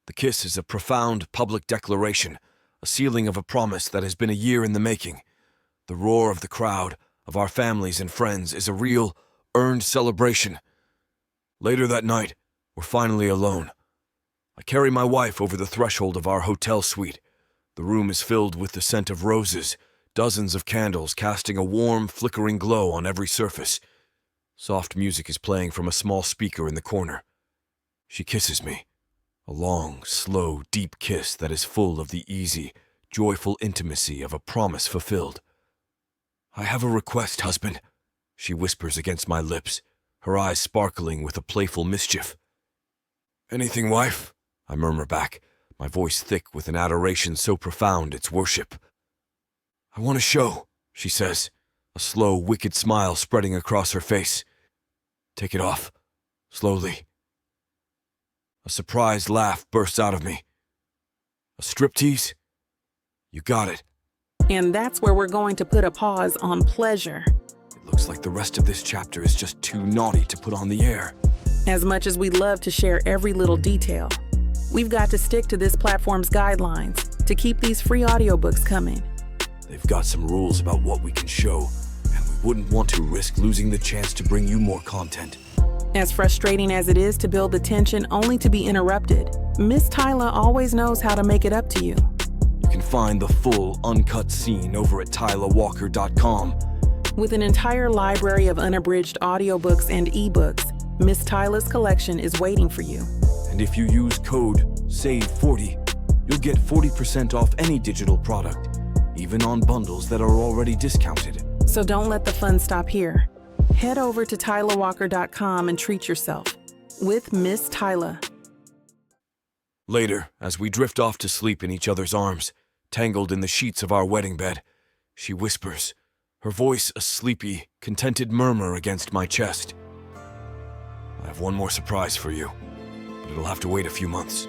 The kiss is a profound public declaration, a sealing of a promise that has been a year in the making. The roar of the crowd, of our families and friends, is a real, earned celebration. Later that night, we're finally alone. I carry my wife over the threshold of our hotel suite. The room is filled with the scent of roses, dozens of candles casting a warm, flickering glow on every surface. Soft music is playing from a small speaker in the corner. She kisses me, a long, slow, deep kiss that is full of the easy, joyful intimacy of a promise fulfilled. I have a request, husband, she whispers against my lips, her eyes sparkling with a playful mischief. Anything, wife? I murmur back, my voice thick with an adoration so profound it's worship. I want to show, she says, a slow, wicked smile spreading across her face. Take it off, slowly. A surprised laugh bursts out of me. A striptease? You got it. And that's where we're going to put a pause on pleasure. It looks like the rest of this chapter is just too naughty to put on the air. As much as we'd love to share every little detail, we've got to stick to this platform's guidelines to keep these free audiobooks coming. They've got some rules about what we can show, and we wouldn't want to risk losing the chance to bring you more content. As frustrating as it is to build the tension only to be interrupted, Miss Tyla always knows how to make it up to you. You can find the full, uncut scene over at TylaWalker.com. With an entire library of unabridged audiobooks and ebooks, Miss Tyla's collection is waiting for you. And if you use code SAVE40, you'll get 40% off any digital product, even on bundles that are already discounted. So don't let the fun stop here. Head over to TylaWalker.com and treat yourself with Miss Tyla. Later, as we drift off to sleep in each other's arms, tangled in the sheets of our wedding bed, she whispers, her voice a sleepy, contented murmur against my chest. I have one more surprise for you, but it'll have to wait a few months.